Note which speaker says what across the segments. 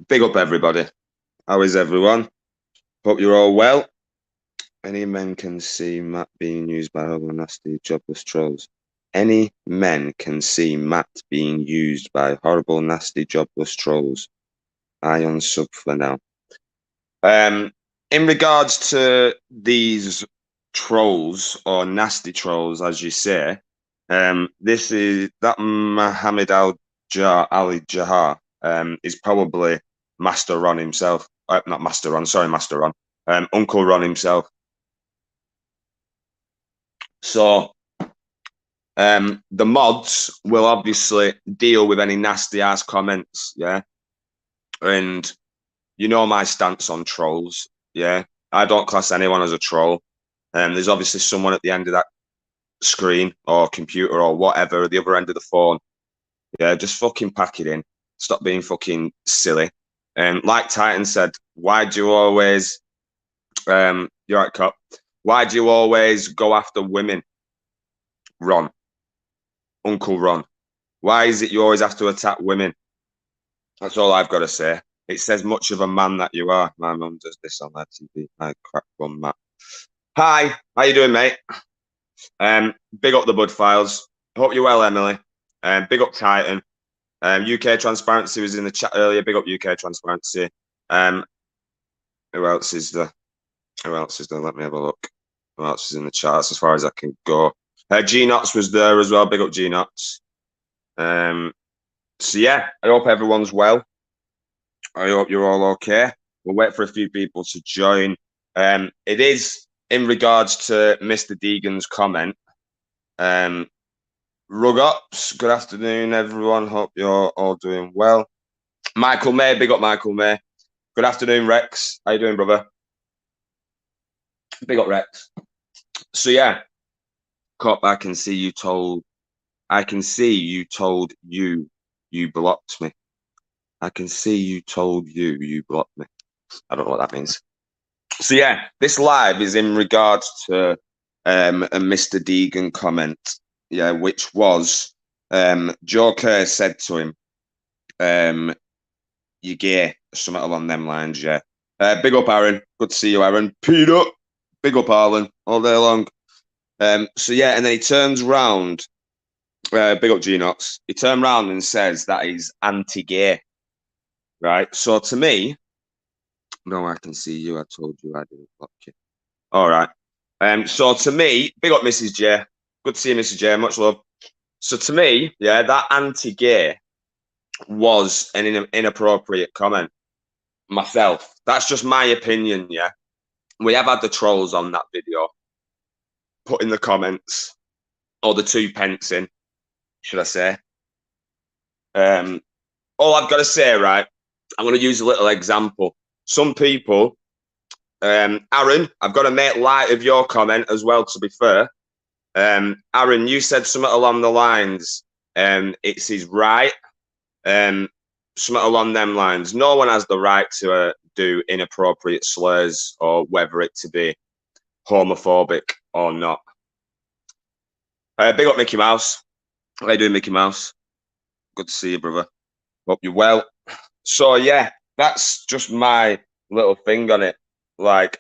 Speaker 1: Big up, everybody. How is everyone? Hope you're all well. Any men can see Matt being used by other nasty, jobless trolls. Any men can see Matt being used by horrible, nasty, jobless trolls. I on sub for now. In regards to these trolls or nasty trolls, as you say, this is that Muhammad Ali Jahar is probably Master Ron himself. Not Master Ron, sorry, Master Ron. Uncle Ron himself. So the mods will obviously deal with any nasty ass comments, yeah. And you know my stance on trolls, yeah. I don't class anyone as a troll. There's obviously someone at the end of that screen or computer or whatever, at the other end of the phone. Yeah, just fucking pack it in. Stop being fucking silly. And like Titan said, why do you always you're right, cop. Why do you always go after women? Ron. Uncle Ron. Why is it you always have to attack women? That's all I've got to say. It says much of a man that you are. My mum does this on their TV. I crack one, Matt. Hi, how you doing, mate? Big up the Bud Files. Hope you're well, Emily. Big up Titan. UK Transparency was in the chat earlier. Big up UK Transparency. Who else is there? Let me have a look. Who else is in the chat? That's as far as I can go. G Knots was there as well. Big up G Knots. So yeah, I hope everyone's well. I hope you're all okay. We'll wait for a few people to join. It is in regards to Mr. Deegan's comment. Rug Ups, good afternoon, everyone. Hope you're all doing well. Michael May, big up Michael May. Good afternoon, Rex. How you doing, brother? Big up, Rex. So yeah, Cop, I can see you told you blocked me. I can see you told you blocked me. I don't know what that means. So yeah, this live is in regards to a Mr. Deegan comment, yeah, which was Joe Kerr said to him, you gay, something along them lines, yeah. Big up, Aaron. Good to see you, Aaron. Peter. Big up, Arlen, all day long. So yeah, and then he turns round. Big up, G-Nox. He turned round and says that he's anti-gay, right? So to me, no, I can see you. I told you I didn't block you. All right. So to me, big up, Mrs. J. Good to see you, Mrs. J. Much love. So to me, yeah, that anti-gay was an inappropriate comment. Myself, that's just my opinion. Yeah, we have had the trolls on that video. Put in the comments, or the 2 pence in, should I say? All I've got to say, right? I'm going to use a little example. Some people, Aaron, I've got to make light of your comment as well. To be fair, Aaron, you said something along the lines, it's his right. Something along them lines. No one has the right to do inappropriate slurs or whether it to be homophobic or not. Big up Mickey Mouse. How you doing, Mickey Mouse? Good to see you, brother. Hope you're well. So yeah, that's just my little thing on it. Like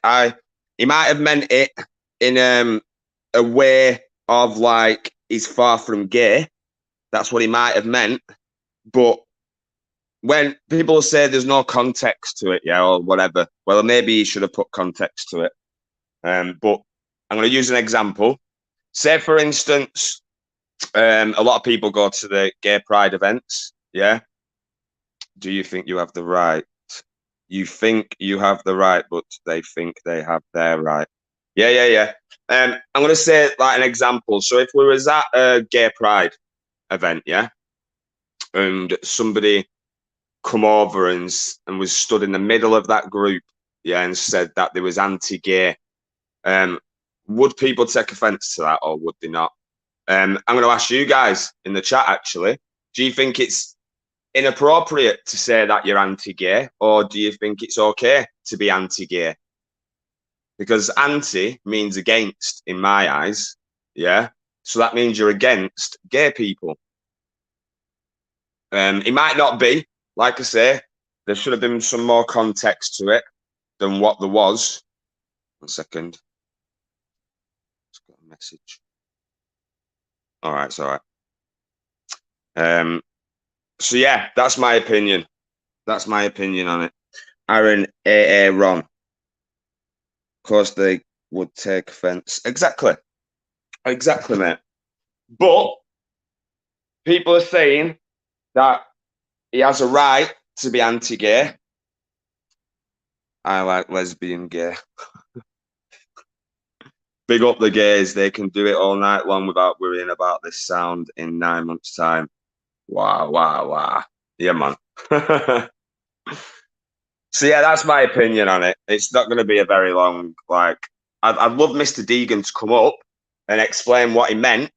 Speaker 1: he might have meant it in a way of like he's far from gay. That's what he might have meant. But when people say there's no context to it, yeah, or whatever, well, maybe he should have put context to it. But I'm going to use an example. Say, for instance, a lot of people go to the gay pride events, yeah? Do you think you have the right? You think you have the right, but they think they have their right. Yeah. I'm going to say like an example. So if we was at a gay pride event, yeah, and somebody come over and was stood in the middle of that group, yeah, and said that there was anti-gay, would people take offence to that or would they not? I'm going to ask you guys in the chat, actually, do you think it's inappropriate to say that you're anti-gay, or do you think it's okay to be anti-gay? Because anti means against in my eyes, yeah? So that means you're against gay people. It might not be, like I say, There should have been some more context to it than what there was. 1 second. Just got a message. All right, it's all right. So yeah, that's my opinion. That's my opinion on it. Aaron A.A. Ron. Of course, they would take offence. Exactly, mate. But people are saying that he has a right to be anti-gay. I like lesbian gay. Big up the gays. They can do it all night long without worrying about this sound in 9 months' time. Wow, wow, wow. Yeah, man. So yeah, that's my opinion on it. It's not going to be a very long, like, I'd love Mr. Deegan to come up and explain what he meant.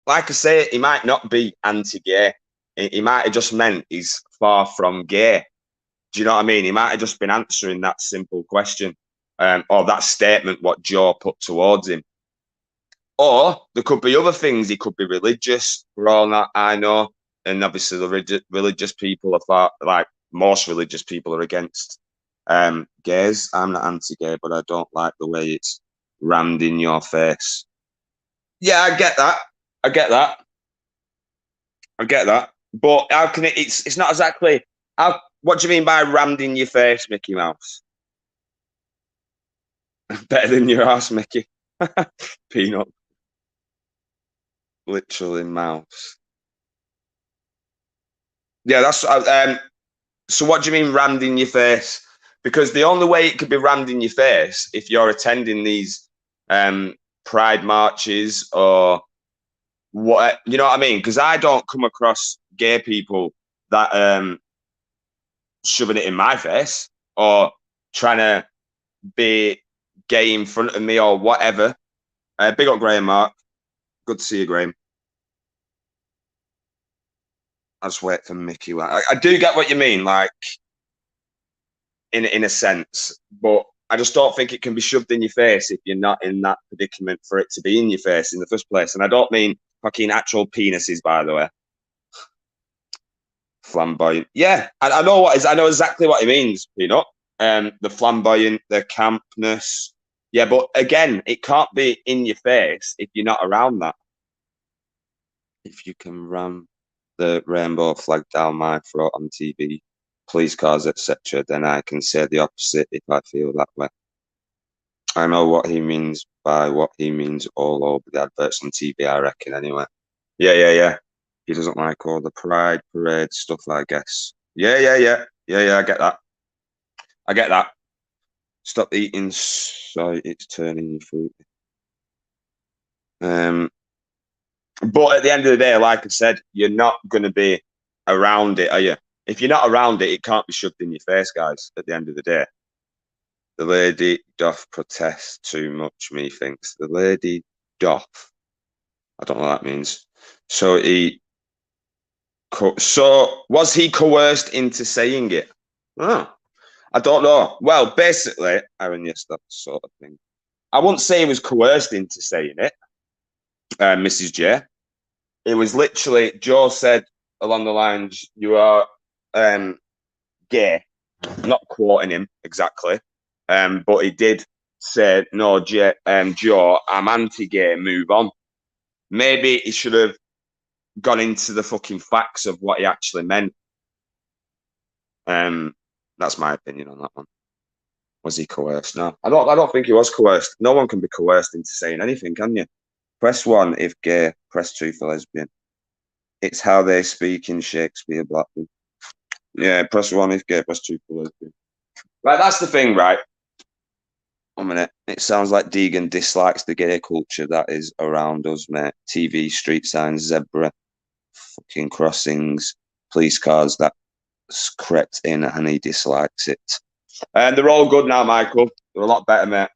Speaker 1: Like I say, he might not be anti-gay. He might have just meant he's far from gay. Do you know what I mean? He might have just been answering that simple question, or that statement what Joe put towards him. Or there could be other things. He could be religious, for all that I know. And obviously the religious people are far, like most religious people are against gays. I'm not anti-gay, but I don't like the way it's rammed in your face. Yeah, I get that. I get that. But how can it's not exactly what do you mean by rammed in your face, Mickey Mouse? Better than your ass, Mickey. Peanut. Literally mouse. Yeah, that's so what do you mean rammed in your face? Because the only way it could be rammed in your face if you're attending these pride marches or what, you know what I mean? Because I don't come across gay people that shoving it in my face or trying to be gay in front of me or whatever. Big up Graham, Mark. Good to see you, Graham. I just wait for Mickey. I do get what you mean, like in a sense, but I just don't think it can be shoved in your face if you're not in that predicament for it to be in your face in the first place. And I don't mean fucking actual penises, by the way. Flamboyant. Yeah, I know I know exactly what he means, Peanut. The flamboyant, the campness. Yeah, but again, it can't be in your face if you're not around that. If you can ram the rainbow flag down my throat on TV, police cars, etc., then I can say the opposite if I feel that way. I know what he means by what he means all over the adverts on TV, I reckon, anyway. Yeah. He doesn't like all the pride parade stuff, I guess. Yeah, I get that. Stop eating so it's turning you fruity. But at the end of the day, like I said, you're not going to be around it, are you? If you're not around it, it can't be shoved in your face, guys, at the end of the day. The lady doth protest too much, methinks. The lady doth. I don't know what that means. So was he coerced into saying it? Oh, I don't know. Well, basically, Aaron, yes, that sort of thing. I wouldn't say he was coerced into saying it, Mrs. J. It was literally, Joe said along the lines, you are gay. Not quoting him exactly, but he did say, no, Joe, I'm anti-gay, move on. Maybe he should have gone into the fucking facts of what he actually meant. That's my opinion on that one. Was he coerced? No, I don't think he was coerced. No one can be coerced into saying anything, can you? Press 1 if gay, press 2 for lesbian. It's how they speak in Shakespeare, Blackburn. Yeah, press 1 if gay, press 2 for lesbian. Right, that's the thing, right? 1 minute. It sounds like Deegan dislikes the gay culture that is around us, mate. TV, street signs, zebra, fucking crossings, police cars that crept in, and he dislikes it. And they're all good now, Michael. They're a lot better, mate.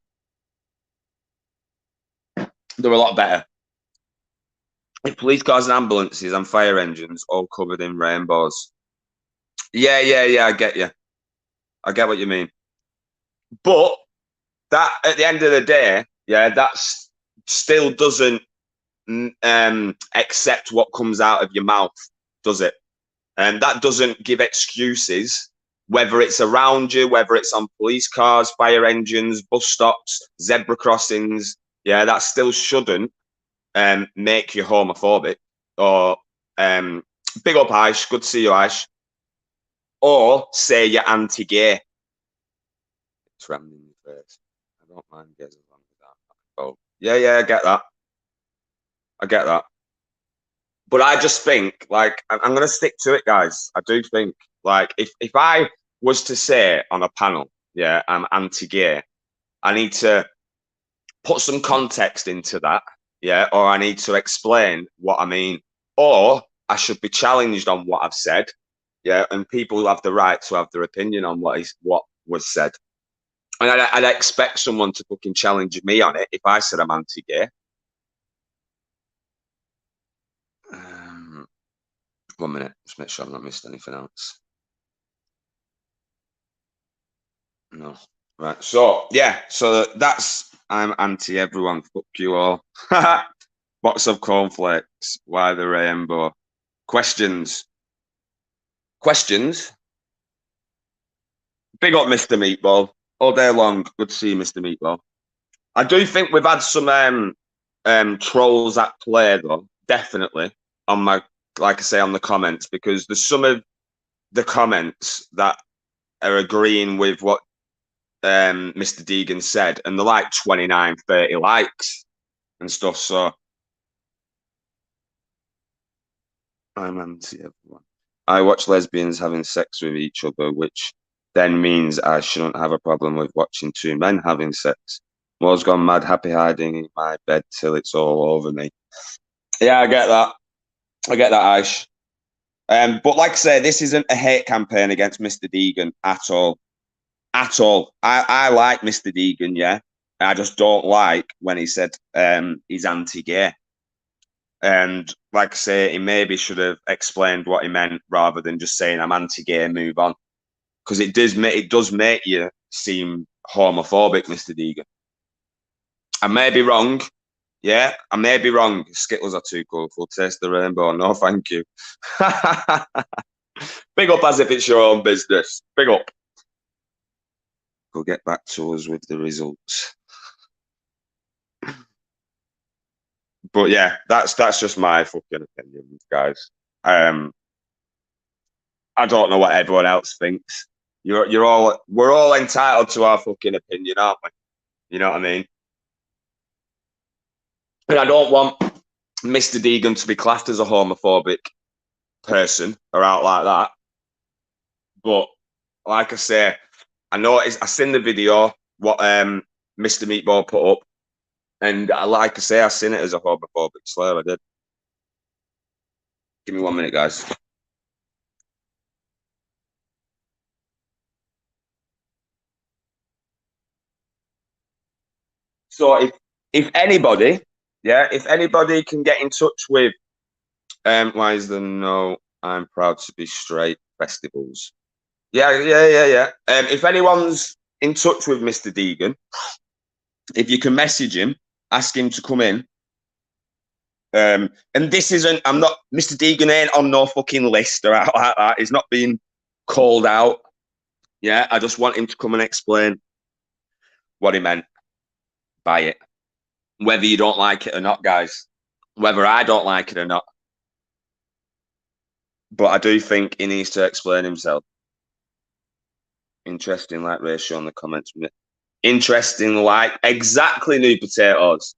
Speaker 1: They're a lot better. Police cars and ambulances and fire engines all covered in rainbows. Yeah, I get you. I get what you mean. But that, at the end of the day, yeah, that still doesn't accept what comes out of your mouth, does it? And that doesn't give excuses whether it's around you, whether it's on police cars, fire engines, bus stops, zebra crossings, yeah, that still shouldn't make you homophobic. Or big up Aish, good to see you, Aish. Or say you're anti-gay. It's rammed in your face. I don't mind gays as long as that. Oh, yeah, I get that. I get that. But I just think, like, I'm going to stick to it, guys. I do think, like, if I was to say on a panel, yeah, I'm anti-gay, I need to put some context into that, yeah, or I need to explain what I mean, or I should be challenged on what I've said, yeah, and people have the right to have their opinion on what was said. And I'd expect someone to fucking challenge me on it if I said I'm anti-gay. 1 minute, just make sure I've not missed anything else. No. Right. So yeah, so I'm anti everyone. Fuck you all. Box of cornflakes. Why the rainbow? Questions. Big up, Mr. Meatball. All day long. Good to see you, Mr. Meatball. I do think we've had some trolls at play though, definitely on my, like I say, on the comments, because there's some of the comments that are agreeing with what Mr. Deegan said, and they're like 29, 30 likes and stuff. So I'm anti everyone. I watch lesbians having sex with each other, which then means I shouldn't have a problem with watching two men having sex. World's gone mad, happy hiding in my bed till it's all over me. Yeah, I get that. Aish. But like I say, this isn't a hate campaign against Mr. Deegan at all. At all. I like Mr. Deegan, yeah. I just don't like when he said he's anti-gay. And like I say, he maybe should have explained what he meant rather than just saying I'm anti-gay, move on. Because it does make you seem homophobic, Mr. Deegan. I may be wrong. Yeah, I may be wrong. Skittles are too colourful. Taste the rainbow. No, thank you. Big up as if it's your own business. Big up. Go get back to us with the results. But yeah, that's just my fucking opinion, guys. I don't know what everyone else thinks. We're all entitled to our fucking opinion, aren't we? You know what I mean? And I don't want Mr. Deegan to be classed as a homophobic person or out like that. But like I say, I seen the video what Mr. Meatball put up, and like I say, I seen it as a homophobic slur. I did. Give me 1 minute, guys. So if anybody, yeah, if anybody can get in touch with why is there no I'm proud to be straight festivals? Yeah. If anyone's in touch with Mr. Deegan, if you can message him, ask him to come in. And this isn't, I'm not, Mr. Deegan ain't on no fucking list or out like that. He's not being called out. Yeah, I just want him to come and explain what he meant by it. Whether you don't like it or not, guys. Whether I don't like it or not. But I do think he needs to explain himself. Interesting like ratio in the comments. Interesting like, exactly, new potatoes.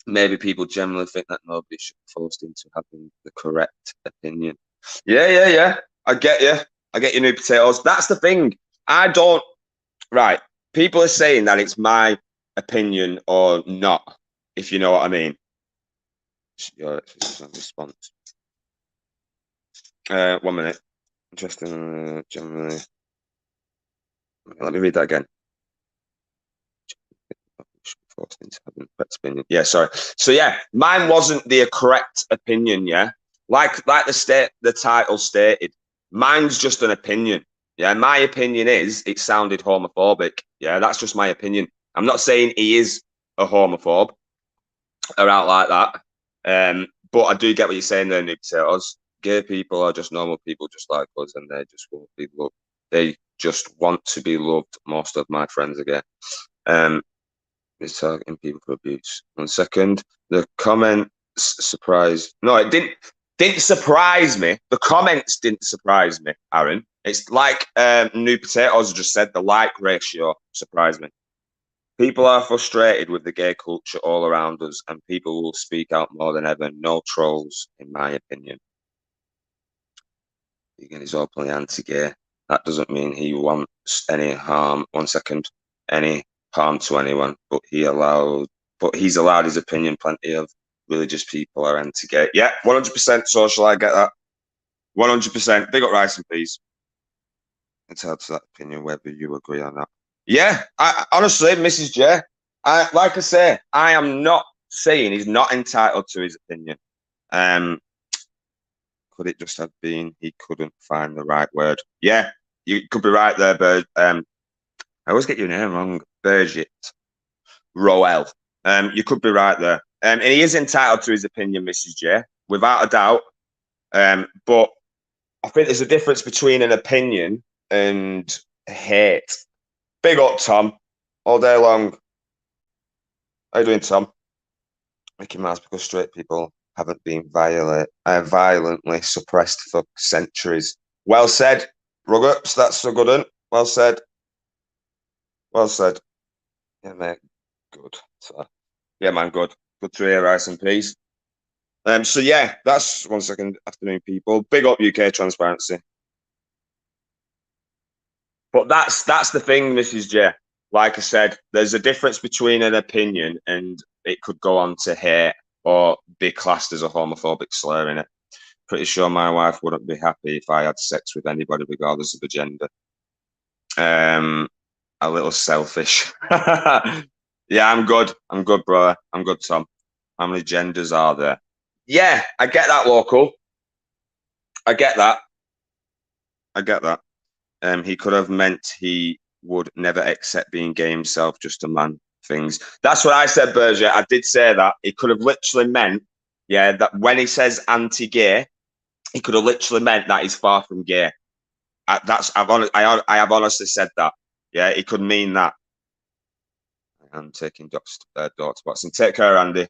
Speaker 1: Maybe people generally think that nobody should be forced into having the correct opinion. Yeah. I get you. I get you, new potatoes. That's the thing. Right. People are saying that it's my opinion or not, if you know what I mean. Your response. 1 minute. Interesting. Generally. Let me read that again. Yeah, sorry. So yeah, mine wasn't the correct opinion. Yeah, like the title stated, mine's just an opinion. Yeah, my opinion is it sounded homophobic. Yeah, that's just my opinion. I'm not saying he is a homophobe or out like that. But I do get what you're saying there, new potatoes. Gay people are just normal people just like us, and they just won't be loved. They just want to be loved. Most of my friends are gay. It's targeting people for abuse. 1 second. The comments surprised. No, it didn't surprise me. The comments didn't surprise me, Aaron. It's like New Potatoes just said, the like ratio surprised me. People are frustrated with the gay culture all around us, and people will speak out more than ever. No trolls, in my opinion. Deegan is openly anti-gay. That doesn't mean he wants any harm. 1 second. Any harm to anyone, but he's allowed his opinion. Plenty of religious people are anti-gay. Yeah, 100% social. I get that. 100%. Big up rice and peas. It's hard to that opinion whether you agree or not. Yeah, I honestly, Mrs. J, like I say, I am not saying he's not entitled to his opinion. Could it just have been he couldn't find the right word? Yeah, you could be right there, but I always get your name wrong, Birgit Roel. You could be right there. And he is entitled to his opinion, Mrs. J, without a doubt. But I think there's a difference between an opinion and hate. Big up, Tom, all day long. How you doing, Tom? Mickey Mouse, because straight people haven't been violently suppressed for centuries. Well said, Ruggers. That's a good one. Well said. Well said. Yeah, mate. Good. So, yeah, man, good. Good to hear, rice and peas. So yeah, that's 1 second. Afternoon, people. Big up UK transparency. But that's the thing, Mrs. J. Like I said, there's a difference between an opinion and it could go on to hate or be classed as a homophobic slur in it. Pretty sure my wife wouldn't be happy if I had sex with anybody, regardless of the gender. A little selfish. Yeah, I'm good. I'm good, bro. I'm good, Tom. How many genders are there? Yeah, I get that, local. I get that. I get that. He could have meant he would never accept being gay himself, just a man things. That's what I said, Berger. I did say that. He could have literally meant, yeah, that when he says anti-gay, he could have literally meant that he's far from gay. I have honestly said that. Yeah, he could mean that. I'm taking daughter boxing. Take care, Andy.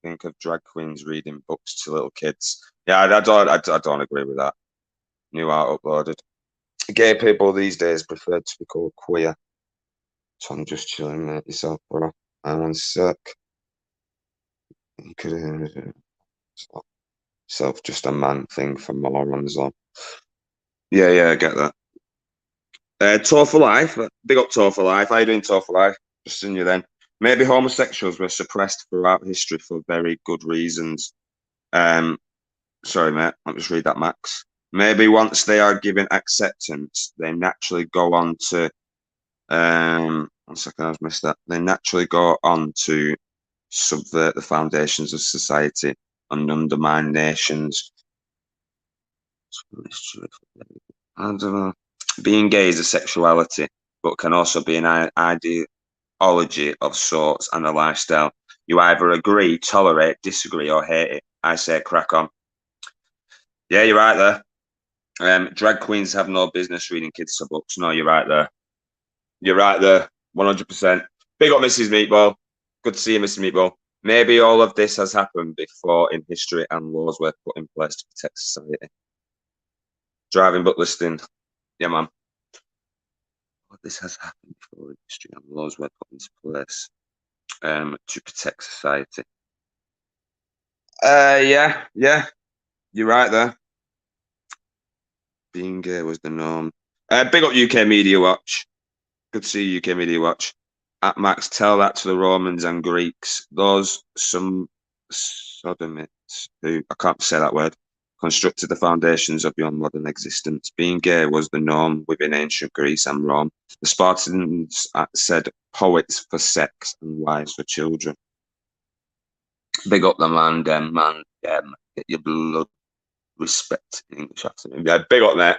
Speaker 1: Think of drag queens reading books to little kids. Yeah, I don't agree with that. New art uploaded. Gay people these days prefer to be called queer. Tom, just chilling, mate. Yourself, bro. I'm on sec. You could have self just a man thing for morons on. Yeah, I get that. Tour for Life. Big up Tour for Life. How you doing, Tour for Life? Just seeing you then. Maybe homosexuals were suppressed throughout history for very good reasons. Sorry, mate. I'll just read that, Max. Maybe once they are given acceptance, they naturally go on to 1 second, I've missed that. They naturally go on to subvert the foundations of society and undermine nations. I don't know. Being gay is a sexuality, but can also be an ideology of sorts and a lifestyle. You either agree, tolerate, disagree, or hate it. I say crack on. Yeah, you're right there. Drag queens have no business reading kids' books. No, you're right there. You're right there, 100%. Big up, Mrs. Meatball. Good to see you, Mrs. Meatball. Maybe all of this has happened before in history and laws were put in place to protect society. Driving book listing. Yeah, man. This has happened before in history and laws were put into place to protect society. Yeah. You're right there. Being gay was the norm. Big up UK Media Watch. Good to see you, UK Media Watch. At Max, tell that to the Romans and Greeks. Those some sodomites who, I can't say that word, constructed the foundations of your modern existence. Being gay was the norm within ancient Greece and Rome. The Spartans said poets for sex and wives for children. Big up the man, get your blood respect in English accent. Yeah, big up, mate.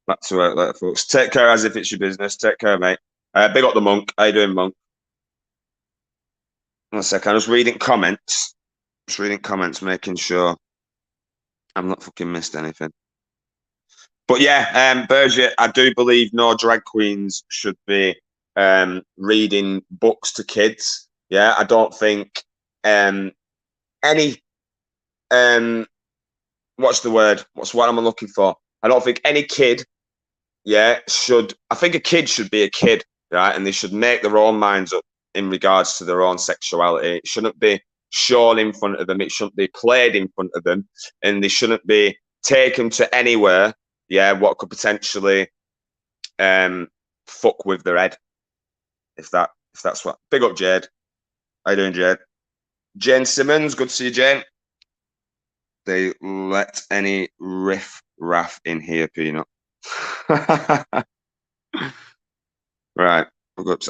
Speaker 1: Back to work later, folks. Take care as if it's your business. Take care, mate. Big up the monk. How you doing, monk? 1 second. I'm just reading comments. Making sure. I've not fucking missed anything. But yeah, Berger, I do believe no drag queens should be reading books to kids. Yeah, I don't think any what's the word? What's what am I looking for? I don't think any kid, yeah, should. I think a kid should be a kid, right? And they should make their own minds up in regards to their own sexuality. It shouldn't be shown in front of them. It shouldn't be played in front of them, and they shouldn't be taken to anywhere. Yeah, what could potentially fuck with their head. If that's what. Big up, Jade. How you doing, Jade? Jane Simmons, good to see you, Jane. They let any riff raff in here, Peanut. Right.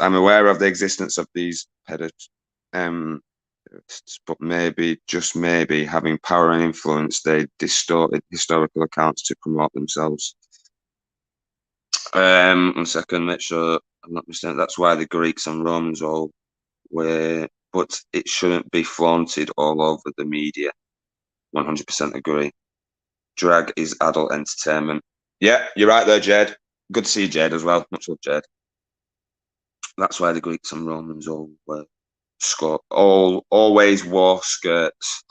Speaker 1: I'm aware of the existence of these pedants, but maybe, just maybe, having power and influence, they distorted historical accounts to promote themselves. 1 second, make sure I'm not mistaken. That's why the Greeks and Romans all were, but it shouldn't be flaunted all over the media. 100% agree. Drag is adult entertainment. Yeah, you're right there, Jed. Good to see you, Jed, as well. Much love, Jed. That's why the Greeks and Romans all were always wore skirts.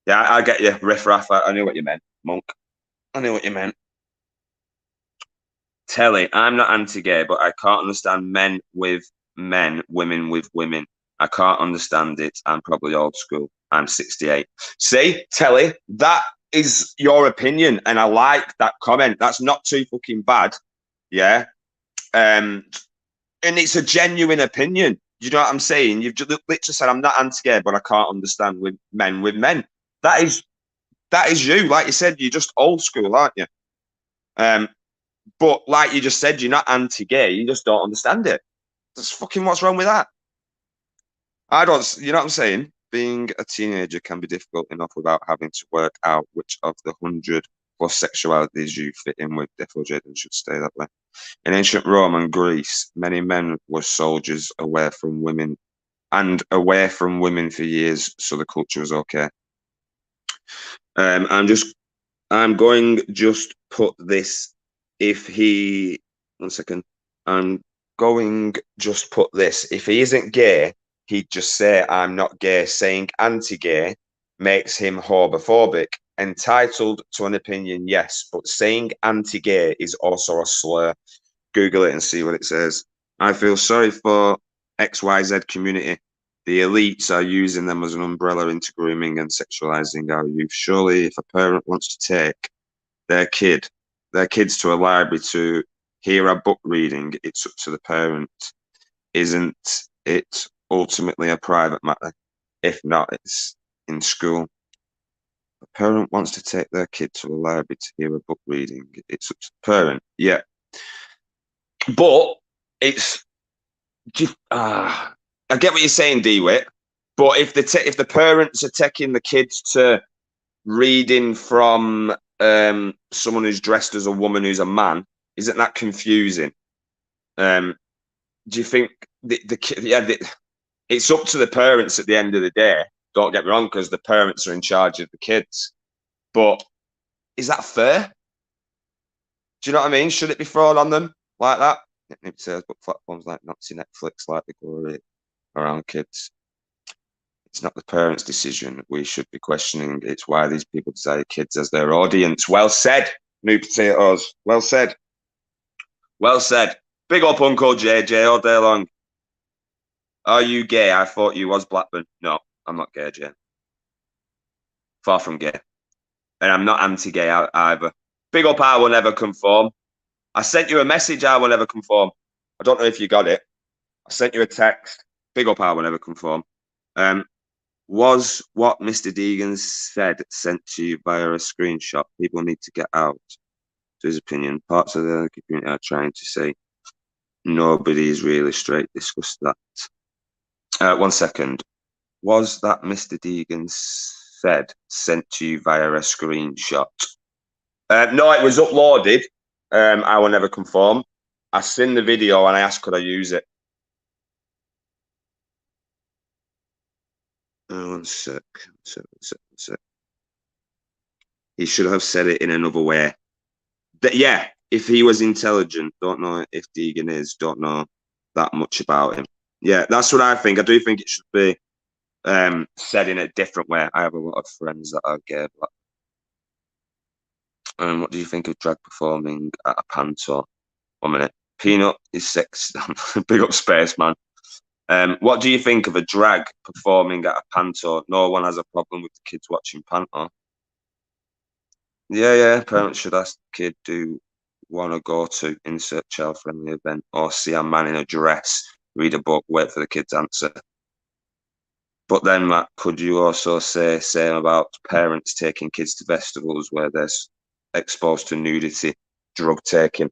Speaker 1: Yeah, I get you, riff raff. I knew what you meant, monk. I knew what you meant. Telly, I'm not anti-gay, but I can't understand men with men, women with women. I can't understand it. I'm probably old school. I'm 68. See, Telly, that is your opinion, and I like that comment. That's not too fucking bad. Yeah. And it's a genuine opinion. You know what I'm saying? You've just literally said I'm not anti-gay, but I can't understand with men. That is you. Like you said, you're just old school, aren't you? But like you just said, you're not anti-gay. You just don't understand it. That's fucking what's wrong with that. I don't. You know what I'm saying? Being a teenager can be difficult enough without having to work out which of the 100+ sexualities you fit in with. Therefore, Jaden should stay that way. In ancient Rome and Greece, many men were soldiers away from women for years, so the culture was okay. I'm going just put this. If he, 1 second, I'm going just put this. If he isn't gay, he'd just say I'm not gay. Saying anti-gay makes him homophobic. Entitled to an opinion, yes, but saying anti-gay is also a slur. Google it and see what it says. I feel sorry for XYZ community. The elites are using them as an umbrella into grooming and sexualizing our youth. Surely, if a parent wants to take their kids to a library to hear a book reading, it's up to the parent. Isn't it ultimately a private matter? If not, it's in school. A parent wants to take their kid to a library to hear a book reading, it's up to the parent. Yeah. But it's I get what you're saying, D-Wit. But if the parents are taking the kids to reading from someone who's dressed as a woman who's a man, isn't that confusing? Do you think the kid? Yeah, it's up to the parents at the end of the day. Don't get me wrong, because the parents are in charge of the kids. But is that fair? Do you know what I mean? Should it be thrown on them like that? It says, but platforms like Nazi Netflix like the glory around kids. It's not the parents' decision. We should be questioning. It's why these people desire kids as their audience. Well said, New Potatoes. Well said. Well said. Big up Uncle JJ all day long. Are you gay? I thought you was Blackburn. No, I'm not gay, Jay. Far from gay. And I'm not anti-gay either. Big up I will never conform. I sent you a message, I will never conform. I don't know if you got it. I sent you a text. Big up I will never conform. Was what Mr. Deegan said sent to you via a screenshot? People need to get out. To his opinion, parts of the community are trying to say nobody is really straight. Discuss that. 1 second. Was that Mr. Deegan said sent to you via a screenshot? No, it was uploaded. I will never conform. I seen the video and I asked could I use it. 1 sec. He should have said it in another way. But yeah, if he was intelligent, don't know if Deegan is, don't know that much about him. Yeah, that's what I think. I do think it should be said in a different way. I have a lot of friends that are gay. What do you think of drag performing at a panto? 1 minute. Peanut is sex. Big up Spaceman. What do you think of a drag performing at a panto? No one has a problem with the kids watching panto. Yeah. Parents should ask the kid, do want to go to insert child-friendly event or see a man in a dress, read a book, wait for the kid's answer. But then, Matt, could you also say same about parents taking kids to festivals where they're exposed to nudity, drug taking?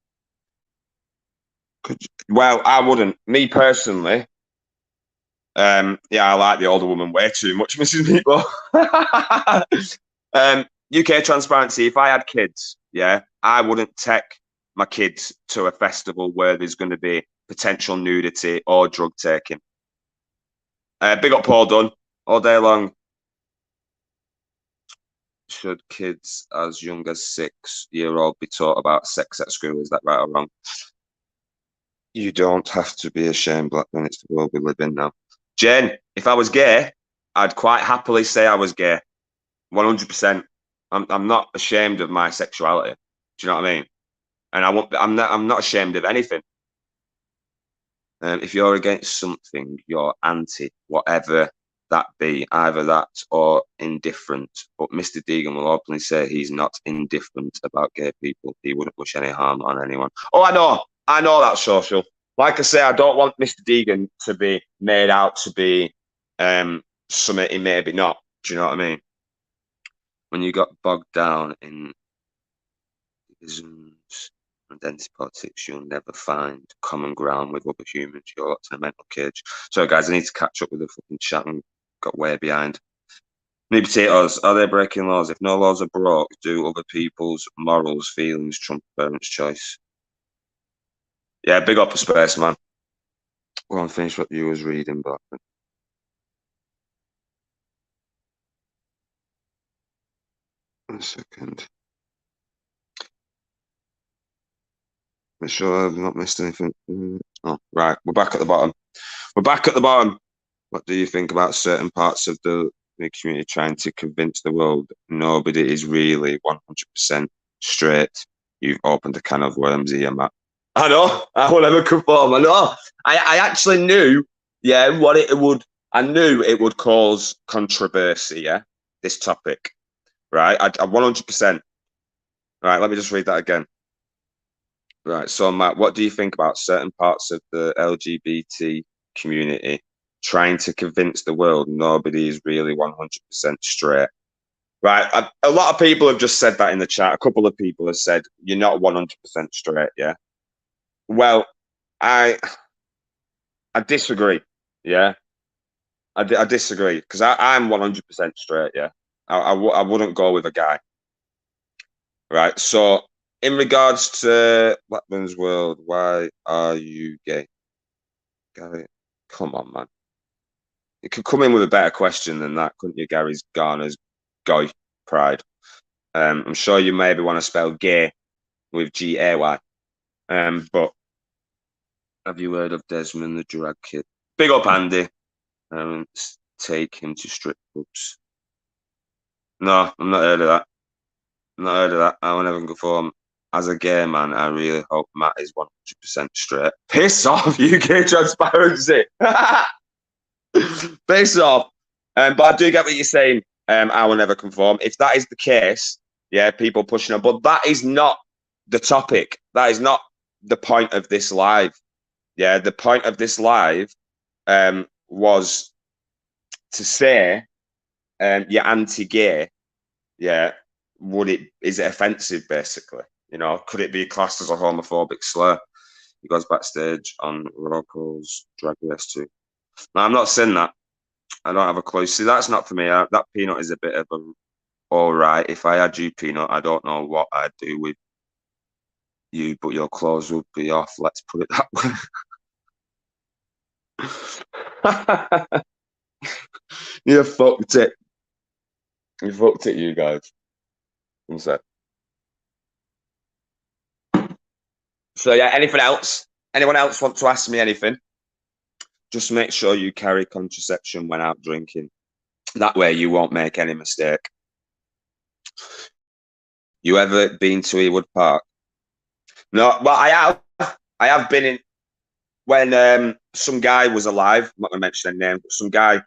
Speaker 1: Well, I wouldn't. Me personally, I like the older woman way too much, Mrs. Meatball. UK transparency. If I had kids, I wouldn't take my kids to a festival where there's going to be potential nudity or drug taking. Big up Paul Dunn all day long. Should kids as young as 6-year-old be taught about sex at school? Is that right or wrong? You don't have to be ashamed, Black men. It's the world we live in now. Jen, if I was gay, I'd quite happily say I was gay. 100%. I'm not ashamed of my sexuality. Do you know what I mean? And I'm not ashamed of anything. If you're against something, you're anti whatever that be, either that or indifferent. But Mr. Deegan will openly say he's not indifferent about gay people. He wouldn't wish any harm on anyone. Oh, I know that's social. Like I say, I don't want Mr. Deegan to be made out to be something he maybe not. Do you know what I mean? When you got bogged down in isms and identity politics, you'll never find common ground with other humans. You're locked in a mental cage. So, guys, I need to catch up with the fucking chat and got way behind. New potatoes, are they breaking laws? If no laws are broke, do other people's morals, feelings trump parents' choice? Yeah, big up for space, man. Go on, finish what you was reading, Blackman. A second. Make sure I've not missed anything. Oh, right. We're back at the bottom. What do you think about certain parts of the community trying to convince the world nobody is really 100% straight? You've opened a can of worms here, Matt. I know. I will never conform. I know. I actually knew, what it would. I knew it would cause controversy. Yeah, this topic, right? I 100%. Right. Let me just read that again. Right. So, Matt, what do you think about certain parts of the LGBT community trying to convince the world nobody is really 100% straight? Right. A lot of people have just said that in the chat. A couple of people have said you're not 100% straight. Yeah. Well, I disagree. Yeah. I disagree because I'm 100% straight. Yeah. I wouldn't go with a guy. Right. So, in regards to Blackman's World, why are you gay? Gary, come on, man. You could come in with a better question than that, couldn't you, Gary's Garner's Guy Pride? I'm sure you maybe want to spell gay with Gay. But have you heard of Desmond the drag kid? Big up, Andy. Take him to strip clubs. No, I'm not heard of that. I'm not heard of that. I will never conform. As a gay man, I really hope Matt is 100% straight. Piss off, UK transparency. Piss off. But I do get what you're saying. I will never conform. If that is the case, people pushing on. But that is not the topic. That is not the point of this live. Yeah, the point of this live was to say you're anti-gay. Yeah, is it offensive, basically? You know, could it be classed as a homophobic slur? He goes backstage on Rocco's Drag Race too. No, I'm not saying that. I don't have a clue. See, that's not for me. That Peanut is a bit of a all right. If I had you, Peanut, I don't know what I'd do with you, but your clothes would be off. Let's put it that way. You fucked it. You fucked it, you guys. One sec. So yeah, anything else? Anyone else want to ask me anything? Just make sure you carry contraception when out drinking. That way you won't make any mistake. You ever been to Ewood Park? No, well, I have. I have been in when some guy was alive. I'm not going to mention his name, but some guy,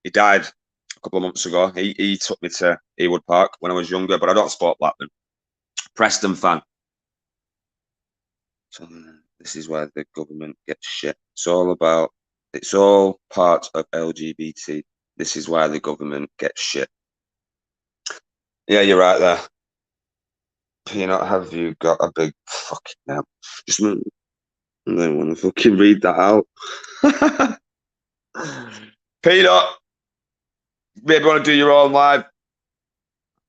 Speaker 1: he died a couple of months ago. He took me to Ewood Park when I was younger, but I don't support Blackburn. Preston fan. So this is where the government gets shit. It's all part of LGBT. This is why the government gets shit. Yeah, you're right there. Peanut, have you got a big fucking name? Just I don't want to fucking read that out. Peanut, maybe want to do your own live.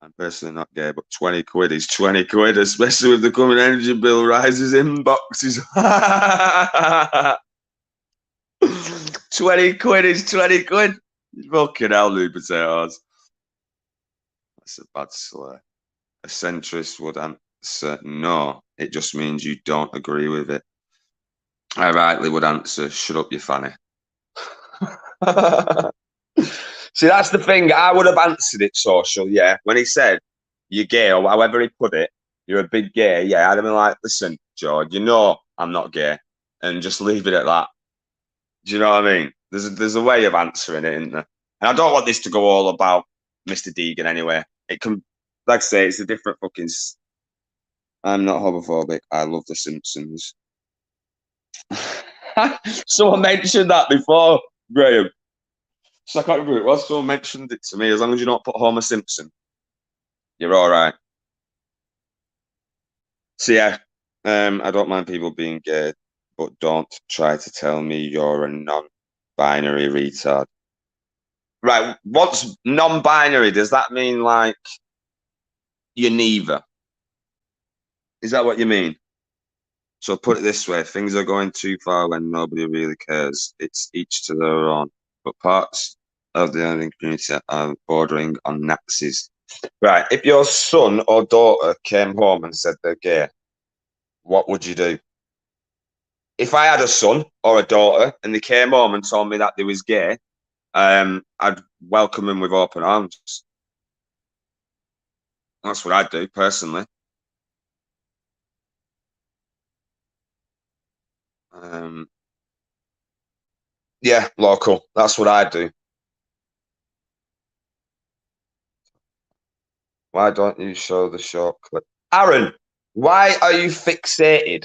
Speaker 1: I'm personally not gay, but 20 quid is 20 quid, especially with the coming energy bill rises in boxes. 20 quid is 20 quid. Fucking hell, new potatoes. That's a bad slur. A centrist would answer no. It just means you don't agree with it. I rightly would answer, shut up, you fanny. See, that's the thing. I would have answered it social, yeah. When he said you're gay, or however he put it, you're a big gay, yeah. I'd have been like, listen, George, you know I'm not gay, and just leave it at that. Do you know what I mean? There's a way of answering it, isn't there? And I don't want this to go all about Mr. Deegan anyway. It can, like I say, it's a different fucking. I'm not homophobic. I love The Simpsons. Someone mentioned that before, Graham. So I can't remember who it was. Someone mentioned it to me. As long as you don't put Homer Simpson, you're all right. So yeah, I don't mind people being gay, but don't try to tell me you're a non-binary retard. Right? What's non-binary? Does that mean like you're neither? Is that what you mean? So put it this way: things are going too far when nobody really cares. It's each to their own. But parts of the Indian community are bordering on Nazis. Right. If your son or daughter came home and said they're gay, what would you do? If I had a son or a daughter and they came home and told me that they was gay, I'd welcome them with open arms. That's what I'd do personally. Yeah, local. That's what I'd do. Why don't you show the short clip? Aaron, why are you fixated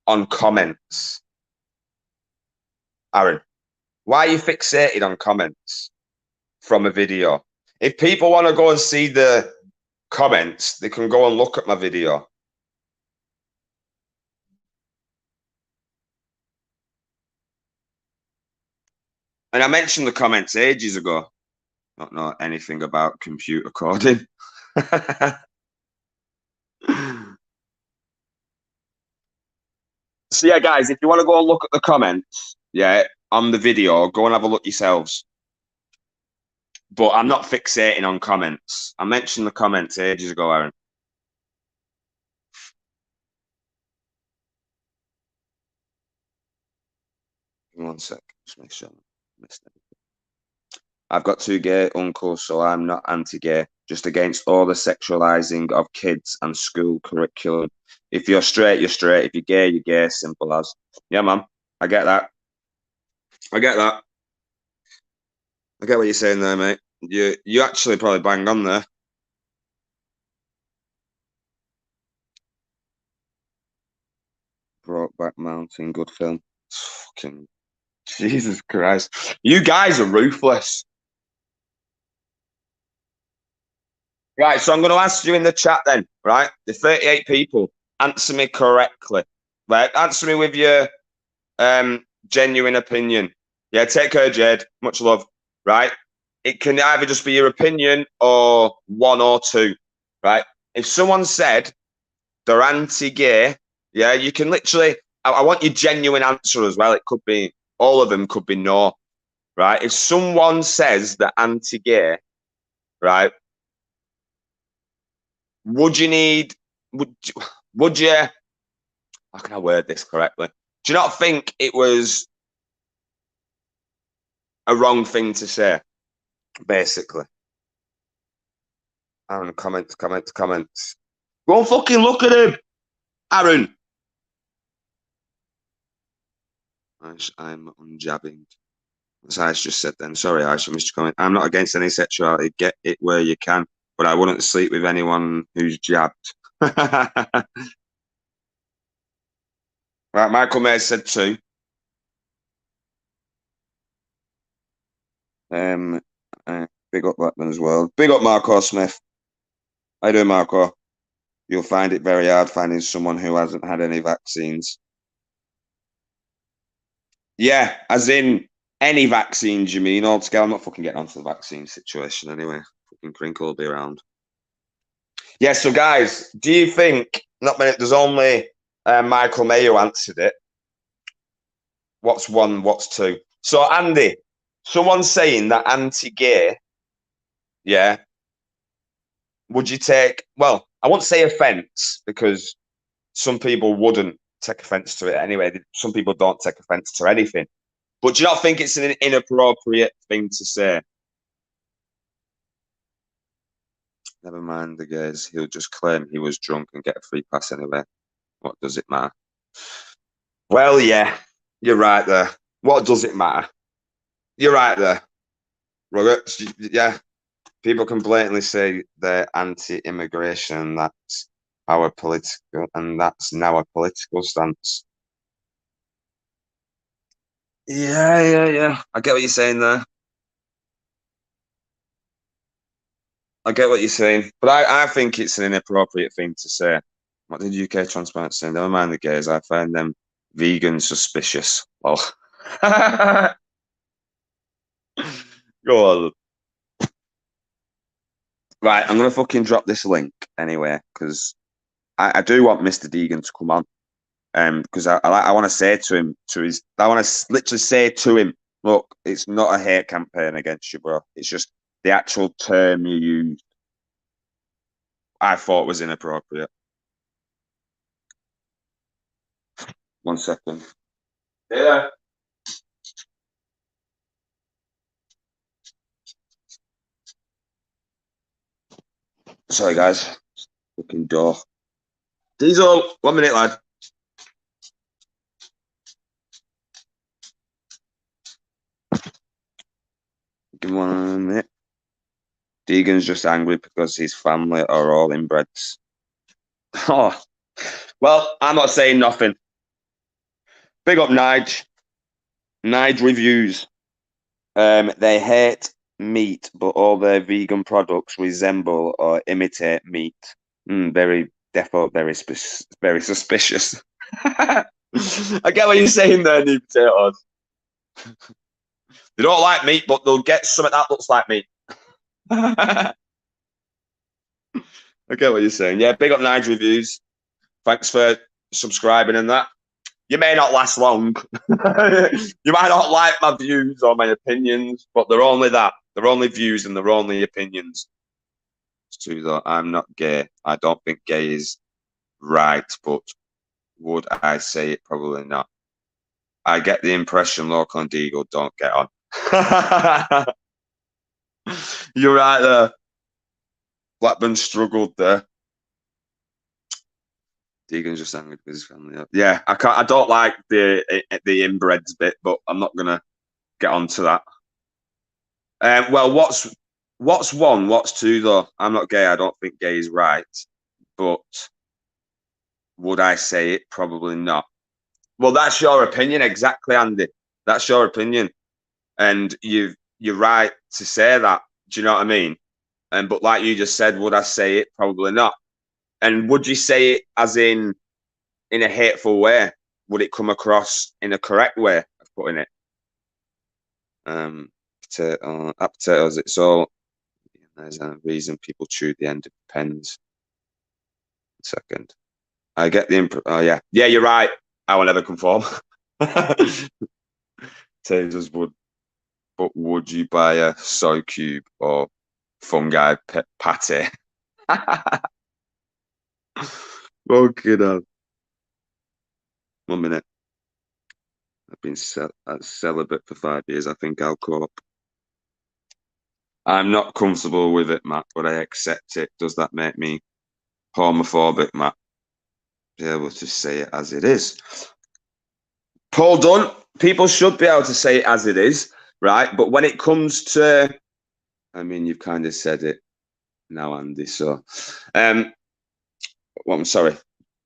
Speaker 1: on comments? Aaron, why are you fixated on comments from a video? If people want to go and see the comments, they can go and look at my video. And I mentioned the comments ages ago. Don't know anything about computer coding. So yeah, guys, if you want to go and look at the comments, yeah, on the video, go and have a look yourselves. But I'm not fixating on comments. I mentioned the comments ages ago, Aaron. Give me 1 sec. Just make sure I missed it. I've got two gay uncles, so I'm not anti-gay, just against all the sexualizing of kids and school curriculum. If you're straight, you're straight. If you're gay, you're gay. Simple as. Yeah, man. I get that. I get that. I get what you're saying there, mate. You actually probably bang on there. Brokeback Mountain, good film. Fucking Jesus Christ. You guys are ruthless. Right, so I'm going to ask you in the chat then, right? The 38 people, answer me correctly. Right, answer me with your genuine opinion. Yeah, take care, Jade. Much love. Right? It can either just be your opinion or one or two. Right? If someone said they're anti-gay, yeah, you can literally. I want your genuine answer as well. It could be all of them. Could be no. Right? If someone says they're anti-gay, right? would you need? Would you? How can I word this correctly? Do you not think it was a wrong thing to say? Basically, Aaron, comments. Go and fucking look at him, Aaron. I'm unjabbing. As I just said then. Sorry, Aisha, Mr. Comment. I'm not against any sexuality. Get it where you can, but I wouldn't sleep with anyone who's jabbed. Right, Michael Mayer said 2. Big up Blackman as well. Big up Marco Smith. How you doing, Marco? You'll find it very hard finding someone who hasn't had any vaccines. Yeah, as in any vaccines, you mean, altogether? I'm not fucking getting onto the vaccine situation anyway. Fucking Crinkle will be around. Yeah, so guys, do you think, not many, there's only Michael May who answered it. What's 1, what's 2? So, Andy, someone's saying that anti-gay, yeah, would you take, well, I won't say offence because some people wouldn't take offence to it anyway. Some people don't take offence to anything. But do you not think it's an inappropriate thing to say? Never mind the gays. He'll just claim he was drunk and get a free pass anyway. What does it matter? Well, yeah, you're right there. What does it matter? You're right there. Robert, yeah, people can blatantly say they're anti-immigration. That's our political, and that's now a political stance. Yeah. I get what you're saying there. I get what you're saying, but I think it's an inappropriate thing to say. What did UK Transparent say? Never mind the gays. I find them vegan suspicious. Well, go on. Right, I'm gonna fucking drop this link anyway because I do want Mr. Deegan to come on. Because I want to say to him, I want to literally say to him, look, it's not a hate campaign against you, bro. It's just the actual term you used. I thought was inappropriate. 1 second. Yeah. Sorry, guys. Fucking door. Diesel, 1 minute, lad. Give 1 minute. Deegan's just angry because his family are all inbreds. Oh, well, I'm not saying nothing. Big up Nige. Nige reviews. They hate meat, but all their vegan products resemble or imitate meat. Very, defo, very suspicious. I get what you're saying there, new potatoes. They don't like meat, but they'll get something that looks like meat. I get what you're saying. Yeah, big up Nige reviews. Thanks for subscribing and that. You may not last long. You might not like my views or my opinions, but they're only that. They're only views and they're only opinions. It's true though. I'm not gay. I don't think gay is right, but would I say it? Probably not. I get the impression Local and Deagle don't get on. You're right there. Blackburn struggled there. Deegan's just angry with his family. Yeah, I can't. I don't like the inbreds bit, but I'm not gonna get onto that. Well, what's 1? What's 2 though? I'm not gay. I don't think gay is right, but would I say it? Probably not. Well, that's your opinion, exactly, Andy. That's your opinion, and you're right to say that. Do you know what I mean? But like you just said, would I say it? Probably not. And would you say it as in a hateful way? Would it come across in a correct way of putting it? Potatoes. It's all. There's a reason people chew the end. It depends. 1 second. I get the oh yeah, you're right. I will never conform. Tasers would, but would you buy a soy cube or fungi pate? Okay, now. 1 minute. I've been celibate for 5 years. I think I'll cope. I'm not comfortable with it, Matt, but I accept it. Does that make me homophobic, Matt? Be able to say it as it is. Paul Dunn, people should be able to say it as it is, right? But when it comes to, I mean, you've kind of said it now, Andy. So, well, I'm sorry.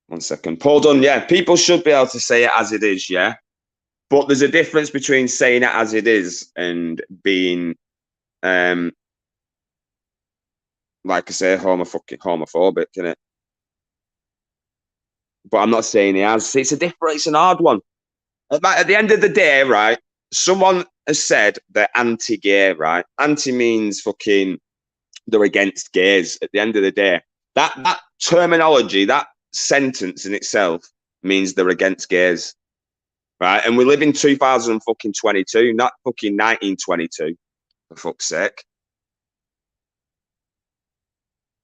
Speaker 1: 1 second. Paul Dunn, yeah, people should be able to say it as it is, yeah. But there's a difference between saying it as it is and being, like I say, homophobic, innit? But I'm not saying he has. It's an hard one. At the end of the day, right? Someone has said they're anti-gay, right? Anti means fucking they're against gays. At the end of the day, that terminology, that sentence in itself means they're against gays, right? And we live in 2022, not fucking 1922. For fuck's sake.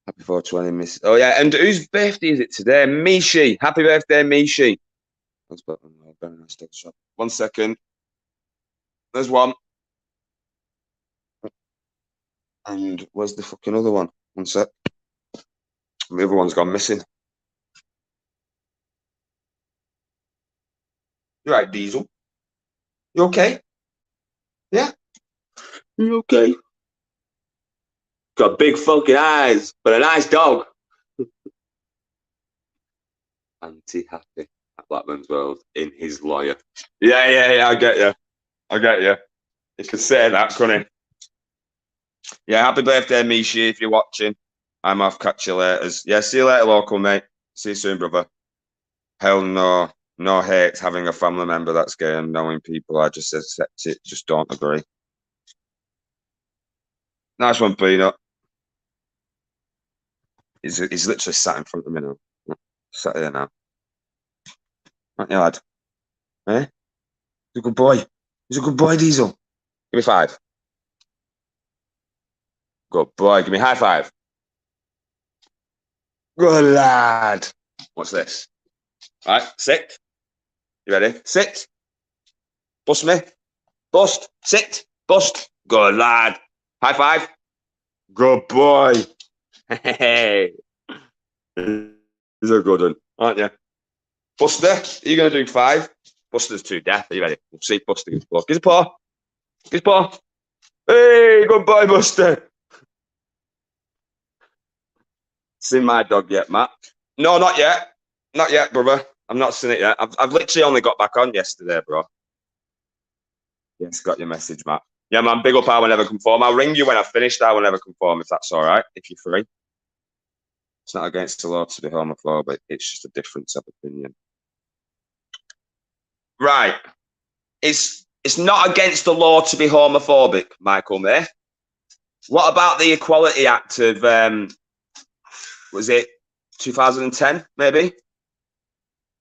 Speaker 1: Happy 420, Miss. Oh yeah, and whose birthday is it today? Mishi. Happy birthday, Mishi. 1 second. There's one. And where's the fucking other one? 1 sec. The other one's gone missing. You right, Diesel? You okay? Yeah? You okay? Got big fucking eyes, but a nice dog. Anti-happy at Blackman's World in his lawyer. Yeah, I get you. I get you. He could say that, couldn't he? Yeah, happy birthday, Mishi, if you're watching. I'm off. Catch you later. Yeah, see you later, local mate. See you soon, brother. Hell no. No hate having a family member that's gay and knowing people. I just accept it. Just don't agree. Nice one, Peanut. He's literally sat in front of me now. Sat here now. Aren't you, lad? Eh? He's a good boy. He's a good boy, Diesel. Give me 5. Good boy. Give me high 5. Good lad. What's this? All right, sit. You ready? Sit. Bust me. Bust. Sit. Bust. Good lad. High 5. Good boy. Hey. He's a good one, aren't you? Buster, are you going to do 5? Buster's too deaf. Are you ready? We'll see if Buster gives paw. Give his paw. Give his paw. Hey, good boy, Buster. Seen my dog yet, Matt? No, not yet. Not yet, brother. I've not seen it yet. I've literally only got back on yesterday, bro. Yes, got your message, Matt. Yeah, man, big up I will never conform. I'll ring you when I've finished I will never conform, if that's all right, if you're free. It's not against the law to be homophobic. It's just a difference of opinion. Right. It's not against the law to be homophobic, Michael May. What about the Equality Act of, was it 2010, maybe?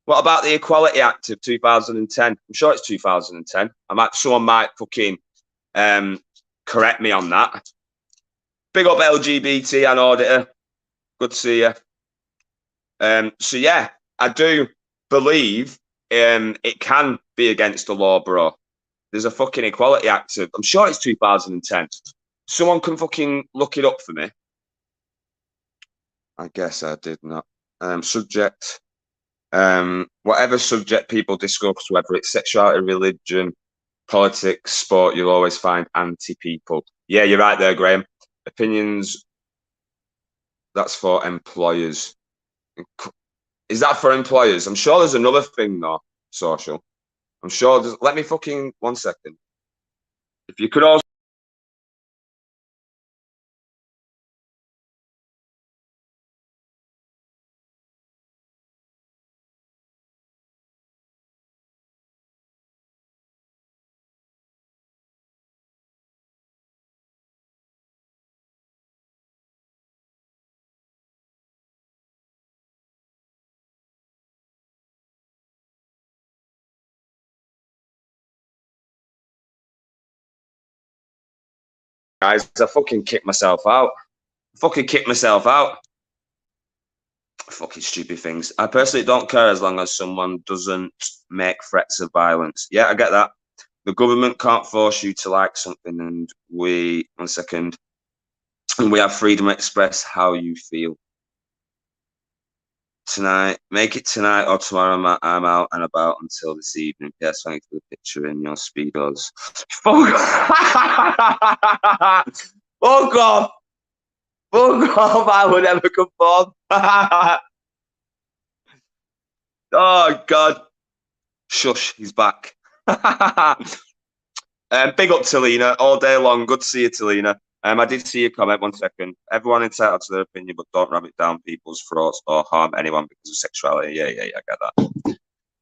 Speaker 1: What about the Equality Act of 2010? I'm sure it's 2010. Someone might fucking correct me on that. Big up LGBT and auditor. Good to see you. So yeah, I do believe it can be against the law, bro. There's a fucking Equality Act of, I'm sure it's 2010. Someone can fucking look it up for me. I guess I did not. Subject. Whatever subject people discuss, whether it's sexuality, religion, politics, sport, you'll always find anti-people. Yeah, you're right there, Graham. Opinions, that's for employers. Is that for employers? I'm sure there's another thing, though, social. I'm sure there's... Let me fucking... 1 second. If you could also... Guys, I fucking kicked myself out. Fucking stupid things. I personally don't care as long as someone doesn't make threats of violence. Yeah, I get that. The government can't force you to like something, and we have freedom to express how you feel. Tonight, make it tonight or tomorrow. I'm out and about until this evening. Yes, thank you for the picture in your speedos. Fuck off! Fuck off! I would never conform. Oh God! Shush, he's back. Big up Talina all day long. Good to see you, Talina. I did see your comment. 1 second. Everyone entitled to their opinion, but don't ram it down people's throats or harm anyone because of sexuality. Yeah, I get that.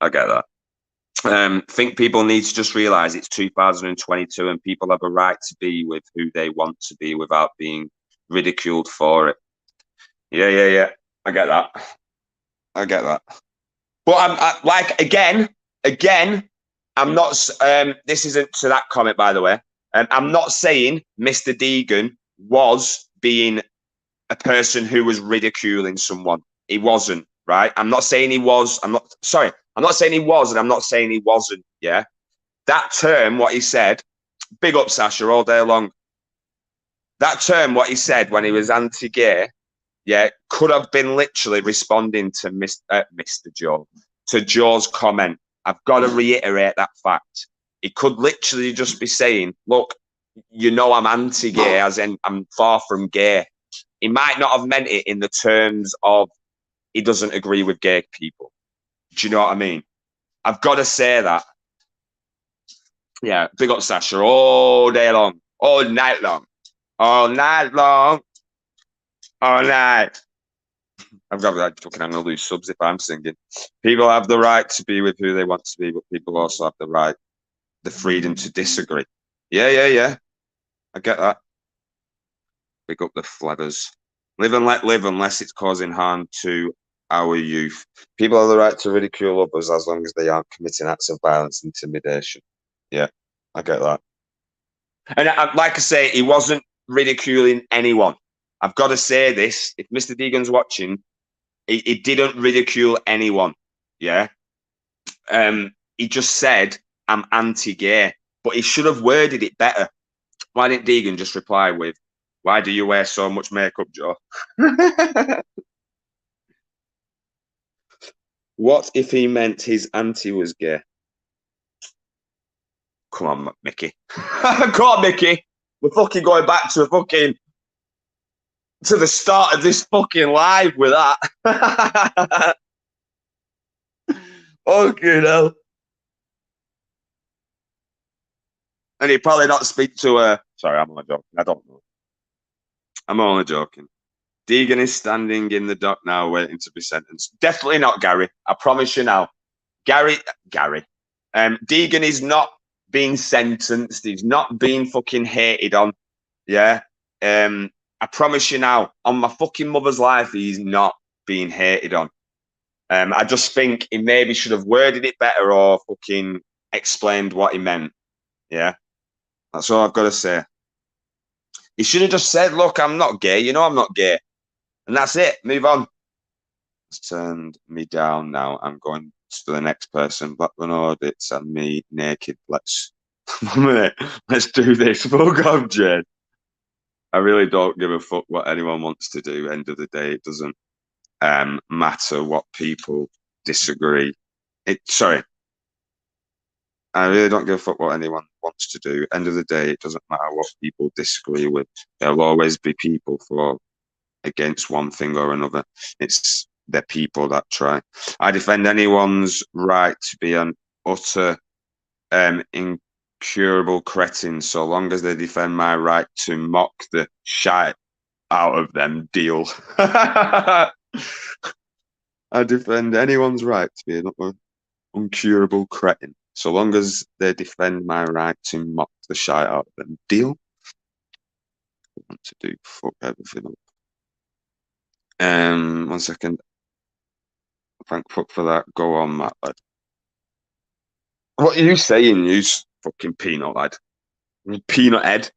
Speaker 1: I get that. Think people need to just realise it's 2022 and people have a right to be with who they want to be without being ridiculed for it. Yeah. I get that. But I'm like again. I'm not. This isn't to that comment, by the way. I'm not saying Mr. Deegan was being a person who was ridiculing someone. He wasn't, right? I'm not saying he was. I'm not saying he was, and I'm not saying he wasn't. Yeah, that term, what he said. Big up Sasha all day long. That term, what he said when he was anti-gay, yeah, could have been literally responding to Mr. Joe, to Joe's comment. I've got to reiterate that fact. He could literally just be saying, look, you know I'm anti-gay, as in I'm far from gay. He might not have meant it in the terms of he doesn't agree with gay people. Do you know what I mean? I've got to say that. Yeah, big up Sasha all day long, all night long, all night long, all night. I'm gonna lose subs if I'm singing. People have the right to be with who they want to be, but people also have the freedom to disagree. Yeah. I get that. Pick up the fladders. Live and let live unless it's causing harm to our youth. People have the right to ridicule others as long as they aren't committing acts of violence and intimidation. Yeah, I get that. And like I say, he wasn't ridiculing anyone. I've got to say this. If Mr. Deegan's watching, he didn't ridicule anyone. Yeah. He just said, I'm anti-gay. But he should have worded it better. Why didn't Deegan just reply with, why do you wear so much makeup, Joe? What if he meant his auntie was gay? Come on, Mickey. Come on, Mickey. We're fucking going back to the start of this fucking live with that. Okay, no. And he probably not speak to her. Sorry, I'm only joking. I don't know. I'm only joking. Deegan is standing in the dock now, waiting to be sentenced. Definitely not Gary. I promise you now. Gary. Deegan is not being sentenced. He's not being fucking hated on. Yeah. I promise you now, on my fucking mother's life, he's not being hated on. I just think he maybe should have worded it better or fucking explained what he meant. Yeah. That's all I've got to say. He should have just said, look, I'm not gay. You know I'm not gay. And that's it. Move on. It's turned me down now. I'm going to the next person. Blackburn audits and me naked. Let's do this. Fuck off, Jade. I really don't give a fuck what anyone wants to do. End of the day, it doesn't matter what people disagree. I really don't give a fuck what anyone wants to do. End of the day, it doesn't matter what people disagree with. There'll always be people for against one thing or another. It's the people that try. I defend anyone's right to be an utter incurable cretin so long as they defend my right to mock the shite out of them. Deal. I defend anyone's right to be an incurable cretin so long as they defend my right to mock the shite out of them. Deal. I want to do fuck everything up. 1 second. Thank fuck for that. Go on, Matt, lad. What are you saying, you fucking peanut lad? Peanut head.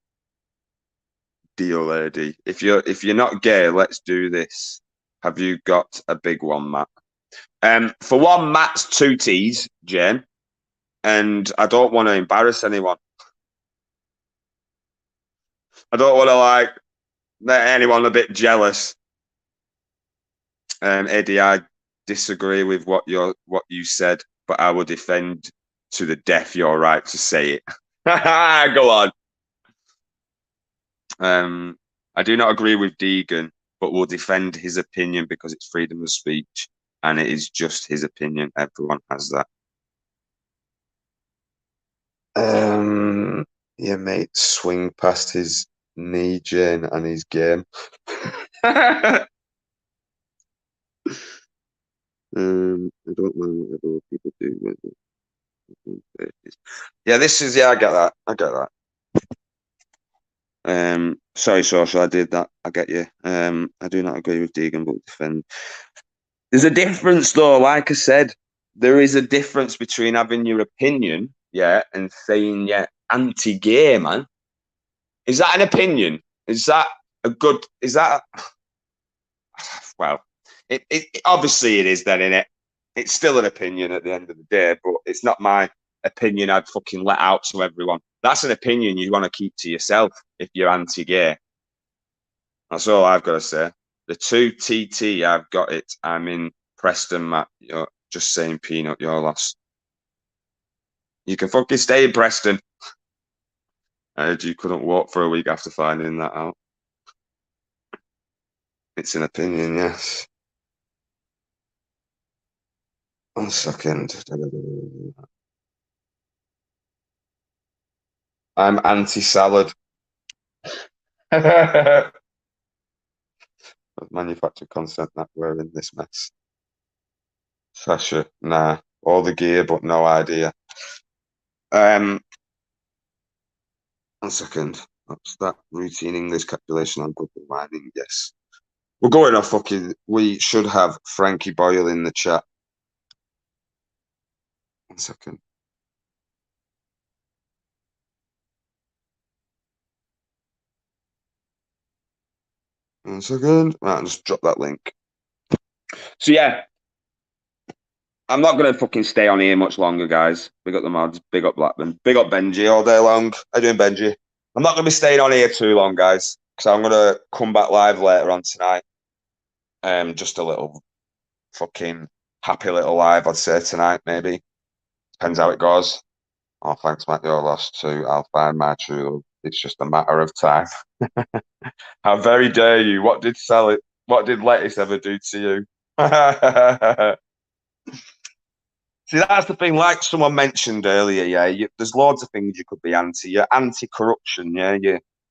Speaker 1: Deal, lady. If you're not gay, let's do this. Have you got a big one, Matt? For one, Matt's two T's, Jane, and I don't want to embarrass anyone. I don't want to like make anyone a bit jealous. Eddie, I disagree with what you said, but I will defend to the death your right to say it. Go on. I do not agree with Deegan, but will defend his opinion because it's freedom of speech and it is just his opinion. Everyone has that. Yeah, mate, swing past his knee, Jane, and his game. I don't mind whatever people do. Yeah, this is I get that. I get that. Sorry, social, I did that. I get you. I do not agree with Deegan, but defend. There's a difference, though. Like I said, there is a difference between having your opinion, yeah, and saying yeah, anti-gay, man. Is that an opinion? Is that a good? Is that well? It obviously it is. Then in it, it's still an opinion at the end of the day, but it's not my opinion. I'd fucking let out to everyone. That's an opinion you want to keep to yourself if you're anti-gay. That's all I've got to say. The two TT, I've got it. I'm in Preston, Matt. You're just saying peanut, your loss. You can fucking stay in Preston. I heard you couldn't walk for a week after finding that out. It's an opinion, yes. 1 second. I'm anti-salad. Manufactured consent that we're in this mess. Sasha, nah. All the gear, but no idea. 1 second. That's that routine English calculation on good mining, yes. We're going off fucking. We should have Frankie Boyle in the chat. 1 second. One second. Right, I'll just drop that link. So yeah, I'm not gonna fucking stay on here much longer, guys. Big up the mods, big up Blackman, big up Benji all day long. How you doing, Benji? I'm not gonna be staying on here too long, guys, because I'm gonna come back live later on tonight. Just a little fucking happy little live, I'd say tonight, maybe. Depends how it goes. Oh, thanks, Matt. You're lost too. I'll find my true love. It's just a matter of time. How very dare you? What did lettuce ever do to you? See, that's the thing. Like someone mentioned earlier, there's loads of things you could be anti. You're anti-corruption, yeah.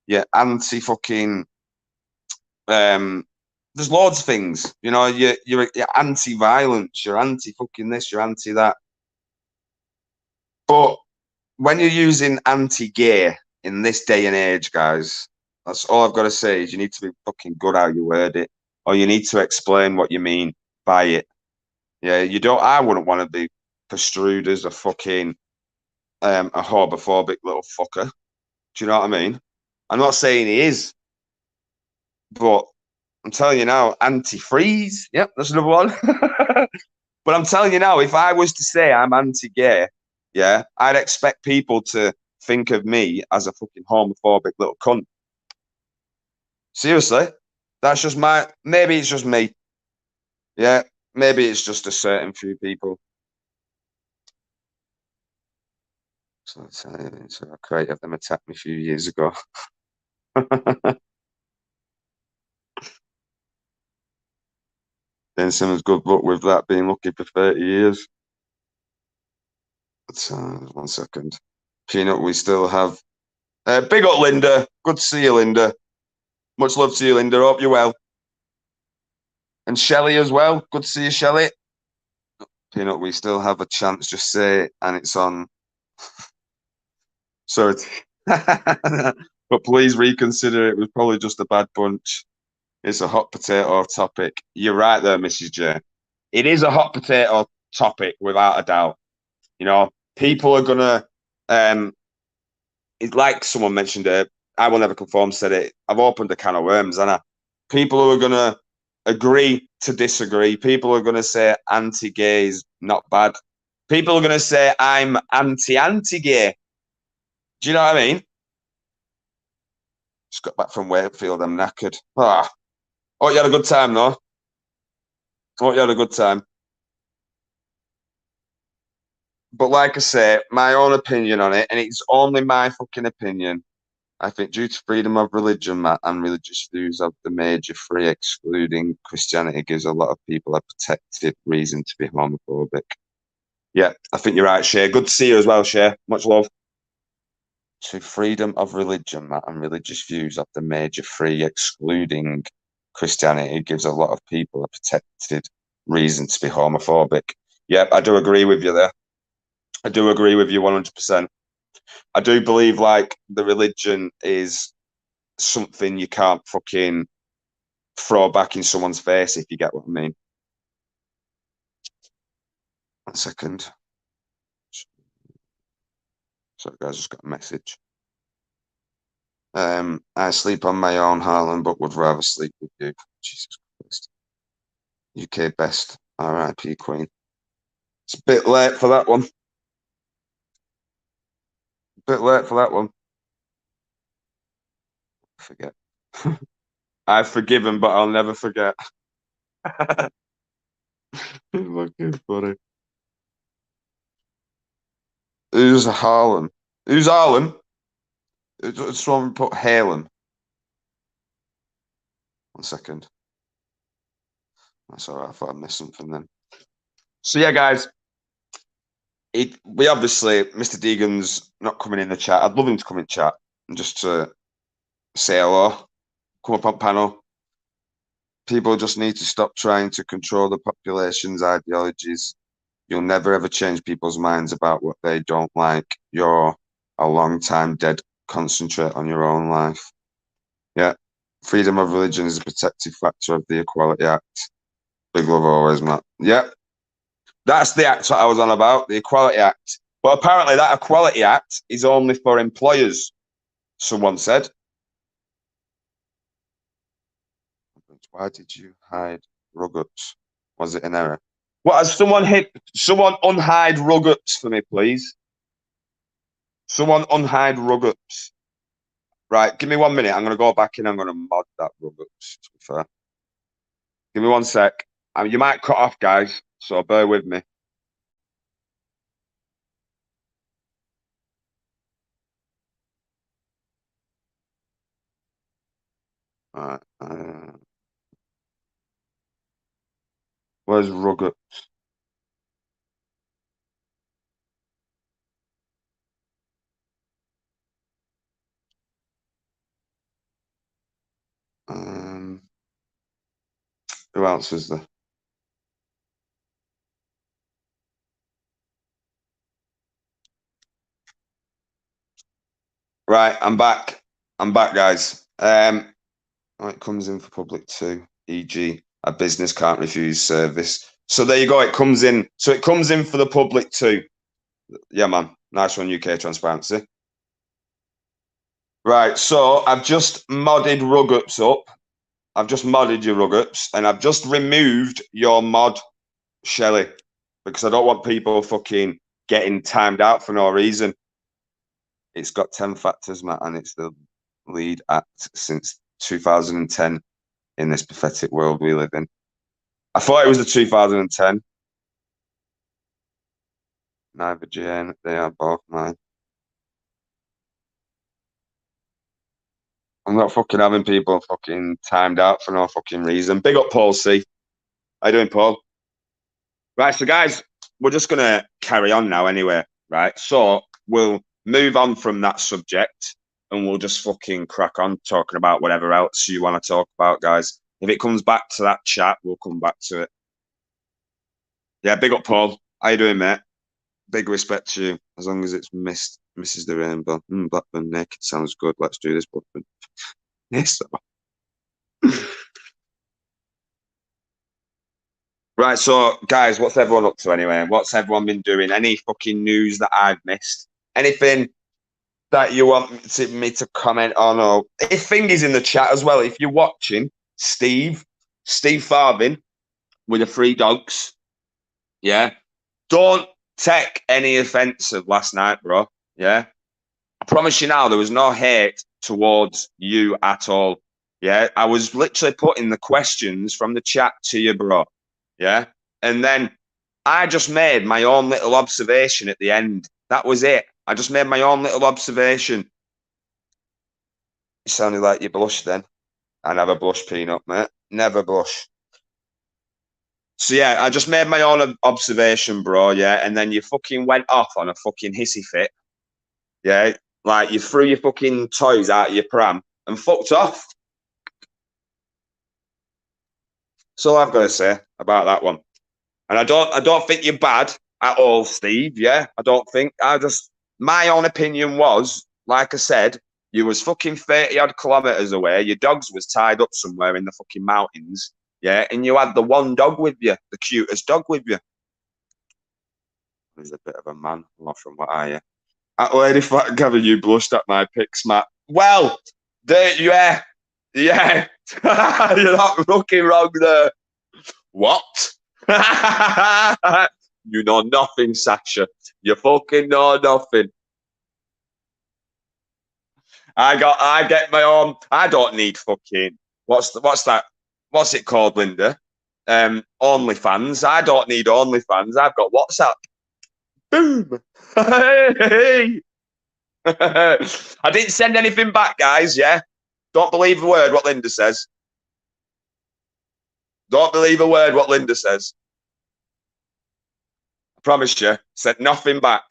Speaker 1: You're anti-fucking. There's loads of things. You know, you're anti-violence. You're anti-fucking this. You're anti that. But when you're using anti-gay in this day and age, guys, that's all I've got to say is you need to be fucking good how you word it, or you need to explain what you mean by it. Yeah, you don't. I wouldn't want to be construed as a fucking a homophobic little fucker. Do you know what I mean? I'm not saying he is, but I'm telling you now, anti-freeze. Yep, that's another one. But I'm telling you now, if I was to say I'm anti-gay, yeah, I'd expect people to think of me as a fucking homophobic little cunt. Seriously, that's just maybe it's just me. Yeah, maybe it's just a certain few people. So I created them attacked me a few years ago. Then Simmons, good luck with that, being lucky for 30 years. But, 1 second. Peanut, we still have. Big up, Linda. Good to see you, Linda. Much love to you, Linda. Hope you're well. And Shelley as well. Good to see you, Shelley. Peanut, we still have a chance. Just say it, and it's on. Sorry. But please reconsider. It was probably just a bad bunch. It's a hot potato topic. You're right there, Mrs. J. It is a hot potato topic, without a doubt. You know, people are gonna. It's like someone mentioned it. I will never conform. Said it. I've opened a can of worms, and people who are gonna agree to disagree. People are going to say anti-gay is not bad. People are going to say I'm anti-gay. Do you know what I mean? Just got back from Wakefield. I'm knackered. Oh, you had a good time, though. Oh, you had a good time. But like I say, my own opinion on it, and it's only my fucking opinion. I think due to freedom of religion, Matt, and religious views of the major three, excluding Christianity, gives a lot of people a protected reason to be homophobic. Yeah, I think you're right, Shay. Good to see you as well, Shay. Much love. To freedom of religion, Matt, and religious views of the major three, excluding Christianity, gives a lot of people a protected reason to be homophobic. Yep, I do agree with you there. I do agree with you 100%. I do believe like the religion is something you can't fucking throw back in someone's face, if you get what I mean. 1 second. Sorry, guys, just got a message. I sleep on my own, Harlan, but would rather sleep with you. Jesus Christ. UK best. R.I.P. Queen. It's a bit late for that one. Bit late for that one. Forget. I've forgiven, but I'll never forget. Fucking funny. Who's Harlan? Who's Harlan? Someone put Halen. 1 second. That's all right. I thought I missed something then. So yeah, guys. We obviously, Mr. Deegan's not coming in the chat. I'd love him to come in chat and just to say hello, come up on panel. People just need to stop trying to control the population's ideologies. You'll never ever change people's minds about what they don't like. You're a long time dead. Concentrate on your own life. Yeah. Freedom of religion is a protective factor of the Equality Act. Big love always, Matt. Yeah. That's the act that I was on about, the Equality Act. But apparently that Equality Act is only for employers, someone said. Why did you hide Ruggets? Was it an error? What, has someone unhide Ruggets for me, please? Someone unhide Ruggets. Right, give me 1 minute. I'm going to go back in. I'm going to mod that Ruggets, to be fair. Give me 1 sec. You might cut off, guys, so bear with me. All right. Where's Ruggets? Who else is there? Right, I'm back. I'm back, guys. It comes in for public too, e.g., a business can't refuse service. So there you go. It comes in. So it comes in for the public too. Yeah, man. Nice one, UK transparency. Right. So I've just modded Rugups up. I've just modded your Rugups, and I've just removed your mod, Shelley, because I don't want people fucking getting timed out for no reason. It's got 10 factors, Matt, and it's the lead act since 2010 in this pathetic world we live in. I thought it was the 2010. Neither Jane, they are both mine. I'm not fucking having people fucking timed out for no fucking reason. Big up Paul C. How you doing, Paul? Right, so guys, we're just gonna carry on now anyway, right? So we'll move on from that subject and we'll just fucking crack on talking about whatever else you want to talk about, guys. If it comes back to that chat, we'll come back to it. Yeah, big up Paul. How you doing, mate? Big respect to you. As long as it's Mrs. the Rainbow. Blackburn naked sounds good. Let's do this, Blackburn. Yes. Right, so guys, what's everyone up to anyway? What's everyone been doing? Any fucking news that I've missed? Anything that you want me to comment on? Or if Fingy's in the chat as well, if you're watching, Steve, Steve Farthing with the 3 dogs. Yeah. Don't take any offence of last night, bro. Yeah. I promise you now, there was no hate towards you at all. Yeah. I was literally putting the questions from the chat to you, bro. Yeah. And then I just made my own little observation at the end. That was it. I just made my own little observation. You sounded like you blushed then. I never blush, Peanut, mate. Never blush. So yeah, I just made my own observation, bro. Yeah, and then you fucking went off on a fucking hissy fit. Yeah, like you threw your fucking toys out of your pram and fucked off. That's all I've got to say about that one. And I don't think you're bad at all, Steve. Yeah, I don't think. My own opinion was, like I said, you was fucking 30 odd kilometers away. Your dogs was tied up somewhere in the fucking mountains. Yeah, and you had the one dog with you, the cutest dog with you. He's a bit of a man, from what I hear. Lady Fat Gavin, you blushed at my pics, Matt. Well, yeah. You're not looking wrong there. What? You know nothing, Sasha. You fucking know nothing. I get my own. I don't need fucking. What's that? What's it called, Linda? OnlyFans. I don't need OnlyFans. I've got WhatsApp. Boom. Hey. I didn't send anything back, guys. Yeah. Don't believe a word what Linda says. Don't believe a word what Linda says. I promise you, sent nothing back.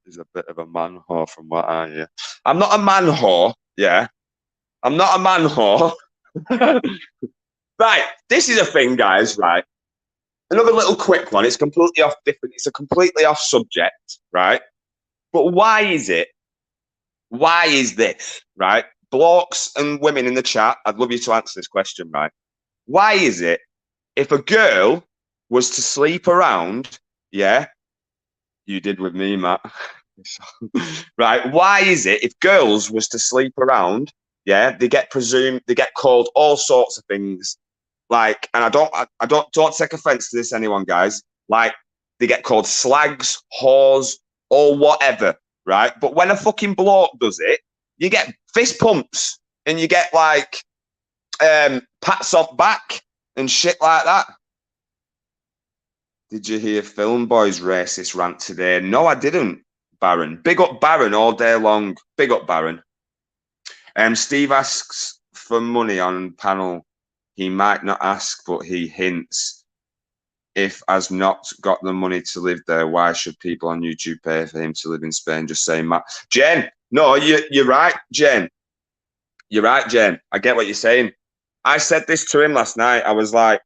Speaker 1: He's a bit of a man whore from what I hear. I'm not a man whore. Yeah. I'm not a man whore. Right. This is a thing, guys. Right. Another little quick one. It's completely off different. It's a completely off subject. Right. But why is it? Why is this? Right. Blokes and women in the chat, I'd love you to answer this question. Right. Why is it if a girl was to sleep around, yeah, you did with me, Matt. Right. Why is it if girls was to sleep around, yeah, they get called all sorts of things. Like, and I don't take offense to this, anyone, guys. Like, they get called slags, whores, or whatever, right? But when a fucking bloke does it, you get fist pumps and you get like pats on back and shit like that. Did you hear Film Boy's racist rant today? No, I didn't, Baron. Big up Baron all day long. Big up Baron. Steve asks for money on panel. He might not ask, but he hints. If has not got the money to live there, why should people on YouTube pay for him to live in Spain? Just saying, Matt. Jen, no, you're right, Jen. You're right, Jen. I get what you're saying. I said this to him last night. I was like,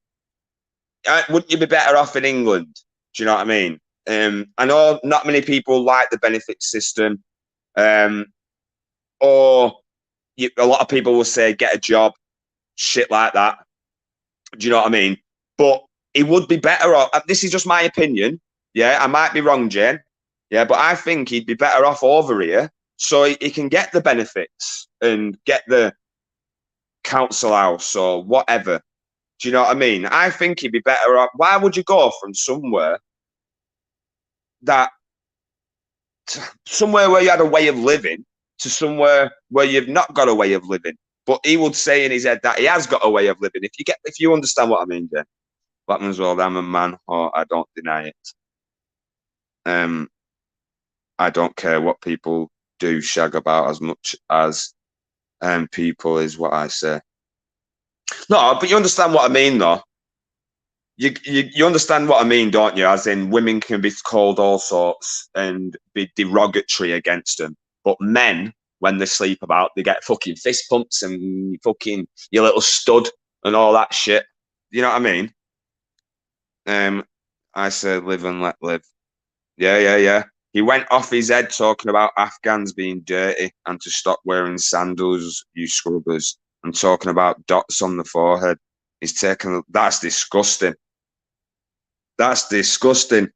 Speaker 1: wouldn't you be better off in England? Do you know what I mean? I know not many people like the benefit system, or a lot of people will say get a job, shit like that. Do you know what I mean? But it would be better off. This is just my opinion. Yeah, I might be wrong, Jane. Yeah, but I think he'd be better off over here so he can get the benefits and get the council house or whatever. Do you know what I mean? I think he'd be better off. Why would you go from somewhere where you had a way of living to somewhere where you've not got a way of living? But he would say in his head that he has got a way of living. If you understand what I mean, Jen. Blackman's World, I'm a man, or I don't deny it. I don't care what people do shag about as much as people is what I say. No, but you understand what I mean, though. You understand what I mean, don't you? As in, women can be called all sorts and be derogatory against them, but men, when they sleep about, they get fucking fist pumps and fucking your little stud and all that shit. You know what I mean? I say live and let live. Yeah. He went off his head talking about Afghans being dirty and to stop wearing sandals, you scrubbers, and talking about dots on the forehead. That's disgusting. That's disgusting.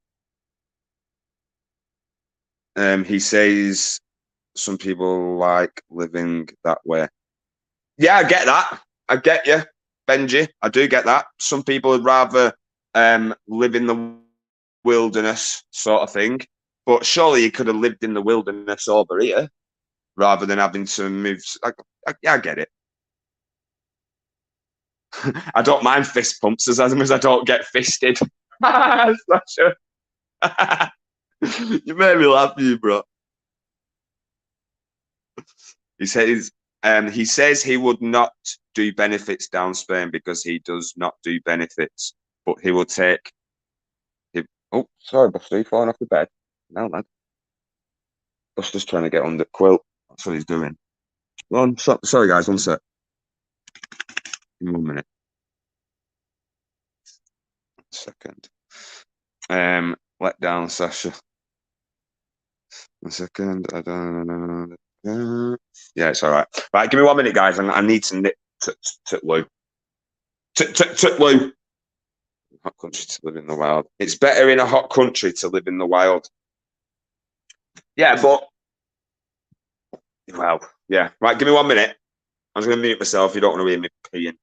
Speaker 1: He says some people like living that way. Yeah, I get that. I get you, Benji. I do get that. Some people would rather live in the wilderness, sort of thing. But surely he could have lived in the wilderness over here rather than having to move. Yeah, I get it. I don't mind fist pumps as long as I don't get fisted. You made me laugh, you bro. He says he would not do benefits down Spain because he does not do benefits, but he will take. Oh, sorry, Buster, you falling off the bed? No, lad. Buster's trying to get under the quilt. That's what he's doing. Sorry, guys, one sec. Give me 1 minute. Second. Let down Sasha. 1 second. I don't know. Yeah, it's all right. Right, give me 1 minute, guys. I need to nip to Lou. To Lou. Hot country to live in the wild. It's better in a hot country to live in the wild. Yeah, but well, yeah. Right, give me 1 minute. I'm just gonna mute myself. You don't want to hear me peeing.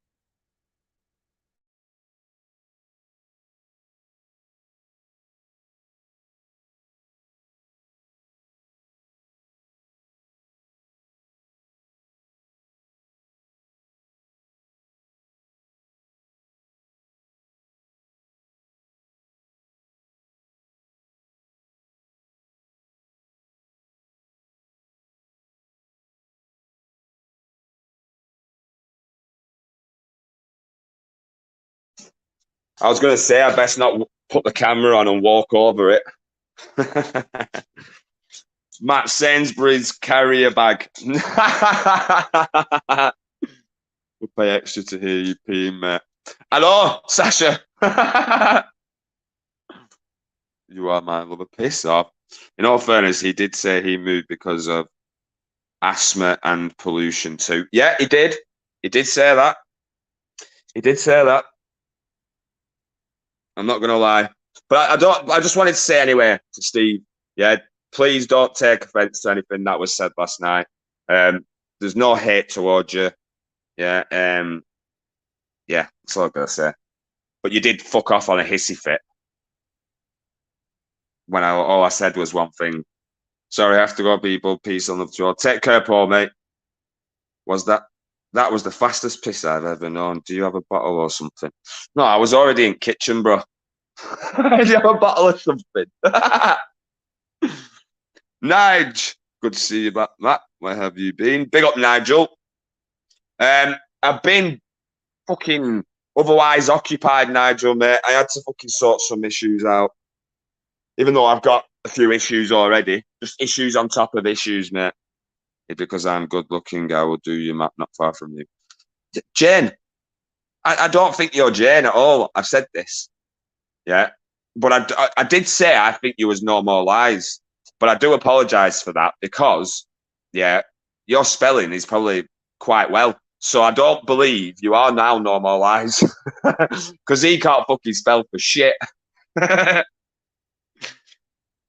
Speaker 1: I was gonna say I best not put the camera on and walk over it. Matt Sainsbury's carrier bag. We'll pay extra to hear you peeing, mate. Hello, Sasha. You are my lover. Piss off. In all fairness, he did say he moved because of asthma and pollution too. Yeah, he did. He did say that. He did say that. I'm not gonna lie, but I don't. I just wanted to say anyway to Steve. Yeah, please don't take offence to anything that was said last night. There's no hate towards you. Yeah. Yeah. That's all I'm gonna say. But you did fuck off on a hissy fit when all I said was one thing. Sorry, I have to go, people. Peace and love to all. Take care, Paul, mate. Was that was the fastest piss I've ever known. Do you have a bottle or something? No, I was already in kitchen, bro. Do you have a bottle or something? Nige, good to see you back, Matt. Where have you been? Big up, Nigel. I've been fucking otherwise occupied, Nigel, mate. I had to fucking sort some issues out. Even though I've got a few issues already, just issues on top of issues, mate. Because I'm good looking, I will do you, Matt, not far from you. Jane, I don't think you're Jane at all. I've said this. Yeah. But I did say I think you was No More Lies. But I do apologise for that because, yeah, your spelling is probably quite well. So I don't believe you are now No More Lies. Because he can't fucking spell for shit.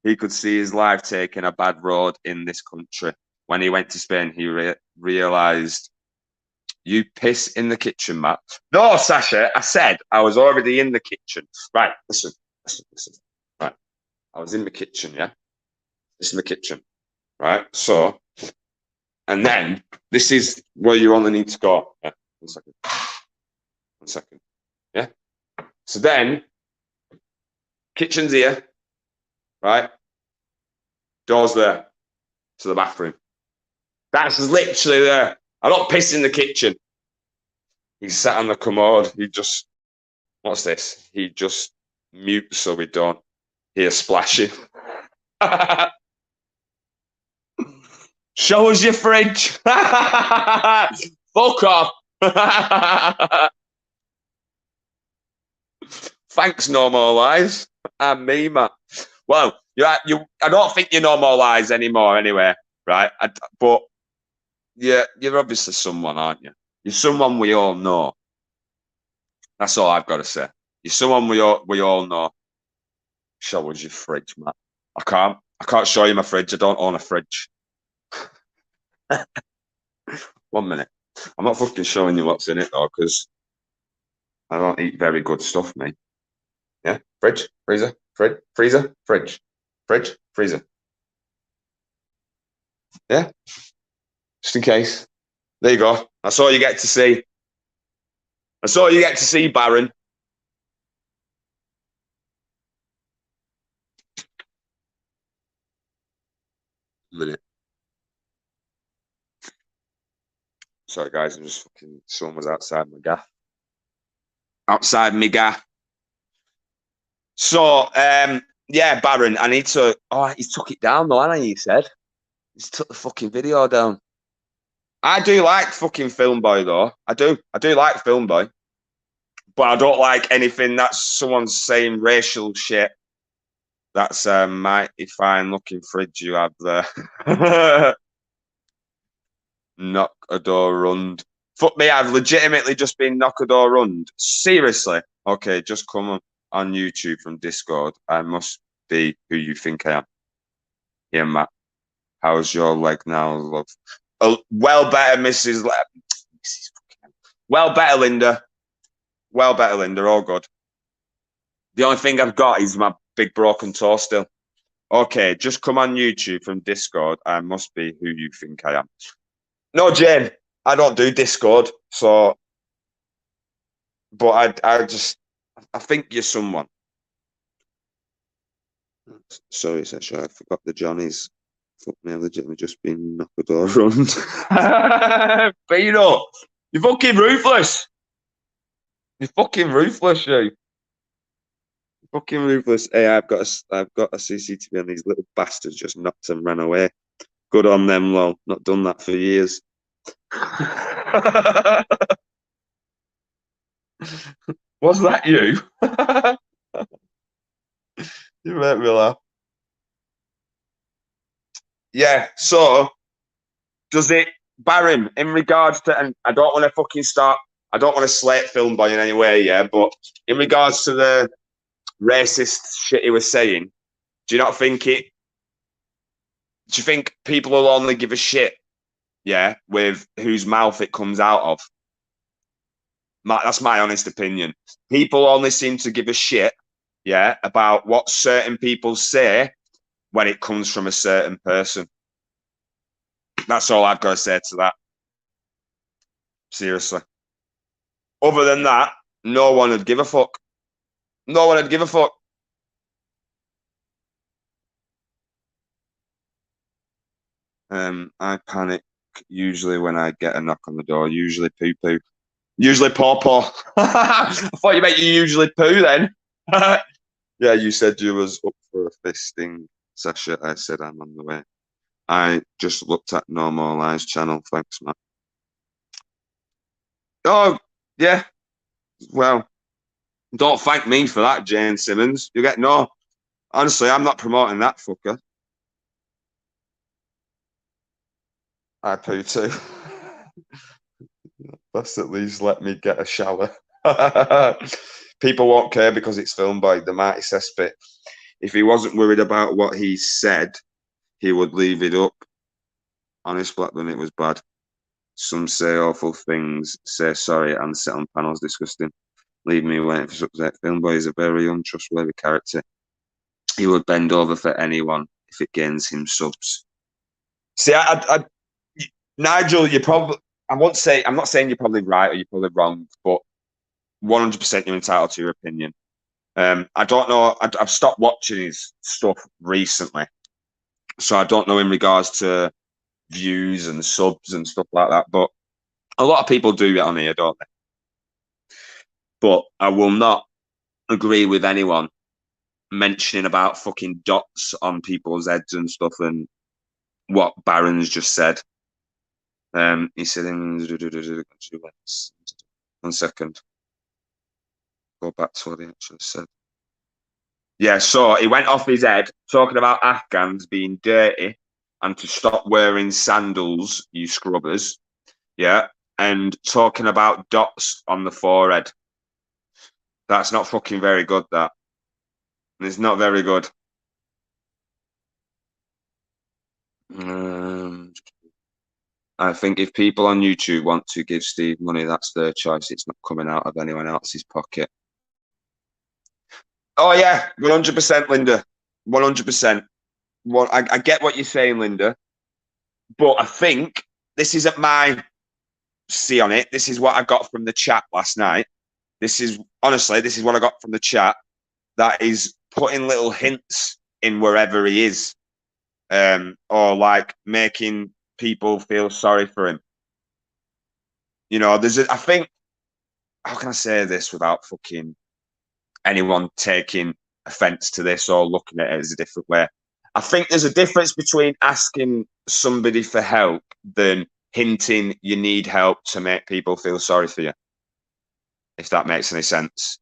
Speaker 1: He could see his life taking a bad road in this country. When he went to Spain, he realised you piss in the kitchen, Matt. No, Sasha, I said I was already in the kitchen. Right, listen. Right, I was in the kitchen, yeah? This is the kitchen, right? So, and then this is where you only need to go. Yeah, 1 second. 1 second. Yeah? So then, kitchen's here, right? Door's there to the bathroom. That's literally there. I don't piss in the kitchen. He sat on the commode. What's this? He just mutes so we don't hear splashing. Show us your fridge. Fuck off. Thanks, No More Lies. And me, Matt. Well, I don't think you're No More Lies anymore anyway, right? But yeah, you're obviously someone, aren't you? You're someone we all know. That's all I've got to say. You're someone we all know. Show us your fridge, Matt. I can't show you my fridge. I don't own a fridge. 1 minute. I'm not fucking showing you what's in it though, because I don't eat very good stuff, mate. Yeah, fridge, freezer, freezer, fridge, freezer. Yeah, just in case. There you go. That's all you get to see. That's all you get to see, Baron. Minute. Sorry, guys. I'm just fucking. Someone was outside my gaff. Outside my gaff. So, yeah, Baron. I need to. Oh, he took it down though, hasn't he? He said he's took the fucking video down. I do like fucking Film Boy though. I do. I do like Film Boy, but I don't like anything that's someone's saying racial shit. That's mighty fine looking fridge you have there. Knock a door rund. Fuck me, I've legitimately just been knock a door rund. Seriously. Okay, just come on YouTube from Discord. I must be who you think I am. Yeah, Matt. How's your leg now, love? Oh, well better, Mrs. Well better, Linda. Well better, Linda. All good. The only thing I've got is my big broken toe still. Okay, just come on YouTube from Discord. I must be who you think I am. No, Jane, I don't do Discord, so. But I think you're someone. Sorry, Sasha, I forgot the Johnnies. Fuck me, I've legitimately just been knocked the door run. Pino, you're fucking ruthless. You're fucking ruthless, you. Fucking ruthless. Hey, I've got a CCTV on these little bastards just knocked and ran away. Good on them, lol. Not done that for years. Was that you? You make me laugh. Yeah, so does it, Baron, in regards to, and I don't want to fucking start, I don't want to slate Film Boy in any way, yeah, but in regards to the racist shit he was saying, do you not think it, do you think people will only give a shit, yeah, with whose mouth it comes out of? That's my honest opinion. People only seem to give a shit, yeah, about what certain people say when it comes from a certain person. That's all I've got to say to that. Seriously. Other than that, no one would give a fuck. No one would give a fuck. I panic usually when I get a knock on the door. Usually poo poo. Usually paw paw. I thought you meant you usually poo then. Yeah, you said you was up for a fisting session. I said I'm on the way. I just looked at Normalize channel. Thanks, Matt. Oh, yeah. Well, don't thank me for that, Jane Simmons. You get no. Honestly, I'm not promoting that fucker. I poo too. That's at least let me get a shower. People won't care because it's filmed by the Marty Cesspit. If he wasn't worried about what he said, he would leave it up. Honest Blackburn, it was bad. Some say awful things, say sorry, and sit on panels disgusting. Leave me waiting for subject. Film Boy is a very untrustworthy character. He would bend over for anyone if it gains him subs. See, Nigel, you probably. I won't say. I'm not saying you're probably right or you're probably wrong, but 100% you're entitled to your opinion. I don't know. I've stopped watching his stuff recently, so I don't know in regards to views and subs and stuff like that. But a lot of people do it on here, don't they? But I will not agree with anyone mentioning about fucking dots on people's heads and stuff and what Baron's just said. He said, 1 second. Go back to what he actually said. Yeah, so he went off his head talking about Afghans being dirty and to stop wearing sandals, you scrubbers. Yeah, and talking about dots on the forehead. That's not fucking very good, that. It's not very good. I think if people on YouTube want to give Steve money, that's their choice. It's not coming out of anyone else's pocket. Oh yeah, 100%, Linda. 100%. I get what you're saying, Linda, but I think this isn't my see on it. This is what I got from the chat last night. This is what I got from the chat. That is putting little hints in wherever he is, or like making people feel sorry for him. You know, I think, how can I say this without fucking anyone taking offense to this or looking at it as a different way? I think there's a difference between asking somebody for help than hinting you need help to make people feel sorry for you, if that makes any sense.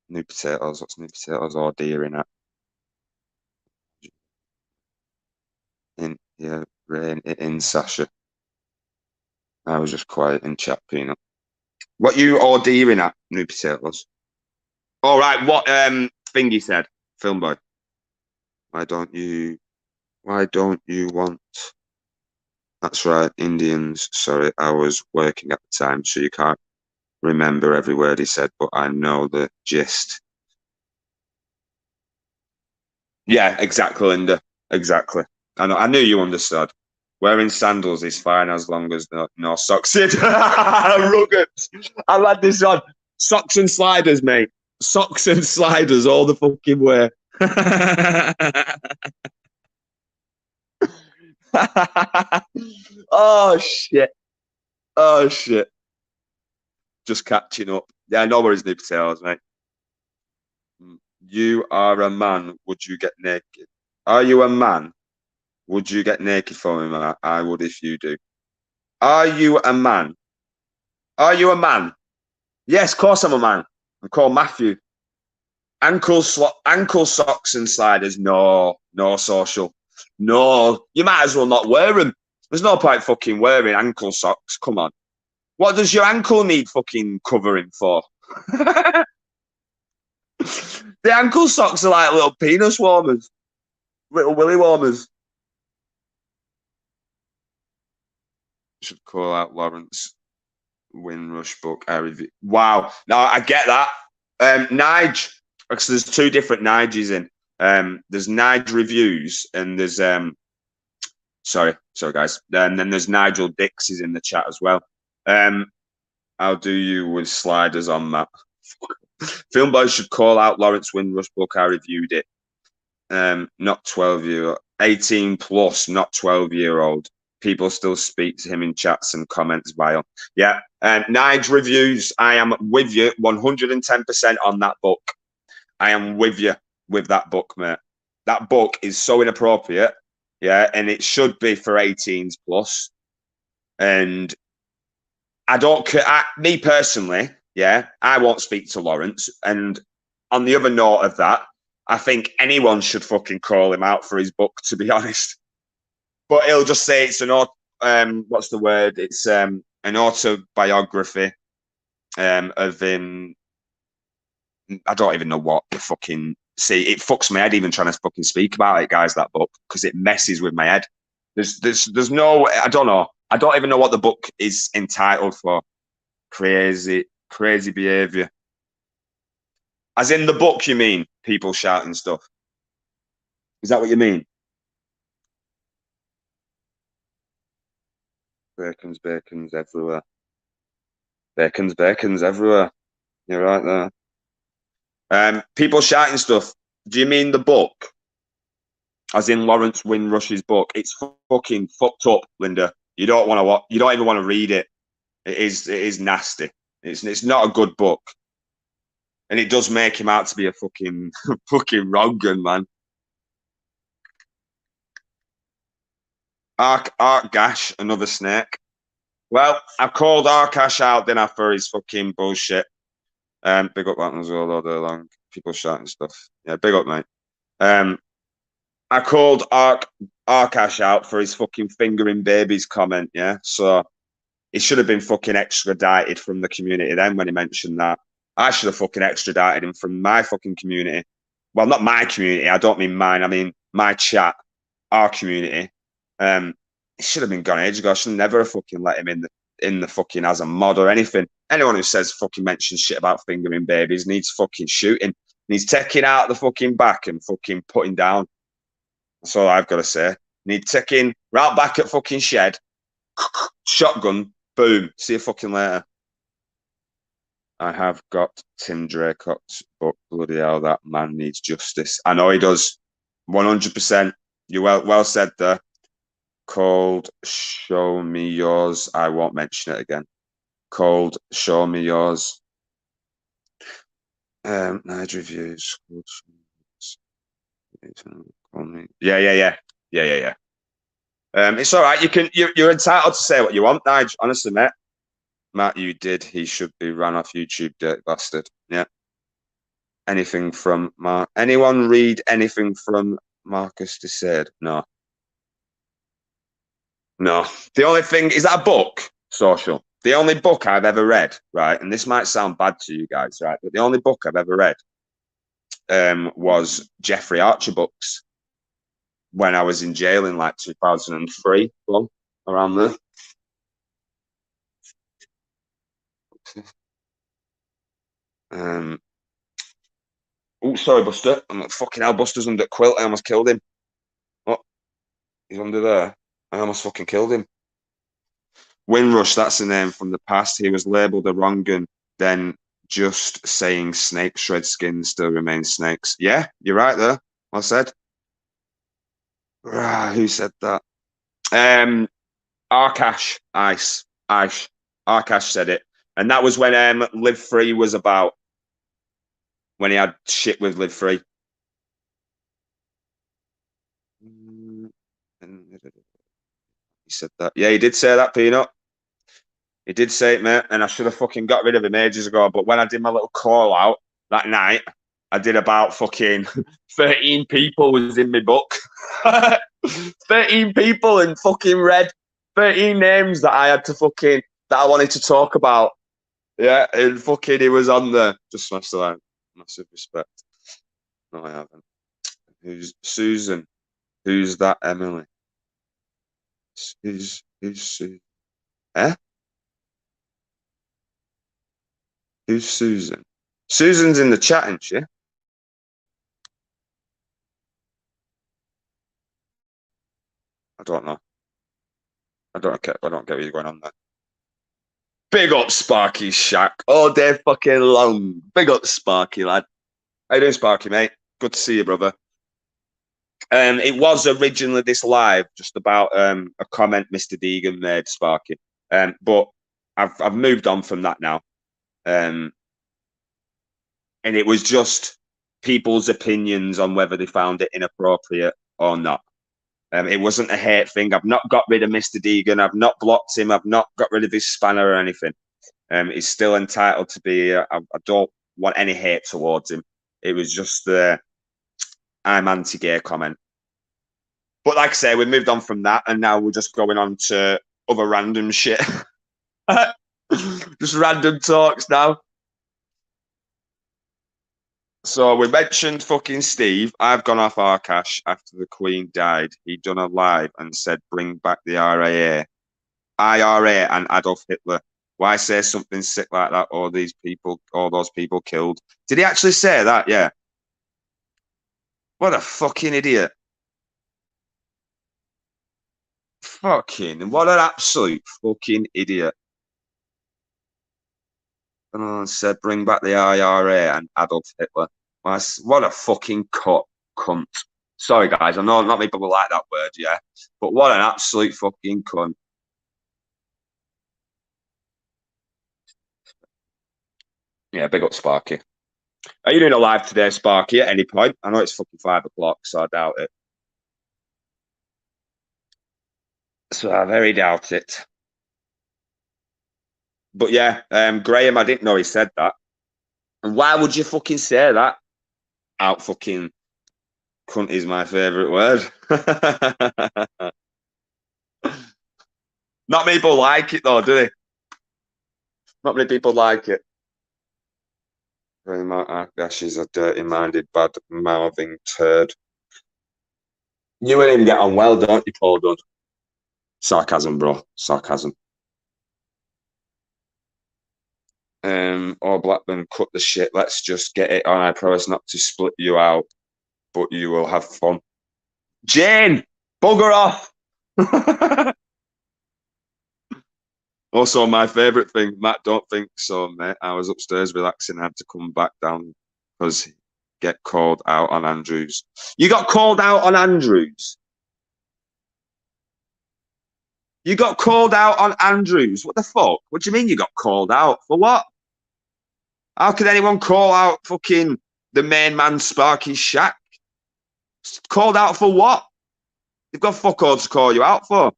Speaker 1: New potatoes, what's new potatoes or deer in it? In Sasha. I was just quiet in chat, Peanut. What you ordering at, new potatoes? All right, what thing you said, film boy? Why don't you want? That's right, Indians. Sorry, I was working at the time, so you can't remember every word he said, but I know the gist. Yeah, exactly, Linda. Exactly. I knew you understood. Wearing sandals is fine as long as no socks in. Rugged. I've had this on. Socks and sliders, mate. Socks and sliders all the fucking way. Oh shit. Oh shit. Just catching up. Yeah, no worries, new potatoes, mate. You are a man. Would you get naked? Are you a man? Would you get naked for me, man? I would if you do. Are you a man? Are you a man? Yes, of course I'm a man. I'm called Matthew. Ankle socks and sliders. No, no social. No, you might as well not wear them. There's no point fucking wearing ankle socks. Come on. What does your ankle need fucking covering for? The ankle socks are like little penis warmers, little willy warmers. Should call out Lawrence Windrush book I review. Wow. Now I get that. Nige, because there's two different Niges in. There's Nige reviews and there's sorry guys. And then there's Nigel Dix is in the chat as well. How do you with sliders on that? Film boys should call out Lawrence Windrush book. I reviewed it. Not 12-year, 18 plus, not 12-year-old. People still speak to him in chats and comments via. Yeah. Nige reviews. I am with you 110% on that book. I am with you with that book, mate. That book is so inappropriate. Yeah. And it should be for 18s plus. And me personally, yeah, I won't speak to Lawrence. And on the other note of that, I think anyone should fucking call him out for his book, to be honest. But he'll just say it's what's the word? It's an autobiography of him. I don't even know what the fucking see. It fucks my head even trying to fucking speak about it, guys. That book, because it messes with my head. There's no. I don't know. I don't even know what the book is entitled for. Crazy behavior. As in the book, you mean people shouting stuff? Is that what you mean? Bacon's everywhere. Bacon's everywhere. You're right there. People shouting stuff. Do you mean the book? As in Lawrence Windrush's book? It's fucking fucked up, Linda. You don't even want to read it. It is nasty. It's not a good book. And it does make him out to be a fucking wrong man. Gash, another snake. Well, I've called Arkash out then for his fucking bullshit. Big up that as well all day long. People shouting stuff. Yeah, big up, mate. I called Arkash out for his fucking fingering babies comment, yeah? So he should have been fucking extradited from the community then when he mentioned that. I should have fucking extradited him from my fucking community. Well, not my community. I don't mean mine. I mean my chat, our community. he should have been gone ages ago. I should never have fucking let him in the fucking as a mod or anything. Anyone who says fucking mentions shit about fingering babies needs fucking shooting. Needs taking out the fucking back and fucking putting down. That's all I've got to say. Need taking right back at fucking shed, shotgun, boom. See you fucking later. I have got Tim Draycott's book. Bloody hell, that man needs justice. I know he does. 100%. You well said there. Called Show Me Yours. I won't mention it again. Called Show Me Yours. Night reviews. Yeah. It's all right. You're entitled to say what you want, Nigel. Honestly, mate. Matt, you did. He should be ran off YouTube, dirt bastard. Yeah. Anything from Mark? Anyone read anything from Marcus de Sade? No. The only thing is that a book, Social. The only book I've ever read, right? And this might sound bad to you guys, right? But the only book I've ever read was Jeffrey Archer books when I was in jail in like 2003, around there. Oh, sorry, Buster. I'm like, fucking hell, Buster's under quilt. I almost killed him. Oh, he's under there. I almost fucking killed him. Windrush, that's the name from the past. He was labelled a wrong un, then just saying snake shred skin still remains snakes. Yeah, you're right there. Well said. Who said that? Arkash, Ice. Arkash said it. And that was when Live Free was about, when he had shit with Live Free. He said that. Yeah, he did say that, Peanut. He did say it, mate. And I should have fucking got rid of him ages ago. But when I did my little call out that night, I did about fucking 13 people was in my book. 13 people and fucking read 13 names that I had to fucking, that I wanted to talk about. Yeah, and fucking he was on there. Just smashed the line. Massive respect. No, I haven't. Who's Susan? Who's that Emily? Who's Susan? Eh? Who's Susan? Susan's in the chat, isn't she? I don't know. I don't get what you're going on there. Big up Sparky Shack. All day fucking long. Big up Sparky, lad. How you doing, Sparky, mate? Good to see you, brother. It was originally this live just about a comment Mr. Deegan made, Sparky. But I've moved on from that now. And it was just people's opinions on whether they found it inappropriate or not. It wasn't a hate thing. I've not got rid of Mr. Deegan. I've not blocked him. I've not got rid of his spanner or anything. He's still entitled to be. I don't want any hate towards him. It was just the I'm anti-gay comment. But like I say, we moved on from that, and now we're just going on to other random shit. Just random talks now. So we mentioned fucking Steve. I've gone off Arkash after the Queen died. He done a live and said, bring back the IRA and Adolf Hitler. Why say something sick like that? All those people killed. Did he actually say that? Yeah. What a fucking idiot. What an absolute fucking idiot. And said, bring back the IRA and Adolf Hitler. What a fucking cunt. Sorry, guys. I know not many people like that word, yeah. But what an absolute fucking cunt. Yeah, big up Sparky. Are you doing a live today, Sparky, at any point? I know it's fucking 5 o'clock, so I doubt it. So I very doubt it. But yeah, Graham, I didn't know he said that. And why would you fucking say that? Out fucking cunt is my favourite word. Not many people like it though, do they? Not many people like it. Ash is a dirty-minded, bad-mouthing turd. You and him get on well, don't you, Paul Dunn? Sarcasm, bro. Sarcasm. Or Blackburn, cut the shit. Let's just get it on. I promise not to split you out, but you will have fun. Jane, bugger off. Also, my favourite thing, Matt, don't think so, mate. I was upstairs relaxing. I had to come back down because get called out on Andrews. You got called out on Andrews. You got called out on Andrews. What the fuck? What do you mean you got called out? For what? How could anyone call out fucking the main man Sparky's shack? Called out for what? You've got fuck all to call you out for.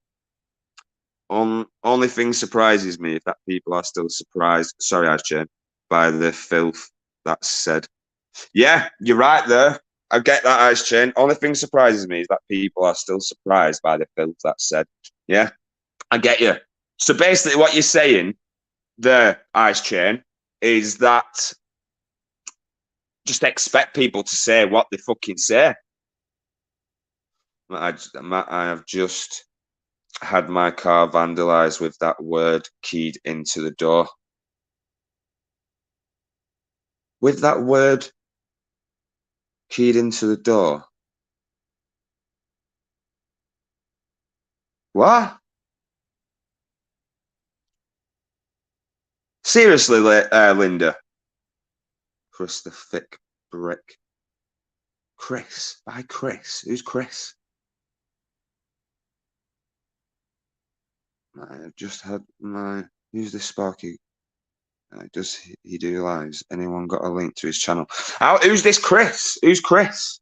Speaker 1: Only thing surprises me if that people are still surprised. Sorry, Ashton, by the filth that's said. Yeah, you're right there. I get that, Ice Chain. Only thing surprises me is that people are still surprised by the filth that's said. Yeah, I get you. So basically, what you're saying there, Ice Chain, is that just expect people to say what they fucking say. I have just had my car vandalized with that word keyed into the door. With that word keyed into the door? What? Seriously, Linda? Chris the thick brick. Chris? By Chris? Who's Chris? I just had my... Who's this Sparky? Does he do lives? Anyone got a link to his channel? Who's this Chris? Who's Chris?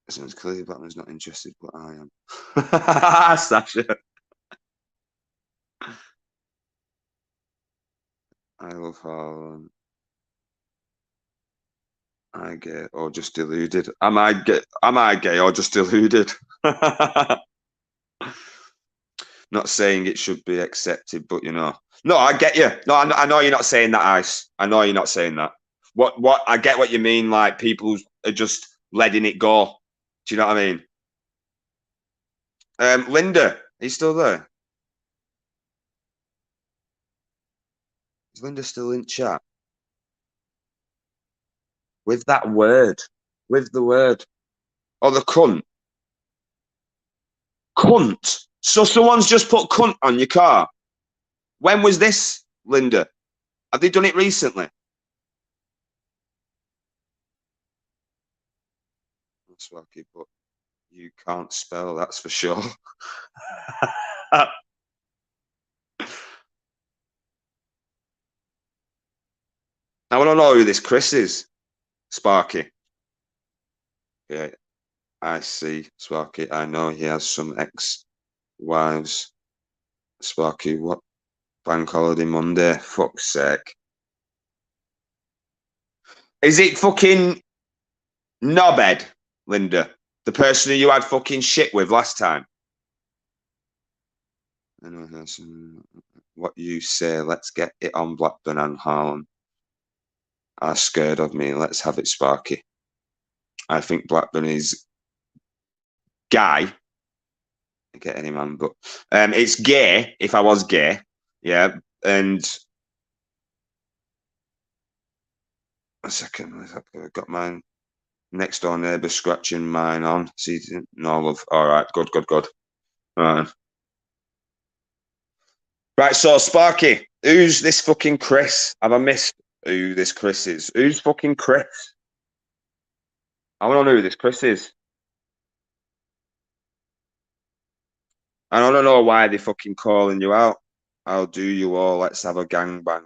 Speaker 1: Sounds clearly Blackman's not interested, but I am. Sasha. I love Harlan. I gay or just deluded? Am I gay or just deluded? Not saying it should be accepted, but you know. No, I get you. No, I know you're not saying that, Ice. I know you're not saying that. What I get what you mean, like people are just letting it go. Do you know what I mean? Linda, are you still there? Is Linda still in chat? With that word. With the word. Oh, the cunt. Cunt. So someone's just put cunt on your car. When was this, Linda? Have they done it recently? That's lucky, but you can't spell, that's for sure. I want to know who this Chris is. Sparky. Yeah, I see, Sparky. I know he has some ex-wives. Sparky, what? Bank holiday Monday? Fuck's sake. Is it fucking knobhead, Linda? The person who you had fucking shit with last time? What you say, let's get it on Blackburn and Harlan. Are scared of me. Let's have it, Sparky. I think Blackburn is guy. I get any man, but it's gay. If I was gay, yeah. And a second, I've got mine next door neighbour scratching mine on. See, no love. All right, good. All right. So Sparky, who's this fucking Chris? Have I missed who this Chris is? Who's fucking Chris? I want to know who this Chris is. I don't know why they're fucking calling you out. I'll do you all. Let's have a gangbang.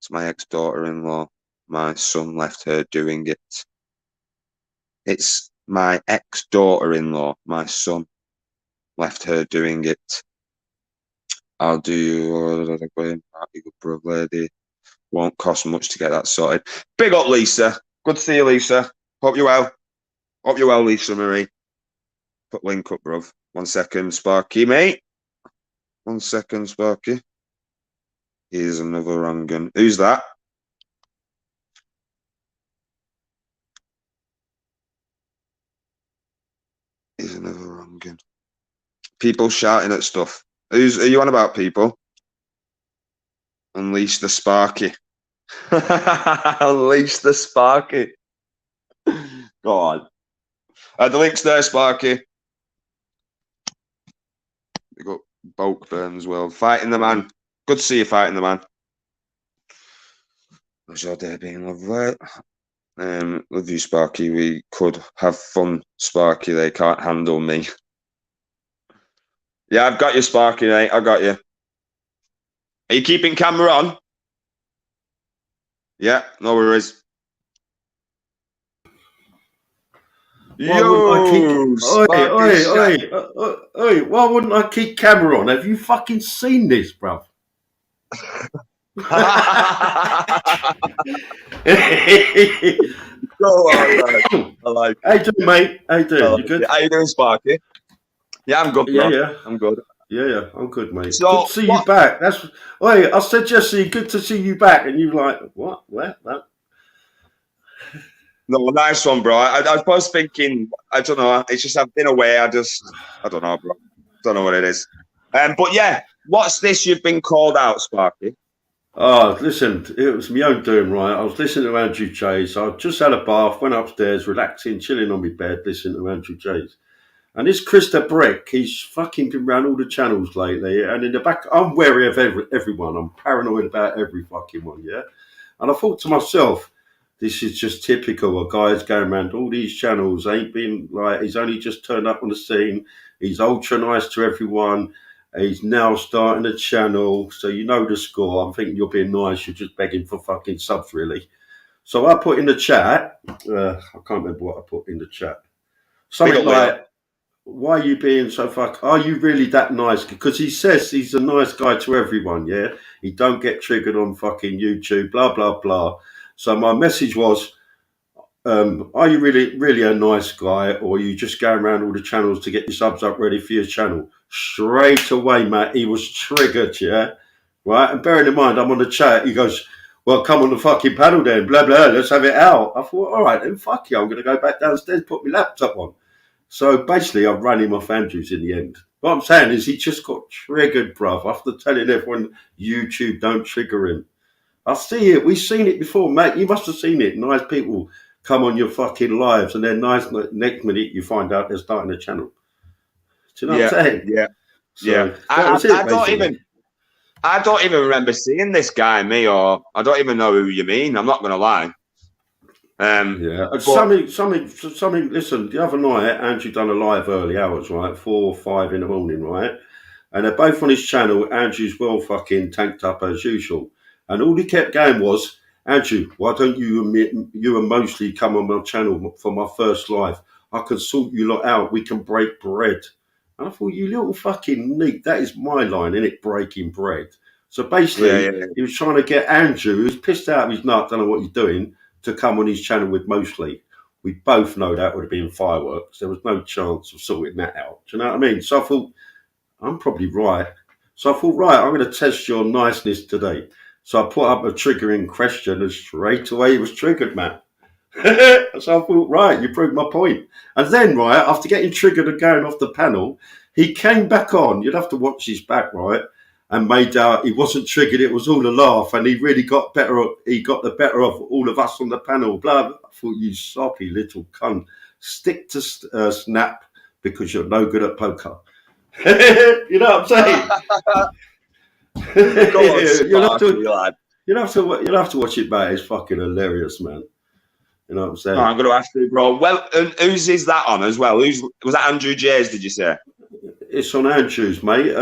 Speaker 1: It's my ex-daughter-in-law. My son left her doing it. It's my ex-daughter-in-law. My son left her doing it. I'll do you good brother lady. Won't cost much to get that sorted. Big up, Lisa. Good to see you, Lisa. Hope you're well. Hope you're well, Lisa Marie. Put link up, bruv. 1 second, Sparky, mate. 1 second, Sparky. Here's another wrong gun. Who's that? People shouting at stuff. Are you on about people? Unleash the Sparky. Unleash the Sparky. Go on. The link's there, Sparky. We got Bulk Burns World. Fighting the man. Good to see you fighting the man. How's your day being, lovely? Love you, Sparky. We could have fun, Sparky. They can't handle me. Yeah, I've got you, Sparky, mate. I got you. Are you keeping camera on? Yeah, no worries.
Speaker 2: Why wouldn't I keep camera on? Have you fucking seen this, bruv?
Speaker 1: Go on, man. I like it.
Speaker 2: How you doing, mate? How you doing? You good?
Speaker 1: How you doing, Sparky? Yeah, I'm good, bro.
Speaker 2: Yeah.
Speaker 1: I'm good.
Speaker 2: Yeah, I'm good, mate.
Speaker 1: So,
Speaker 2: good to see you back. I said, Jesse, good to see you back. And you like, what?
Speaker 1: No, nice one, bro. I was thinking, I don't know. It's just I've been away. I don't know, bro. Don't know what it is. But yeah, what's this you've been called out, Sparky?
Speaker 2: Oh, listen, it was my own doing, right? I was listening to Andrew Chase. I just had a bath, went upstairs, relaxing, chilling on my bed, listening to Andrew Chase. And this Krista Breck, he's fucking been around all the channels lately. And in the back, I'm wary of everyone. I'm paranoid about every fucking one, yeah? And I thought to myself, this is just typical. A guy's going around all these channels, ain't been like, he's only just turned up on the scene. He's ultra nice to everyone. He's now starting a channel. So you know the score. I'm thinking you're being nice. You're just begging for fucking subs, really. So I put in the chat, I can't remember what I put in the chat. Something like, why are you being so are you really that nice? Because he says he's a nice guy to everyone, yeah? He don't get triggered on fucking YouTube, blah, blah, blah. So my message was, are you really a nice guy, or are you just going around all the channels to get your subs up ready for your channel? Straight away, Matt, he was triggered, yeah? Right? And bearing in mind, I'm on the chat, he goes, well, come on the fucking panel then, blah, blah, let's have it out. I thought, all right, then fuck you, I'm going to go back downstairs, put my laptop on. So basically, I ran him off Andrews in the end. What I'm saying is he just got triggered, bruv, after telling everyone YouTube don't trigger him. I see it. We've seen it before, mate. You must have seen it. Nice people come on your fucking lives, and then next minute you find out they're starting a channel. Do you know what I'm saying?
Speaker 1: Yeah.
Speaker 2: So,
Speaker 1: yeah. I don't even remember seeing this guy, or I don't even know who you mean. I'm not going to lie.
Speaker 2: Something. Listen, the other night, Andrew done a live early hours, right? 4 or 5 in the morning, right? And they're both on his channel. Andrew's well fucking tanked up as usual. And all he kept going was, Andrew, why don't you and Mosley come on my channel for my first live? I can sort you lot out. We can break bread. And I thought, you little fucking neat. That is my line, innit? Breaking bread. So basically, he was trying to get Andrew, who's pissed out of his nut, don't know what he's doing, to come on his channel with Mosley. We both know that would have been fireworks. There was no chance of sorting that out. Do you know what I mean? So I thought, I'm probably right. So I thought, right, I'm going to test your niceness today. So I put up a triggering question and straight away he was triggered, Matt. So I thought, right, you proved my point. And then, right, after getting triggered and going off the panel, he came back on. You'd have to watch his back, right? And made out he wasn't triggered. It was all a laugh. And he really got better. He got the better of all of us on the panel. Blah, blah. I thought, you soppy little cunt. Stick to Snap because you're no good at poker. You know what I'm saying?
Speaker 1: Go on,
Speaker 2: you'll have to watch it back. It's fucking hilarious, man. You know what I'm saying?
Speaker 1: Oh, I'm going to have to, bro. Well, and whose is that on as well? Was that Andrew J's, did you say?
Speaker 2: It's on Andrews, mate.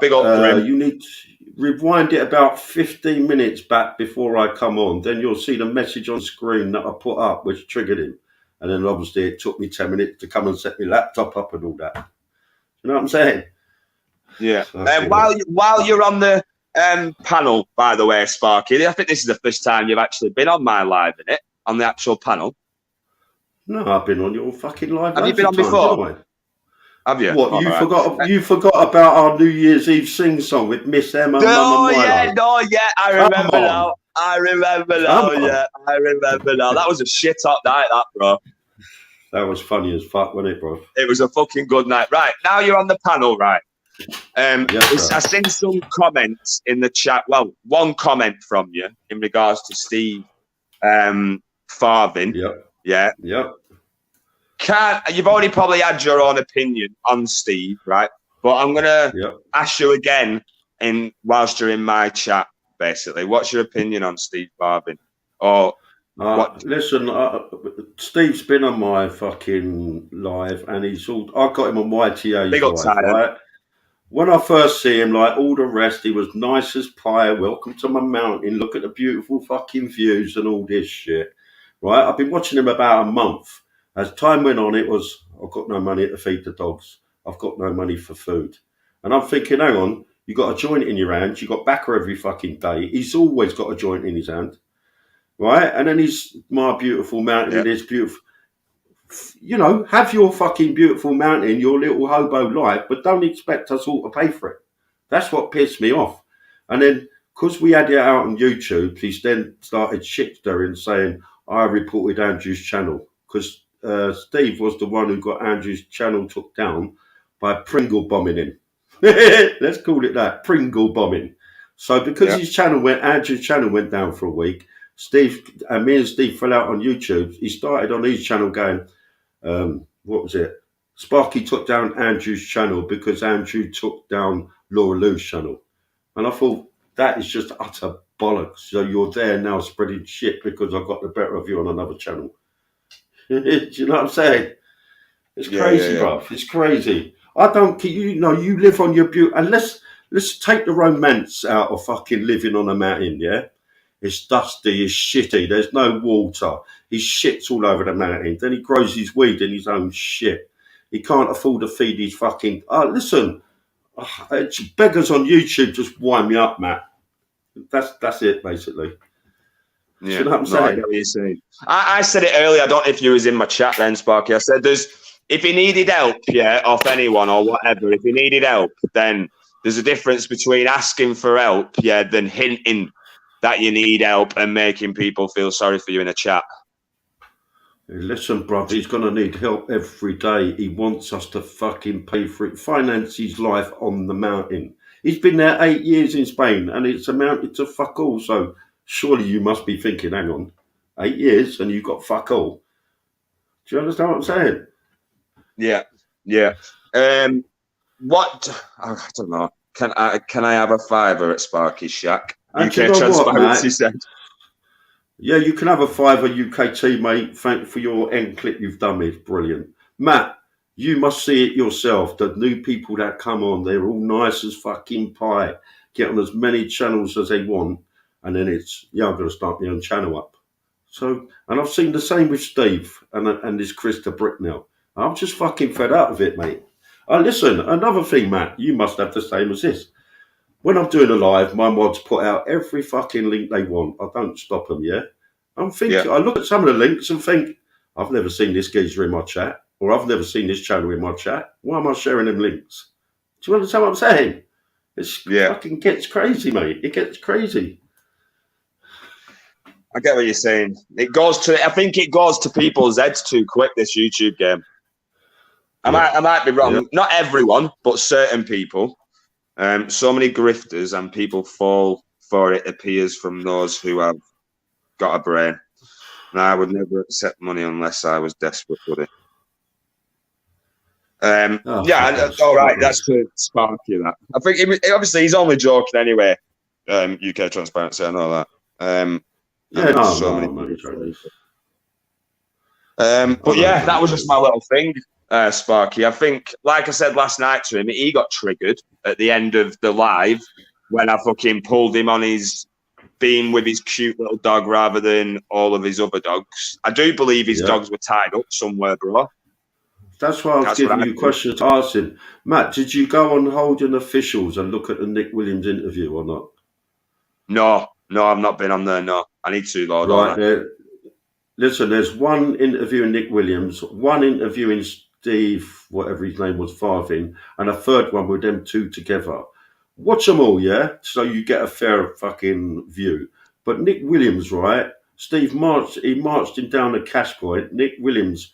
Speaker 1: Big up for him.
Speaker 2: You need to rewind it about 15 minutes back before I come on. Then you'll see the message on screen that I put up, which triggered him. And then obviously it took me 10 minutes to come and set my laptop up and all that. You know what I'm saying?
Speaker 1: Yeah. While you're on the panel, by the way, Sparky, I think this is the first time you've actually been on my live, isn't it? On the actual panel.
Speaker 2: No, I've been on your fucking live.
Speaker 1: Have you been on before? Have you?
Speaker 2: What, you forgot about our New Year's Eve sing song with Miss Emma?
Speaker 1: I remember now. I remember now. That was a shit up night, that, bro.
Speaker 2: That was funny as fuck, wasn't it, bro?
Speaker 1: It was a fucking good night. Right, now you're on the panel, right?
Speaker 2: Yes,
Speaker 1: I seen some comments in the chat. Well, one comment from you in regards to Steve Farthing.
Speaker 2: Yep.
Speaker 1: Yeah.
Speaker 2: Yep.
Speaker 1: You've already probably had your own opinion on Steve, right? But I'm gonna ask you again whilst you're in my chat, basically. What's your opinion on Steve Farthing? Or
Speaker 2: listen, Steve's been on my fucking live, and I got him on YTA's
Speaker 1: big up,
Speaker 2: live, right? When I first see him, like all the rest, he was nice as pie. Welcome to my mountain. Look at the beautiful fucking views and all this shit, right? I've been watching him about a month. As time went on, it was, I've got no money to feed the dogs. I've got no money for food. And I'm thinking, hang on, you got a joint in your hand. You got backer every fucking day. He's always got a joint in his hand, right? And then he's my beautiful mountain in this beautiful. You know, have your fucking beautiful mountain, your little hobo life, but don't expect us all to pay for it. That's what pissed me off. And then, because we had it out on YouTube, he's then started shit stirring, saying, I reported Andrew's channel. Because Steve was the one who got Andrew's channel took down by Pringle bombing him. Let's call it that, Pringle bombing. So because Andrew's channel went down for a week, me and Steve fell out on YouTube. He started on his channel going, what was it? Sparky took down Andrew's channel because Andrew took down Laura Lou's channel. And I thought, that is just utter bollocks. So you're there now spreading shit because I got the better of you on another channel. Do you know what I'm saying? It's crazy, bruv. It's crazy. I don't, you live on your beauty. And let's take the romance out of fucking living on a mountain, yeah? It's dusty, it's shitty, there's no water. He shits all over the mountain. Then he grows his weed in his own shit. He can't afford to feed his fucking... listen, beggars on YouTube just wind me up, Matt. That's it, basically.
Speaker 1: Yeah,
Speaker 2: you know what I'm saying?
Speaker 1: I get what you're saying. I said it earlier, I don't know if you was in my chat then, Sparky. I said if he needed help, off anyone or whatever, if he needed help, then there's a difference between asking for help, than hinting that you need help and making people feel sorry for you in a chat.
Speaker 2: Listen, brother, he's going to need help every day. He wants us to fucking pay for it, finance his life on the mountain. He's been there 8 years in Spain and it's amounted to fuck all. So surely you must be thinking, hang on, 8 years and you got fuck all. Do you understand what I'm saying?
Speaker 1: Yeah. What? I don't know. Can I have a fiver at Sparky's shack? UK Transparency said.
Speaker 2: Yeah, you can have a fiver, UKT, mate. Thank you for your end clip you've done me. It's brilliant. Matt, you must see it yourself. The new people that come on, they're all nice as fucking pie. Get on as many channels as they want. And then it's, I'm going to start my own channel up. So, and I've seen the same with Steve and this Krista Brick now. I'm just fucking fed up of it, mate. Listen, another thing, Matt, you must have the same as this. When I'm doing a live, my mods put out every fucking link they want. I don't stop them, I'm thinking, I look at some of the links and think, I've never seen this geezer in my chat, or I've never seen this channel in my chat. Why am I sharing them links? Do you understand what I'm saying? It fucking gets crazy, mate. It gets crazy.
Speaker 1: I get what you're saying. I think it goes to people's heads too quick, this YouTube game. I might be wrong. Not everyone, but certain people. So many grifters and people fall for it, appears, from those who have got a brain. And I would never accept money unless I was desperate, would it? All right, that's to Sparky that. I think obviously he's only joking anyway. UK Transparency, I know that. But that was just my little thing. Sparky, I think, like I said last night to him, he got triggered at the end of the live when I fucking pulled him on his beam with his cute little dog rather than all of his other dogs. I do believe his dogs were tied up somewhere, bro.
Speaker 2: That's why I was giving you questions to ask him. Matt, did you go on Holding Officials and look at the Nick Williams interview or not?
Speaker 1: No, I've not been on there, no. I need to, Lord.
Speaker 2: Right, listen, there's one interview in Nick Williams, one interview in Steve, whatever his name was, Farthing, and a third one with them two together. Watch them all, so you get a fair fucking view. But Nick Williams, right? Steve marched him down the cash point. Nick Williams,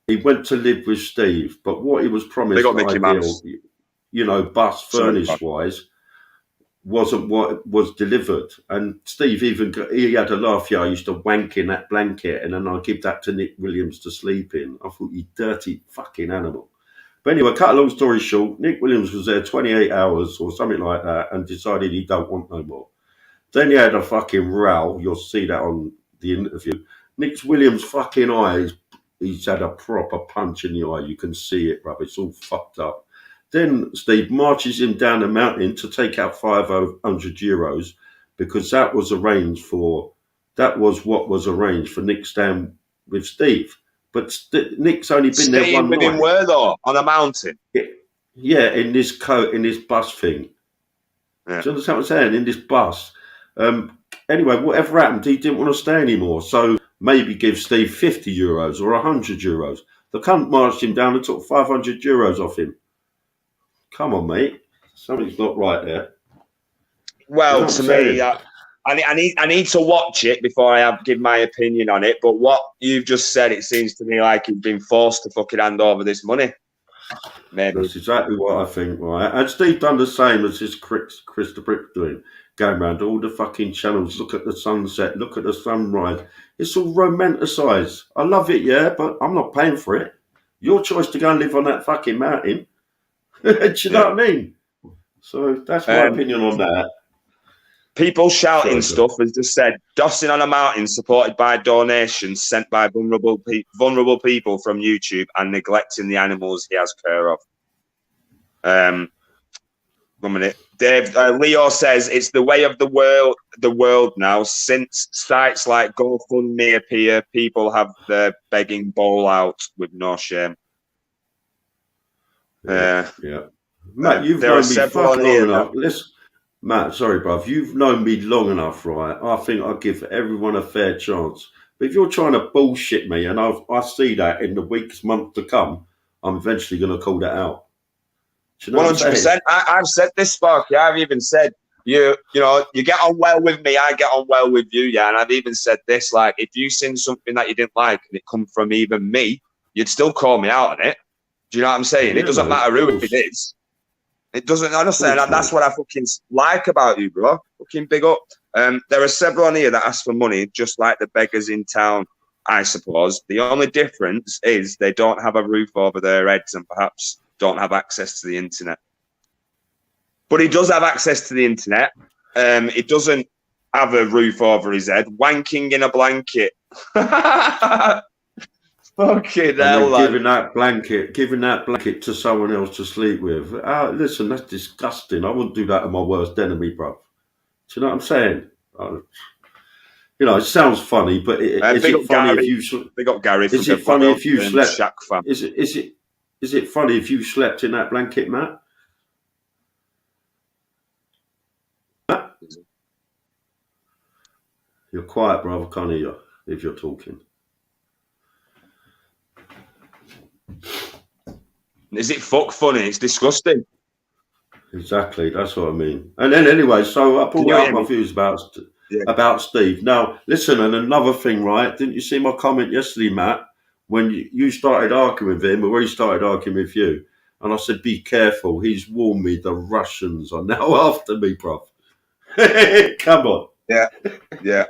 Speaker 2: he went to live with Steve, but what he was promised,
Speaker 1: Big up Mickey
Speaker 2: ideal,
Speaker 1: Mouse.
Speaker 2: you know, bus
Speaker 1: Sorry,
Speaker 2: furnish wise, wasn't what was delivered. And Steve he had a laugh. Yeah, I used to wank in that blanket, and then I'd give that to Nick Williams to sleep in. I thought, you dirty fucking animal. But anyway, cut a long story short, Nick Williams was there 28 hours or something like that, and decided he don't want no more. Then he had a fucking row. You'll see that on the interview. Nick Williams' fucking eyes, he's had a proper punch in the eye. You can see it, bruv. It's all fucked up. Then Steve marches him down the mountain to take out 500 euros because that was what was arranged for Nick staying with Steve. But Nick's only been there one
Speaker 1: with
Speaker 2: night.
Speaker 1: him where though? On a mountain?
Speaker 2: Yeah, in this bus thing.
Speaker 1: Yeah.
Speaker 2: Do you understand what I'm saying? In this bus. Anyway, whatever happened, he didn't want to stay anymore. So maybe give Steve 50 euros or 100 euros. The cunt marched him down and took 500 euros off him. Come on, mate. Something's not right there.
Speaker 1: Well, to me, I need to watch it before I give my opinion on it. But what you've just said, it seems to me like he's been forced to fucking hand over this money. Maybe.
Speaker 2: That's exactly what I think, right? And Steve done the same as his Chris the Brick doing. Going around all the fucking channels, look at the sunset, look at the sunrise. It's all romanticised. I love it, yeah, but I'm not paying for it. Your choice to go and live on that fucking mountain. Do you know what I mean? So that's my opinion on that.
Speaker 1: People shouting stuff, as just said, dossing on a mountain supported by donations sent by vulnerable people from YouTube and neglecting the animals he has care of. 1 minute. Dave, Leo says it's the way of the world now. Since sites like GoFundMe appear, people have their begging bowl out with no shame.
Speaker 2: Yeah. Matt, you've known me fucking long enough. Listen, Matt, sorry, bruv. You've known me long enough, right? I think I give everyone a fair chance. But if you're trying to bullshit me, and I see that in the weeks, months to come, I'm eventually going to call that out.
Speaker 1: 100%. I've said this, Sparky. I've even said, you know, you get on well with me, I get on well with you, yeah. And I've even said this, like, if you seen something that you didn't like and it come from even me, you'd still call me out on it. Do you know what I'm saying? Yeah, it doesn't matter who it is. It doesn't, honestly, and that's what I fucking like about you, bro. Fucking big up. There are several on here that ask for money, just like the beggars in town, I suppose. The only difference is they don't have a roof over their heads and perhaps don't have access to the internet. But he does have access to the internet. He doesn't have a roof over his head. Wanking in a blanket. Fucking hell,
Speaker 2: giving that blanket to someone else to sleep with. Listen, that's disgusting. I wouldn't do that to my worst enemy, bruv. Do you know what I'm saying? You know, it sounds funny, but is it funny
Speaker 1: Gary.
Speaker 2: if you?
Speaker 1: Big up Gary.
Speaker 2: Is it funny if you slept?
Speaker 1: Shaq fan.
Speaker 2: Is it funny if you slept in that blanket, Matt? You're quiet, brother. Can't hear you if you're talking.
Speaker 1: Is it fuck funny? It's disgusting.
Speaker 2: Exactly, that's what I mean. And then anyway, so I pulled out my views about Steve. Now, listen, and another thing, right? Didn't you see my comment yesterday, Matt, when you started arguing with him, or he started arguing with you? And I said, be careful. He's warned me the Russians are now after me, bruv. Come on.
Speaker 1: Yeah.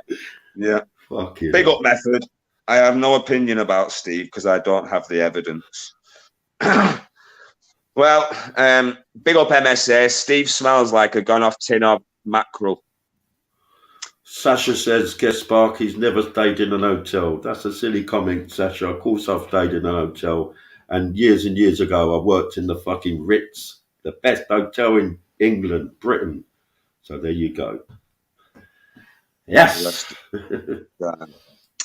Speaker 2: Fuck you.
Speaker 1: Big up method. I have no opinion about Steve because I don't have the evidence. Well, big up MSA. Steve smells like a gone off tin of mackerel.
Speaker 2: Sasha says, guess Sparky's never stayed in an hotel. That's a silly comment, Sasha. Of course I've stayed in an hotel. And years ago, I worked in the fucking Ritz, the best hotel in England, Britain. So there you go. Yes.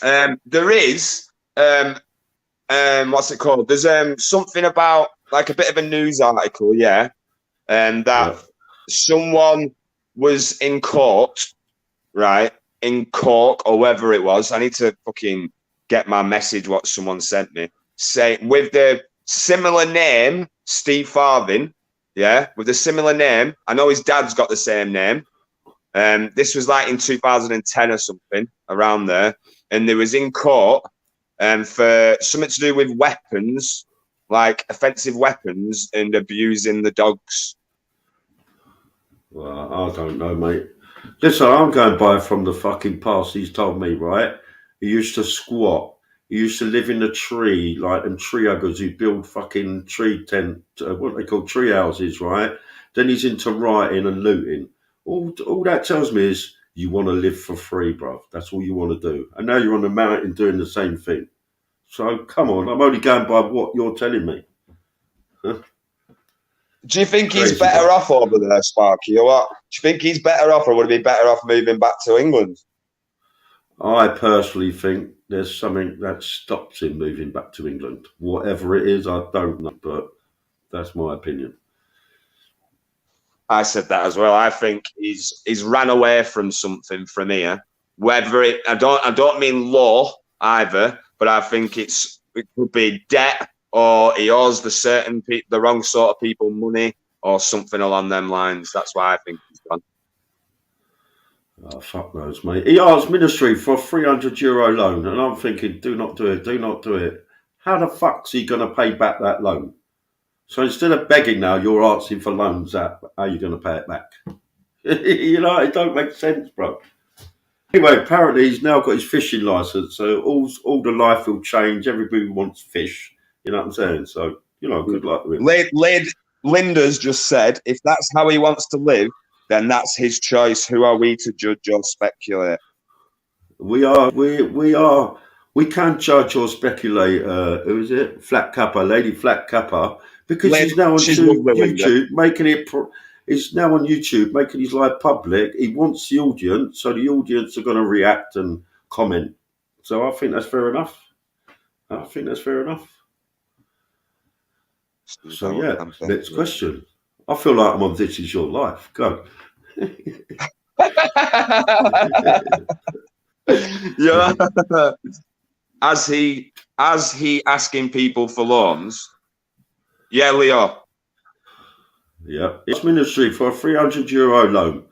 Speaker 1: There is, what's it called? There's something about, like a bit of a news article, that someone was in court, right, in Cork or wherever it was. I need to fucking get my message, what someone sent me. Say, with the similar name, Steve Farthing, with the similar name. I know his dad's got the same name. This was like in 2010 or something, around there. And they was in court, for something to do with weapons, like offensive weapons, and abusing the dogs.
Speaker 2: Well, I don't know, mate. Listen, I'm going by from the fucking past. He's told me, right? He used to squat. He used to live in a tree, like them tree huggers who build fucking tree tent, what they call tree houses, right? Then he's into rioting and looting. All that tells me is you want to live for free, bruv. That's all you want to do. And now you're on the mountain doing the same thing. So come on, I'm only going by what you're telling me. Huh?
Speaker 1: Do you think
Speaker 2: Crazy
Speaker 1: he's better
Speaker 2: guy.
Speaker 1: off over there, Sparky, or what? Do you think he's better off, or would he be better off moving back to England?
Speaker 2: I personally think there's something that stops him moving back to England. Whatever it is, I don't know, but that's my opinion.
Speaker 1: I said that as well. I think he's ran away from something from here. Whether I don't mean law either, but I think it could be debt, or he owes the wrong sort of people money, or something along them lines. That's why I think he's gone.
Speaker 2: Oh, fuck knows, mate. He asked ministry for a €300 loan, and I'm thinking, do not do it, do not do it. How the fuck's he going to pay back that loan? So instead of begging now, you're asking for loans. How are you going to pay it back? You know, it don't make sense, bro. Anyway, apparently he's now got his fishing license, so all the life will change. Everybody wants fish. You know what I'm saying? So, you know, good luck with him.
Speaker 1: Linda's just said, if that's how he wants to live, then that's his choice. Who are we to judge or speculate?
Speaker 2: We can't judge or speculate. Who is it? Flat Kappa, Lady Flat Kappa, because he's now on YouTube making it. He's now on YouTube making his life public. He wants the audience, so the audience are going to react and comment. So I think that's fair enough. So yeah, next question. I feel like I'm on This Is Your Life. Go.
Speaker 1: Yeah. As he asking people for loans. Yeah, Leo.
Speaker 2: Yeah, it's ministry for a €300 loan.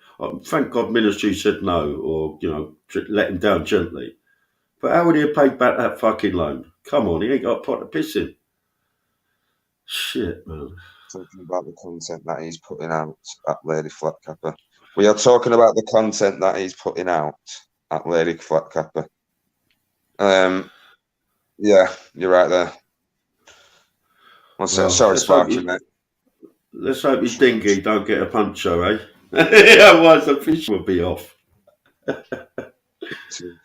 Speaker 2: Thank God ministry said no, or let him down gently. But how would he have paid back that fucking loan? Come on, he ain't got a pot of piss in. Shit, man.
Speaker 1: Talking about the content that he's putting out at Lady Flatcapper. We are talking about the content that he's putting out at Lady Flatcapper. Yeah, you're right there. Sorry, Sparky, mate.
Speaker 2: Let's hope his dinghy don't get a puncture, eh? Otherwise the fish will be off.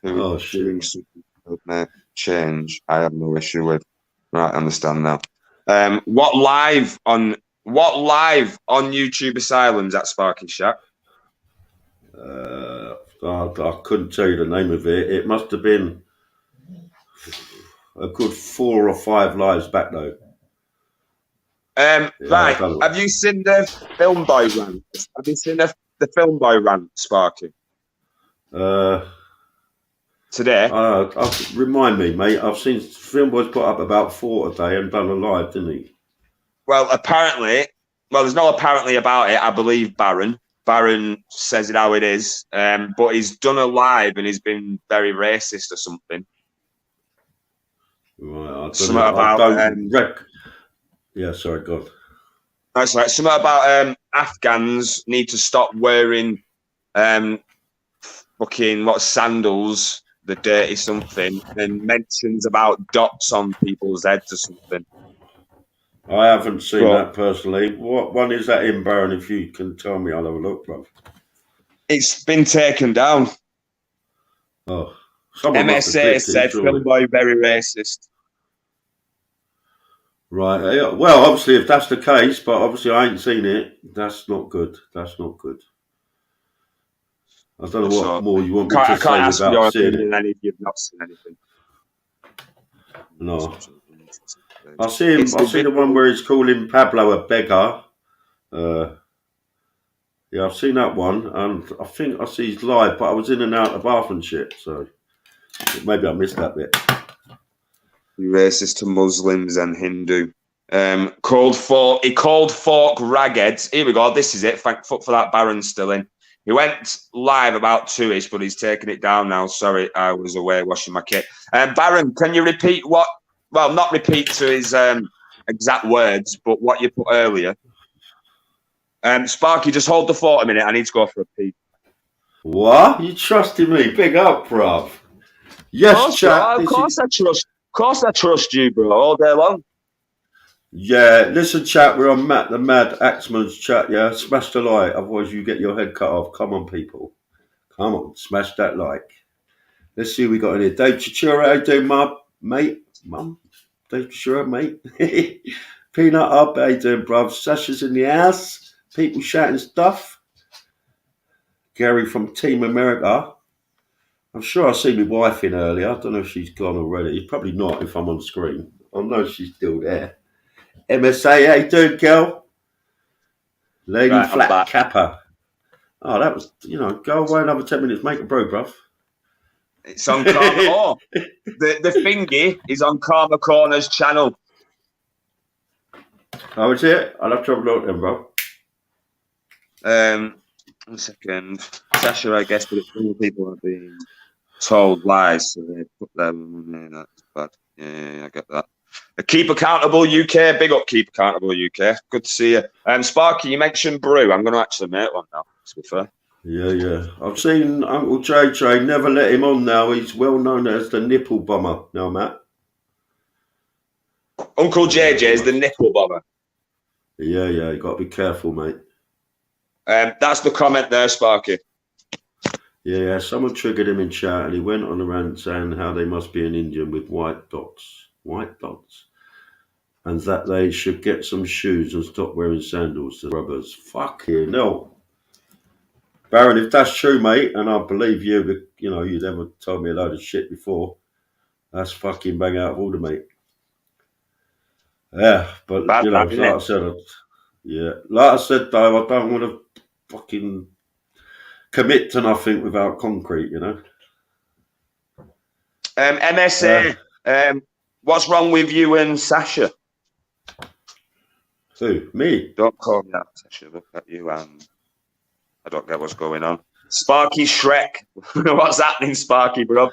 Speaker 2: Oh, shit.
Speaker 1: Change, I have no issue with. Right, I understand now. What live on YouTube Asylums at Sparky Shack?
Speaker 2: I couldn't tell you the name of it. It must have been a good 4 or 5 lives back though.
Speaker 1: Right. Have you seen the Film Boy rant? Have you seen the Film Boy rant, Sparky? Today?
Speaker 2: Remind me, mate. I've seen Film Boy's put up about 4 today and done a live, didn't he?
Speaker 1: Well, there's no apparently about it. I believe Baron says it how it is. But he's done a live and he's been very racist or something.
Speaker 2: Right, yeah, sorry, go on.
Speaker 1: That's right. Something about Afghans need to stop wearing fucking sandals, the dirty something, and mentions about dots on people's heads or something.
Speaker 2: I haven't seen that personally. What one is that in, Baron? If you can tell me, I'll have a look, bro.
Speaker 1: It's been taken down.
Speaker 2: Oh,
Speaker 1: MSA said Film Boy very racist.
Speaker 2: Right. Well, obviously, if that's the case, but obviously I ain't seen it. That's not good. That's not good. I don't know what more you want me to say
Speaker 1: without ask your
Speaker 2: seeing
Speaker 1: opinion it. If you've not seen anything.
Speaker 2: No. I see him. I see the one where he's calling Pablo a beggar. Yeah, I've seen that one, and I think I see his live, but I was in and out of the bath and shit, so maybe I missed that bit.
Speaker 1: Racist to Muslims and Hindu. He called folk ragheads. Here we go. This is it. Thank fuck for that. Baron's still in. He went live about 2ish, but he's taken it down now. Sorry, I was away washing my kit. Baron, can you repeat what? Well, not repeat to his exact words, but what you put earlier. Sparky, just hold the fort a minute. I need to go for a pee.
Speaker 2: What? You trusting me? Big up, bruv. Yes, chat.
Speaker 1: Of course I trust you, bro, all day long.
Speaker 2: Yeah, listen, chat. We're on Matt the Mad Axeman's chat. Yeah, smash the like, otherwise you get your head cut off. Come on, people. Come on, smash that like. Let's see what we got in here. Dave Chichura, how you doing, mate? Mum? Dave Chichura, mate? Peanut up, how you doing, bruv? Sasha's in the house. People shouting stuff. Gary from Team America. I'm sure I seen my wife in earlier. I don't know if she's gone already. Probably not if I'm on screen. I know she's still there. MSA, how you doing, girl? Lady right, Flat Kappa. Oh, that was, go away another 10 minutes. Make a brew, bruv.
Speaker 1: It's on Karma. Oh, the thingy is on Karma Corner's channel.
Speaker 2: Oh, is it? I'll have to have a look then, bro.
Speaker 1: 1 second. Sasha, I guess, but people are being told lies, so they put them in. That's bad. Yeah, I get that. Keep Accountable UK. Big up Keep Accountable UK. Good to see you. Sparky, you mentioned brew. I'm going to actually make one now, to be fair.
Speaker 2: Yeah. I've seen Uncle JJ. Never let him on now. He's well known as the nipple bomber. No, Matt.
Speaker 1: Uncle JJ is the nipple bomber.
Speaker 2: Yeah. You got to be careful, mate.
Speaker 1: That's the comment there, Sparky.
Speaker 2: Yeah. Someone triggered him in chat, and he went on around saying how they must be an Indian with white dots, and that they should get some shoes and stop wearing sandals to rubbers. Fucking no. Baron, if that's true, mate, and I believe you, but you never told me a load of shit before. That's fucking bang out of order, mate. Yeah, but
Speaker 1: bad,
Speaker 2: like I said, though, I don't want to fucking commit to nothing without concrete,
Speaker 1: MSA, what's wrong with you and Sasha?
Speaker 2: Who? Me?
Speaker 1: Don't call me that, Sasha. Look at you and I don't get what's going on. Sparky Shrek. What's happening, Sparky, bro?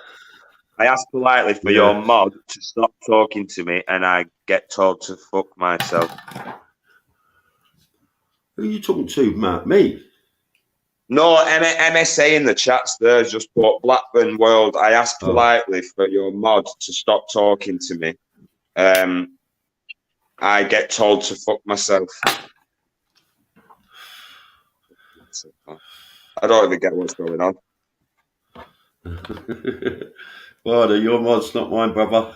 Speaker 1: I asked politely for your mod to stop talking to me and I get told to fuck myself.
Speaker 2: Who are you talking to, Matt? Me?
Speaker 1: No, MSA in the chats there just put Blackburn World. I asked politely for your mod to stop talking to me. I get told to fuck myself. I don't even get what's going on.
Speaker 2: Well, your mod's not mine, brother.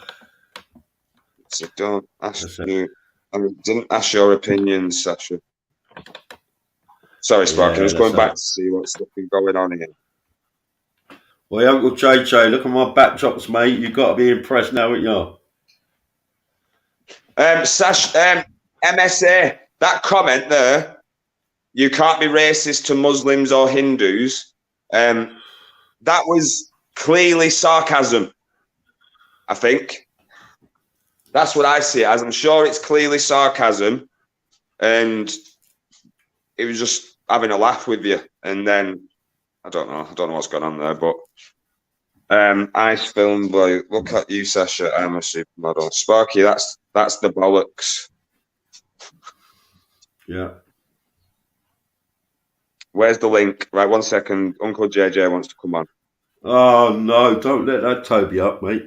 Speaker 1: So don't ask you. I didn't ask your opinion, Sasha. Sorry, Spark. I'm just going back to see what's going on here.
Speaker 2: Well, Uncle JJ, look at my backdrops, mate. You've got to be impressed now, haven't you?
Speaker 1: MSA, that comment there, you can't be racist to Muslims or Hindus. That was clearly sarcasm, I think. That's what I see it as. I'm sure it's clearly sarcasm. And it was just having a laugh with you. And then, I don't know what's going on there. But Ice Film Boy, look at you, Sasha. I'm a supermodel. Sparky, that's the bollocks.
Speaker 2: Yeah.
Speaker 1: Where's the link? Right, 1 second. Uncle JJ wants to come on.
Speaker 2: Oh no! Don't let that Toby up, mate.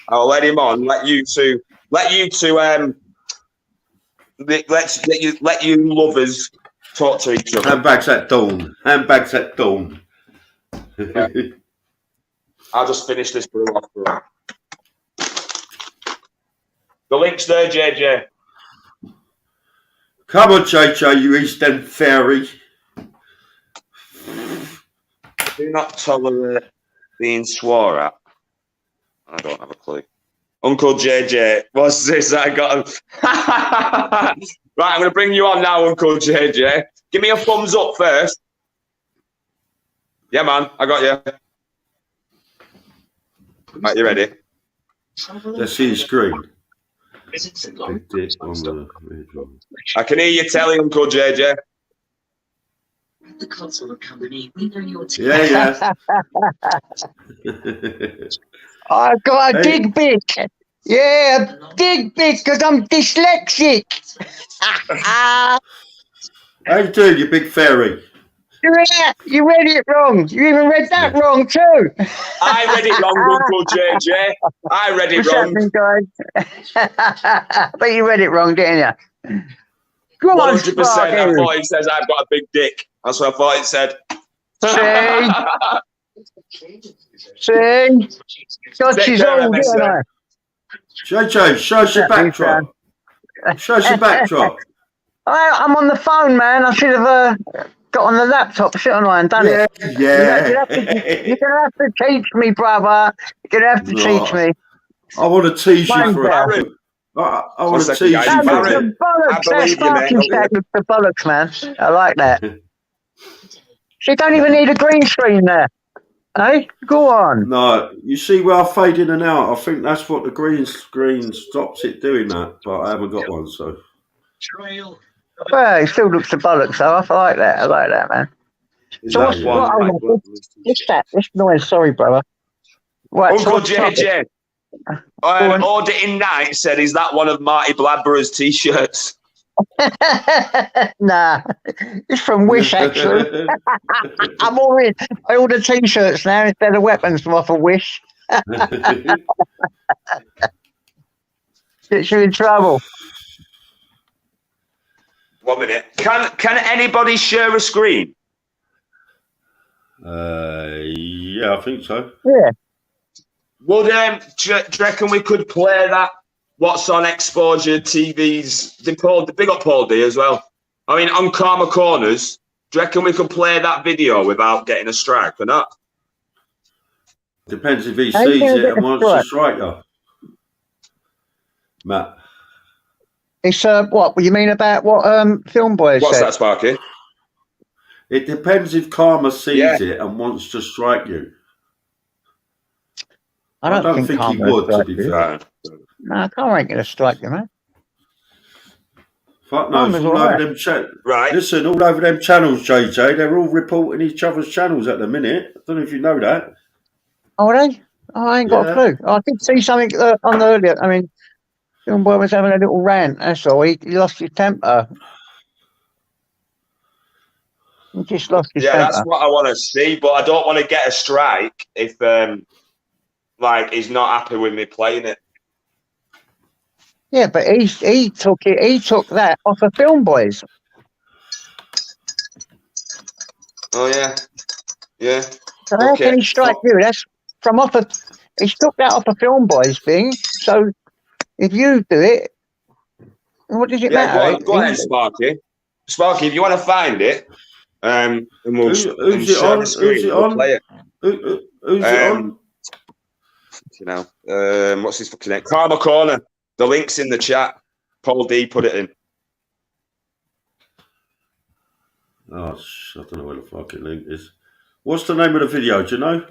Speaker 1: I'll let him on. Let you two. Let you lovers talk to each other.
Speaker 2: Handbags at dawn.
Speaker 1: Yeah. I'll just finish this brew off. Bro. The link's there, JJ.
Speaker 2: Come on, JJ, you East End fairy.
Speaker 1: Do not tolerate being swore at. I don't have a clue. Uncle JJ, what's this? I got him. Right, I'm going to bring you on now, Uncle JJ. Give me a thumbs up first. Yeah, man, I got you. Right, you ready?
Speaker 2: Let's see the screen.
Speaker 1: I can hear you telling Uncle JJ.
Speaker 3: The consular company, we know your team.
Speaker 2: Yeah.
Speaker 4: I've got a
Speaker 2: Hey.
Speaker 4: dig big. Yeah, dig big because I'm dyslexic.
Speaker 2: How you doing, you big fairy?
Speaker 4: Yeah, you read it wrong. You even read that wrong too.
Speaker 1: I read it wrong, Uncle JJ. I read it
Speaker 4: What's
Speaker 1: wrong.
Speaker 4: happening, guys? But you read it wrong, didn't you? Come on,
Speaker 1: 100%. I
Speaker 4: Sparky.
Speaker 1: thought it says I've got a big dick. That's what I thought it said.
Speaker 4: See? God, she's
Speaker 1: care,
Speaker 4: old,
Speaker 1: MSN.
Speaker 4: didn't I?
Speaker 2: JJ, show us your backdrop. Show us your backdrop.
Speaker 4: I'm on the phone, man. I should have got on the laptop, shouldn't I, and done it.
Speaker 2: Yeah.
Speaker 4: You're going to have to teach me, brother. You're going to have to teach me.
Speaker 2: I want to tease you for
Speaker 1: Baron.
Speaker 2: it. I want to tease
Speaker 1: guys.
Speaker 2: you
Speaker 4: That
Speaker 2: for
Speaker 4: looks
Speaker 2: it.
Speaker 4: the bollocks.
Speaker 1: I
Speaker 4: That
Speaker 1: believe you,
Speaker 4: sparking
Speaker 1: mate.
Speaker 4: stack looks the bollocks, man. I like that. She don't even need a green screen there. Hey, go on.
Speaker 2: No, you see where I fade in and out. I think that's what the green screen stops it doing that, but I haven't got one, so.
Speaker 4: Well, it still looks the bollocks, though. I like that. I like that, man. So what's that? This noise. Sorry, brother. Right,
Speaker 1: Uncle JJ. Auditing Night said, is that one of Marty Bladborough's t-shirts?
Speaker 4: Nah, it's from Wish, actually. I'm all in. I order t-shirts now instead of weapons from off of Wish. Gets you in trouble.
Speaker 1: 1 minute. Can anybody share a screen?
Speaker 2: Yeah, I think so.
Speaker 4: Yeah.
Speaker 1: Would do you reckon we could play that? What's on Exposure TV's? The big up Paul D as well. I mean, on Karma Corners. Do you reckon we could play that video without getting a strike or not?
Speaker 2: Depends if he sees it and wants to strike you. Matt.
Speaker 4: It's what you mean about what Film Boy
Speaker 1: What's
Speaker 4: said?
Speaker 1: that, Sparky?
Speaker 2: It depends if Karma sees it and wants to strike you.
Speaker 4: I don't think
Speaker 2: he would, to be fair.
Speaker 4: No, Karma ain't going to strike you, man.
Speaker 2: Fuck no, it's all over them channels.
Speaker 1: Right.
Speaker 2: Listen, all over them channels, JJ, they're all reporting each other's channels at the minute. I don't know if you know that.
Speaker 4: Oh, are they? Oh, I ain't got a clue. I did see something on earlier. I mean, Film Boy was having a little rant, that's all. He lost his temper. He just lost his temper.
Speaker 1: That's what I want to see, but I don't want to get a strike if he's not happy with me playing it.
Speaker 4: Yeah, but he took that off of Film Boys.
Speaker 1: Oh yeah. Yeah.
Speaker 4: So how can he strike you? That's from off of he took that off of Film Boys thing. So if you do it, what does it matter?
Speaker 1: Go ahead, Sparky. Sparky, if you want to find it, and we'll
Speaker 2: who's it on? Who's it on?
Speaker 1: Play it.
Speaker 2: Who's it on?
Speaker 1: You know, what's his fucking name? Karma Corner. The link's in the chat. Paul D put it in.
Speaker 2: Oh, I don't know where the fucking link is. What's the name of the video? Do you know?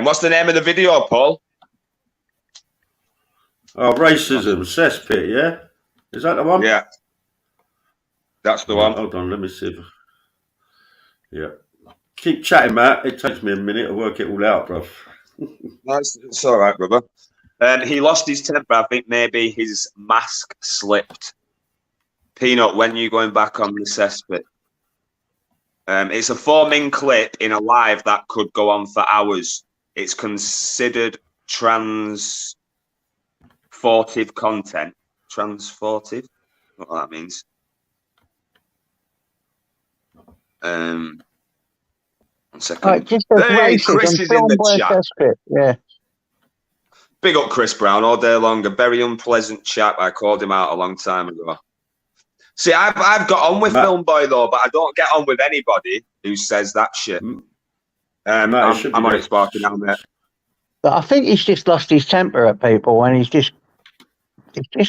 Speaker 1: What's the name of the video, Paul?
Speaker 2: Oh, racism, cesspit, yeah? Is that the one?
Speaker 1: Yeah. That's the one.
Speaker 2: Hold on, let me see. Yeah. Keep chatting, Matt. It takes me a minute to work it all out, bruv.
Speaker 1: No, it's all right, brother. He lost his temper. I think maybe his mask slipped. Peanut, when you going back on the cesspit? It's a 4-minute clip in a live that could go on for hours. It's considered transportive content. Transportive? What that means? One second.
Speaker 4: Right, just
Speaker 1: hey, Chris is in the chat.
Speaker 4: Yeah.
Speaker 1: Big up Chris Brown all day long. A very unpleasant chap. I called him out a long time ago. See, I've got on with Film Boy though, but I don't get on with anybody who says that shit. I'm on it, Sparky now, mate.
Speaker 4: But I think he's just lost his temper at people, and he's just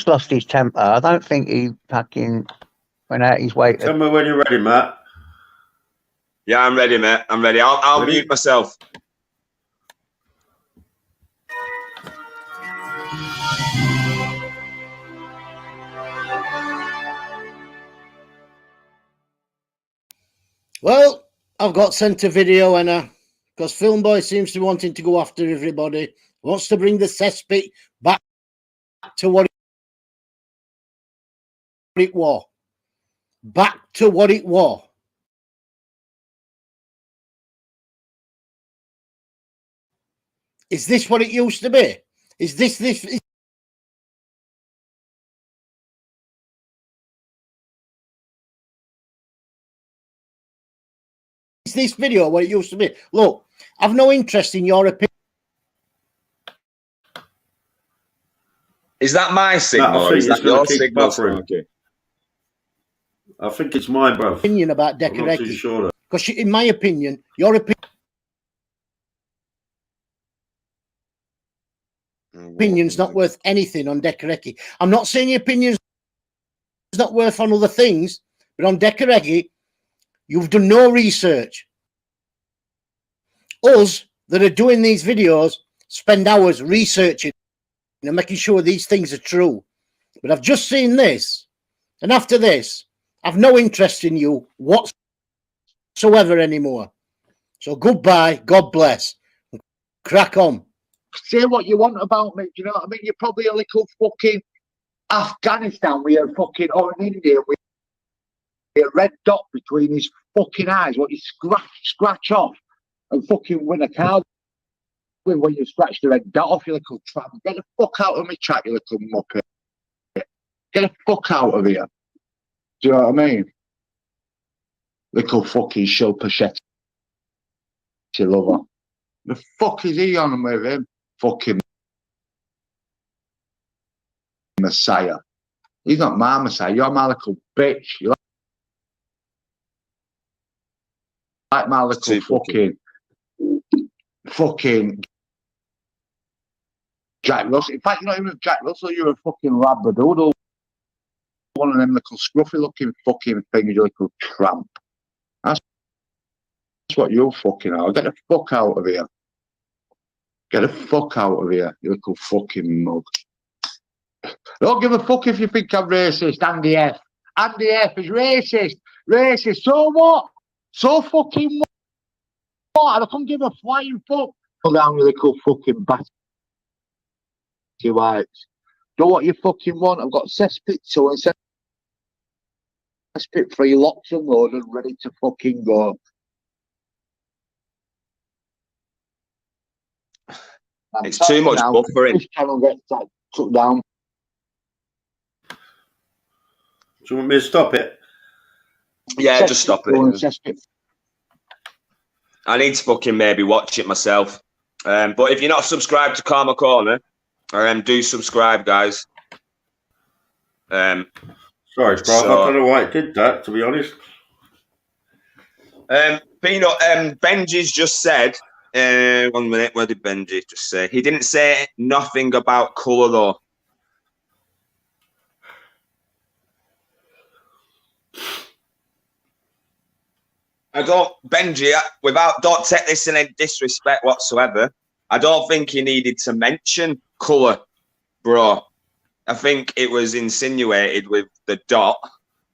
Speaker 4: lost his temper. I don't think he fucking went out his way.
Speaker 2: Tell me when you're ready, Matt.
Speaker 1: Yeah, I'm ready, mate. I'm ready. I'll mute myself.
Speaker 5: Well, I've got sent a video, and because Filmboy seems to be wanting to go after everybody, wants to bring the cesspit back to what it was. Back to what it was. Is this what it used to be? Is this video what it used to be? Look, I've no interest in your opinion.
Speaker 1: Is that my signal
Speaker 2: No,
Speaker 1: or is that your signal? Okay.
Speaker 2: I think it's mine, bro.
Speaker 5: Opinion about
Speaker 2: I'm not too
Speaker 5: Dekareki.
Speaker 2: sure.
Speaker 5: Because in my opinion, your opinion's not worth anything on Dekareki. I'm not saying your opinion's not worth on other things, but on Dekareki, you've done no research. Us that are doing these videos spend hours researching and making sure these things are true. But I've just seen this, and after this, I've no interest in you whatsoever anymore. So goodbye, God bless, and crack on.
Speaker 6: Say what you want about me, do you know what I mean? You're probably a little fucking Afghanistan with a fucking, or an Indian with a red dot between his fucking eyes, what you scratch off and fucking win a card with when you scratch the red dot off, you little tramp. Get the fuck out of my chat, you little muppet. Get the fuck out of here. Do you know what I mean? Little fucking Shilpa Shetty lover. The fuck is he on with him? Fucking Messiah. He's not my Messiah. You're my little bitch. You're like my little fucking Jack Russell. In fact, you're not even Jack Russell. You're a fucking Labradoodle. One of them little scruffy looking fucking things, you little tramp. That's what you fucking are. Get the fuck out of here. Get the fuck out of here, you little fucking mug. Don't give a fuck if you think I'm racist, Andy F. Andy F is racist. Racist. So what? So fucking what? I couldn't give a flying fuck. Pull down, you little fucking bastard. Whites. Do what you fucking want. I've got cesspit 2 and cesspit 3 locked and loaded, ready to fucking go.
Speaker 1: It's too much buffering.
Speaker 6: This channel gets took down.
Speaker 2: Do you want me to stop it?
Speaker 1: Yeah, just stop it. I need to fucking maybe watch it myself. But if you're not subscribed to Karma Corner, do subscribe, guys.
Speaker 2: Sorry, bro. I don't know why it did that, to be honest.
Speaker 1: Peanut, Benji's just said, 1 minute, where did Benji just say? He didn't say nothing about colour, though. Benji, don't take this in any disrespect whatsoever. I don't think he needed to mention colour, bro. I think it was insinuated with the dot,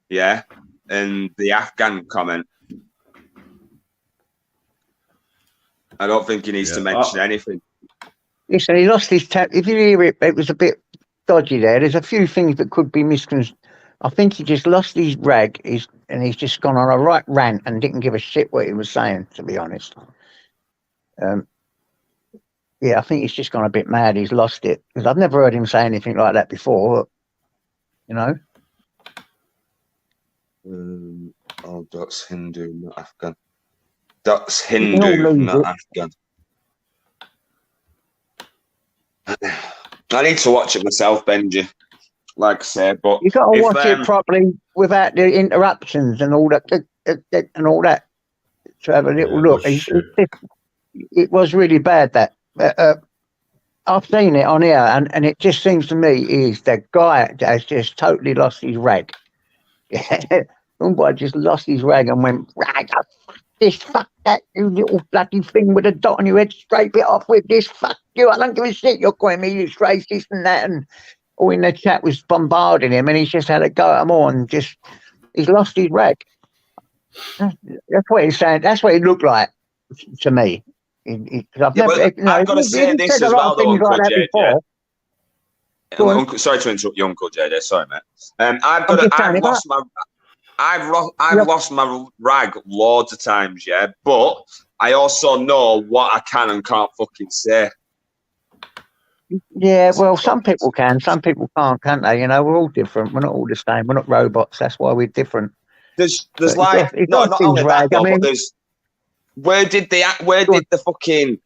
Speaker 1: yeah, and the Afghan comment. I don't think he needs to mention anything.
Speaker 4: Listen, he lost his if you hear it, it was a bit dodgy there. There's a few things that could be misconstrued. I think he just lost his rag, and he's just gone on a right rant and didn't give a shit what he was saying, to be honest. Yeah, I think he's just gone a bit mad. He's lost it. Because I've never heard him say anything like that before, you know?
Speaker 1: Oh, that's Hindu, not Afghan. That's Hindu, not Afghan. I need to watch it myself, Benji. Like I said, but
Speaker 4: you got to watch it properly without the interruptions and all that, and all that. To have a little look. It was really bad. That I've seen it on here, and it just seems to me is the guy has just totally lost his rag. Somebody just lost his rag and went, rag, this, fuck that, you little bloody thing with a dot on your head, scrape it off with this, fuck you, I don't give a shit, you're calling me this racist and that, and all in the chat was bombarding him, and he's just had a go at them all, and he's lost his rag. That's what he's saying. That's what it looked like to me. I've
Speaker 1: Yeah,
Speaker 4: never,
Speaker 1: but
Speaker 4: you know,
Speaker 1: I've got to say
Speaker 4: he
Speaker 1: this
Speaker 4: said a
Speaker 1: as
Speaker 4: lot
Speaker 1: well,
Speaker 4: of
Speaker 1: though,
Speaker 4: things
Speaker 1: Uncle
Speaker 4: like that
Speaker 1: JJ.
Speaker 4: before. Go on.
Speaker 1: Sorry to interrupt you, Uncle JJ. Sorry, mate. I've lost my rag loads of times, yeah, but I also know what I can and can't fucking say.
Speaker 4: Yeah, well, some people can, some people can't they? You know, we're all different. We're not all the same. We're not robots. That's why we're different.
Speaker 1: There's
Speaker 4: But
Speaker 1: like
Speaker 4: it
Speaker 1: no,
Speaker 4: does
Speaker 1: not
Speaker 4: seem
Speaker 1: only that
Speaker 4: rag.
Speaker 1: though,
Speaker 4: I mean,
Speaker 1: but there's where did the fucking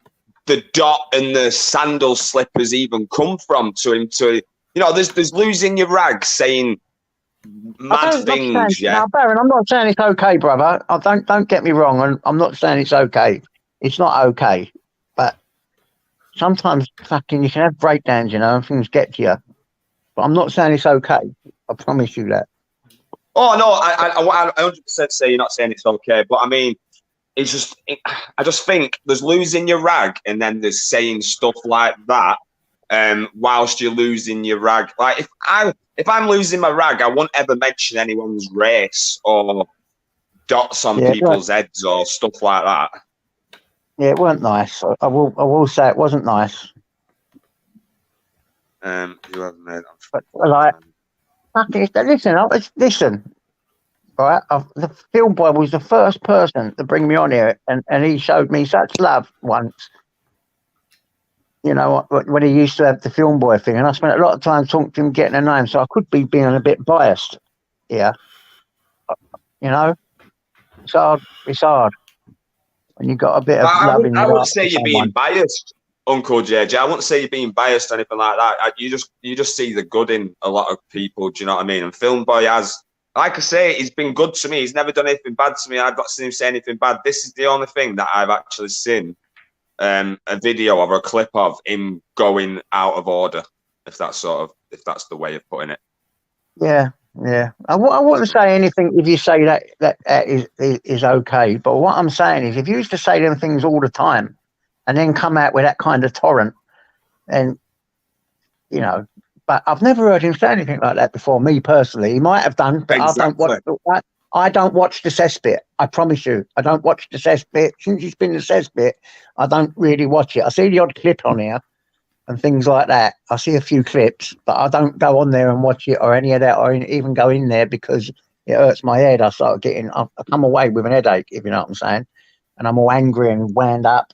Speaker 1: the dot and the sandal slippers even come from to him to there's losing your rag saying mad things, yeah.
Speaker 4: No, Baron, I'm not saying it's okay, brother. Don't get me wrong. I'm not saying it's okay. It's not okay. But sometimes fucking you can have breakdowns, you know, and things get to you. But I'm not saying it's okay. I promise you that.
Speaker 1: Oh no, I 100% say you're not saying it's okay, but I mean, I just think there's losing your rag, and then there's saying stuff like that, whilst you're losing your rag. Like if I'm losing my rag, I won't ever mention anyone's race or dots on people's heads or stuff like that.
Speaker 4: Yeah, it weren't nice. I will say it wasn't nice.
Speaker 1: Who hasn't made that?
Speaker 4: But like, listen. Right, the film boy was the first person to bring me on here, and he showed me such love once. You know, when he used to have the film boy thing, and I spent a lot of time talking to him, getting a name, so I could be being a bit biased. Yeah, you know, it's hard when you got a bit of love in your heart.
Speaker 1: I wouldn't say you're
Speaker 4: someone.
Speaker 1: being biased, Uncle JJ. I wouldn't say you're being biased or anything like that. You just see the good in a lot of people. Do you know what I mean? And film boy has. Like I say, he's been good to me. He's never done anything bad to me. I've not seen him say anything bad. This is the only thing that I've actually seen a video of or a clip of him going out of order, if that's the way of putting it.
Speaker 4: Yeah. I wouldn't say anything if you say that is okay. But what I'm saying is, if you used to say them things all the time, and then come out with that kind of torrent, and you know. But I've never heard him say anything like that before. Me personally, he might have done, but
Speaker 1: exactly.
Speaker 4: I don't watch the cesspit. I promise you, I don't watch the cesspit. Since he's been the cesspit, I don't really watch it. I see the odd clip on here and things like that. I see a few clips, but I don't go on there and watch it or any of that, or even go in there because it hurts my head. I come away with an headache, if you know what I'm saying, and I'm all angry and wound up.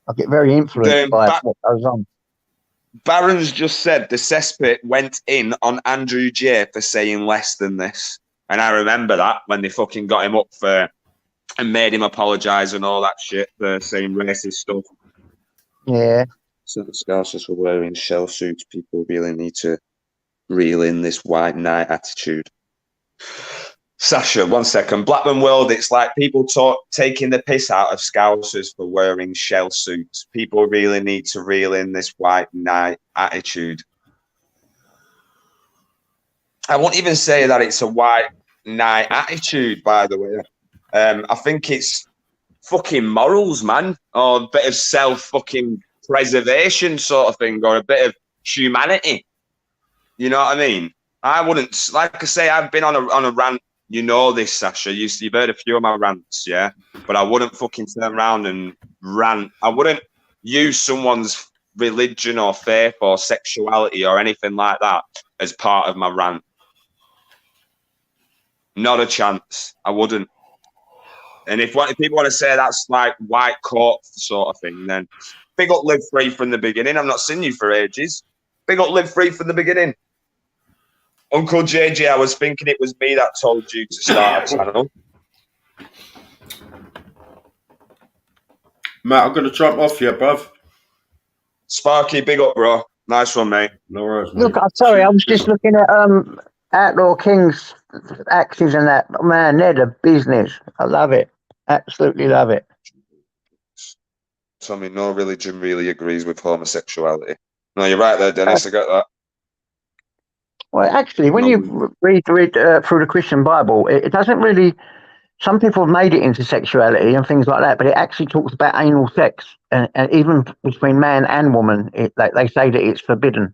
Speaker 4: I get very influenced by what goes on.
Speaker 1: Barron's just said the cesspit went in on Andrew J for saying less than this. And I remember that when they fucking got him up and made him apologise and all that shit for saying racist stuff.
Speaker 4: Yeah.
Speaker 1: So the Scousers were wearing shell suits. People really need to reel in this white knight attitude. Sasha, 1 second. Blackburn World, it's like people taking the piss out of Scousers for wearing shell suits. People really need to reel in this white knight attitude. I won't even say that it's a white knight attitude, by the way. I think it's fucking morals, man, or a bit of self-fucking preservation sort of thing, or a bit of humanity. You know what I mean? I wouldn't, like I say, I've been on a rant. You know this, Sasha. You've heard a few of my rants, yeah? But I wouldn't fucking turn around and rant. I wouldn't use someone's religion or faith or sexuality or anything like that as part of my rant. Not a chance. I wouldn't. And if people want to say that's like white coat sort of thing, then big up Live Free from the beginning. I've not seen you for ages. Big up Live Free from the beginning. Uncle JJ, I was thinking it was me that told you to start a channel.
Speaker 2: Matt, I'm going to jump off you, bruv.
Speaker 1: Sparky, big up, bro. Nice one, mate.
Speaker 2: No worries, mate.
Speaker 4: Look, I'm sorry, I was just looking at Outlaw King's axes and that. Man, they're the business. I love it. Absolutely love it.
Speaker 1: Tommy, no religion really agrees with homosexuality. No, you're right there, Dennis. I get that.
Speaker 4: Well, actually, when you read through the Christian Bible, it doesn't really. Some people have made it into sexuality and things like that, but it actually talks about anal sex, and even between man and woman, they say that it's forbidden.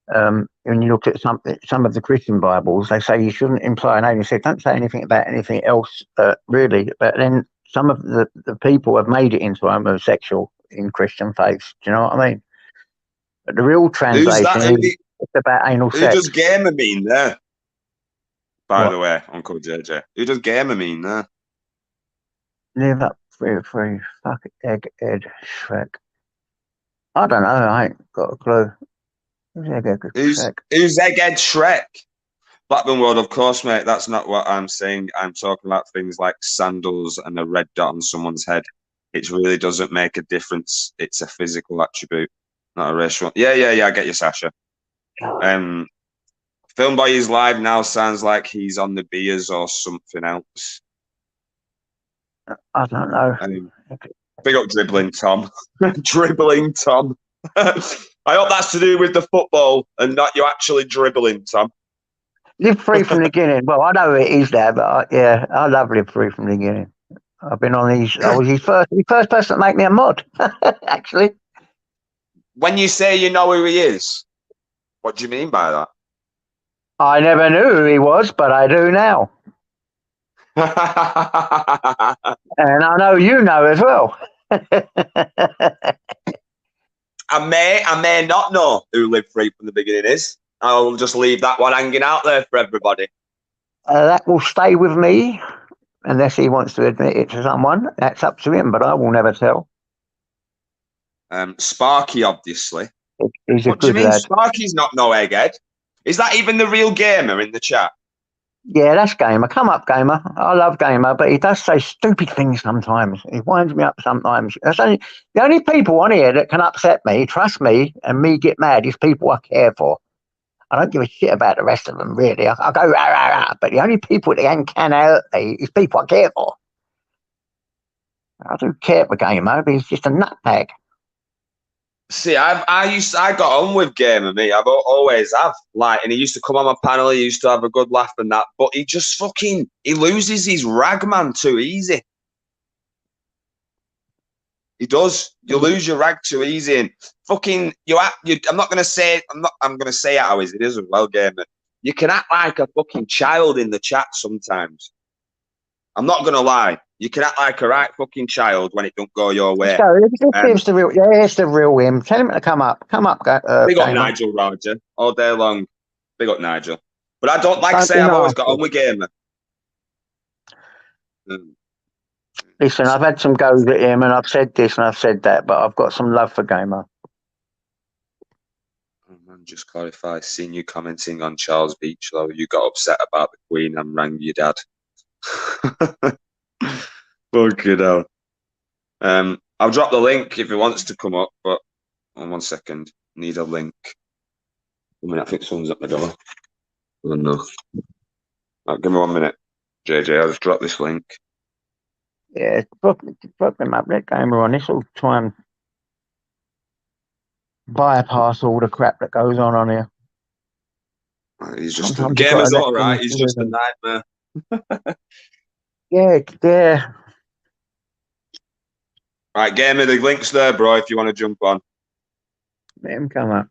Speaker 4: when you look at some of the Christian Bibles, they say you shouldn't imply an alien. They don't say anything about anything else, really. But then some of the people have made it into homosexual in Christian faiths. Do you know what I mean? But the real translation is about anal
Speaker 1: Who
Speaker 4: sex.
Speaker 1: does gamer mean there? By
Speaker 4: What?
Speaker 1: the way, Uncle JJ. Who does gamer mean there?
Speaker 4: Live up free, fuck egg, Ed, Shrek. I don't know. I ain't got a clue. Who's
Speaker 1: Egghead Shrek? Blackburn World, of course, mate. That's not what I'm saying. I'm talking about things like sandals and a red dot on someone's head. It really doesn't make a difference. It's a physical attribute, not a racial. Yeah. I get you, Sasha. Filmboy is live now. Sounds like he's on the beers or something else.
Speaker 4: I don't know.
Speaker 1: Big up dribbling Tom. Dribbling Tom. I hope that's to do with the football and not you actually dribbling, Tom.
Speaker 4: Live free from the beginning. Well, I know it is there, but I love Live Free from the beginning. I've been on these. I was his first person to make me a mod, actually.
Speaker 1: When you say you know who he is, what do you mean by that?
Speaker 4: I never knew who he was, but I do now. And I know you know as well.
Speaker 1: I may not know who Live Free from the beginning is. I'll just leave that one hanging out there for everybody.
Speaker 4: That will stay with me, unless he wants to admit it to someone. That's up to him, but I will never tell.
Speaker 1: Sparky, obviously.
Speaker 4: He's a
Speaker 1: what do you
Speaker 4: good
Speaker 1: mean
Speaker 4: lad.
Speaker 1: Sparky's not no egghead? Is that even the real gamer in the chat?
Speaker 4: Yeah, that's Gamer. Come up, Gamer. I love Gamer, but he does say stupid things sometimes. He winds me up sometimes. The only people on here that can upset me, trust me, and me get mad is people I care for. I don't give a shit about the rest of them, really. I go, rah, rah, rah, but the only people that can hurt me is people I care for. I do care for Gamer, but he's just a nutbag.
Speaker 1: See, I got on with Gamer, me. I've always have. Like, and he used to come on my panel. He used to have a good laugh and that. But he just he loses his rag, man, too easy. He does. You lose your rag too easy, and fucking I'm not gonna say. I'm gonna say it how it is as well, Gamer. You can act like a fucking child in the chat sometimes. I'm not gonna lie. You can act like a right fucking child when it don't go your way.
Speaker 4: So it's the real, it's the real him. Tell him to come up. Come up,
Speaker 1: big up
Speaker 4: Gamer.
Speaker 1: Nigel Roger all day long. Big up Nigel. But I don't like to say I've always got on with Gamer.
Speaker 4: Listen, I've had some goes at him, and I've said this and I've said that, but I've got some love for Gamer.
Speaker 1: Oh man, just clarify. Seen you commenting on Charles Beachlow. You got upset about the Queen and rang your dad. Fucking hell. I'll drop the link if he wants to come up, but 1 second. Need a link. I mean, I think someone's at my door. I don't know. Right, give me 1 minute, JJ. I'll just drop this link.
Speaker 4: Yeah, drop him up. Let Gamer on. This will try and bypass all the crap that goes on here.
Speaker 1: He's just Gamer's all right. He's just a nightmare.
Speaker 4: Yeah.
Speaker 1: Right, Gamer, the link's there, bro, if you want to jump on.
Speaker 4: Let him come up.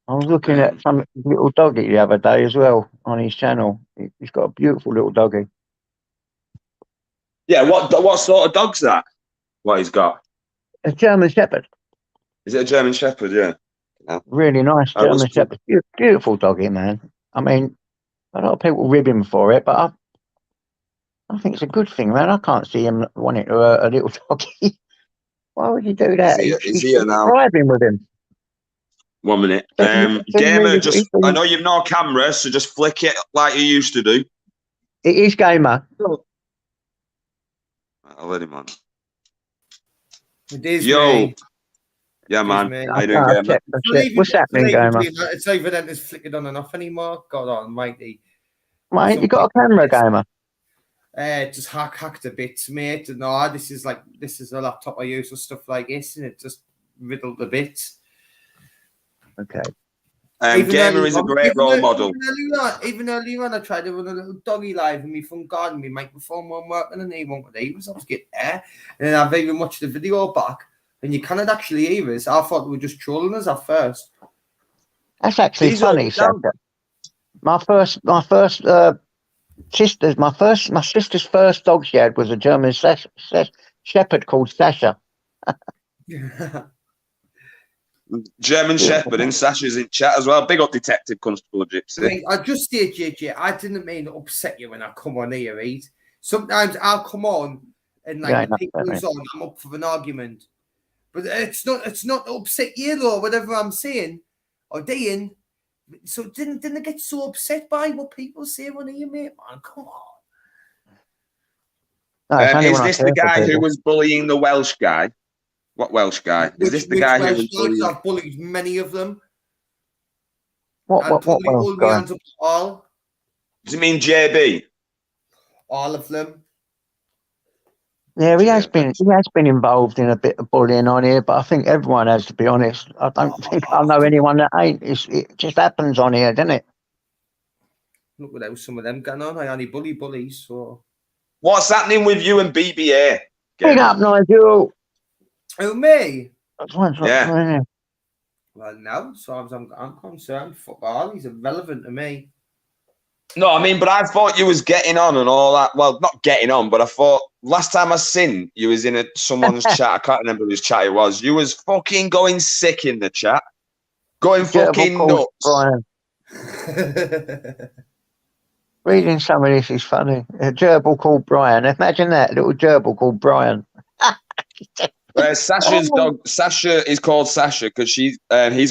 Speaker 4: I was looking at some little doggy the other day as well on his channel. He's got a beautiful little doggy.
Speaker 1: Yeah, what sort of dog's that? What he's got?
Speaker 4: A German Shepherd.
Speaker 1: Is it a German Shepherd? Yeah.
Speaker 4: Really nice German Shepherd. Beautiful doggy, man. I mean, a lot of people rib him for it, but I think it's a good thing, man. I can't see him wanting to hurt a little doggy. Why would you do that?
Speaker 1: He's here now.
Speaker 4: Driving with him.
Speaker 1: 1 minute. Gamer, I know you've no camera, so just flick it like you used to do.
Speaker 4: It is Gamer.
Speaker 1: I'll let him on.
Speaker 7: It is
Speaker 1: Yo.
Speaker 7: me.
Speaker 1: Yeah, man.
Speaker 7: Me.
Speaker 1: How you doing, Gamer?
Speaker 4: What's happening, Gamer?
Speaker 7: It's over then. It's flickered on and off anymore. God almighty.
Speaker 4: Mate, you got a camera, Gamer?
Speaker 7: Just hacked a bit, mate. No, this is a laptop I use for stuff like this, and it just riddled a bit.
Speaker 4: Okay.
Speaker 1: Gamer is a great role model.
Speaker 7: Even earlier on, I tried to run a little doggy live in my front garden. My microphone wasn't working, and he won't. I was getting air, and then I've even watched the video back, and you cannot actually hear us. I thought they were just trolling us at first.
Speaker 4: That's actually
Speaker 1: These are
Speaker 4: funny,
Speaker 1: down.
Speaker 4: Sasha. My sister's first dog she had was a German Shepherd called Sasha.
Speaker 1: German Shepherd, and Sasha's in chat as well. Big up Detective Constable Gypsy.
Speaker 7: Right, I just say, JJ, I didn't mean to upset you when I come on here, right? Sometimes I'll come on and like the people who's on, I'm up for an argument. But it's not to upset you though, whatever I'm saying or doing. So didn't I get so upset by what people say when you mate, man? Come on.
Speaker 4: No,
Speaker 1: Is this the guy who was bullying the Welsh guy? What Welsh guy? Is this the guy who was bullying?
Speaker 7: I've bullied many of them.
Speaker 4: What Welsh guy?
Speaker 7: All.
Speaker 1: Does it mean JB?
Speaker 7: All of them.
Speaker 4: Yeah, he has been involved in a bit of bullying on here, but I think everyone has, to be honest. I don't think I know anyone that ain't. It just happens on here, doesn't it?
Speaker 7: Look at how some of them going on. I only bullies, so.
Speaker 1: What's happening with you and BBA?
Speaker 4: Big up, Nigel.
Speaker 7: Oh, me?
Speaker 1: Yeah.
Speaker 7: Well, no, as far as I'm concerned, football is irrelevant to me.
Speaker 1: No, I mean, but I thought you was getting on and all that. Well, not getting on, but I thought last time I seen you was in someone's chat. I can't remember whose chat it was. You was fucking going sick in the chat. Going fucking nuts.
Speaker 4: Brian. Reading some of this is funny. A gerbil called Brian. Imagine that, little gerbil called Brian.
Speaker 1: Sasha's dog. Sasha is called Sasha because he's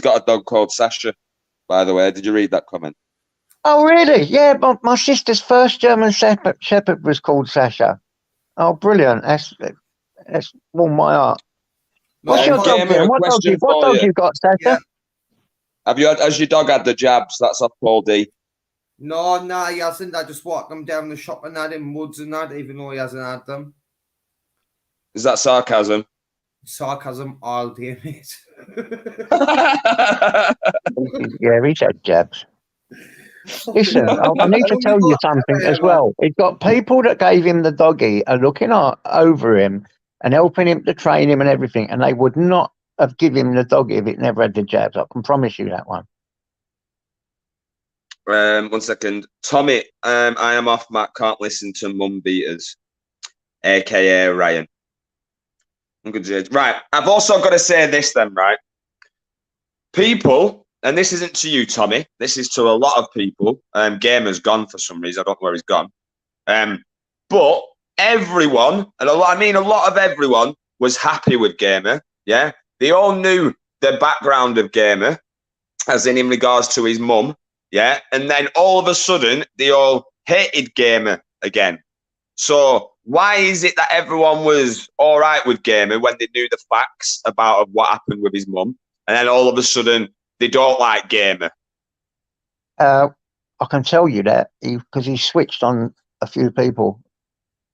Speaker 1: got a dog called Sasha. By the way, did you read that comment?
Speaker 4: Oh, really? Yeah, but my sister's first German Shepherd was called Sasha. Oh, brilliant! That's warmed my heart. What's your dog doing? What dog you got, Sasha?
Speaker 7: Yeah.
Speaker 1: Has your dog had the jabs? That's off Paul D.
Speaker 7: No, he hasn't. I just walked him down the shop and had him woods and that, even though he hasn't had them.
Speaker 1: Is that sarcasm?
Speaker 7: Sarcasm all day, mate.
Speaker 4: Yeah, he's had jabs. Listen, I need to tell you something as well. He's got people that gave him the doggy are looking over him and helping him to train him and everything, and they would not have given him the doggy if it never had the jabs. I can promise you that one.
Speaker 1: 1 second. Tommy, I am off, Matt. Can't listen to mum beaters, aka Ryan. I'm good, Jade. Right. I've also got to say this then, right? People, and this isn't to you, Tommy. This is to a lot of people. Gamer's gone for some reason. I don't know where he's gone. But everyone, and a lot of everyone was happy with Gamer. Yeah. They all knew the background of Gamer, as in regards to his mum. Yeah. And then all of a sudden, they all hated Gamer again. So why is it that everyone was all right with Gamer when they knew the facts about what happened with his mum, and then all of a sudden they don't like Gamer?
Speaker 4: I can tell you that because he switched on a few people.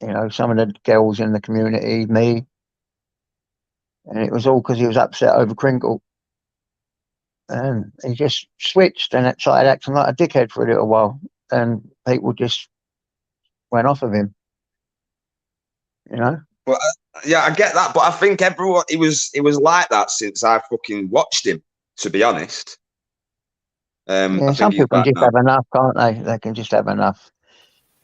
Speaker 4: You know, some of the girls in the community, me, and it was all because he was upset over Crinkle. And he just switched and started acting like a dickhead for a little while, and people just went off of him. You know?
Speaker 1: But yeah, I get that, but I think everyone it was like that since I fucking watched him. To be honest,
Speaker 4: yeah, some people can just have enough, can't they? They can just have enough.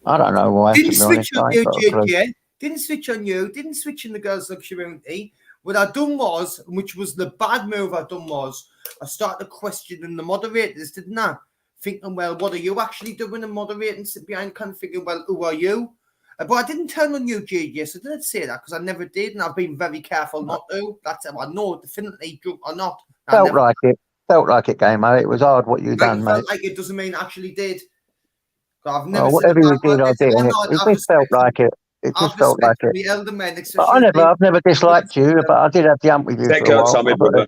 Speaker 4: I don't know why.
Speaker 7: Didn't switch on you, JJ. Didn't switch on you. Didn't switch in the girls' community. What I done was, which was the bad move I done was, I started questioning the moderators, didn't I? Thinking, well, what are you actually doing? And moderating, sit behind, kind of thinking, well, who are you? But I didn't turn on you, JJ, so I didn't say that because I never did, and I've been very careful not to. That's how I know definitely drunk or not.
Speaker 4: Felt like it, Gamer. It was hard what you done, mate.
Speaker 7: Felt like it doesn't mean I actually did. I've never
Speaker 4: whatever you did, I did. And it just felt like it. It just felt like it. But I've never disliked you, but I did have the ump with you for a while.
Speaker 1: Tommy, brother.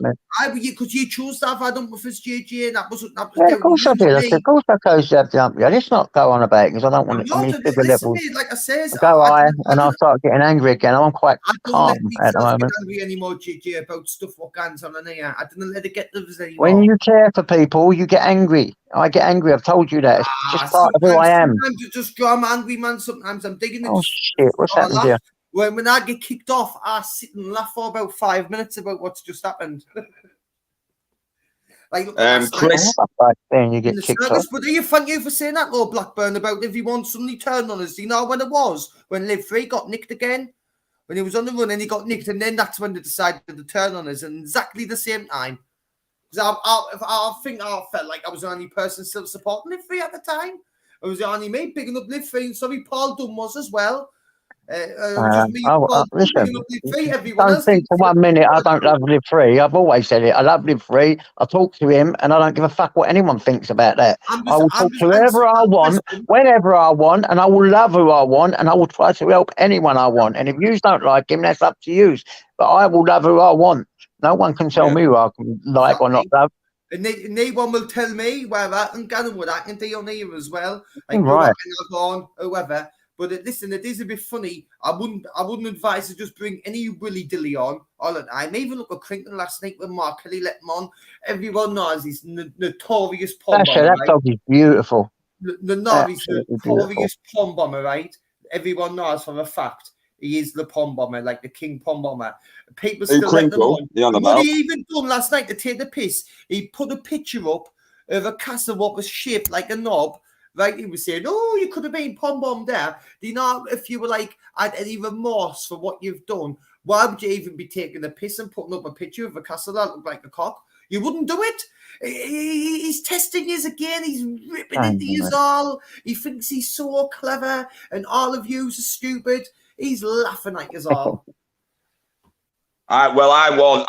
Speaker 7: Because you chose to have had ump with us, JJ, and that was
Speaker 4: yeah, of course I did. Of course I chose to have the ump with you. Let's not go on about it because I don't want it. I mean, figure levels.
Speaker 7: Like I says,
Speaker 4: go high and I'll start getting angry again. I'm quite calm at the moment.
Speaker 7: I don't angry anymore, JJ, about stuff what goes on in here. I didn't let it get to us anymore.
Speaker 4: When you care for people, you get angry. I get angry. I've told you that. It's just part of who I am.
Speaker 7: Sometimes you just draw I'm angry, man. Sometimes I'm digging it.
Speaker 4: Oh, shit. What's happened here?
Speaker 7: when I get kicked off, I sit and laugh for about 5 minutes about what's just happened. Like,
Speaker 1: Chris,
Speaker 4: then you
Speaker 7: in
Speaker 4: get
Speaker 7: the
Speaker 4: kicked
Speaker 7: circus,
Speaker 4: off.
Speaker 7: but thank you for saying that, Lord Blackburn, about everyone suddenly turned on us. Do you know when it was? When Live Free got nicked again? When he was on the run and he got nicked, and then that's when they decided to turn on us, and exactly the same time. Because I think I felt like I was the only person still supporting Live Free at the time. It was the only me picking up Live Free, and sorry, Paul Dunn was as well. Just me, Paul Dunn,
Speaker 4: Listen,
Speaker 7: picking up Live Free. Everyone
Speaker 4: don't
Speaker 7: else
Speaker 4: think for 1 minute I don't love Live Free. I've always said it. I love Live Free. I talk to him, and I don't give a fuck what anyone thinks about that. I will talk to whoever I want, whenever I want, and I will love who I want, and I will try to help anyone I want. And if you don't like him, that's up to you. But I will love who I want. No one can tell me who I can like or not love.
Speaker 7: And no one will tell me where I can get and what I can do on here as well. Like
Speaker 4: Right.
Speaker 7: whoever. But listen, it is a bit funny. I wouldn't advise to just bring any willy dilly on all the time. Even look at Crinkle last night when Mark Kelly let him on. Everyone knows he's notorious pom bomber.
Speaker 4: That dog is beautiful.
Speaker 7: The notorious pom bomber, right? Everyone knows for a fact he is the pom bomber, like the king pom bomber. People still let them on. What he even done last night to take the piss, he put a picture up of a castle what was shaped like a knob. Right, he was saying, "Oh, you could have been pom bomb there." Do you know if you were like had any remorse for what you've done? Why would you even be taking the piss and putting up a picture of a castle that looked like a cock? You wouldn't do it. He's testing you again. He's ripping into you all. He thinks he's so clever, and all of you are stupid. He's laughing at you all.
Speaker 1: I won't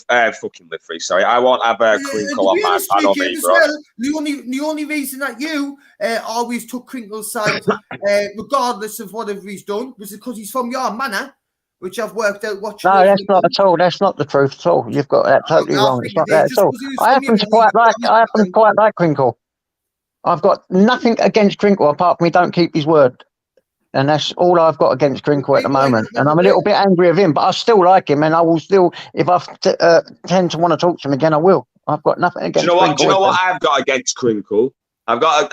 Speaker 1: have fucking Live Free. Sorry, I won't have Crinkle on my panel either.
Speaker 7: Well, the only reason that you always took Crinkle's side, regardless of whatever he's done, was because he's from your manor, which I've worked out watching.
Speaker 4: No, that's not at all. That's not the truth at all. You've got that totally wrong. It's not that at all. I happen to quite like Crinkle. I've got nothing against Crinkle apart from he don't keep his word. And that's all I've got against Crinkle at the moment. And I'm a little bit angry of him, but I still like him. And I will still, if I tend to want to talk to him again, I will. I've got nothing against Crinkle.
Speaker 1: Do you know what I've got against Crinkle? I've got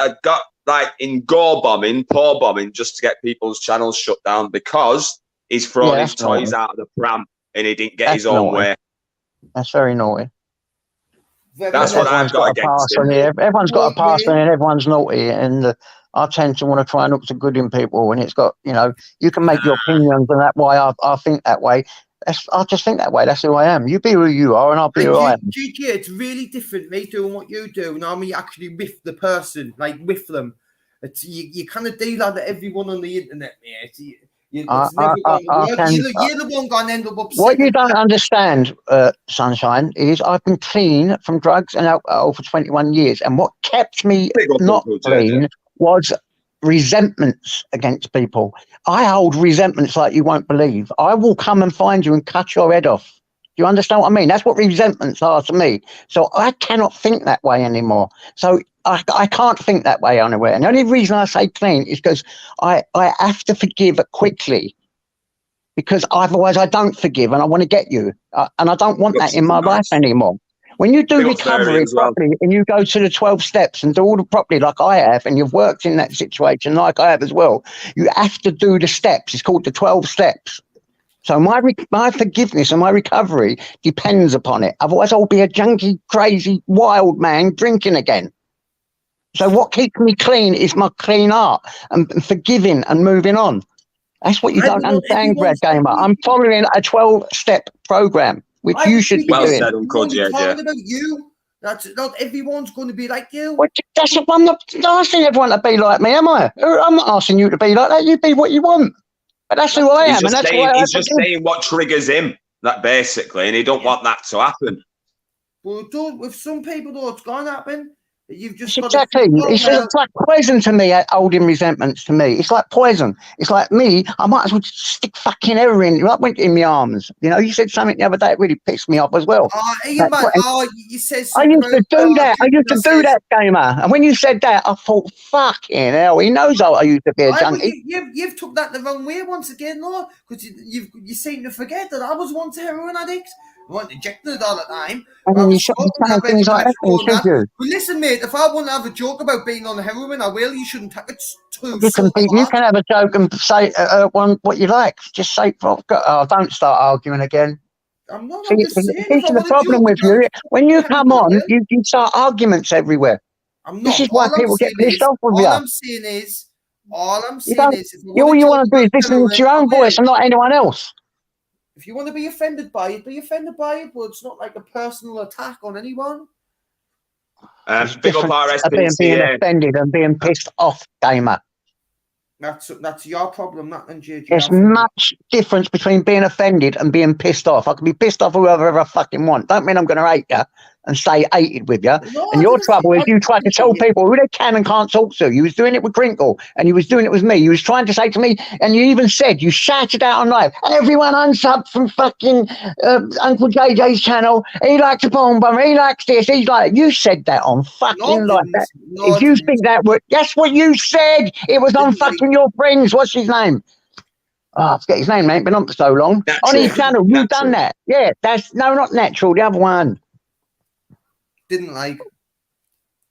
Speaker 1: like in paw bombing, just to get people's channels shut down because he's thrown his toys out of the pram and he didn't get his own way.
Speaker 4: That's very naughty.
Speaker 1: That's what I've got against him.
Speaker 4: Everyone's got a past and everyone's naughty. And I tend to want to try and look so good in people, and it's got, you can make your opinions and that why I think that way. I just think that way. That's who I am. You be who you are, and I'll be who I am.
Speaker 7: GG, it's really different, me doing what you do. And I'm actually with the person, like with them. It's you kind of do that to everyone on the internet, mate. You're the one going to end up upset.
Speaker 4: What you don't understand, Sunshine, is I've been clean from drugs and alcohol for 21 years, and what kept me not clean was resentments against people. I hold resentments like you won't believe. I will come and find you and cut your head off. Do you understand what I mean? That's what resentments are to me. So I cannot think that way anymore. So I can't think that way anywhere. And the only reason I say clean is because I have to forgive quickly, because otherwise I don't forgive and I want to get you. And I don't want that in my life anymore. When you do recovery properly and you go to the 12 steps and do all the properly like I have, and you've worked in that situation like I have as well, you have to do the steps. It's called the 12 steps. So my forgiveness and my recovery depends upon it. Otherwise I'll be a junkie, crazy, wild man drinking again. So what keeps me clean is my clean heart and forgiving and moving on. That's what you don't understand, Brad Gamer. I'm following a 12-step program, which you should be doing.
Speaker 1: Said, Uncle JJ.
Speaker 7: Talking about you. That's not everyone's going to be like you.
Speaker 4: Well, I'm not asking everyone to be like me, am I? I'm not asking you to be like that. You be what you want. But that's who I am, and that's why
Speaker 1: he's just saying what triggers him. That basically, and he don't want that to happen.
Speaker 7: Well, with some people, though, it's going to happen. You've just
Speaker 4: exactly. It's like poison to me, holding resentments to me. It's like poison. It's like me, I might as well stick fucking heroin went in my arms. You said something the other day that really pissed me off as well.
Speaker 7: You said
Speaker 4: I used to do that. I used to do that, Gamer. And when you said that, I thought, fucking hell, he knows I used to be a junkie.
Speaker 7: You've took that the wrong way once again, though, because you seem to forget that I was once a heroin addict. want ejected all the time.
Speaker 4: And you shouldn't be saying things like that, should you?
Speaker 7: But listen, mate, if I want to have a joke about being on heroin, I will. You shouldn't take it too
Speaker 4: You can have a joke and say what you like. Just say, don't start arguing again.
Speaker 7: I'm not.
Speaker 4: See,
Speaker 7: I'm just saying.
Speaker 4: this is the problem with you. When you come on, you start arguments everywhere.
Speaker 7: I'm not.
Speaker 4: This is why people get pissed off with you.
Speaker 7: All I'm saying is,
Speaker 4: all you want to do is listen to your own voice and not anyone else.
Speaker 7: If you want to be offended by it, be offended by it, but it's not like a personal attack on anyone.
Speaker 1: Big up our SPC,
Speaker 4: being offended and being pissed off, gamer.
Speaker 7: That's your problem, not in JJ.
Speaker 4: There's much difference between being offended and being pissed off. I can be pissed off whoever I fucking want. Don't mean I'm going to hate you and stay hated with you.
Speaker 7: No,
Speaker 4: and your trouble is you tried to tell people who they can and can't talk to. You was doing it with Crinkle and you was doing it with me. You was trying to say to me, and you even said, you shouted out on live, everyone unsub from fucking Uncle JJ's channel. He likes a bomb bomber. He likes this. He's like, you said that on fucking live. If you think that word, that's what you said. It was on fucking your friends. What's his name? Oh, I forget his name, mate. Been on for so long. Natural. On his channel, you've done that. Yeah, that's not natural. The other one.
Speaker 7: Didn't like.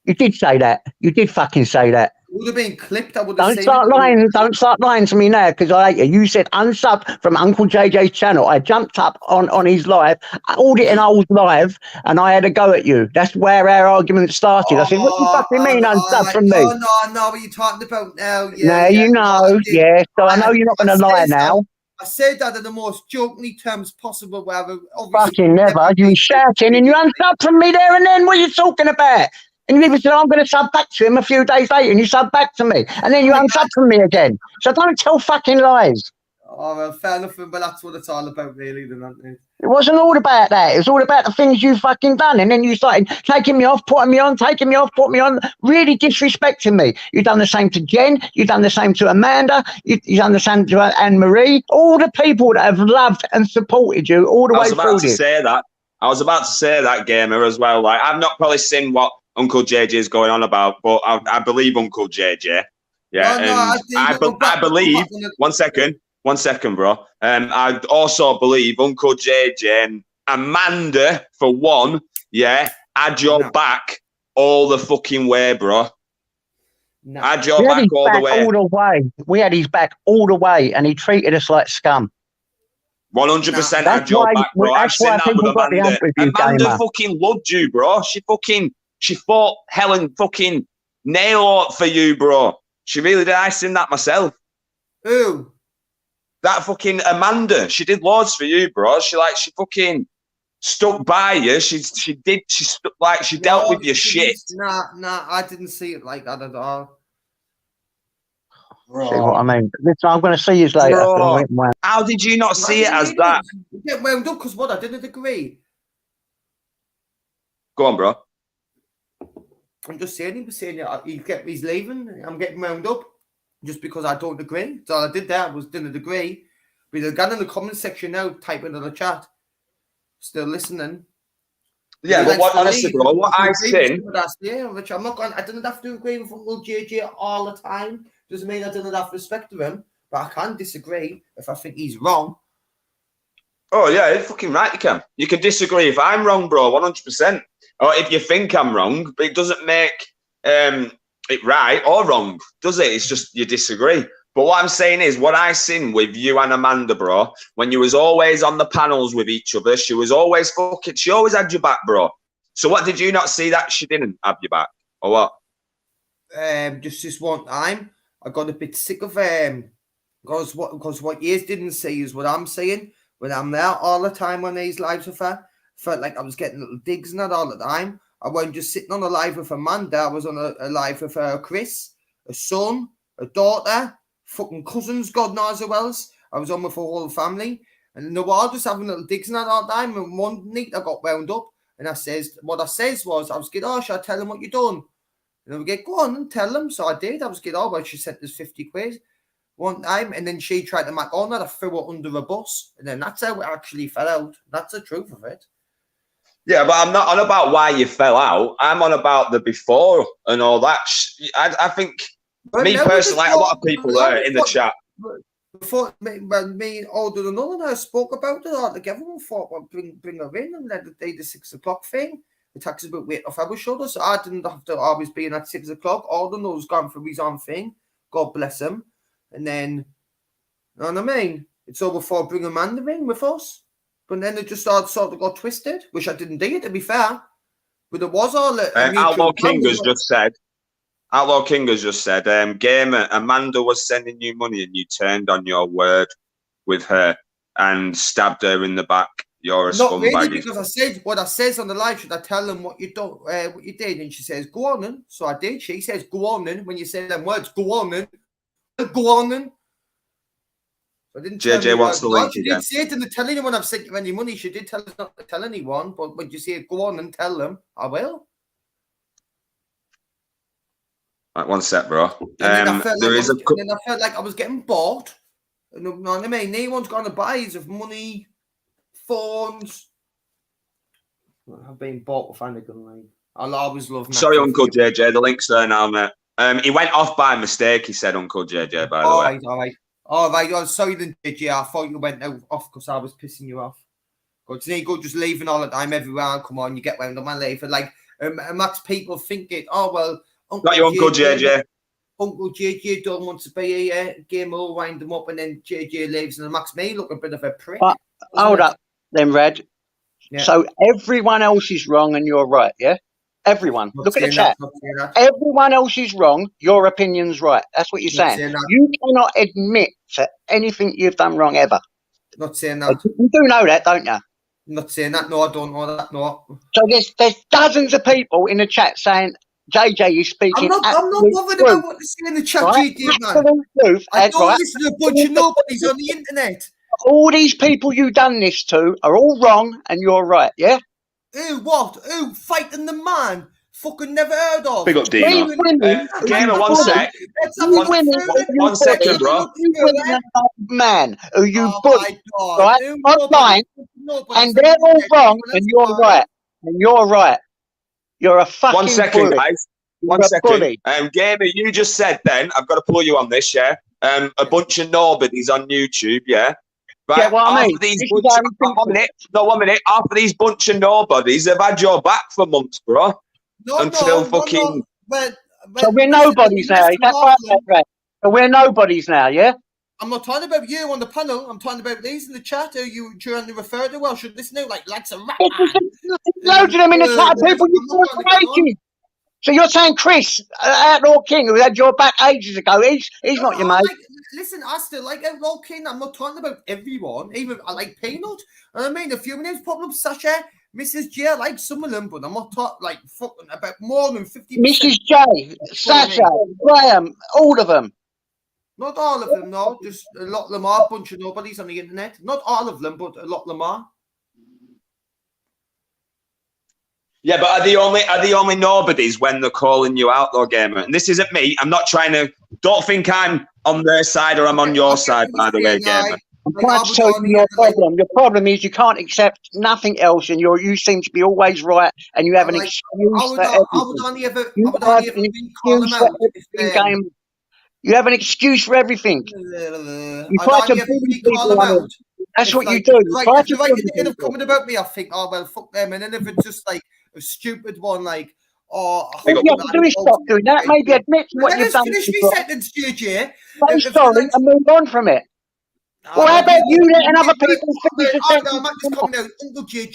Speaker 4: You did say that. You did fucking say that.
Speaker 7: It would have been clipped. I would have
Speaker 4: Don't start lying. Don't start lying to me now because I hate you. You said unsub from Uncle JJ's channel. I jumped up on his live, auditing old live, and I had a go at you. That's where our argument started. I said, what do you fucking mean unsub from me?
Speaker 7: No, what are you talking about now?
Speaker 4: Yeah, you know. Yeah, so I know you're not going to lie now.
Speaker 7: I said that in the most jokingly terms possible.
Speaker 4: Fucking never. You were shouting and you unsubbed from me there and then. What are you talking about? And you even said, I'm going to sub back to him a few days later, and you sub back to me. And then you unsubbed from me again. So don't tell fucking lies.
Speaker 7: Oh, well, fair enough, but that's what it's all about, really, then, isn't it?
Speaker 4: It wasn't all about that. It was all about the things you fucking done. And then you started taking me off, putting me on, taking me off, putting me on, really disrespecting me. You've done the same to Jen. You've done the same to Amanda. You've done the same to Anne-Marie. All the people that have loved and supported you all the way through this.
Speaker 1: I was about to say that, Gamer, as well. Like, I've not probably seen what Uncle JJ is going on about, but I believe Uncle JJ. Yeah, I believe. 1 second. 1 second, bro. I also believe Uncle JJ and Amanda, for one, had your back all the fucking way, bro. Had your back all the way.
Speaker 4: All the way. We had his back all the way, and he treated us like scum.
Speaker 1: 100% had your back, bro. I've seen that with Amanda. Amanda fucking loved you, bro. She fought Helen fucking nail for you, bro. She really did. I seen that myself.
Speaker 7: Who?
Speaker 1: That fucking Amanda. She did loads for you, bro. She fucking stuck by you. She dealt with your shit.
Speaker 7: Nah, I didn't see it like that at all.
Speaker 4: Bro. See what I mean? Listen, I'm going to see you later.
Speaker 1: Bro, how did you not see it as that?
Speaker 7: Yeah, wound up because what? I didn't agree.
Speaker 1: Go on, bro.
Speaker 7: I'm just saying, he was saying he's leaving. I'm getting wound up just because I don't agree. So I did that. Didn't agree. But the guy in the comment section now typing in the chat, still listening.
Speaker 1: Yeah, but what, honestly, bro, what I've seen.
Speaker 7: Which I'm not going. I didn't have to agree with Uncle JJ all the time. Doesn't mean I didn't have respect for him, but I can disagree if I think he's wrong.
Speaker 1: Oh yeah, you're fucking right. You can. You can disagree if I'm wrong, bro. 100%. Or if you think I'm wrong, but it doesn't make it right or wrong, does it? It's just you disagree. But what I'm saying is, what I seen with you and Amanda, bro, when you was always on the panels with each other, she always had your back, bro. So what, did you not see that she didn't have your back, or what?
Speaker 7: Just this one time, I got a bit sick of because what you didn't see is what I'm saying. When I'm there all the time on these lives with her, felt like I was getting little digs and that all the time. I wasn't just sitting on a live with Amanda. I was on a live with Chris, a son, a daughter, fucking cousins, God knows who else. I was on with her whole family. And they were all just having little digs and that all the time. And one night I got wound up. And I says, I was getting, oh, shall I tell them what you done? And I would get, go on and tell them. So I did. I was getting, oh, well, she sent us 50 quid one time. And then she tried to make on that. I threw her under a bus. And then that's how it actually fell out. That's the truth of it.
Speaker 1: Yeah, but I'm not on about why you fell out. I'm on about the before and all that. I think, me personally, like a lot of people there in the chat.
Speaker 7: before me older than all and I spoke about it all together and thought, well, bring her in and let the day the 6 o'clock thing. The tax is a bit weight off our shoulders, so I didn't have to always be in at 6 o'clock. Alden was gone for his own thing. God bless him. And then, you know what I mean? It's over for bring Amanda in with us. But then it just sort of got twisted, which I didn't do it, to be fair. But it was all
Speaker 1: Outlaw King has just said. Outlaw King has just said, Gamer, Amanda was sending you money and you turned on your word with her and stabbed her in the back. You're a
Speaker 7: Not
Speaker 1: scumbag.
Speaker 7: really, because I said what I says on the live. Should I tell them what you don't, what you did? And she says, "Go on then." So I did. She says, "Go on then." When you say them words, "Go on then," go on then. I didn't.
Speaker 1: JJ wants the link
Speaker 7: She
Speaker 1: again.
Speaker 7: did say it and tell anyone I've sent you any money. She did tell us not to tell anyone, but when you say "Go on and tell them," I will.
Speaker 1: Right, one sec, bro.
Speaker 7: Then I felt like I was getting bought. You know what I mean? No one's going to buy us of money, phones. I've been bought with anything like. I'll always love.
Speaker 1: Sorry, Uncle JJ. The link's there now, mate. He went off by mistake. He said, Uncle JJ. By the way.
Speaker 7: All right. I'm sorry, then JJ. I thought you went off because I was pissing you off. It's no good just leaving all the time everywhere. Come on, you get round on my life. Like Max, people think it. Oh well.
Speaker 1: Not your Uncle JJ.
Speaker 7: Uncle JJ don't want to be a game. Will wind them up, and then JJ leaves, and Max me look a bit of a prick.
Speaker 4: But hold up, then, Red.
Speaker 7: Yeah.
Speaker 4: So everyone else is wrong and you're right, yeah? Everyone. Look at the chat. Everyone else is wrong. Your opinion's right. That's what you're saying. You cannot admit to anything you've done wrong ever.
Speaker 7: Not saying that.
Speaker 4: You do know that, don't you?
Speaker 7: Not saying that. No, I don't know that. No.
Speaker 4: So there's dozens of people in the chat saying JJ is speaking.
Speaker 7: I'm not bothered about what they say in the chat,
Speaker 4: right?
Speaker 7: JJ, man.
Speaker 4: Absolute truth.
Speaker 7: I don't listen to a bunch of nobodies on the internet.
Speaker 4: All these people you done this to are all wrong and you're right, yeah?
Speaker 7: Who, what? Who? Fighting the man? Fucking never heard of.
Speaker 1: Big up, Deegan. Gamer, one sec. 1 second, bro.
Speaker 4: Man who you bullied, right? Online, and they're all wrong and you're right. And you're right. You're a fucking
Speaker 1: 1 second,
Speaker 4: bully.
Speaker 1: guys. 1 second. Gamer, you just said then, I've got to pull you on this, yeah? A bunch of nobodies on YouTube, yeah? Right,
Speaker 4: yeah, what I mean.
Speaker 1: 1 minute. After these bunch of nobodies have had your back for months, bro. Until fucking.
Speaker 4: So we're nobodies now. Is that right? So we're nobodies now, yeah?
Speaker 7: I'm not talking about you on the panel. I'm talking about these in the chat who you trying to refer to. Well, should listen to like some rap.
Speaker 4: Loads of them in the chat. People you call crazy. So you're saying Chris, Outlaw King, who had your back ages ago, he's not your mate.
Speaker 7: Listen, I still like Outlaw King. I'm not talking about everyone. Even I like Peanut. I mean, a few names popped up. Sasha, Mrs. J, I like some of them, but I'm not talking like fucking about more than 50%.
Speaker 4: Mrs. J, Sasha, Graham, all of them.
Speaker 7: Not all of them, no. Just a lot of them are a bunch of nobodies on the internet. Not all of them, but a lot of them are.
Speaker 1: Yeah, but are the only nobodies when they're calling you out, though, Gamer? And this isn't me. I'm not trying to. Don't think I'm on their side or I'm on your side, by the way, Gamer.
Speaker 4: I'm trying to tell you your problem. Your problem is you can't accept nothing else, and you seem to be always right, and you have an excuse for everything. You have an excuse for everything. You try to bully people on it. That's what you do.
Speaker 7: Right, if I get a comment about me, I think, oh well, fuck them, and then if it's just like a stupid one, like, oh,
Speaker 4: all you have to do is stop doing that. Maybe admit what you've done.
Speaker 7: Finish me sentence, JJ.
Speaker 4: Say sorry and move on from it. Well, how about you letting other people finish the sentence?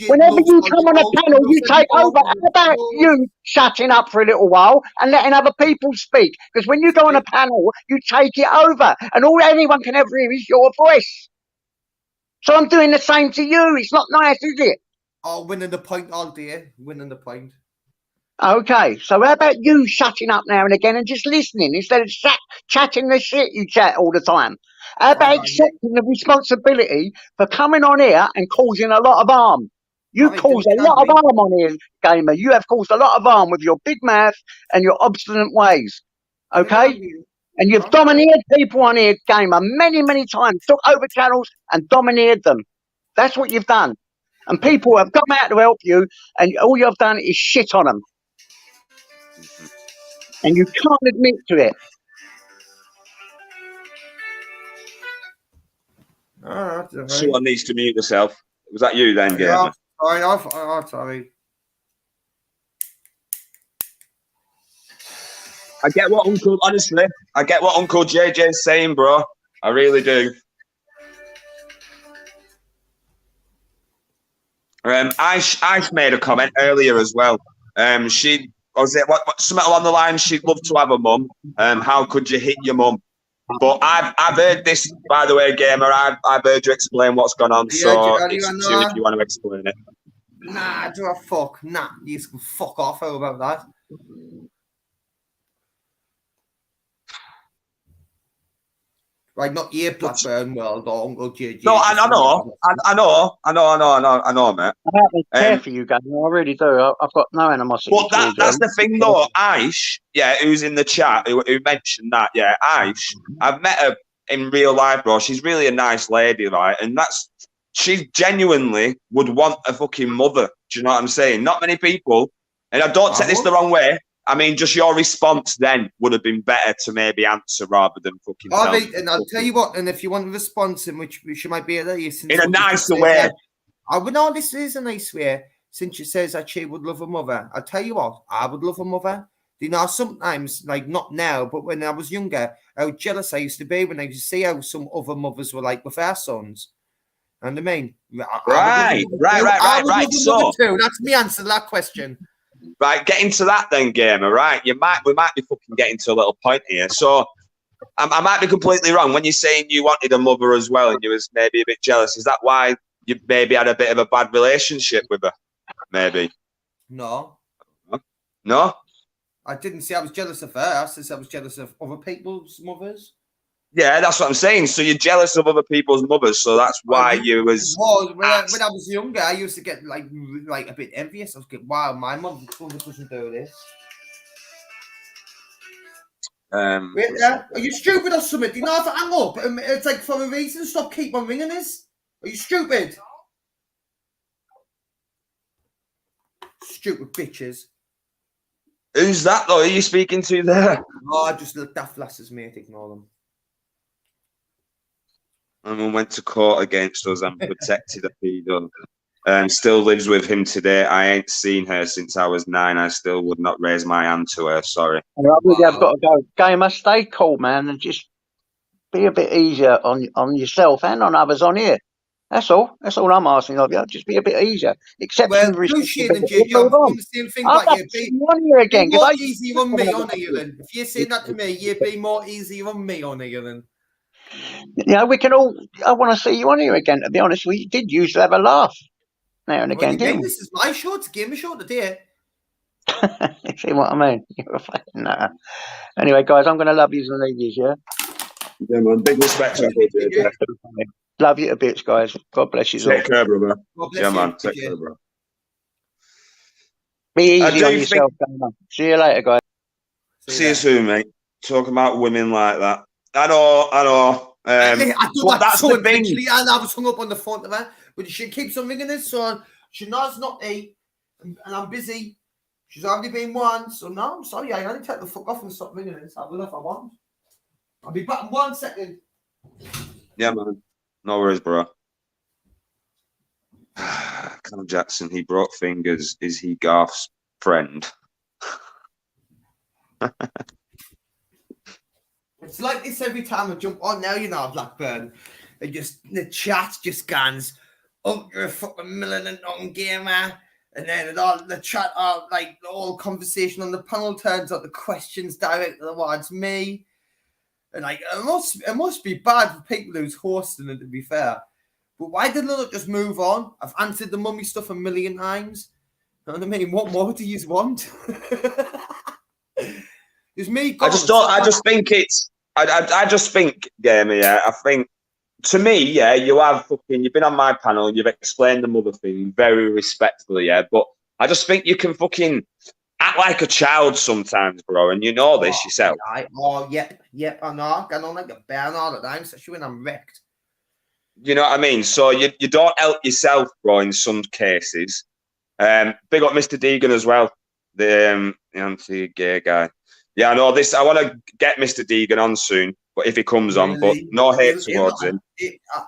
Speaker 4: Whenever you come on a panel, you take over. How about you shutting up for a little while and letting other people speak? Because when you go on a panel, you take it over, and all anyone can ever hear is your voice. So I'm doing the same to you. It's not nice, is it?
Speaker 7: Oh, winning the point all day. Winning the point.
Speaker 4: Okay, so how about you shutting up now and again and just listening instead of chatting the shit you chat all the time? How about accepting the responsibility for coming on here and causing a lot of harm? You caused a lot of harm on here, Gamer. You have caused a lot of harm with your big mouth and your obstinate ways. Okay? And you've domineered people on here, Gamer, many, many times. Took over channels and domineered them. That's what you've done. And people have come out to help you, and all you've done is shit on them. And you can't admit to it.
Speaker 1: Someone needs to mute themselves. Was that you then,
Speaker 7: Yeah,
Speaker 1: Gamer?
Speaker 7: sorry.
Speaker 1: I get what Uncle JJ's saying, bro. I really do. Ice made a comment earlier as well. She was it what something along the line. She'd love to have a mum. How could you hit your mum? But I've heard this, by the way, Gamer. I've heard you explain what's gone on. So it's up to you if you want to explain it.
Speaker 7: Nah, do a fuck. Nah, you can fuck off. How about that? Right, not your Blackburn World or Uncle JJ.
Speaker 1: No, I know, mate.
Speaker 4: I don't care for you, Gamer. I really do. I've got no animosity.
Speaker 1: But that's the thing, though. Aish, who's in the chat, who mentioned that, Aish. I've met her in real life, bro. She's really a nice lady, right? And she genuinely would want a fucking mother. Do you know what I'm saying? Not many people, and I don't take this the wrong way. I mean, just your response then would have been better to maybe answer rather than fucking.
Speaker 7: All right, and I'll tell you what. And if you want a response, in which you might be there,
Speaker 1: in a nicer way.
Speaker 7: I would know this is a nice way. Since she says that she would love a mother, I'll tell you what. I would love a mother. You know, sometimes, like not now, but when I was younger, how jealous I used to be when I used to see how some other mothers were like with their sons. And I mean,
Speaker 1: right. So
Speaker 7: that's me answer to that question.
Speaker 1: Right, getting to that then, Gamer. Right, we might be fucking getting to a little point here. So I might be completely wrong when you're saying you wanted a mother as well, and you was maybe a bit jealous. Is that why you maybe had a bit of a bad relationship with her? Maybe.
Speaker 7: No.
Speaker 1: No.
Speaker 7: I didn't say I was jealous of her. I said I was jealous of other people's mothers.
Speaker 1: Yeah, that's what I'm saying. So you're jealous of other people's mothers, so that's why you was.
Speaker 7: Well, when I was younger, I used to get like a bit envious. I was like, wow, my mum doesn't do this. Wait, are you stupid or something? Do you know how to hang up? It's like for a reason. Stop keep on ringing this. Are you stupid? Stupid bitches.
Speaker 1: Who's that though? Are you speaking to there?
Speaker 7: Oh, I just looked daft lasses, mate. Ignore them.
Speaker 1: And went to court against us and protected her pedo. Still lives with him today. I ain't seen her since I was 9. I still would not raise my hand to her. Sorry.
Speaker 4: I really have got to go. Gamer, stay cool, man, and just be a bit easier on yourself and on others on here. That's all. That's all I'm asking of you. Just be a bit easier. Except
Speaker 7: well, appreciate it, JJ. I'm the same thing about you. Be
Speaker 4: more
Speaker 7: easy on me, on you then. If you're saying that to me, you'd be more easy on me, on you then.
Speaker 4: Yeah, we can all. I want to see you on here again. To be honest, we did used to have a laugh now and again. Didn't we?
Speaker 7: This is my show. It's game show today.
Speaker 4: See what I mean? You're a fucking nutter. Anyway, guys, I'm going to love you and leave you. Yeah.
Speaker 1: Yeah, man. Big respect.
Speaker 4: Love you to bits, guys. God bless you.
Speaker 1: Take care, brother. Yeah, man. Take care, bro.
Speaker 4: Be easy on yourself. See you later, guys.
Speaker 1: See you soon, mate. Talking about women like that. I know.
Speaker 7: I do that so eventually, and I was hung up on the phone to her, but she keeps on ringing us, so she knows not me, and I'm busy. She's already been once, so no, I'm sorry, I only take the fuck off and stop ringing us. I will if I want. I'll be back in 1 second.
Speaker 1: Yeah, man. No worries, bro. Callum Jackson, he broke fingers. Is he Garth's friend?
Speaker 7: It's like this every time I jump on now, you know, Blackburn. And just the chat just guns, oh, you're a fucking militant non-gamer. And then the chat, like the whole conversation on the panel turns out the questions directed towards me. And like, it must be bad for people who's hosting it, to be fair. But why did they not just move on? I've answered the mummy stuff 1 million times. You know what I mean? What more do you want? It's me.
Speaker 1: I just think, Gamer, yeah, I think, to me, yeah, you've been on my panel and you've explained the mother thing very respectfully, yeah, but I just think you can fucking act like a child sometimes, bro, and you know this yourself.
Speaker 7: Yep, I know. I know like a bear all the time, especially when I'm wrecked.
Speaker 1: You know what I mean? So you don't help yourself, bro, in some cases. Big up Mr. Deegan as well, the anti-gay guy. Yeah, I know this. I want to get Mr. Deegan on soon. But if he comes on, but no hate towards him.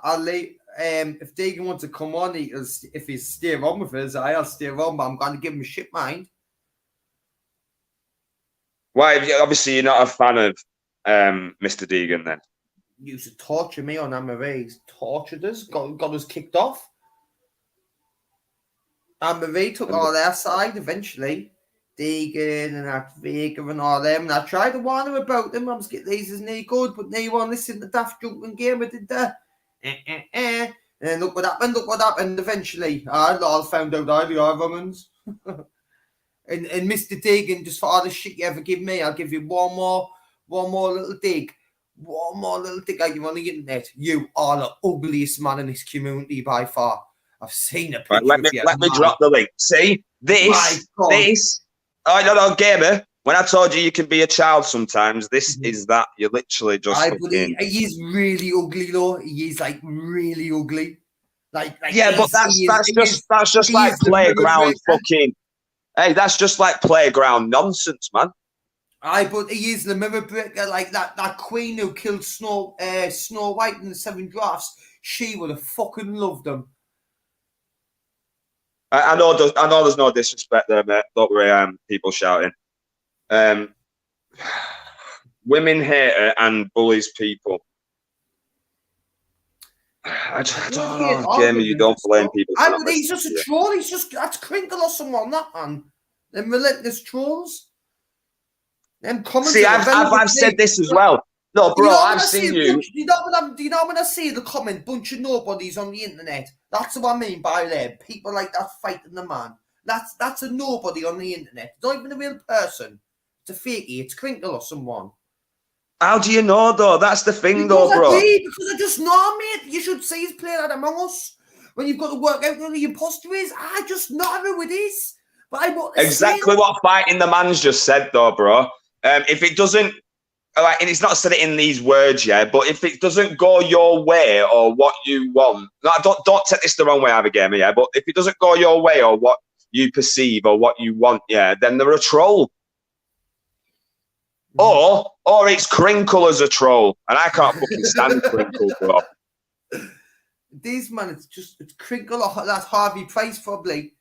Speaker 7: I'll leave. If Deegan wants to come on, if he's stay on with us, I'll stay on, but I'm going to give him a shit mind.
Speaker 1: Why? Obviously, you're not a fan of Mr. Deegan then.
Speaker 7: He used to torture me on Amarie. He's tortured us, got us kicked off. Amarie took all their side eventually. Deegan and that Vega and all them. And I tried to warn him about them. I was getting these isn't any good, but no one listened to Daft Drunken Gamer did that. And look what happened eventually. I all found out I the Romans. and Mr. Deegan, just for all the shit you ever give me, I'll give you one more little dig. One more little dig I give on the internet. You are the ugliest man in this community by far. I've seen a picture.
Speaker 1: Right, let me drop the link. See this. Oh no, gamer. When I told you can be a child sometimes, this is that. You're literally just.
Speaker 7: He is really ugly though. He is like really ugly. Like
Speaker 1: yeah, but that's just like playground fucking. Hey, that's just like playground nonsense, man.
Speaker 7: But he is the mirror breaker, like that queen who killed Snow White in the 7 Drafts. She would have fucking loved him.
Speaker 1: I know there's no disrespect there, mate. Don't worry, people shouting. Women hater and bullies people. I don't know, Jamie. You don't blame people.
Speaker 7: He's just a troll. That's Crinkle or someone, that man. Them relentless trolls. Them comments.
Speaker 1: See, I've said this as well. No, bro, I've seen you.
Speaker 7: Do you know when I see the comment, bunch of nobodies on the internet? That's what I mean by there. People like that fighting the man. That's a nobody on the internet. It's not even a real person. It's a fakey. It's Crinkle or someone.
Speaker 1: How do you know, though? That's the thing, though, bro.
Speaker 7: Because I just know, mate. You should see he's playing at Among Us. When you've got to work out who the imposter is, I just know who it is. But I want
Speaker 1: exactly what Fighting the Man's just said, though, bro. If it doesn't, like, and it's not said it in these words, yeah, but if it doesn't go your way or what you want, don't take this the wrong way, either, gamer, yeah, but if it doesn't go your way or what you perceive or what you want, yeah, then they're a troll. Or it's Crinkle as a troll, and I can't fucking stand Crinkle, bro.
Speaker 7: These man, it's Crinkle or that's Harvey Price probably.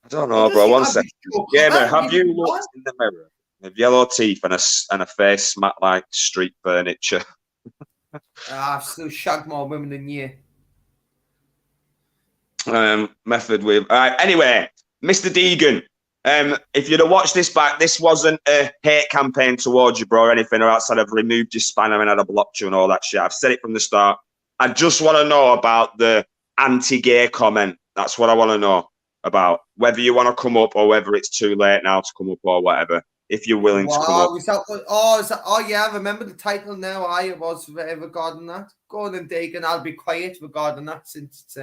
Speaker 1: I don't know, bro. One second. Gamer, have you looked in the mirror with yellow teeth and a face smacked like street furniture?
Speaker 7: I've still shagged more women than you.
Speaker 1: Method with. All right. Anyway, Mr. Deegan. If you'd have watched this back, this wasn't a hate campaign towards you, bro, or anything, or outside I've removed your spam and I'd blocked you and all that shit. I've said it from the start. I just want to know about the anti-gay comment. That's what I want to know about. Whether you want to come up or whether it's too late now to come up or whatever. If you're willing to come up.
Speaker 7: Yeah, I remember the title now. It was regarding that. Go on and Deegan, I'll be quiet regarding that since it's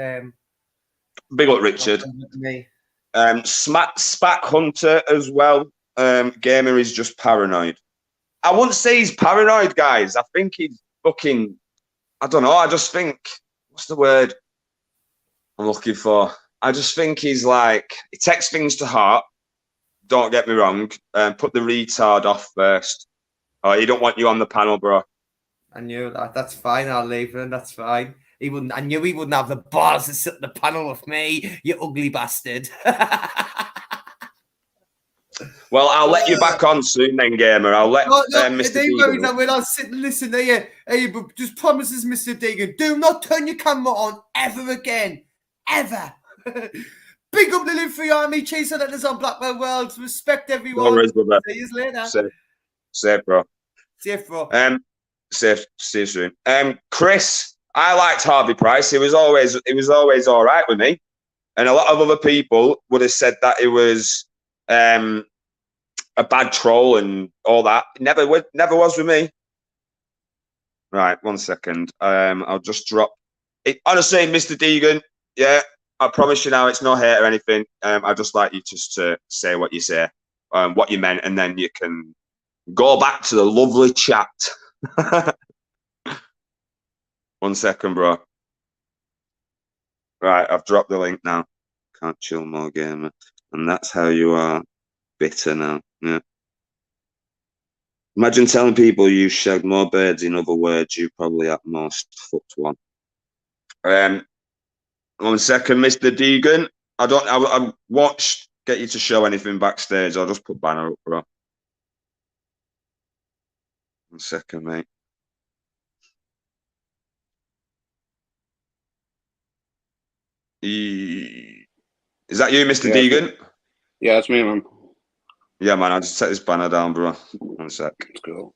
Speaker 1: big up Richard. Spack Hunter as well. Gamer is just paranoid. I wouldn't say he's paranoid, guys. I think he's fucking. I don't know. I just think. What's the word I'm looking for? I just think he's like. He takes things to heart. Don't get me wrong. Put the retard off first. Oh, he don't want you on the panel, bro.
Speaker 7: I knew that. That's fine. I'll leave him. That's fine. He wouldn't. I knew he wouldn't have the balls to sit on the panel with me. You ugly bastard.
Speaker 1: Well, I'll let you back on soon, then, gamer. I'll let Mr. Deegan.
Speaker 7: When I sit and listen to you, hey, just promises, Mr. Deegan, do not turn your camera on ever again, ever. Big up Lily Free Army, chasing at us on Blackwell Worlds. Respect everyone.
Speaker 1: No worries, brother.
Speaker 7: See you later.
Speaker 1: Safe, bro.
Speaker 7: Safe, bro.
Speaker 1: Safe. See you soon. Chris, I liked Harvey Price. He was always all right with me, and a lot of other people would have said that it was a bad troll and all that. Never was with me. Right, 1 second. I'll just drop it. Honestly, Mr. Deegan, yeah, I promise you now, it's no hate or anything. I'd just like you just to say what you say, what you meant, and then you can go back to the lovely chat. 1 second, bro. Right, I've dropped the link now. Can't chill more, gamer. And that's how you are bitter now. Yeah. Imagine telling people you shagged more birds. In other words, you probably at most fucked one. 1 second, Mr. Deegan. I watched. Get you to show anything backstage. I'll just put banner up, bro. 1 second, mate. Is that you, Mr. Deegan?
Speaker 8: Yeah, that's me, man.
Speaker 1: Yeah, man. I'll just set this banner down, bro. 1 sec.
Speaker 8: Let's go.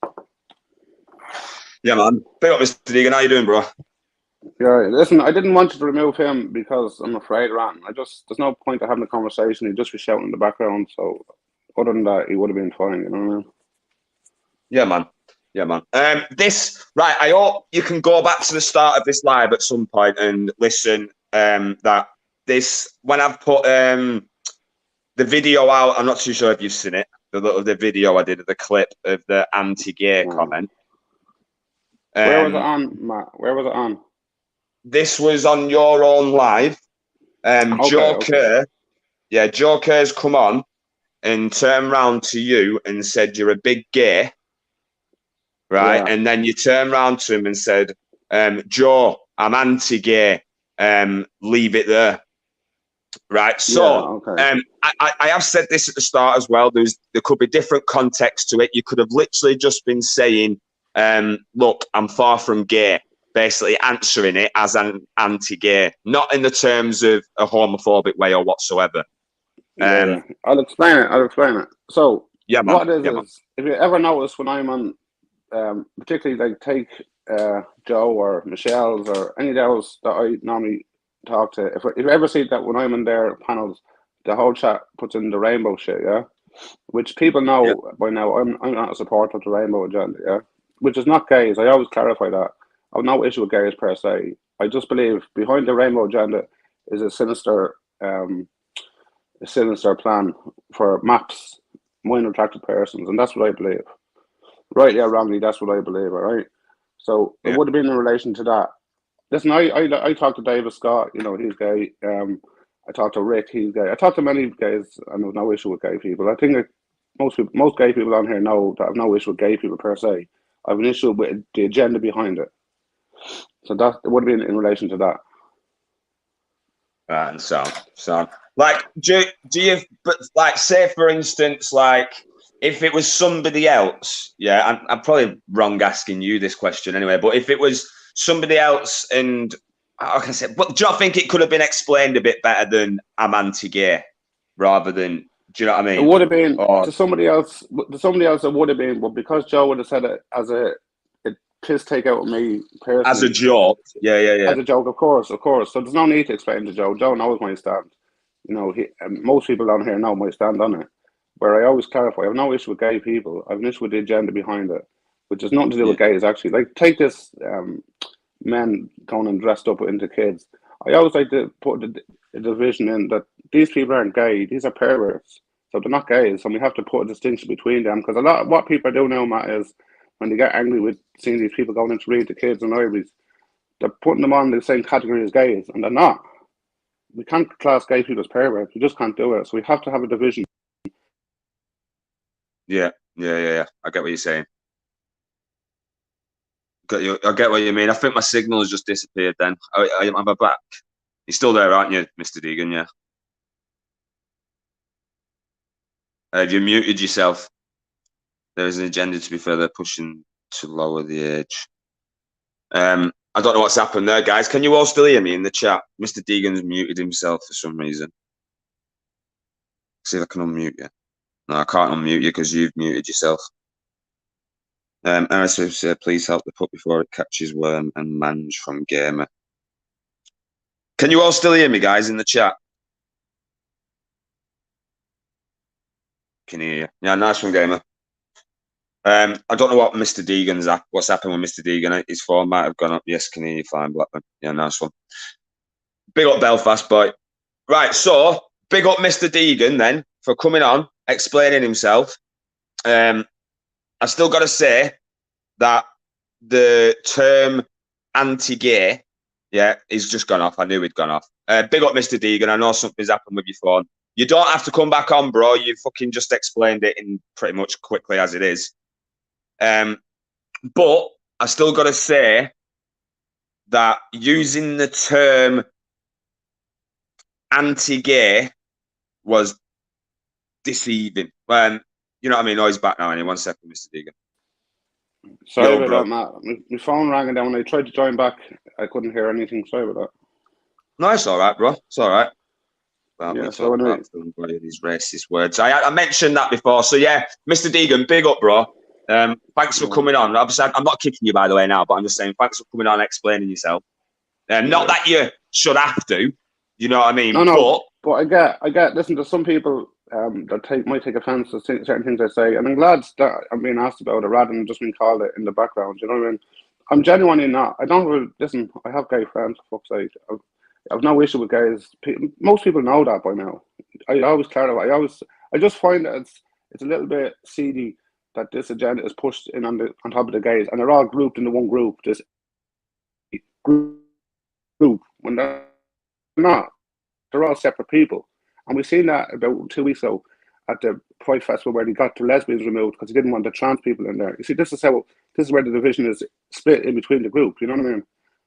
Speaker 1: Yeah, man. Big up, Mr. Deegan. How you doing, bro?
Speaker 8: Yeah, listen, I didn't want you to remove him because I'm afraid, Ran. There's no point of having a conversation. He'd just be shouting in the background. So, other than that, he would have been fine. You know what I mean?
Speaker 1: Yeah, man. Yeah, man. This right. I hope you can go back to the start of this live at some point and listen. That this when I've put the video out. I'm not too sure if you've seen it. The video I did of the clip of the anti-gay comment.
Speaker 8: Where was it on, Matt? Where was it on?
Speaker 1: This was on your own live. Joe Kerr. Yeah, Joe Kerr's come on and turned round to you and said you're a big gay. Right, yeah. And then you turn around to him and said, Joe, I'm anti-gay. Leave it there. Right. So I have said this at the start as well. There could be different context to it. You could have literally just been saying, look, I'm far from gay, basically answering it as an anti-gay, not in the terms of a homophobic way or whatsoever.
Speaker 8: I'll explain it. So
Speaker 1: yeah, man.
Speaker 8: What it is if you ever notice when I'm on particularly like take Joe or Michelle's or any of those that I normally talk to, if you ever see that when I'm in their panels, the whole chat puts in the rainbow shit, yeah, which people know by now. I'm not a supporter of the rainbow agenda, yeah, which is not gays. I always clarify that. I have no issue with gays per se. I just believe behind the rainbow agenda is a sinister plan for MAPS, minor attracted persons, and that's what I believe. Right, yeah, wrongly, that's what I believe, all right? So it would have been in relation to that. Listen, I talked to David Scott, you know, he's gay. I talked to Rick, he's gay. I talked to many gays, and there's no issue with gay people. I think that most gay people on here know that I have no issue with gay people per se. I have an issue with the agenda behind it. So that it would have been in relation to that.
Speaker 1: Right, and so like, do you, but like, say for instance, like, if it was somebody else, yeah, I'm probably wrong asking you this question anyway, but if it was somebody else and, how can I say, but do you not think it could have been explained a bit better than I'm anti-gay rather than, do you know what I mean?
Speaker 8: It would have been to somebody else, it would have been, but because Joe would have said it as a piss take out of me personally.
Speaker 1: As a joke, yeah.
Speaker 8: As a joke, of course. So there's no need to explain to Joe. Joe knows my stand. You know, most people on here know my stand on it. Where I always clarify, I have no issue with gay people. I have an issue with the agenda behind it, which has nothing to do with gays, actually. Like, take this men going and dressed up into kids. I always like to put a division in that these people aren't gay. These are perverts. So they're not gays. And we have to put a distinction between them. Because a lot of what people do now, Matt, is when they get angry with seeing these people going into read to kids and libraries, they're putting them on the same category as gays. And they're not. We can't class gay people as perverts. We just can't do it. So we have to have a division.
Speaker 1: Yeah. I get what you're saying. I get what you mean. I think my signal has just disappeared then. I'm back. You're still there, aren't you, Mr. Deegan? Yeah. Have you muted yourself? There is an agenda to be further pushing to lower the age. I don't know what's happened there, guys. Can you all still hear me in the chat? Mr. Deegan's muted himself for some reason. See if I can unmute you. No, I can't unmute you because you've muted yourself. RSF said, please help the pup before it catches worm and mange from Gamer. Can you all still hear me, guys, in the chat? Can hear you. Yeah, nice one, Gamer. I don't know what Mr. Deegan's at. What's happened with Mr. Deegan? His phone might have gone up. Yes, can hear you fine, Blackman. Yeah, nice one. Big up Belfast, boy. Right, so big up Mr. Deegan then for coming on, explaining himself. I still got to say that the term anti-gay, he's just gone off. I knew he'd gone off. Big up Mr. Deegan. I know something's happened with your phone. You don't have to come back on, bro. You fucking just explained it in pretty much quickly as it is. But I still got to say that using the term anti-gay was deceiving. You know what I mean? Oh, he's back now. Anyway, 1 second, Mr. Deegan.
Speaker 8: Sorry
Speaker 1: Yo,
Speaker 8: about that, Matt. My phone rang, and then when I tried to join back, I couldn't hear anything. Sorry about that.
Speaker 1: No, it's all right, bro. It's all right. Well,
Speaker 8: Yeah, so anyway,
Speaker 1: these racist words. I mentioned that before. So yeah, Mr. Deegan, big up, bro. Thanks for coming on. I'm not kicking you, by the way, now, but I'm just saying thanks for coming on and explaining yourself. Not that you should have to, you know what I mean?
Speaker 8: No, but I get. Listen, to some people that might take offence to certain things I say, and I'm glad that I'm being asked about it rather than just being called it in the background. You know what I mean? I'm genuinely not. I don't really, listen. I have gay friends, for fuck's sake. I've no issue with gays. Most people know that by now. I always clarify. I just find that it's a little bit seedy that this agenda is pushed in on top of the gays, and they're all grouped into one group. This group when they're not. They're all separate people, and we've seen that about 2 weeks ago at the Pride Festival where they got the lesbians removed because they didn't want the trans people in there. You see, this is where the division is split in between the group. You know what I mean?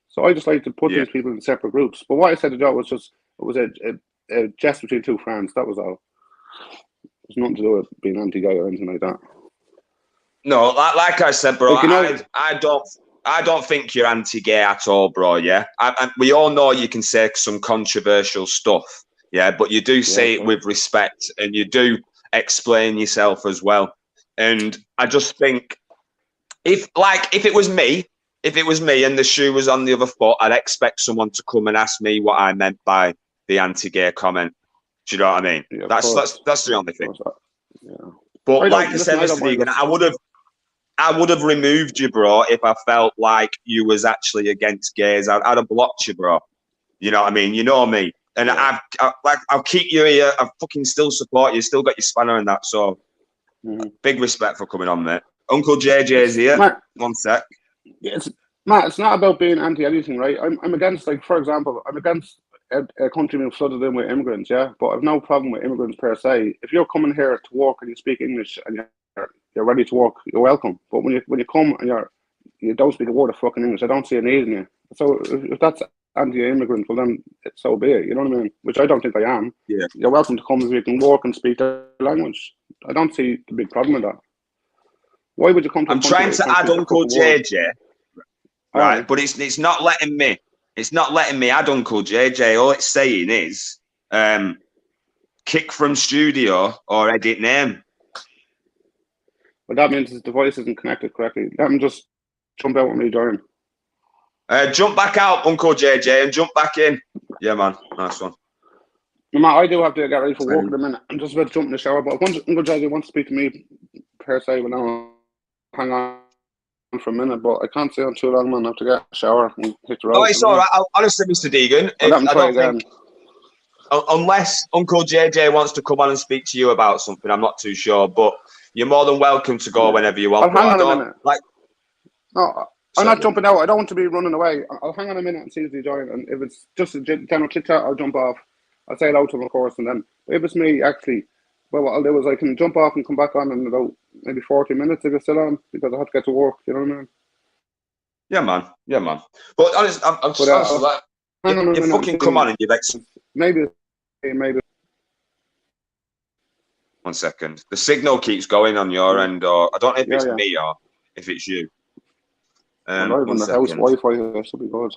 Speaker 8: So I just like to put these people in separate groups. But what I said to Joe was just it was a jest between two friends. That was all. There's nothing to do with being anti-gay or anything like that.
Speaker 1: No, like I said, bro,
Speaker 8: Like,
Speaker 1: I don't think you're anti-gay at all, bro. Yeah, we all know you can say some controversial stuff, yeah, but you do say it with respect and you do explain yourself as well. And I just think if it was me and the shoe was on the other foot, I'd expect someone to come and ask me what I meant by the anti-gay comment. Do you know what I mean?
Speaker 8: Yeah,
Speaker 1: that's the only thing.
Speaker 8: Yeah.
Speaker 1: But like I said, Mr. Deegan, I would have removed you, bro, if I felt like you was actually against gays. I'd have blocked you, bro. You know what I mean? You know me. And I'll keep you here. I fucking still support you. Still got your spanner and that. So big respect for coming on, mate. Uncle JJ's here.
Speaker 8: Matt,
Speaker 1: 1 sec.
Speaker 8: Matt, it's not about being anti anything, right? I'm against, like, for example, I'm against a country being flooded in with immigrants, yeah? But I've no problem with immigrants per se. If you're coming here to work and you speak English and you're ready to work, you're welcome. But when you come and you don't speak a word of fucking English, I don't see a need in you. So if that's anti-immigrant, well then so be it. You know what I mean? Which I don't think I am.
Speaker 1: Yeah.
Speaker 8: You're welcome to come if you can work and speak their language. I don't see the big problem with that. Why would you come to?
Speaker 1: I'm trying to add Uncle JJ, right? But it's not letting me. It's not letting me add Uncle JJ. All it's saying is kick from studio or edit name.
Speaker 8: But that means his device isn't connected correctly. Let him just jump out when we join.
Speaker 1: Jump back out, Uncle JJ, and jump back in. Yeah, man. Nice one.
Speaker 8: No, Matt, I do have to get ready for work in a minute. I'm just about to jump in the shower. But once Uncle JJ wants to speak to me, per se, well, now hang on for a minute. But I can't stay on too long, man. I have to get a shower and hit the road.
Speaker 1: Oh, it's all right. Honestly, Mr. Deegan, unless Uncle JJ wants to come on and speak to you about something, I'm not too sure. But you're more than welcome to go whenever you want.
Speaker 8: Hang on a minute. No, I'm not jumping out. I don't want to be running away. I'll hang on a minute and see if they join. And if it's just a general chit chat, I'll jump off. I'll say hello to them, of course. And then if it's me, actually, well, what I'll do is I can jump off and come back on in about maybe 40 minutes if it's still on, because I have to get to work. You know what I mean?
Speaker 1: Yeah, man. Yeah, man. But honestly, I'm just like, you fucking come on and give X.
Speaker 8: Maybe.
Speaker 1: 1 second. The signal keeps going on your end, or I don't know if it's me or if it's you.
Speaker 8: I'm not even the house Wi-Fi. That should be good.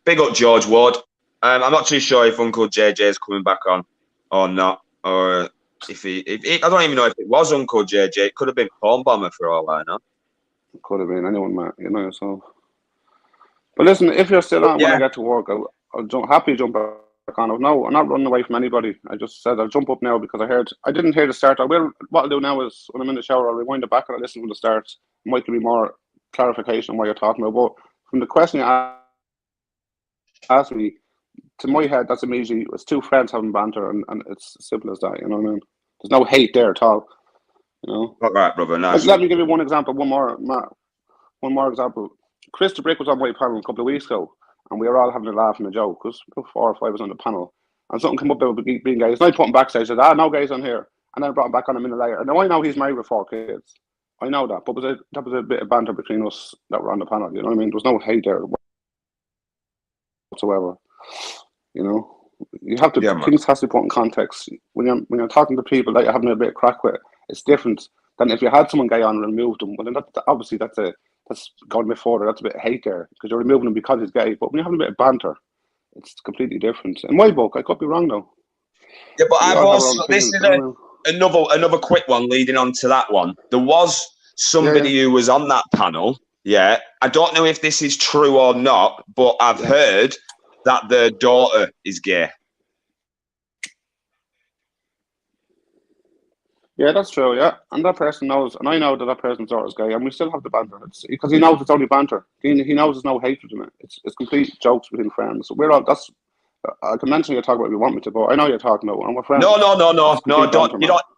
Speaker 1: Big up George Ward. I'm not too sure if Uncle JJ is coming back on or not, or if I don't even know if it was Uncle JJ. It could have been Porn Bomber for all I know.
Speaker 8: It could have been anyone, Matt. You know yourself. But listen, if you're still on when I get to work, I'll happily jump back on. I'm not running away from anybody. I just said I'll jump up now because I didn't hear the start. What I'll do now is when I'm in the shower, I'll rewind it back and I'll listen from the start. It might give me more clarification on what you're talking about. But from the question you asked me, to my head, that's immediately, it's two friends having banter, and it's as simple as that. You know what I mean? There's no hate there at all. You know.
Speaker 1: All right, brother. Nice.
Speaker 8: Let me give you one example. One more example. Chris the Brick was on my panel a couple of weeks ago, and we were all having a laugh and a joke because 4 or 5 was on the panel, and something came up about being gays. And I put him backstage. I said, "No gays on here." and then I brought him back on a minute later. And now I know he's married with 4 kids. I know that, but that was a bit of banter between us that were on the panel. You know what I mean? There was no hate there whatsoever. You know, you have to things has to be put in context. When you're talking to people that you're having a bit of crack with, it's different than if you had someone gay on and removed them. Well, then obviously that's going a bit further. That's a bit of hate there because you're removing him because he's gay. But when you're having a bit of banter, it's completely different. In my book, I could be wrong though.
Speaker 1: Yeah, but I've also this is another quick one leading on to that one. There was somebody who was on that panel. Yeah, I don't know if this is true or not, but I've heard that their daughter is gay.
Speaker 8: Yeah, that's true. Yeah, and that person knows, and I know that person's daughter is gay, and we still have the banter. It's because he knows it's only banter. He knows there's no hatred in it. It's complete jokes between friends. We're all that's. I can mention you talk about what you want me to, but I know you're talking about, and we're friends.
Speaker 1: No.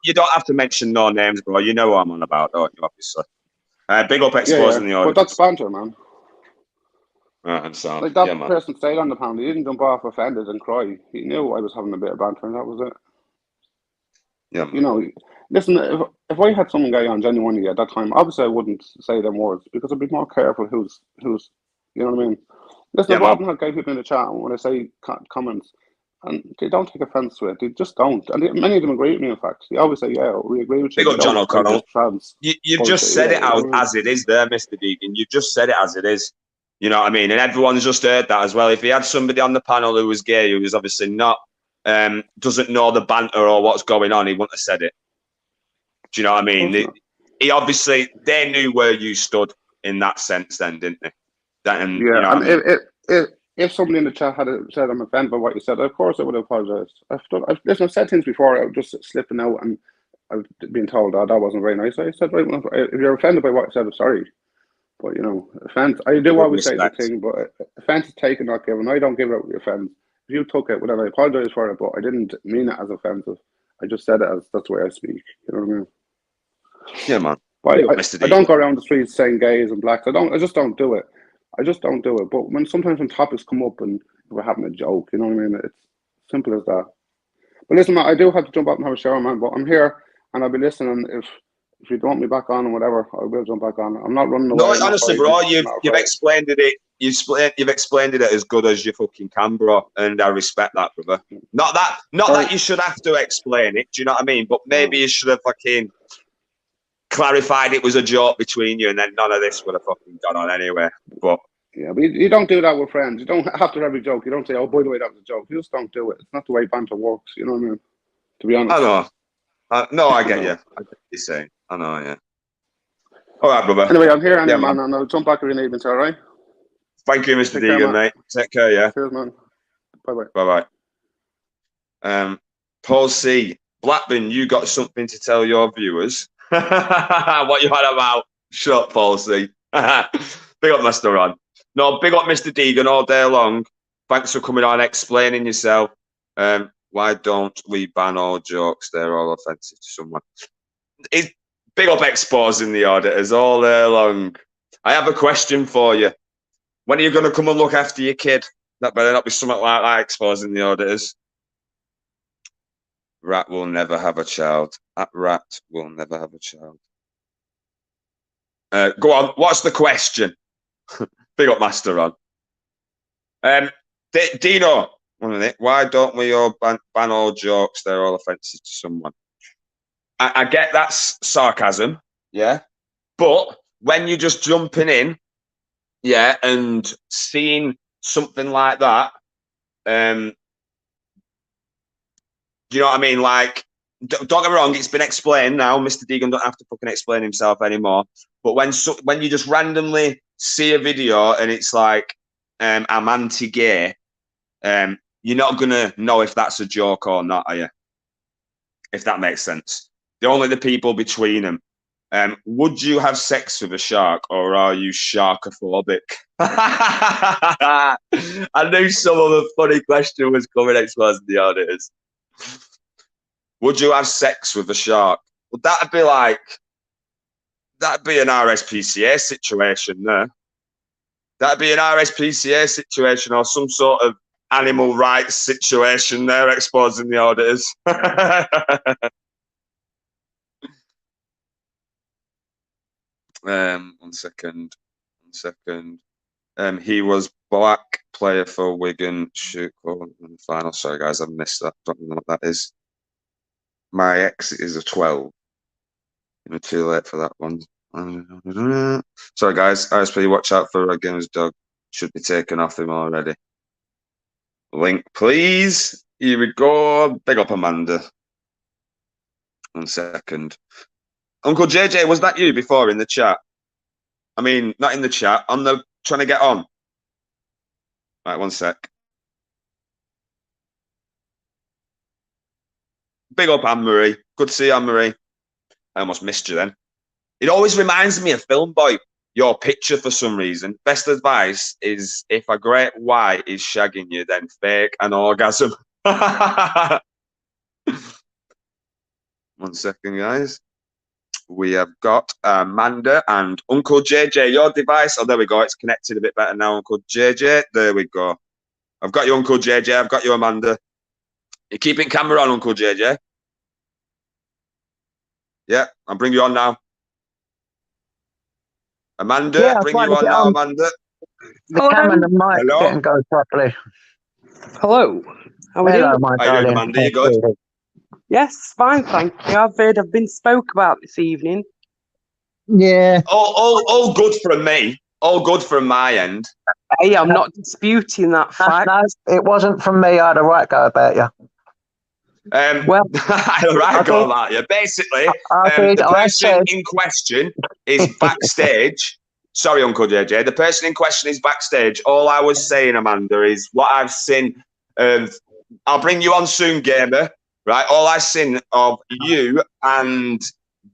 Speaker 1: You don't have to mention no names, bro. You know what I'm on about, don't you? Obviously. Big up exposing the audience.
Speaker 8: But that's banter, man.
Speaker 1: Right, so,
Speaker 8: like that person stayed on the panel. He didn't jump off offended and cry. He knew I was having a bit of banter, and that was it.
Speaker 1: Yeah, man.
Speaker 8: You know, listen. If I had someone gay on genuinely at that time, obviously I wouldn't say them words because I'd be more careful who's. You know what I mean? Listen, I've often had gay people in the chat when I say comments, and they don't take offense to it. They just don't. And many of them agree with me, in fact. They always say, yeah, we agree with you.
Speaker 1: Big up John O'Connell. You've just said it out as it is there, Mr. Deegan. You've just said it as it is. You know what I mean? And everyone's just heard that as well. If he had somebody on the panel who was gay, who was obviously not, doesn't know the banter or what's going on, he wouldn't have said it. Do you know what I mean? He obviously, they knew where you stood in that sense then, didn't they?
Speaker 8: You know, and if somebody in the chat had said I'm offended by what you said, of course I would have apologized. I've said things before. I was just slipping out, and I've been told that wasn't very nice. I said, right, if you're offended by what I said, I'm sorry. But you know, offense. I do always say the thing, but offense is taken, not given. I don't give out the offense. If you took it, whatever, I apologize for it, but I didn't mean it as offensive. I just said it as that's the way I speak. You know what I mean?
Speaker 1: Yeah, man.
Speaker 8: I don't go around the streets saying gays and blacks. I just don't do it. I just don't do it. But sometimes when topics come up and we're having a joke, you know what I mean? It's simple as that. But listen, man, I do have to jump up and have a shower, man. But I'm here and I'll be listening. If you don't want me back on or whatever, I will jump back on. I'm not running away.
Speaker 1: No, honestly, bro, you've explained it. You've explained it as good as you fucking can, bro, and I respect that, brother. Not that you should have to explain it. Do you know what I mean? But maybe you should have fucking clarified it was a joke between you, and then none of this would have fucking gone on anyway. But
Speaker 8: yeah, but you don't do that with friends. You don't after every joke. You don't say, "Oh, by the way, that was a joke." You just don't do it. It's not the way banter works. You know what I mean? To be honest.
Speaker 1: I know. No, I get you. I get what you're saying. I know, yeah. All right, brother.
Speaker 8: Anyway, I'm here, man, and I'll jump back in the evening, all right?
Speaker 1: Thank you, Mr. Deegan, mate. Take care, yeah.
Speaker 8: Cheers, man. Bye-bye.
Speaker 1: Bye-bye. Paul C. Blackburn, you got something to tell your viewers? What you had about? Shut up, Paul C. Big up, Mr. Ron. No, big up, Mr. Deegan, all day long. Thanks for coming on, explaining yourself. Why don't we ban all jokes? They're all offensive to someone. Big up exposing the auditors all day long. I have a question for you. When are you going to come and look after your kid? That better not be something like that, exposing the auditors. Rat will never have a child. That rat will never have a child. Go on. What's the question? Big up, Master Ron. Dino, 1 minute. Why don't we all ban all jokes? They're all offensive to someone. I get that's sarcasm, yeah. But when you're just jumping in, yeah, and seeing something like that, you know what I mean? Like, don't get me wrong, it's been explained now. Mr. Deegan don't have to fucking explain himself anymore. But when you just randomly see a video and it's like, I'm anti-gay, you're not gonna know if that's a joke or not, are you? If that makes sense. They're only the people between them. Would you have sex with a shark, or are you sharkophobic? I knew some of the funny question was coming, exposing the auditors. Would you have sex with a shark? Well, that'd be an RSPCA situation there. That'd be an RSPCA situation or some sort of animal rights situation there, exposing the auditors. One second. He was black player for Wigan. Shoot, in the final. Sorry, guys, I missed that. Don't know what that is. My exit is a 12. You're too late for that one. Sorry, guys. ISP, watch out for a gamer's dog. Should be taken off him already. Link, please. Here we go. Big up, Amanda. 1 second. Uncle JJ, was that you before in the chat? I mean, not in the chat. On the trying to get on. Right, 1 sec. Big up, Anne-Marie. Good to see you, Anne-Marie. I almost missed you then. It always reminds me of Film Boy, your picture for some reason. Best advice is if a great white is shagging you, then fake an orgasm. 1 second, guys. We have got Amanda and Uncle JJ. Your device. Oh, there we go. It's connected a bit better now, Uncle JJ. There we go. I've got you, Uncle JJ. I've got you, Amanda. You keeping camera on, Uncle JJ? Yeah, I'll bring you on now. Amanda,
Speaker 4: Yeah,
Speaker 1: bring you on now, Amanda.
Speaker 4: The camera and the mic
Speaker 1: Hello?
Speaker 4: didn't go properly.
Speaker 9: Hello. How are
Speaker 4: Hello,
Speaker 9: you?
Speaker 4: my
Speaker 1: How you doing,
Speaker 4: darling.
Speaker 1: Amanda? You good?
Speaker 9: Yes, fine, thank you. I've heard I've been spoke about this evening.
Speaker 4: Yeah.
Speaker 1: All good from me. All good from my end.
Speaker 9: Hey, I'm not disputing that fact.
Speaker 4: No, it wasn't from me. I had a right go about you.
Speaker 1: Well, right, go about you. Basically, the person in question is backstage. Sorry, Uncle JJ. The person in question is backstage. All I was saying, Amanda, is what I've seen. I'll bring you on soon, Gamer. Right? All I've seen of you and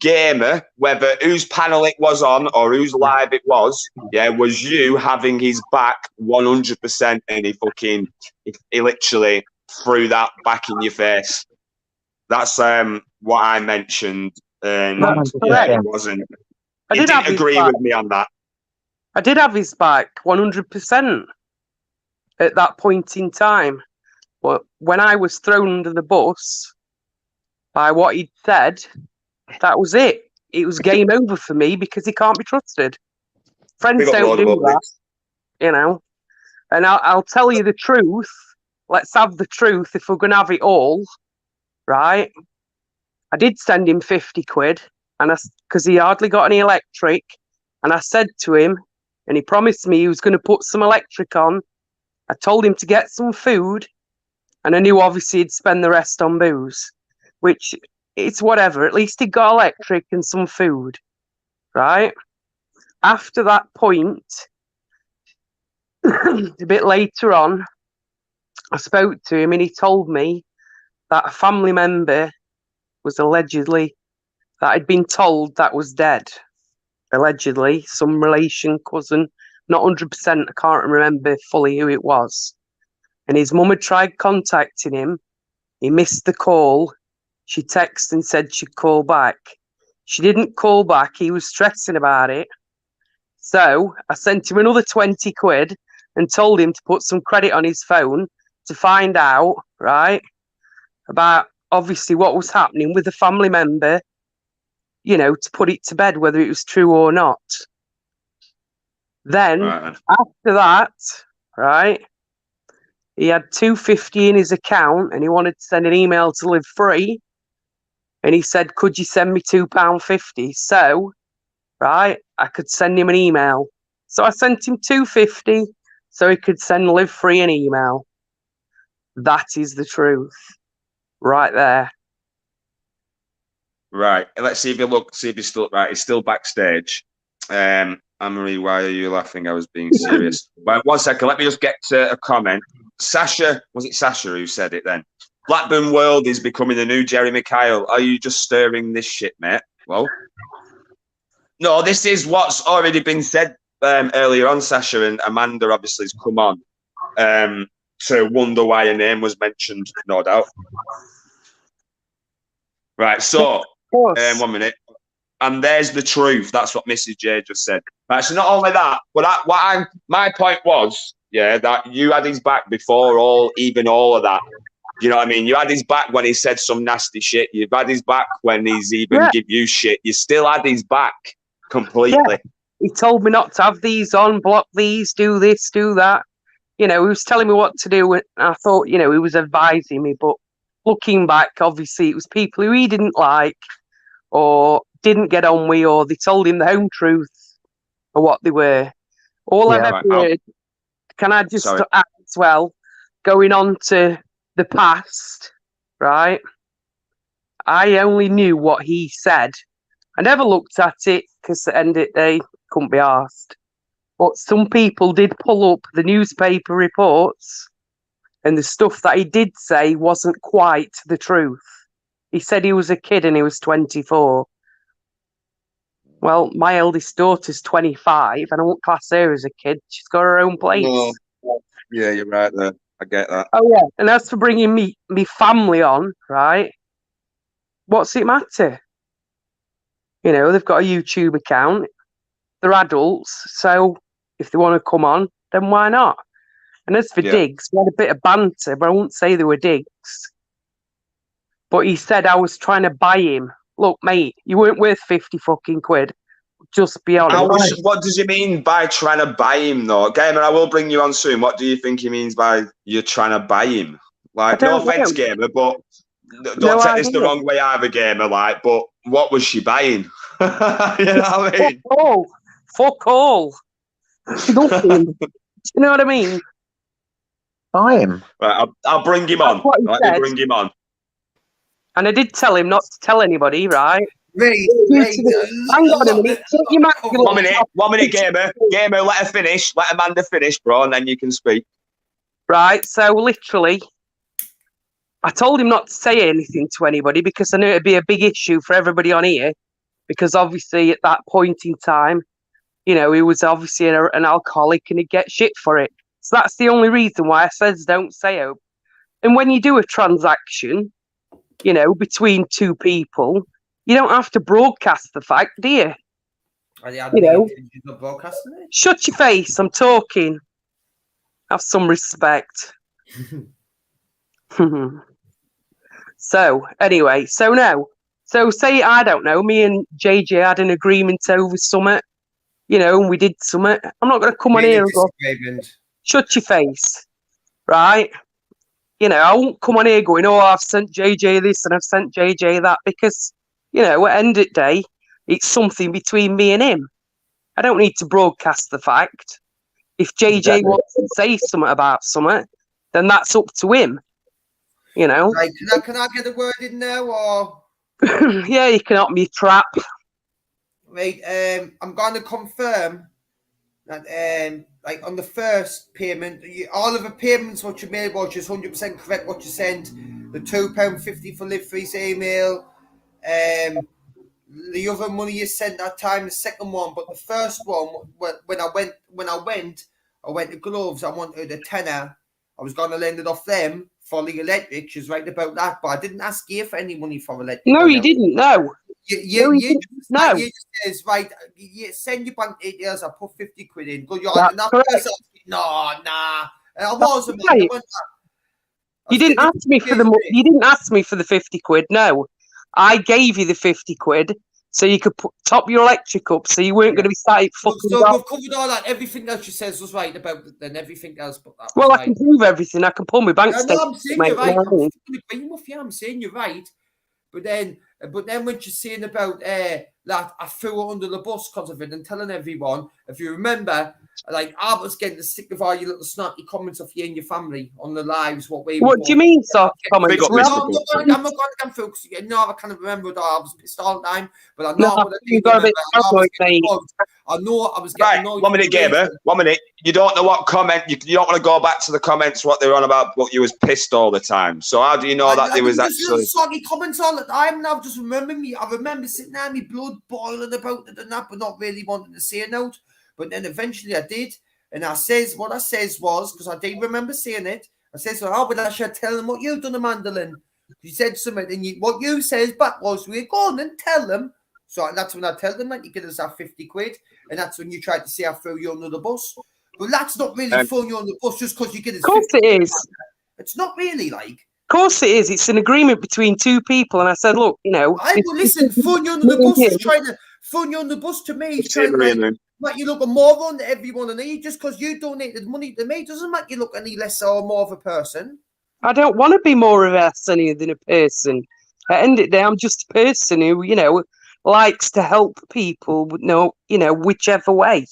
Speaker 1: Gamer, whether whose panel it was on or whose live it was, was you having his back 100%, and he literally threw that back in your face. That's what I mentioned, and it wasn't. He didn't agree with me on that.
Speaker 9: I did have his back 100% at that point in time. But when I was thrown under the bus by what he'd said, that was it. It was game over for me because he can't be trusted. Friends don't do that, you know. And I'll tell you the truth. Let's have the truth if we're going to have it all, right? I did send him 50 quid, and because he hardly got any electric, and I said to him, and he promised me he was going to put some electric on. I told him to get some food, and I knew obviously he'd spend the rest on booze, which it's whatever. At least he got electric and some food, right? After that point, a bit later on, I spoke to him and he told me that a family member was allegedly, that I'd been told that was dead. Allegedly, some relation, cousin, not 100%, I can't remember fully who it was. And his mum had tried contacting him. He missed the call. She texted and said she'd call back. She didn't call back. He was stressing about it. So I sent him another 20 quid and told him to put some credit on his phone to find out, right, about obviously what was happening with the family member, you know, to put it to bed, whether it was true or not. Then, after that, right, he had $250 in his account and he wanted to send an email to Live Free. And he said, could you send me £2.50? So, right, I could send him an email. So I sent him $250 so he could send Live Free an email. That is the truth. Right there.
Speaker 1: Right. Let's see if he's still right. He's still backstage. Anne-Marie, why are you laughing? I was being serious. Well, 1 second. Let me just get to a comment. Sasha, was it Sasha who said it then? Blackburn World is becoming the new Jeremy Kyle. Are you just stirring this shit, mate? Well, no, this is what's already been said earlier on, Sasha, and Amanda obviously has come on to wonder why a name was mentioned, no doubt. Right, so, 1 minute. And there's the truth. That's what Mrs. J just said. Right, so not only that, but my point was, that you had his back before all of that. You know what I mean? You had his back when he said some nasty shit. You've had his back when he's even give you shit. You still had his back. completely.
Speaker 9: Yeah. He told me not to have these on, block these, do this, do that. You know, he was telling me what to do, and I thought, you know, he was advising me. But looking back, obviously, it was people who he didn't like or didn't get on with, or they told him the home truth or what they were. All I've ever heard, can I just add as well, going on to the past, right? I only knew what he said. I never looked at it because at the end of the day, couldn't be asked. But some people did pull up the newspaper reports, and the stuff that he did say wasn't quite the truth. He said he was a kid and he was 24. Well, my eldest daughter's 25, and I won't class her as a kid. She's got her own place.
Speaker 1: No. Yeah, you're right there. I get that.
Speaker 9: Oh, yeah. And as for bringing me family on, right, what's it matter? You know, they've got a YouTube account. They're adults, so if they want to come on, then why not? And as for digs, we had a bit of banter, but I won't say they were digs. But he said I was trying to buy him. Look, mate, you weren't worth 50 fucking quid. Just be honest.
Speaker 1: What does he mean by trying to buy him, though? Gamer, I will bring you on soon. What do you think he means by you're trying to buy him? Like, no offense, Gamer, but don't take this the wrong way either, Gamer. Like, but what was she buying? You know what I mean?
Speaker 9: Fuck all. Nothing. Do you know what I mean?
Speaker 4: Buy him.
Speaker 1: Right, I'll bring him on. Let me bring him on.
Speaker 9: And I did tell him not to tell anybody, right?
Speaker 7: Hang
Speaker 9: on a minute.
Speaker 1: One minute, Gamer. Gamer, let her finish. Let Amanda finish, bro, and then you can speak.
Speaker 9: Right, so literally, I told him not to say anything to anybody because I knew it'd be a big issue for everybody on here. Because obviously at that point in time, you know, he was obviously an alcoholic and he'd get shit for it. So that's the only reason why I says don't say it. And when you do a transaction, you know, between two people, you don't have to broadcast the fact, do you? You know, shut your face, I'm talking. Have some respect. So, anyway, So say, I don't know, me and JJ had an agreement over something, you know, and we did something. I'm not going to come on here and go, shut your face, right? You know, I won't come on here going, oh, I've sent JJ this and I've sent JJ that, because, you know, at the end of the day, it's something between me and him. I don't need to broadcast the fact. If JJ wants to say something about something, then that's up to him, you know.
Speaker 7: Right, can I get a word in there, or...
Speaker 9: Yeah, you can help me trap.
Speaker 7: Right, I'm going to confirm that, like on the first payment, all of the payments what you made was just 100% correct. What you sent, the £2.50 for live freeze email, the other money you sent that time, the second one, but the first one, when I went to gloves. I wanted a tenner. I was going to lend it off them for the electric. She's right about that, but I didn't ask you for any money for electric.
Speaker 9: No, you didn't. No.
Speaker 7: You just says, right, you send your bank details. I put 50 quid in. Go, you're like, no, I wasn't.
Speaker 9: Right. You didn't ask me for the. You didn't ask me for the 50 quid. No, I gave you the 50 quid so you could top your electric up, so you weren't going to be starting fucking.
Speaker 7: So we've covered all that. Everything else she says was right about it. Then everything else, but that.
Speaker 9: Well, I can prove everything. I can pull my bank statement.
Speaker 7: No, I'm saying you're right. I'm agreeing with you. I'm saying you're right. But then when she's saying about that I threw her under the bus because of it and telling everyone, if you remember, like I was getting sick of all your little snarky comments of you and your family on the lives. What do you
Speaker 9: mean, sir? Comments?
Speaker 7: I'm not going to come through because I can't remember it all. I was pissed all the time, but I know what I do remember. I know I was getting annoyed.
Speaker 1: 1 minute, Gamer. 1 minute. You don't know what comment. You don't want to go back to the comments what they were on about. What you was pissed all the time. So how do you know that there was actually
Speaker 7: snarky comments all the time? And I just remember I remember sitting there, my blood boiling about it and that, but not really wanting to say a note. But then eventually I did, and what I says was, because I did remember saying it, I says, but I should tell them what you've done, Mandolin. You said something, and what you says back was, we're going and tell them. So that's when I tell them that you get us that 50 quid, and that's when you tried to say I threw you under the bus. But that's not really throwing you on the bus just because you get us.
Speaker 9: Of course it is.
Speaker 7: It's not really like.
Speaker 9: Of course it is. It's an agreement between two people, and I said, look,
Speaker 7: listen, throwing you under the bus is trying to throwing you on the bus to me. He's
Speaker 1: See
Speaker 7: trying
Speaker 1: what
Speaker 7: to
Speaker 1: you mean.
Speaker 7: make you look a moron to everyone, and he just because you donated money to me doesn't make you look any less or more of a person.
Speaker 9: I don't want to be more of a than a person. At the end of the day, I'm just a person who, likes to help people, whichever way.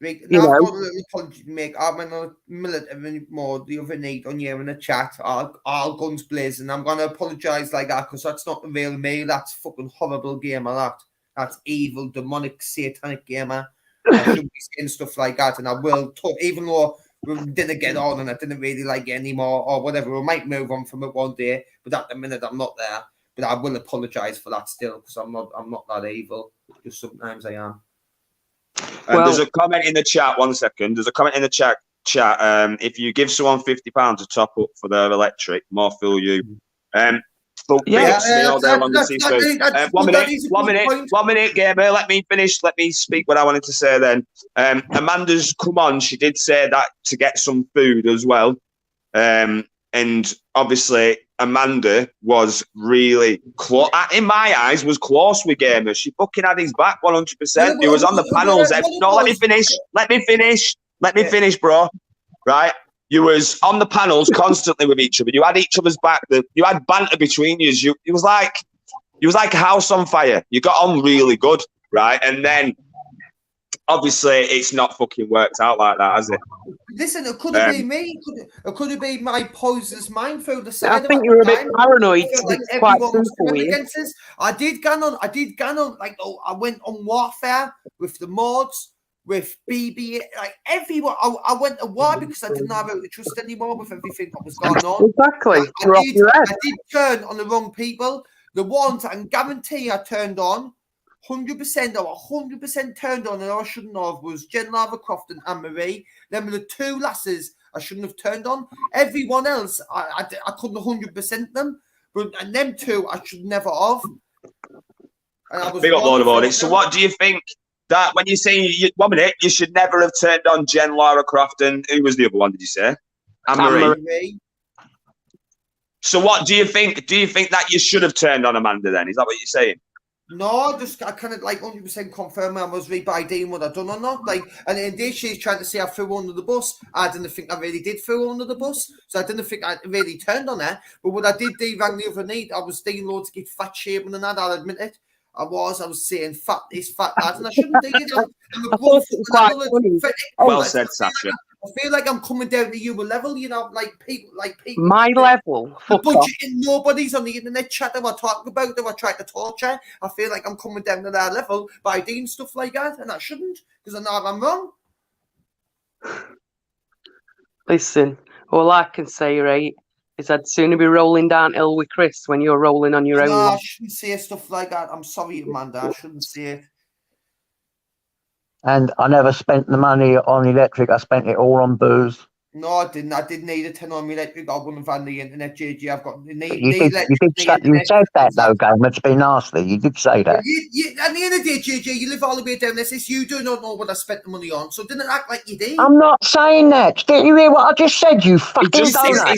Speaker 7: I've got a little apology to make. I went on a military more the other night on here in a chat, all guns blazing. I'm going to apologise like that because that's not the real me. That's fucking horrible gamer, That's evil, demonic, satanic gamer. I shouldn't be saying stuff like that, and I will talk, even though we didn't get on and I didn't really like it anymore or whatever. We might move on from it one day, but at the minute I'm not there. But I will apologise for that still because I'm not that evil. Just sometimes I am.
Speaker 1: And there's a comment in the chat. 1 second. There's a comment in the chat. If you give someone £50 to top up for their electric, more fool you. One minute, gamer. Let me finish. Let me speak what I wanted to say then. Amanda's come on. She did say that to get some food as well. And obviously, Amanda was really close. In my eyes, was close with Gamer. She fucking had his back 100%. He was on the panels. No, let me finish. Let me finish, bro. Right? You was on the panels constantly with each other. You had each other's back. You had banter between you. It was like a house on fire. You got on really good, right? And then obviously it's not fucking worked out like that, has it?
Speaker 7: Listen, it could have been me. It could have been my poisonous mind through the side.
Speaker 9: I think you're a bit paranoid.
Speaker 7: Like everyone was coming against us. I did gan on. Like, I went on warfare with the mods, with BB, like everyone. I went to war because I didn't have any trust anymore with everything that was going on.
Speaker 9: Exactly.
Speaker 7: I did turn on the wrong people. The ones I can guarantee I turned on. 100% or 100% turned on, and I shouldn't have, was Jen Lara Croft and Anne Marie. Them were the two lasses I shouldn't have turned on. Everyone else, I couldn't 100% them, and them two I should never have.
Speaker 1: Big up, Lord of Audit. So, what do you think that when you say 1 minute, you should never have turned on Jen Lara Croft and who was the other one? Did you say Anne Marie? So, what do you think? Do you think that you should have turned on Amanda? Then is that what you're saying?
Speaker 7: No, I kind of like 100% confirm I was read by Dean what I done or not. Like, and indeed she's trying to say I threw under the bus. I didn't think I really did throw under the bus, so I didn't think I really turned on her. But what I did do rang the other night, I was doing loads to get fat shaming and that. I'll admit it. I was saying fat is fat lad, and I shouldn't do it.
Speaker 1: Well said, Sasha.
Speaker 7: I feel like I'm coming down to your level, like people.
Speaker 9: My level.
Speaker 7: Nobody's on the internet chat that we're talking about that we're trying to torture. I feel like I'm coming down to their level by doing stuff like that, and I shouldn't because I know I'm wrong.
Speaker 9: Listen, all I can say, right, is I'd sooner be rolling downhill with Chris when you're rolling on your own.
Speaker 7: I shouldn't say stuff like that. I'm sorry, Amanda. I shouldn't say it.
Speaker 4: And I never spent the money on electric. I spent it all on booze.
Speaker 7: No, I didn't. I didn't need a 10 on my electric. I wouldn't have had the internet, JG. I've got the
Speaker 4: you said that though, Gamer. It's been nasty. You did say that.
Speaker 7: At the end of the day, JJ, you live all the way down this. You do not know what I spent the money on, so didn't act like you did.
Speaker 4: I'm not saying that. Didn't you hear what I just said? You fucking donut.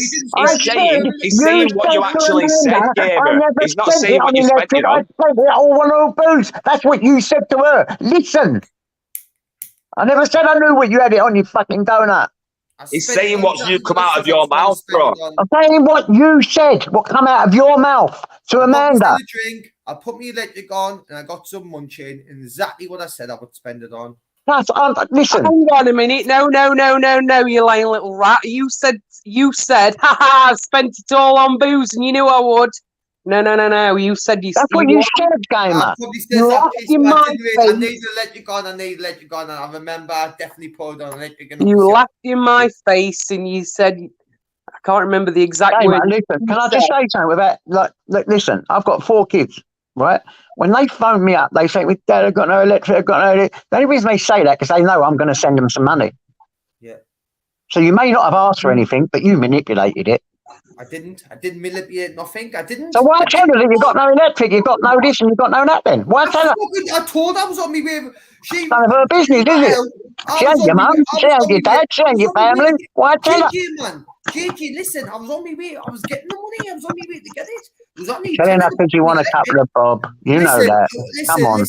Speaker 1: He's saying what you actually said, Gamer. He's not saying what you spent it on.
Speaker 4: I spent it all on booze. That's what you said to her. Listen. I never said I knew what you had it on, you fucking donut.
Speaker 1: He's saying what you come out of your mouth, bro.
Speaker 4: I'm saying what you said, what come out of your mouth to Amanda.
Speaker 7: I put my electric on and I got some munching, and exactly what I said I would spend it on.
Speaker 4: That's listen.
Speaker 9: Hang on a minute. No, you lying little rat. You said, haha, I spent it all on booze and you knew I would. No. You said you.
Speaker 4: That's what you said, Gamer.
Speaker 7: I need to let you go on. And I remember I definitely poured on electric.
Speaker 9: You laughed in my face and you said, I can't remember the exact word.
Speaker 4: Listen, can I just say something about, listen, I've got 4 kids, right? When they phone me up, they say, Dad, I've got no electric, I've got no electric. The only reason they say that because they know I'm going to send them some money.
Speaker 7: Yeah.
Speaker 4: So you may not have asked for anything, but you manipulated it.
Speaker 7: I didn't manipulate nothing. I didn't.
Speaker 4: So why tell her that you've got no electric, you've got no this, and you've got no that then? Why tell her?
Speaker 7: I told her I was on my way. She.
Speaker 4: None of her business, is it? She ain't your mum, she ain't your dad, she ain't your family. Why tell her?
Speaker 7: JJ, man. JJ, listen, I was on my way. I was getting the money. I was on my way to get it. It was only
Speaker 4: Telling her because you want a couple of bob. You know that. Come on.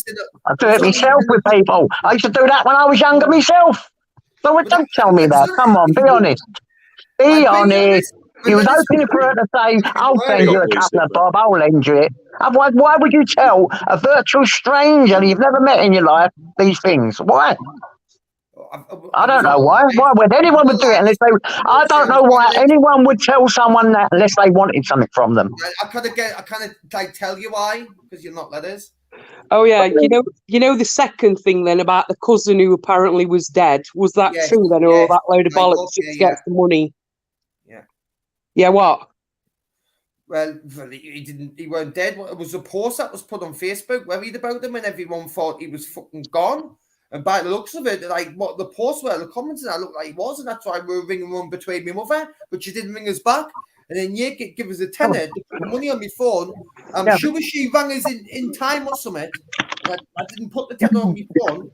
Speaker 4: I do it myself with people. I used to do that when I was younger myself. So don't tell me that. Come on, be honest. Be honest. You was hoping for her to say, I'll send you a couple of bob, I'll lend you it. Otherwise, why would you tell a virtual stranger that you've never met in your life these things? Why? I don't know why. Why would anyone would do it unless they? I don't know why anyone would tell someone that unless they wanted something from them.
Speaker 7: I kind of like tell you why, because you're not letters.
Speaker 9: Oh yeah, you know the second thing then about the cousin who apparently was dead. Was that true then, or that load of bollocks to get the money?
Speaker 7: Yeah.
Speaker 9: Yeah. What?
Speaker 7: Well, he didn't. He weren't dead. It was a post that was put on Facebook worried about him, and everyone thought he was fucking gone. And by the looks of it, like what the posts were, the comments that looked like he was, and that's why we were ringing one between my mother, but she didn't ring us back. And then give us a tenner to put the money on my phone. I'm sure she rang us in time or something. I didn't put the tenner on my phone,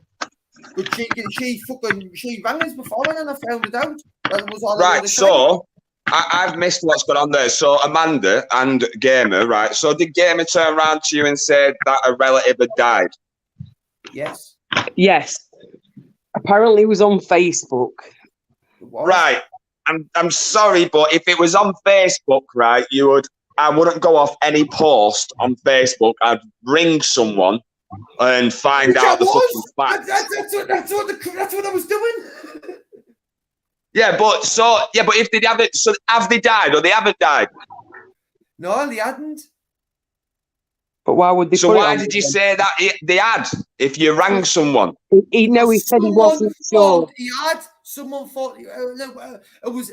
Speaker 7: but she rang us before, and then I found it out. That was all
Speaker 1: right. So I've missed what's going on there. So Amanda and Gamer, right? So did Gamer turn around to you and say that a relative had died?
Speaker 7: Yes.
Speaker 9: Yes. Apparently it was on Facebook.
Speaker 1: Right. I'm sorry, but if it was on Facebook, right, I wouldn't go off any post on Facebook. I'd ring someone and find out the fucking facts.
Speaker 7: That's what I was doing.
Speaker 1: But if they haven't, so have they died or they haven't died?
Speaker 7: No, they hadn't.
Speaker 9: But why would they?
Speaker 1: So why did you say that they had? If you rang someone,
Speaker 9: he said he wasn't sure.
Speaker 7: He had. Someone thought it was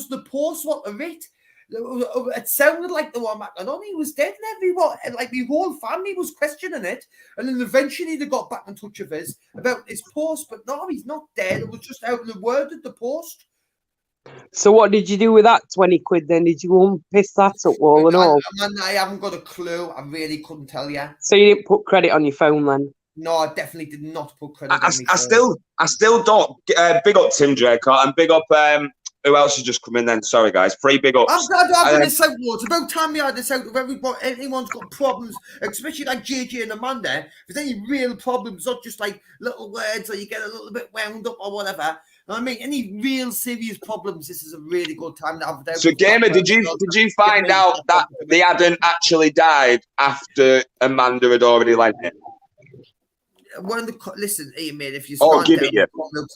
Speaker 7: the post what they writ. It sounded like the one back and on. He was dead, and everyone, like the whole family, was questioning it. And then eventually they got back in touch with us about his post. But no, he's not dead. It was just out the word of the post.
Speaker 9: So what did you do with that 20 quid then? Did you go and piss that up all and all?
Speaker 7: I haven't got a clue. I really couldn't tell you.
Speaker 9: So you didn't put credit on your phone then?
Speaker 7: No, I definitely did not put credit on my
Speaker 1: phone. I still don't. Big up Tim Draycott and big up who else has just come in then? Sorry guys, 3 big ups.
Speaker 7: I've got this out, Lord. It's about time we had this out of everybody. Anyone's got problems, especially like JJ and Amanda. If there's any real problems, not just like little words or you get a little bit wound up or whatever. I mean, any real serious problems, this is a really good time to have.
Speaker 1: So, Gamer, did you find out that they hadn't actually died after Amanda had already lent it?
Speaker 7: Listen, hey, mate, if you
Speaker 1: give it you.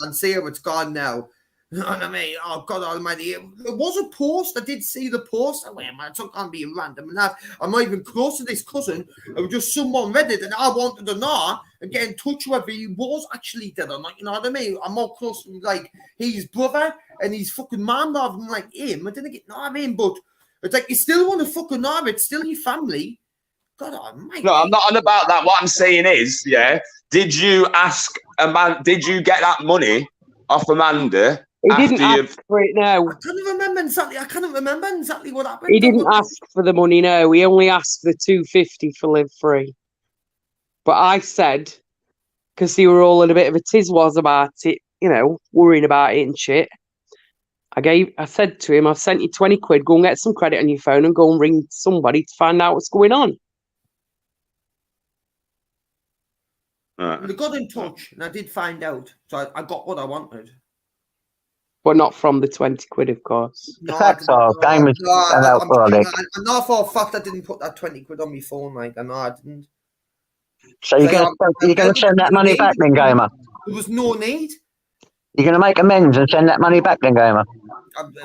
Speaker 7: And see how it's gone now. You know what I mean? Oh, God almighty. It was a post. I did see the post. Man, it's not going to be random. And I'm not even close to this cousin. It was just someone read it and I wanted to know and get in touch with whether he was actually dead or not. You know what I mean? I'm more close to, like, his brother and his fucking mom rather than, like, him. I didn't get, know what I mean? But it's like, you still want to fucking know it's still your family. God almighty.
Speaker 1: No, I'm not on about that. What I'm saying is, did you ask Amanda, did you get that money off Amanda?
Speaker 9: He didn't ask for it, no.
Speaker 7: I can't remember exactly what happened.
Speaker 9: He didn't ask for the money, no. He only asked for $250 for live free. But I said, because they were all in a bit of a tiz-was about it, you know, worrying about it and shit. I said to him, I've sent you 20 quid, go and get some credit on your phone and go and ring somebody to find out what's going on.
Speaker 7: They got in touch and I did find out. So I got what I wanted.
Speaker 9: But not from the 20 quid, of course.
Speaker 4: The facts are, game is
Speaker 7: I know for a fact I didn't put that 20 quid on my phone, like, I know I didn't.
Speaker 4: So you're going to send that money back then, Gamer?
Speaker 7: There was no need.
Speaker 4: You're going to make amends and send that money back then, Gamer?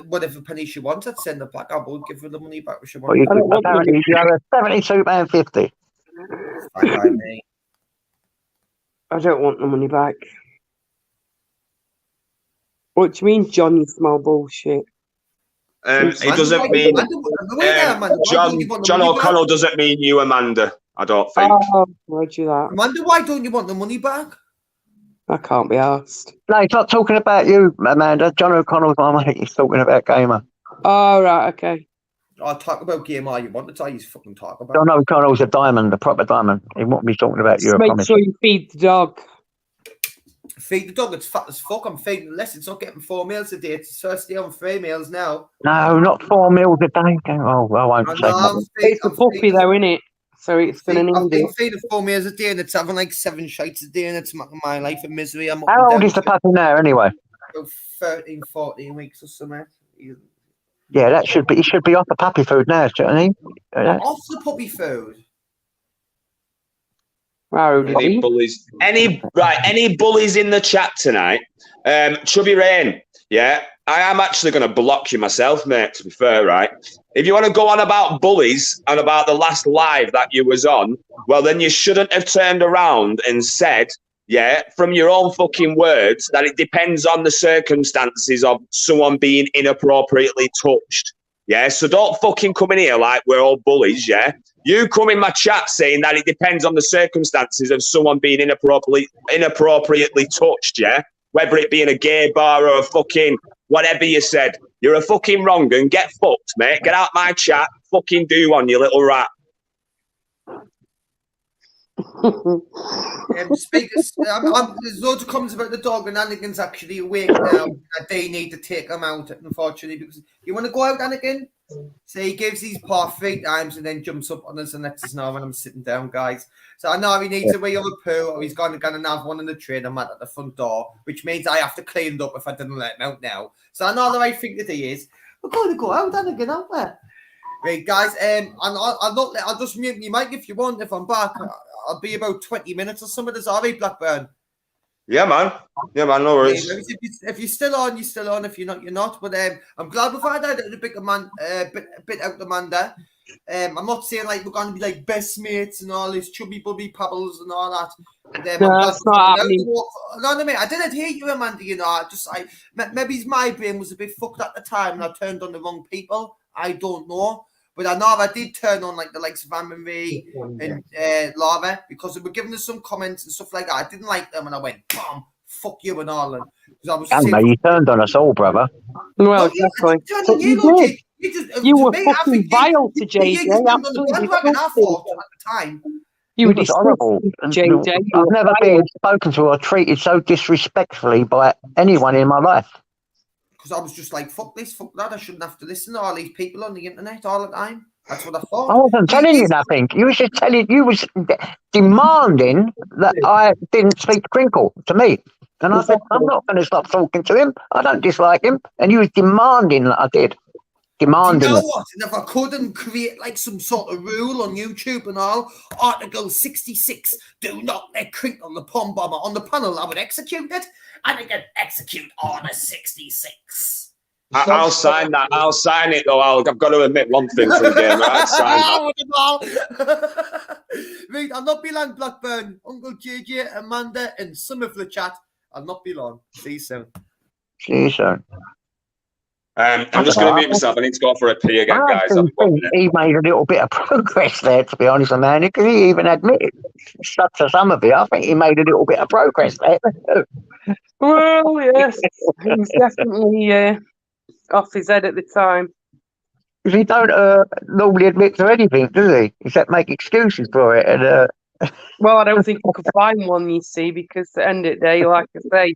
Speaker 7: Whatever penny she wants, I'd send her back. I would give her the money back if she
Speaker 4: wants. Apparently, you have a £72.50.
Speaker 7: Fine by me.
Speaker 9: I don't want the money back. What do you mean, John, you smell bullshit?
Speaker 1: It doesn't mean... John O'Connell doesn't mean you, Amanda, I don't think.
Speaker 9: Oh, why'd you do that?
Speaker 7: Amanda, why don't you want the money back?
Speaker 9: I can't be asked.
Speaker 4: No, he's not talking about you, Amanda. John O'Connell's my mate. He's talking about Gamer.
Speaker 9: Oh, right, okay.
Speaker 7: I'll talk about game all you want. That's all you fucking talk about.
Speaker 4: John O'Connell's a diamond, a proper diamond. He won't be talking about you,
Speaker 9: Just
Speaker 4: I
Speaker 9: make
Speaker 4: promise.
Speaker 9: sure you feed the dog.
Speaker 7: Feed the dog. It's fat as fuck. I'm feeding less. It's not getting 4 meals a day. It's first day on 3 meals now.
Speaker 4: No, not 4 meals a day. Oh, I won't
Speaker 7: I
Speaker 4: say
Speaker 7: know,
Speaker 4: nothing.
Speaker 9: It's a puppy, though, isn't it? So it's going to
Speaker 7: I've
Speaker 9: need
Speaker 7: been
Speaker 9: it.
Speaker 7: feeding 4 meals a day and it's having like 7 shites a day and it's making my life a misery. I'm up
Speaker 4: How
Speaker 7: and
Speaker 4: old
Speaker 7: down
Speaker 4: is the
Speaker 7: to
Speaker 4: puppy now, anyway?
Speaker 7: about 13, 14 weeks or something.
Speaker 4: Yeah, that should be. He should be off the puppy food now, shouldn't he?
Speaker 7: Off the puppy food.
Speaker 1: Any bullies? Any bullies in the chat tonight? Chubby Rain, yeah. I am actually going to block you myself, mate, to be fair, right? If you want to go on about bullies and about the last live that you was on, well, then you shouldn't have turned around and said, yeah, from your own fucking words, that it depends on the circumstances of someone being inappropriately touched. Yeah, so don't fucking come in here like we're all bullies, yeah? You come in my chat saying that it depends on the circumstances of someone being inappropriately touched, yeah? Whether it be in a gay bar or a fucking whatever you said. You're a fucking wrong and get fucked, mate. Get out my chat. Fucking do one, you little rat.
Speaker 7: There's loads of comments about the dog, and Anakin's actually awake now. That they need to take him out, unfortunately, because you want to go out, Anakin. So he gives his paw 3 times and then jumps up on us and lets us know when I'm sitting down, guys. So I know he needs a wee on the poo, or he's going to have one in the trainer mat at the front door, which means I have to clean it up if I didn't let him out now. So I know the right thing that he is. We're going to go out, Anakin, aren't we? Right, guys. I'll just mute me mic if you want. If I'm back, I'll be about 20 minutes or something. Is all right, Blackburn?
Speaker 1: Yeah, man. Yeah, man. No worries.
Speaker 7: If you're still on, you're still on. If you're not, you're not. But I'm glad we've had a bit out the man there. I'm not saying like we're going to be like best mates and all this chubby bubby pebbles and all that. But,
Speaker 9: No, that's not happening.
Speaker 7: No, mate, I didn't hate you, Amanda. You know, maybe my brain was a bit fucked at the time and I turned on the wrong people. I don't know. But I know I did turn on like the likes of Anne Marie and Lava because they were giving us some comments and stuff like that. I didn't like them and I went, "Bam, fuck you and all." And
Speaker 4: you turned on us all, brother.
Speaker 9: Well, exactly. You were fucking vile to JJ. You were
Speaker 4: horrible.
Speaker 9: JJ.
Speaker 4: I've never been spoken to or treated so disrespectfully by anyone in my life.
Speaker 7: Because I was just like, fuck this, fuck that. I shouldn't have to listen to all these people on the internet all the time. That's what I thought.
Speaker 4: I wasn't telling you nothing. You was just you was demanding that I didn't speak Crinkle to me. And I said, I'm not going to stop talking to him. I don't dislike him. And you was demanding that I did. Demanding.
Speaker 7: You know what? And if I couldn't create like some sort of rule on YouTube and all, Article 66, do not let Crinkle the Pom Bomber on the panel, I would execute it. And I can execute Order 66.
Speaker 1: I'll sign that. I'll sign it, though. I've got to admit one thing for the game. Right? Sign
Speaker 7: Right, I'll not be long, Blackburn. Uncle JJ, Amanda, and some of the chat. I'll not be long. See you soon.
Speaker 4: See you soon.
Speaker 1: I'm just going to mute myself. I need to go for a pee again, guys.
Speaker 4: He made a little bit of progress there, to be honest, man. Because he even admitted, to some of it, I think he made a little bit of progress there.
Speaker 9: Well, yes. He was definitely off his head at the time.
Speaker 4: Because he don't normally admit to anything, does he? Except make excuses for it. And,
Speaker 9: well, I don't think you could find one, you see, because at the end of the day, like I say,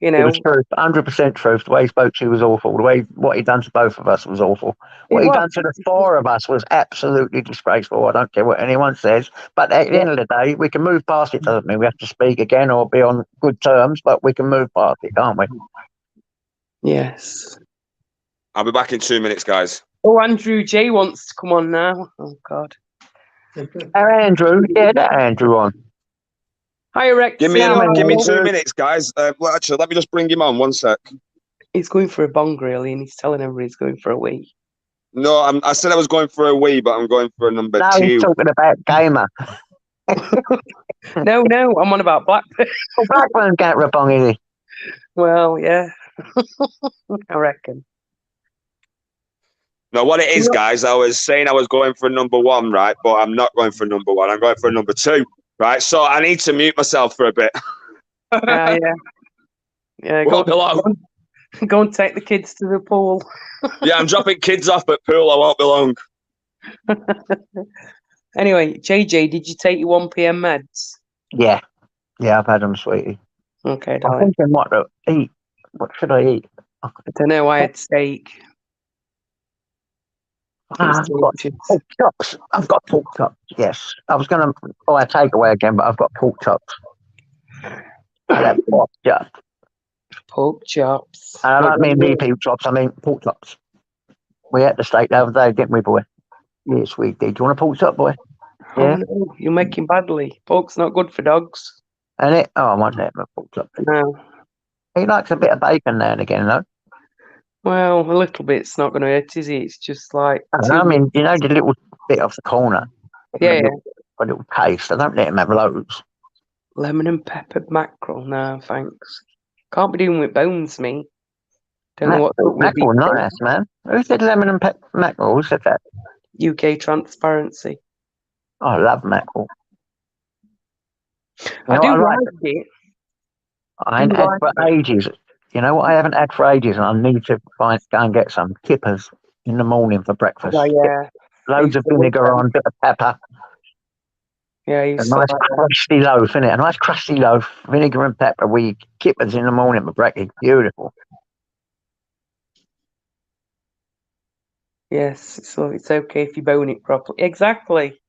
Speaker 9: you know,
Speaker 4: it was truth, 100% truth. The way he spoke to you was awful. The way what he done to both of us was awful. What he done to the 4 of us was absolutely disgraceful. I don't care what anyone says. But at the end of the day, we can move past it. Doesn't mean we have to speak again or be on good terms, but we can move past it, can't we?
Speaker 9: Yes.
Speaker 1: I'll be back in 2 minutes, guys.
Speaker 9: Oh, Andrew J wants to come on now. Oh, God.
Speaker 4: Andrew, that Andrew on.
Speaker 9: Hi, Rex.
Speaker 1: Give me 2 minutes, guys. Well, actually, let me just bring him on 1 sec.
Speaker 9: He's going for a bong, really, and he's telling everybody he's going for a wee.
Speaker 1: No, I said I was going for a wee, but I'm going for a number 2.
Speaker 4: He's talking about Gamer.
Speaker 9: No, I'm on about Blackburn.
Speaker 4: Well, Blackburn can't for a bong, is he?
Speaker 9: Well, yeah. I reckon.
Speaker 1: No, what it is, guys, I was saying I was going for a number 1, right? But I'm not going for a number 1. I'm going for a number 2. Right, so I need to mute myself for a bit.
Speaker 9: Yeah.
Speaker 1: Go below.
Speaker 9: Go and take the kids to the pool.
Speaker 1: Yeah, I'm dropping kids off at pool. I won't be long.
Speaker 9: Anyway, JJ, did you take your 1 p.m. meds?
Speaker 4: Yeah, I've had them, sweetie.
Speaker 9: Okay,
Speaker 4: I'm
Speaker 9: darling.
Speaker 4: thinking what to eat. What should I eat?
Speaker 9: I don't know. I had steak.
Speaker 4: I've got pork chops. I've got pork chops. Yes, I was going to buy a takeaway again, but I've got pork chops. I have pork chops.
Speaker 9: Pork chops.
Speaker 4: And I don't mean beef chops. I mean pork chops. We had the steak the other day, didn't we, boy? Yes, we did. Do you want a pork chop, boy? Yeah.
Speaker 9: Oh, no, you're making badly. Pork's not good for dogs.
Speaker 4: And it? Oh, I want that pork chop.
Speaker 9: No.
Speaker 4: He likes a bit of bacon now and again, though.
Speaker 9: Well, a little bit's not going to hurt, is it? It's just like.
Speaker 4: I mean, you know, the little bit off the corner.
Speaker 9: Yeah.
Speaker 4: A little taste. I don't let him have loads.
Speaker 9: Lemon and peppered mackerel. No, thanks. Can't be doing with bones, me. Don't know what.
Speaker 4: Mackerel, nice, man. Who said lemon and mackerel? Who said that?
Speaker 9: UK transparency.
Speaker 4: Oh, I love mackerel.
Speaker 9: I do like it.
Speaker 4: I ain't had for ages. You know what I haven't had for ages, and I need to go and get some kippers in the morning for breakfast.
Speaker 9: Oh, yeah.
Speaker 4: Loads of vinegar on, bit of pepper.
Speaker 9: Yeah,
Speaker 4: a nice crusty loaf, innit? A nice crusty loaf, vinegar and pepper. We kippers in the morning for breakfast. Beautiful.
Speaker 9: Yes, so it's okay if you bone it properly. Exactly.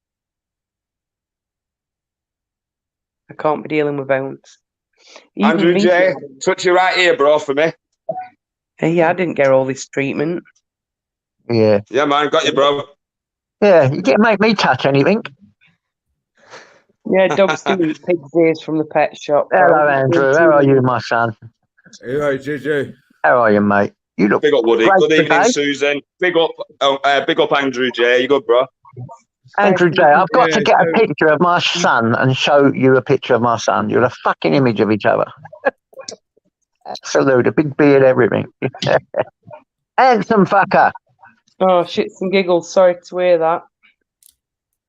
Speaker 9: I can't be dealing with bones.
Speaker 1: Andrew J, touch your right ear, bro, for me.
Speaker 9: Hey, I didn't get all this treatment.
Speaker 4: Yeah.
Speaker 1: Yeah, man, got you, bro.
Speaker 4: Yeah, you can't make me touch anything.
Speaker 9: Yeah, dogs do eat pig's ears from the pet shop.
Speaker 4: Hello, Andrew. How are you, my son?
Speaker 10: Hey, right, JJ.
Speaker 4: How are you, mate? You look
Speaker 1: big up, Woody.
Speaker 4: great
Speaker 1: Good evening,
Speaker 4: today.
Speaker 1: Susan. Big up, Andrew J. You good, bro?
Speaker 4: Andrew J, I've got to get a picture of my son and show you a picture of my son. You're a fucking image of each other. Absolute, a big beard, everything. Handsome fucker.
Speaker 9: Oh, shits and giggles. Sorry to hear that.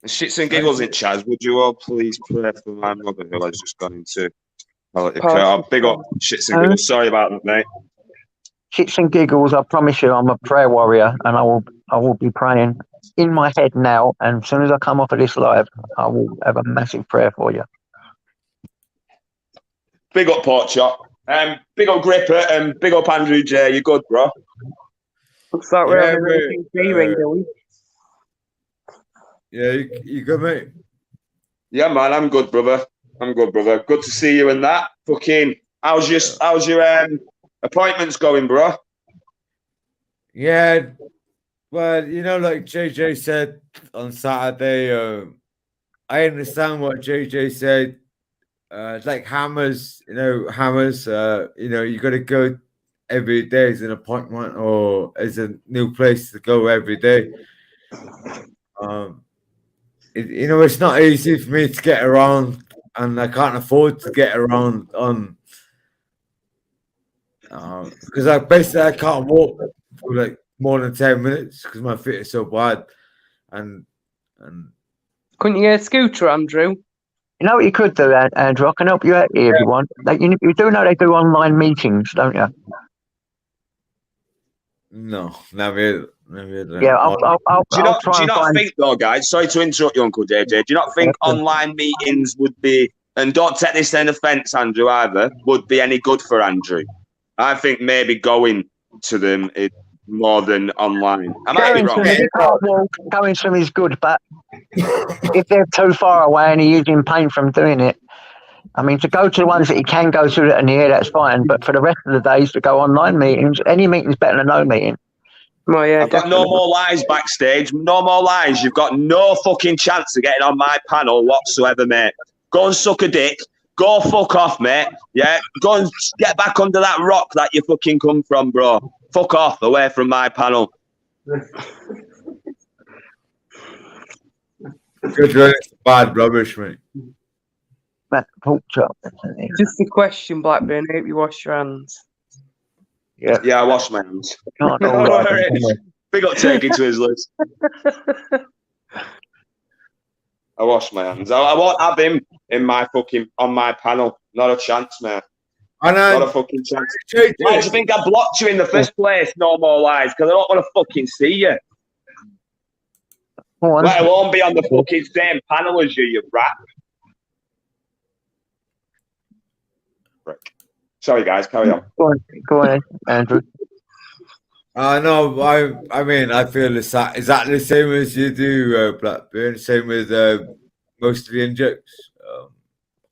Speaker 1: Shits and giggles in Chaz. Would you all please pray for my mother who has just gone into care? Big up, shits and giggles. Sorry about that, mate.
Speaker 4: Shits and giggles. I promise you, I'm a prayer warrior, and I will be praying in my head now. And as soon as I come off of this live, I will have a massive prayer for you.
Speaker 1: Big up, Pork Chop. Big up, Gripper, and big up, Andrew J. You good, bro?
Speaker 9: Looks like we're having a ring, don't we?
Speaker 10: Yeah, you good, mate?
Speaker 1: Yeah, man, I'm good, brother. I'm good, brother. Good to see you in that. Fucking, how's your appointments going, bro?
Speaker 10: Yeah, well, you know, like JJ said on Saturday, I understand what JJ said. It's like hammers, you know, you got to go every day as an appointment or as a new place to go every day. It's not easy for me to get around, and I can't afford to get around on because I can't walk for like more than 10 minutes because my feet are so bad. And
Speaker 9: couldn't you get a scooter, Andrew?
Speaker 4: You know what you could do, Andrew? I can help you out here if you want. You do know they do online meetings, don't you?
Speaker 10: No, never.
Speaker 4: Yeah, I'll
Speaker 1: do you not think, though, guys? Sorry to interrupt you, Uncle JJ. Do you not think online meetings would be, and don't take this in offence, Andrew, either, would be any good for Andrew? I think maybe going to them is more than online. I might be wrong.
Speaker 4: Going to them is good, but if they're too far away and he's in pain from doing it, I mean, to go to the ones that he can go to that are near, that's fine. But for the rest of the days, to go online meetings, any meeting's better than no meeting.
Speaker 9: Well, yeah,
Speaker 1: I've got no more lies backstage. No more lies. You've got no fucking chance of getting on my panel whatsoever, mate. Go and suck a dick. Go fuck off, mate. Yeah, go and get back under that rock that you fucking come from, bro. Fuck off, away from my panel.
Speaker 10: Good, bad rubbish, mate.
Speaker 4: Pork chop.
Speaker 9: Just a question, Blackburn. I hope you wash your hands.
Speaker 1: Yeah, I wash my hands.
Speaker 4: Right.
Speaker 1: Big up taking Twizzlers. I wash my hands. I won't have him in my on my panel. Not a chance, mate.
Speaker 10: And
Speaker 1: Not a fucking chance. Why do you think I blocked you in the first place? No more lies, because I don't want to fucking see you. Let alone be on the fucking same panel as you rat. Frick. Sorry, guys, carry on.
Speaker 4: Go on, Andrew.
Speaker 10: No, I mean, I feel it's exactly the same as you do, Blackburn. Same with most of the injects.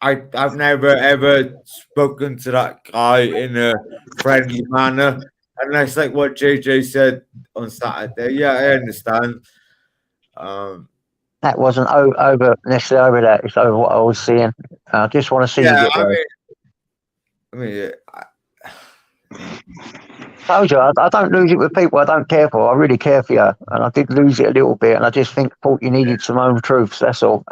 Speaker 10: I've never ever spoken to that guy in a friendly manner, and that's like what JJ said on Saturday. Yeah, I understand.
Speaker 4: That wasn't over necessarily over that. It's over what I was seeing. I just want to see you get there. I told you, I don't lose it with people I don't care for. I really care for you, and I did lose it a little bit, and I just thought you needed some own truths. That's all.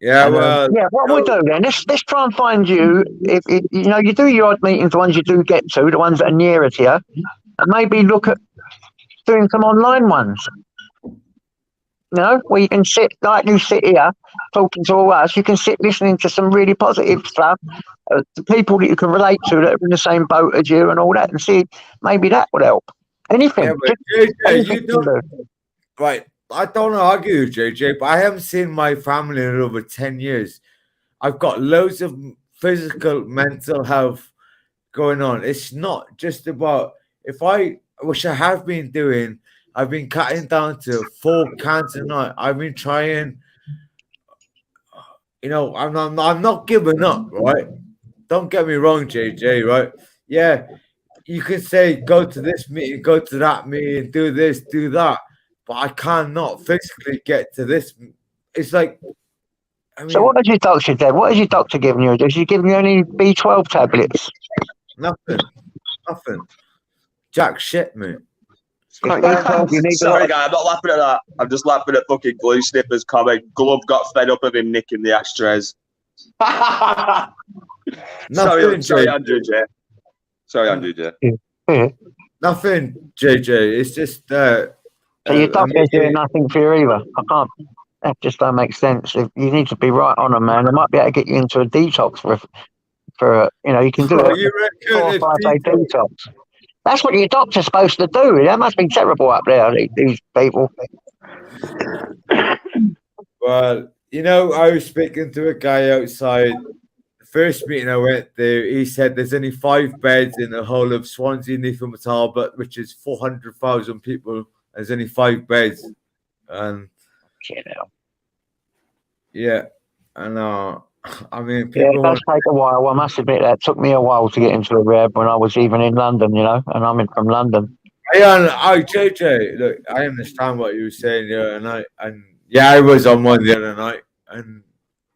Speaker 10: Yeah,
Speaker 4: and,
Speaker 10: well,
Speaker 4: what we'll do then, let's try and find you. If you know, you do your odd meetings, the ones you do get to, the ones that are nearer to you, and maybe look at doing some online ones. You know, where you can sit like you sit here talking to all us. You can sit listening to some really positive stuff, to people that you can relate to that are in the same boat as you, and all that, and see maybe that would help. Anything.
Speaker 10: Yeah, but JJ, you don't. Right. I don't argue with JJ, but I haven't seen my family in over 10 years. I've got loads of physical, mental health going on. It's not just about which I have been doing. I've been cutting down to 4 cans a night. I've been trying. You know, I'm not giving up, right? Don't get me wrong, JJ, right? Yeah, you can say go to this meeting, go to that meeting, do this, do that. But I cannot physically get to this. It's like, I mean,
Speaker 4: so what has your doctor said? What has your doctor given you? Has he given you any B12 tablets?
Speaker 10: Nothing. Jack shit, mate.
Speaker 1: Sorry, guy, I'm not laughing at that. I'm just laughing at fucking Glue Snipper's comment. Glove got fed up of him nicking the ashtrays. sorry, Andrew J. Sorry, Andrew J.
Speaker 10: Nothing, JJ. It's just
Speaker 4: so your doctor's doing nothing for you either. I can't. That just don't make sense. If you need to be right on them, man. They might be able to get you into a detox for you know, you can do a 4 or 5 day detox. That's what your doctor's supposed to do. That must be terrible up there, these people.
Speaker 10: Well, you know, I was speaking to a guy outside. The first meeting I went there, he said there's only 5 beds in the whole of Swansea, Neatham, Talbot, which is 400,000 people. There's only 5 beds, and yeah, and I mean, people
Speaker 4: it does take a while. I must admit that took me a while to get into a rehab when I was even in London, you know, and I'm from London.
Speaker 10: JJ, look, I understand what you were saying, yeah, and I was on one the other night, and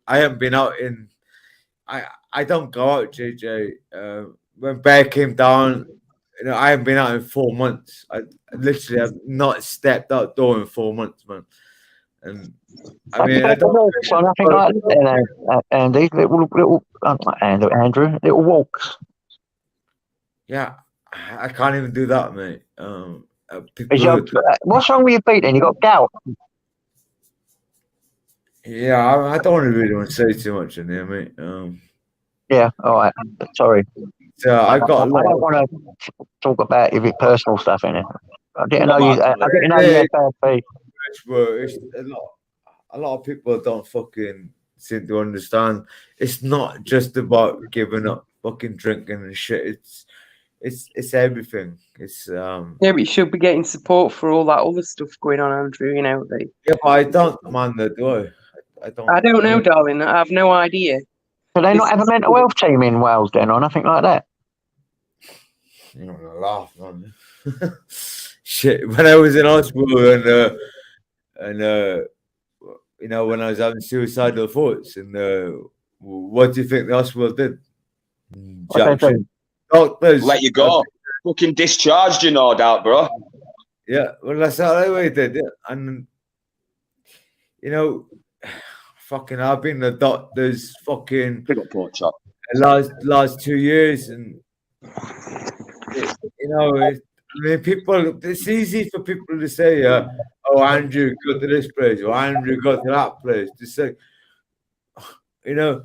Speaker 10: I haven't been out in. I don't go out, JJ. When Bear came down, you know, I haven't been out in 4 months. I literally have not stepped outdoor in 4 months, man. And I mean, I don't
Speaker 4: walks or nothing like that, Andy. Andrew, little walks.
Speaker 10: Yeah, I can't even do that, mate.
Speaker 4: What's wrong with your feet then? You got gout?
Speaker 10: Yeah, I don't really want to say too much in there, mate.
Speaker 4: Yeah, all right. Sorry.
Speaker 10: So I don't
Speaker 4: want to talk about your personal stuff in it. I didn't know you. I didn't know you had bad feet.
Speaker 10: It's a lot of people don't fucking seem to understand. It's not just about giving up fucking drinking and shit. It's everything. It's
Speaker 9: yeah, but you should be getting support for all that other stuff going on, Andrew. You know,
Speaker 10: yeah, but I don't, man. Do I?
Speaker 9: I don't know, darling. I have no idea.
Speaker 4: Do they not have a mental health team in Wales then, or nothing like that?
Speaker 10: You're not gonna laugh, man. Shit, when I was in hospital and you know, when I was having suicidal thoughts, and what do you think the hospital did? Doctors
Speaker 1: let you go. Fucking discharged you, no doubt, bro.
Speaker 10: Yeah, well, that's how they did it. And you know, fucking, I've been the doctors fucking last 2 years, and you know, I mean, people. It's easy for people to say, "Oh, Andrew, go to this place," or "Andrew, go to that place." To say, you know,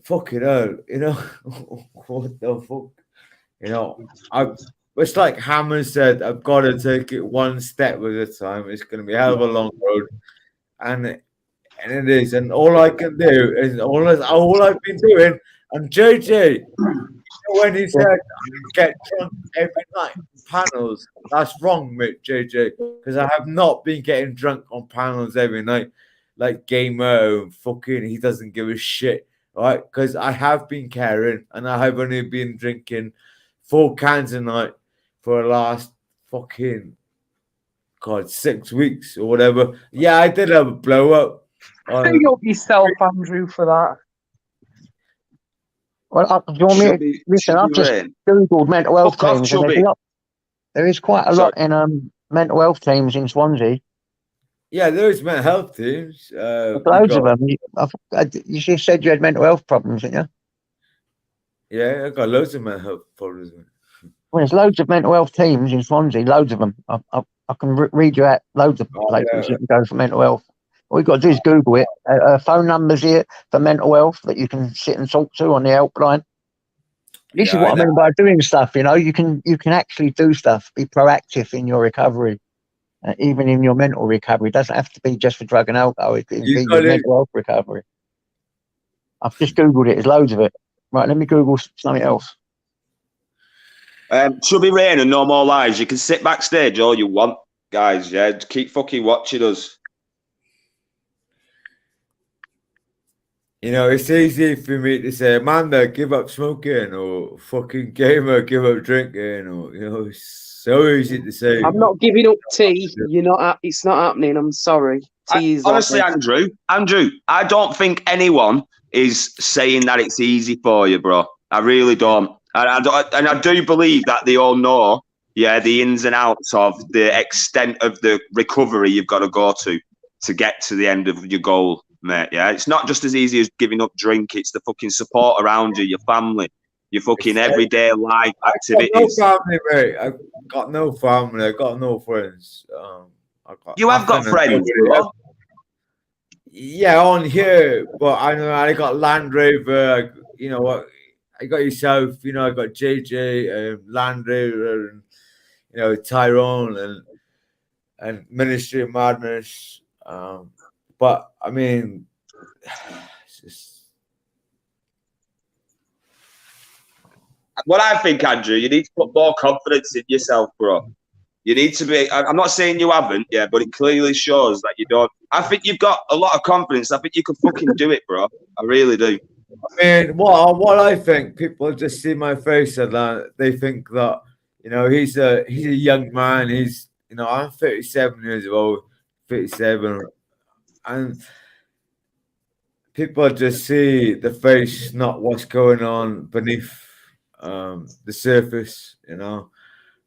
Speaker 10: fucking hell, you know, what the fuck, you know, it's like Hammer said, I've got to take it one step at a time. It's going to be a hell of a long road, and it is, and all I can do is all I've been doing. And JJ, when he said I get drunk every night on panels, that's wrong, mate, JJ, because I have not been getting drunk on panels every night, like Gamer, fucking, he doesn't give a shit, right? Because I have been caring, and I have only been drinking 4 cans a night for the last fucking 6 weeks or whatever. Yeah, I did have a blow up.
Speaker 9: Big up yourself, Andrew, for that.
Speaker 4: Well, do you want me to listen? I've just googled mental health teams, and there is quite a lot in mental health teams in Swansea.
Speaker 10: Yeah, there is mental health teams.
Speaker 4: Loads of them. You just said you had mental health problems, didn't you?
Speaker 10: Yeah, I've got loads of mental health problems.
Speaker 4: Well, there's loads of mental health teams in Swansea, loads of them. I can read you out loads of places you can go for mental health. All you've got to do is Google it. Phone numbers here for mental health that you can sit and talk to on the helpline. This is what I mean by doing stuff. You know, you can actually do stuff. Be proactive in your recovery, even in your mental recovery. It doesn't have to be just for drug and alcohol. It can be your mental health recovery. I've just Googled it. There's loads of it. Right, let me Google something else.
Speaker 1: Chubby Rain and No More Lies. You can sit backstage all you want, guys. Yeah, keep fucking watching us.
Speaker 10: You know, it's easy for me to say, Amanda, give up smoking, or fucking Gamer, give up drinking, or, you know, it's so easy to say.
Speaker 9: I'm not giving up tea. You're not. It's not happening. I'm sorry. Tea is
Speaker 1: honestly, Andrew, I don't think anyone is saying that it's easy for you, bro. I really don't. And I do believe that they all know, the ins and outs of the extent of the recovery you've got to go to get to the end of your goal, mate. Yeah, it's not just as easy as giving up drink. It's the fucking support around you, your family, your fucking everyday life activities.
Speaker 10: I've got no family, mate. I've got no family. I've got no friends.
Speaker 1: You have got friends, bro.
Speaker 10: Yeah, on here, but I know I got Land Rover. You know what? I got yourself. You know, I got JJ, Land Rover, and you know Tyrone and Ministry of Madness. But I mean, it's just...
Speaker 1: What I think, Andrew, you need to put more confidence in yourself, bro. You need to be. I'm not saying you haven't, but it clearly shows that you don't. I think you've got a lot of confidence. I think you can fucking do it, bro. I really do.
Speaker 10: I mean, what I think, people just see my face and they think that, you know, he's a young man. He's, you know, I'm 37 years old, 37, and people just see the face, not what's going on beneath the surface, you know.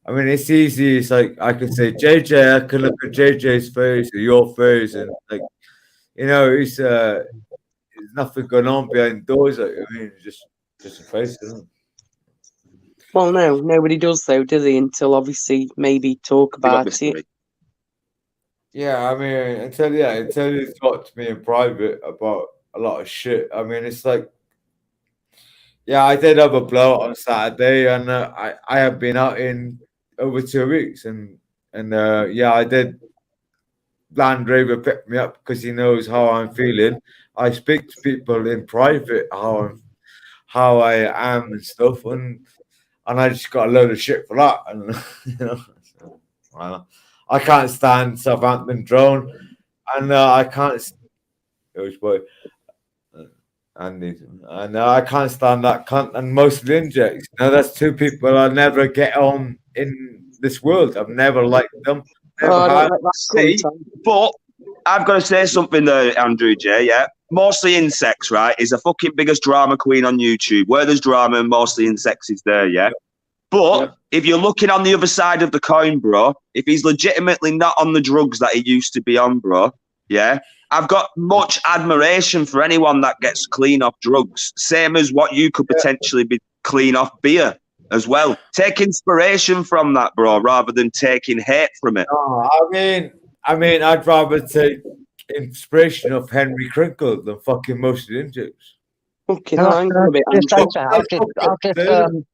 Speaker 10: I mean, it's easy. It's like I can say, JJ, I can look at JJ's face or your face, and like, you know, it's there's nothing going on behind doors. Like, I mean, just a face, isn't it?
Speaker 9: Well, no, nobody does though, does he? Until obviously maybe talk about it.
Speaker 10: Yeah, I mean, until you talk to me in private about a lot of shit. I mean, it's like, yeah, I did have a blowout on Saturday, and I have been out in over 2 weeks, and yeah, I did. Land Rover picked me up because he knows how I'm feeling. I speak to people in private how I am and stuff, and I just got a load of shit for that, and you know, so, well, I can't stand Southampton drone, and I can't. And I can't stand that cunt and mostly injects. Now that's two people I never get on in this world. I've never liked them.
Speaker 1: See, but I've got to say something there, Andrew J. Yeah, mostly insects, right? Is a fucking biggest drama queen on YouTube. Where there's drama, mostly insects is there. Yeah, but if you're looking on the other side of the coin, bro, if he's legitimately not on the drugs that he used to be on, bro, yeah. I've got much admiration for anyone that gets clean off drugs, same as what you could potentially be clean off beer as well. Take inspiration from that, bro, rather than taking hate from it.
Speaker 10: Oh, I mean, I'd rather take inspiration of Henry Crinkle than fucking mostly injects.
Speaker 9: Fucking
Speaker 4: Can I,
Speaker 9: hell, I'm
Speaker 4: can I
Speaker 9: a bit
Speaker 4: just say
Speaker 9: anxious.
Speaker 4: something? I've just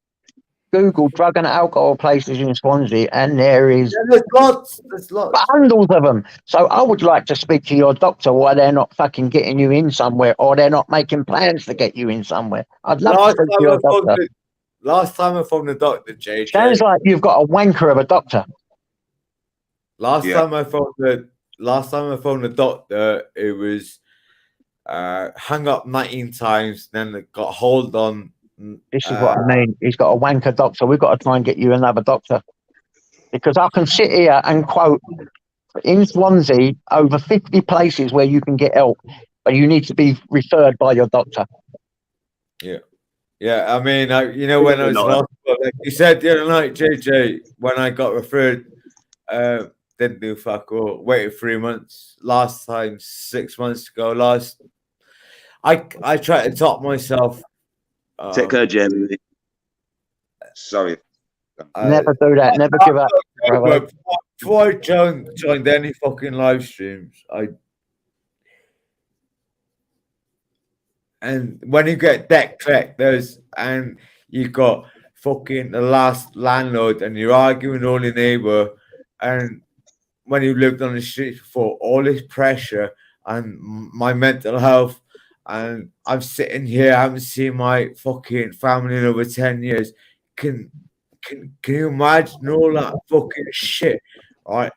Speaker 4: Googled drug and alcohol places in Swansea, and there is
Speaker 10: There's lots. There's lots.
Speaker 4: bundles of them. So I would like to speak to your doctor why they're not fucking getting you in somewhere, or they're not making plans to get you in somewhere. I'd love to speak to your doctor.
Speaker 10: Last time I phoned the doctor, JJ.
Speaker 4: Sounds like you've got a wanker of a doctor.
Speaker 10: Last time I phoned the doctor, it was hung up 19 times, then it got hold on.
Speaker 4: This is what I mean. He's got a wanker doctor. We've got to try and get you another doctor. Because I can sit here and quote in Swansea over 50 places where you can get help, but you need to be referred by your doctor.
Speaker 10: Yeah. Yeah, I mean, you know, when I was in hospital, like you said the other night, JJ, when I got referred, didn't do fuck all. Waited 3 months. Last time, 6 months ago. I tried to top myself.
Speaker 1: Take care, Jamie. Sorry.
Speaker 4: Never do that. Never give up.
Speaker 10: Before I joined any fucking live streams, and when you get debt collectors and you got fucking the last landlord and you're arguing with all your neighbour, and when you lived on the streets before, all this pressure and my mental health, and I'm sitting here, I haven't seen my fucking family in over 10 years. Can you imagine all that fucking shit? Right?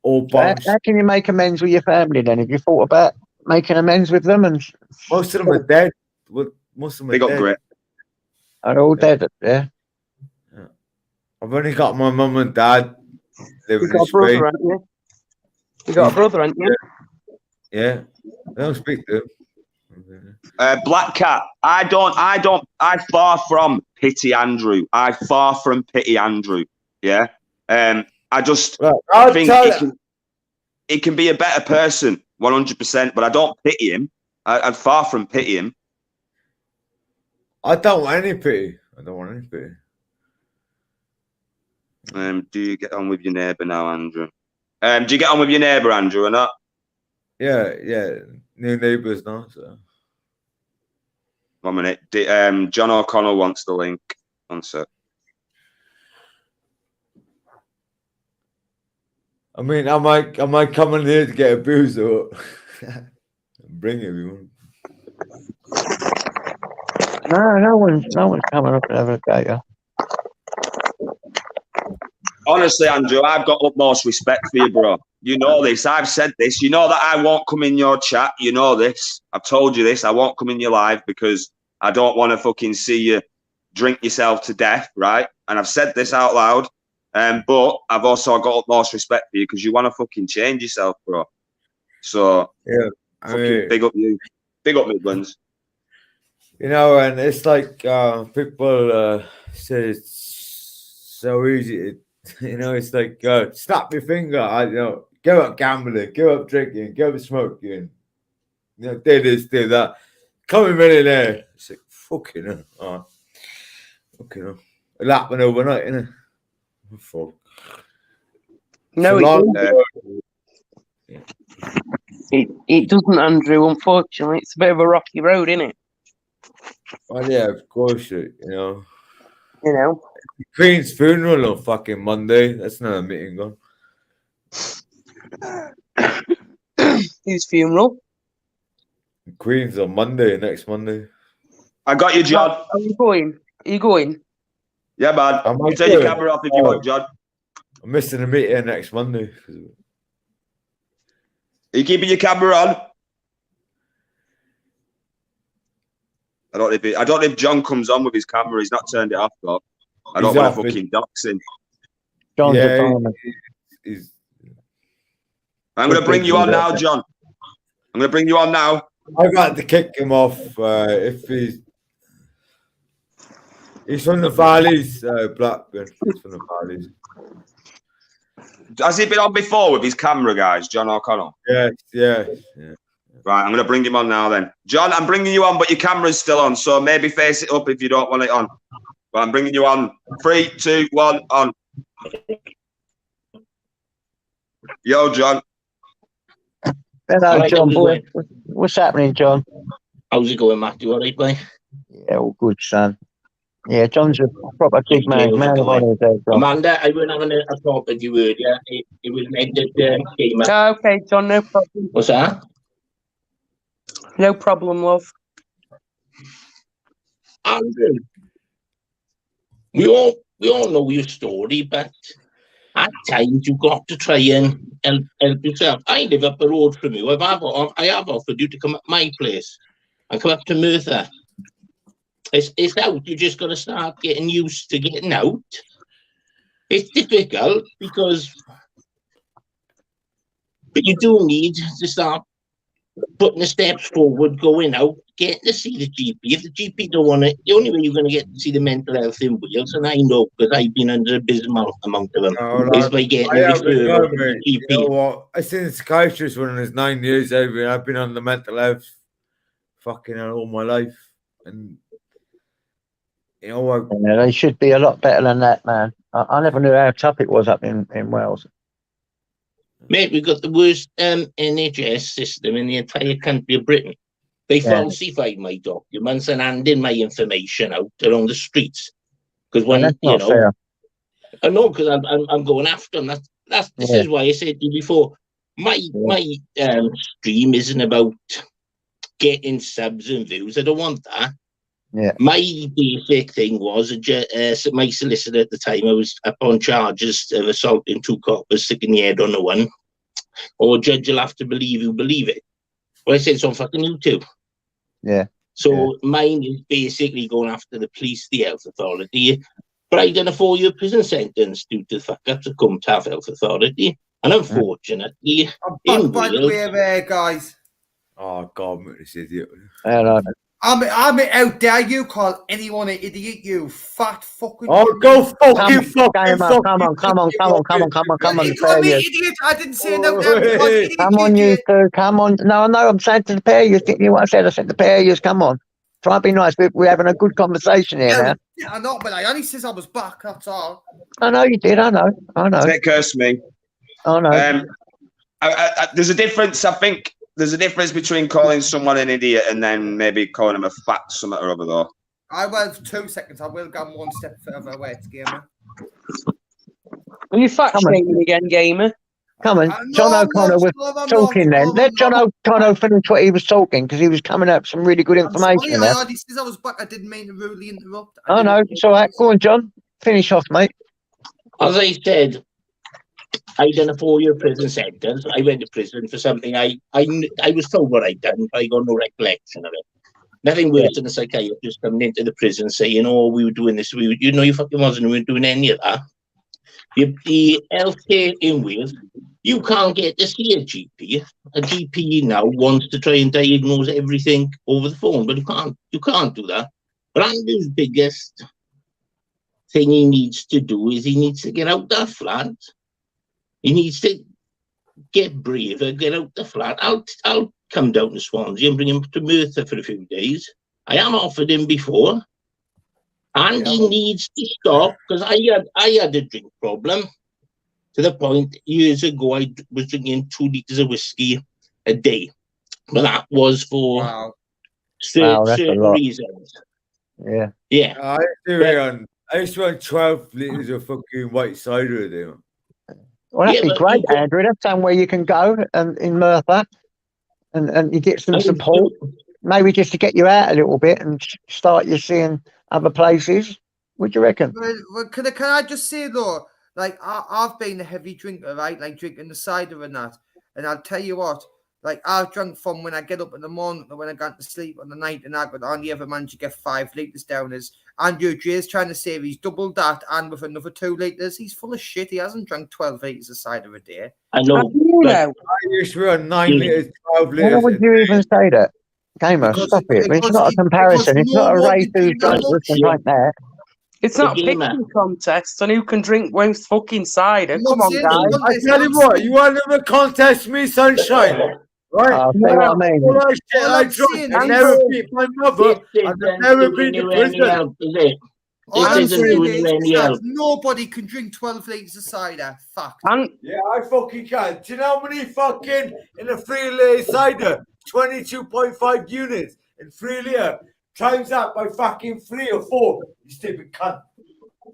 Speaker 10: All
Speaker 4: How can you make amends with your family then? Have you thought about making amends with them? And
Speaker 10: most of them are dead. Most of them are
Speaker 1: got
Speaker 10: dead.
Speaker 1: grit.
Speaker 4: Are all dead? Yeah.
Speaker 10: I've only got my mum and dad living
Speaker 9: You got a brother, haven't you? You got a brother, haven't you?
Speaker 10: Yeah. I don't speak to him.
Speaker 1: Black Cat, I far from pity Andrew. I far from pity Andrew. Yeah. I just think he can be a better person, 100%, but I don't pity him. I'd far from pity him.
Speaker 10: I don't want any pity.
Speaker 1: Do you get on with your neighbour now, Andrew? Do you get on with your neighbour, Andrew, or not?
Speaker 10: Yeah. New neighbours now, so.
Speaker 1: 1 minute. John O'Connell wants the link. One sec.
Speaker 10: I mean, am I coming here to get a booze or bring everyone?
Speaker 4: No one's coming up and having a go at you.
Speaker 1: Honestly, Andrew, I've got utmost respect for you, bro. You know this. I've said this. You know that I won't come in your chat. You know this. I've told you this. I won't come in your live because I don't want to fucking see you drink yourself to death, right? And I've said this out loud. But I've also got utmost respect for you because you want to fucking change yourself, bro. So
Speaker 10: yeah,
Speaker 1: big up you. Big up Midlands.
Speaker 10: You know, and it's like people say it's so easy. You know, it's like snap your finger. Give up gambling, give up drinking, give up smoking. You know, do this, do that. Come a millionaire. It's like fucking hell. Fucking hell. It happened overnight, innit? Fuck.
Speaker 9: No, it doesn't, Andrew. Unfortunately, it's a bit of a rocky road, isn't it?
Speaker 10: Well, yeah, of course, you know.
Speaker 9: You know.
Speaker 10: Queen's funeral on fucking Monday. That's not a meeting gone.
Speaker 9: Whose funeral?
Speaker 10: Queen's on Monday, next Monday.
Speaker 1: I got you, John.
Speaker 9: Are you going? Are you going?
Speaker 1: Yeah, man. You take your camera off if you want, John.
Speaker 10: I'm missing a meeting next Monday.
Speaker 1: Are you keeping your camera on? I don't know if John comes on with his camera. He's not turned it off, though. I don't want to fucking dox him.
Speaker 4: John's
Speaker 1: I'm going to bring you on now, John. I'm going to bring you on now.
Speaker 10: I've got to kick him off if he's from the valleys, Blackburn. He's from the valleys.
Speaker 1: Has he been on before with his camera, guys? John O'Connell?
Speaker 10: Yeah.
Speaker 1: Right, I'm going to bring him on now then. John, I'm bringing you on, but your camera's still on, so maybe face it up if you don't want it on. But I'm bringing you on. 3, 2, 1, on. Yo, John.
Speaker 4: Hello, John, boy. What's happening, John?
Speaker 3: How's it going, Matt? You all right, boy?
Speaker 4: Yeah, all good, son. Yeah, John's a proper big man. Man of honour there, John.
Speaker 3: Amanda, I went having a talk with you earlier. It was meant that came up.
Speaker 9: Okay, John, no problem.
Speaker 3: What's that?
Speaker 9: No problem, love.
Speaker 3: Andrew, we all know your story, but at times you've got to try and help yourself. I live up the road from you. I have offered you to come up my place and come up to Merthyr. It's out. You just got to start getting used to getting out. It's difficult but you do need to start putting the steps forward, going out, getting to see the GP. If the GP don't want it, the only way you're going to get to see the mental health in Wales, and I know because I've been under abysmal amount of them, is by getting a referral from the GP.
Speaker 10: You know what? I seen a psychiatrist when I was 9 years old, and I've been on the mental health fucking all my life. And you know what?
Speaker 4: Yeah, they should be a lot better than that, man. I never knew how tough it was up in Wales.
Speaker 3: Mate, we've got the worst NHS system in the entire country of Britain. They falsified my documents and handed my information out along the streets. Because when
Speaker 4: that's not fair.
Speaker 3: I know, because I'm going after them. This is why I said to you before. My stream isn't about getting subs and views. I don't want that.
Speaker 4: Yeah.
Speaker 3: My basic thing was my solicitor at the time. I was up on charges of assaulting 2 coppers, sticking the head on the one. Or judge will have to believe you believe it. Well, I said it's on fucking YouTube.
Speaker 4: Yeah.
Speaker 3: So mine is basically going after the police, the health authority. But I done a 4-year prison sentence due to the fuck ups that come to have health authority. And unfortunately,
Speaker 7: I'm back by the way there, guys.
Speaker 10: Oh God, this idiot.
Speaker 7: I'm out there. You call anyone an idiot, you fat fucking.
Speaker 10: Oh, go fucking fuck.
Speaker 4: Come on.
Speaker 7: You call me idiot. I didn't say no.
Speaker 4: Come on, you two. Come on. No, I'm saying to the pair of you. Think you what I said? I said the pair of you. Come on. Try and be nice. We're having a good conversation here now.
Speaker 7: Yeah, I know, but I only says I was back. That's all.
Speaker 4: I know you did. I know.
Speaker 1: Take curse me.
Speaker 4: I know.
Speaker 1: There's a difference. I think there's a difference between calling someone an idiot and then maybe calling them a fat something or other, though.
Speaker 7: I will 2 seconds. I will go one step further away, gamer.
Speaker 9: Are you fat shaming again, gamer?
Speaker 4: Come on, John O'Connor was talking then. Let John O'Connor finish what he was talking because he was coming up with some really good information
Speaker 7: Sorry,
Speaker 4: there.
Speaker 7: I already said I was back. I didn't mean to rudely interrupt.
Speaker 4: I know. It's all right. Go on, John. Finish off, mate.
Speaker 3: As I said, I done a 4-year prison sentence. I went to prison for something I was told what I'd done, but I got no recollection of it. Nothing worse than a psychiatrist coming into the prison saying, "Oh, we were doing this." You fucking wasn't. We weren't doing any of that. The healthcare in Wales, you can't get to see a GP. A GP now wants to try and diagnose everything over the phone, but you can't do that. But Andrew's biggest thing he needs to do is he needs to get out that flat. He needs to get braver, get out the flat. I'll come down to Swansea and bring him to Merthyr for a few days. I am offered him before. And he needs to stop, because I had a drink problem to the point years ago I was drinking 2 litres of whiskey a day. But that was for certain reasons.
Speaker 4: Yeah.
Speaker 3: Yeah.
Speaker 10: I used to run 12 litres of fucking white cider a day.
Speaker 4: Well, that'd be great, Andrew. That's somewhere you can go in Merthyr and you get some support. Maybe just to get you out a little bit and start you seeing other places. What do you reckon?
Speaker 7: Well, can I just say though, like I've been a heavy drinker, right? Like drinking the cider and that. And I'll tell you what, like I've drunk from when I get up in the morning to when I got to sleep on the night, and I only ever managed to get 5 litres down. As Andrew Jay's trying to say he's doubled that and with another 2 litres. He's full of shit. He hasn't drunk 12 litres of cider a day.
Speaker 3: I know.
Speaker 10: I used to run 9 litres, 12 litres.
Speaker 4: Why would you even say that? Gamer, stop it. It's not a comparison. It's not a race who's drunk looking like that.
Speaker 9: It's not a picking contest on who can drink most fucking cider. Come on, guys.
Speaker 10: I tell you what, you want to contest me, sunshine? Right?
Speaker 4: See what I mean?
Speaker 10: All that shit I drunk, I never beat my mother, and I never been to prison.
Speaker 7: All I'm saying is nobody can drink 12 litres of cider. Fact.
Speaker 10: Yeah, I fucking can. Do you know how many fucking in a 3 litre cider? 22.5 units. in 3 years. Times that by fucking 3 or 4, you stupid cunt.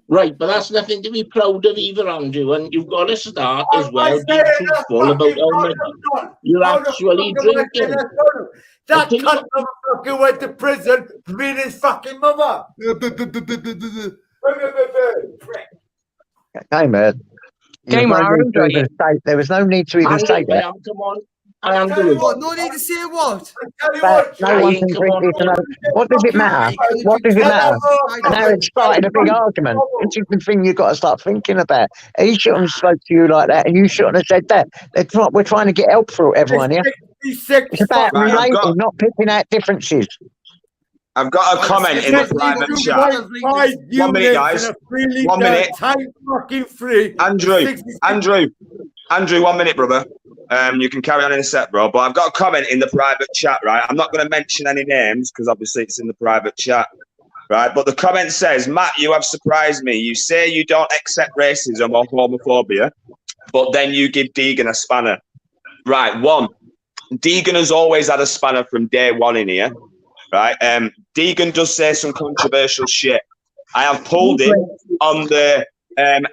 Speaker 3: Right, but that's nothing to be proud of either, Andrew. And you've got to start as
Speaker 10: I
Speaker 3: well
Speaker 10: say
Speaker 3: being
Speaker 10: it,
Speaker 3: truthful about how much you're actually drinking.
Speaker 10: That cunt motherfucker went to prison for being his fucking mother.
Speaker 4: Hey, man. There was no need to even say that.
Speaker 3: Come on. Andrew.
Speaker 7: What? No need to say what?
Speaker 4: But no one can drink this and that. What does it matter? What does it matter? Now it's started a big argument. It's the thing you've got to start thinking about. He shouldn't have spoke to you like that, and you shouldn't have said that. We're trying to get help for everyone here. It's about relating, not picking out differences.
Speaker 1: I've got a comment in the private chat. 1 minute, guys. 1 minute. Andrew, 1 minute, brother. You can carry on in a sec, bro. But I've got a comment in the private chat, right? I'm not going to mention any names because obviously it's in the private chat, right? But the comment says, Matt, you have surprised me. You say you don't accept racism or homophobia, but then you give Deegan a spanner. Right, one, Deegan has always had a spanner from day one in here, right? Deegan does say some controversial shit. I have pulled him on the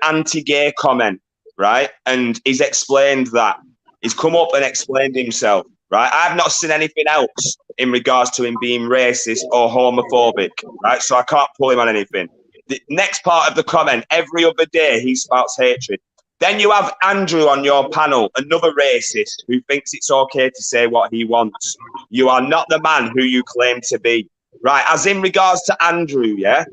Speaker 1: anti-gay comment, right? And he's explained that. He's come up and explained himself, right? I've not seen anything else in regards to him being racist or homophobic, right? So I can't pull him on anything. The next part of the comment, every other day he spouts hatred. Then you have Andrew on your panel, another racist who thinks it's okay to say what he wants. You are not the man who you claim to be, right? As in regards to Andrew, yeah?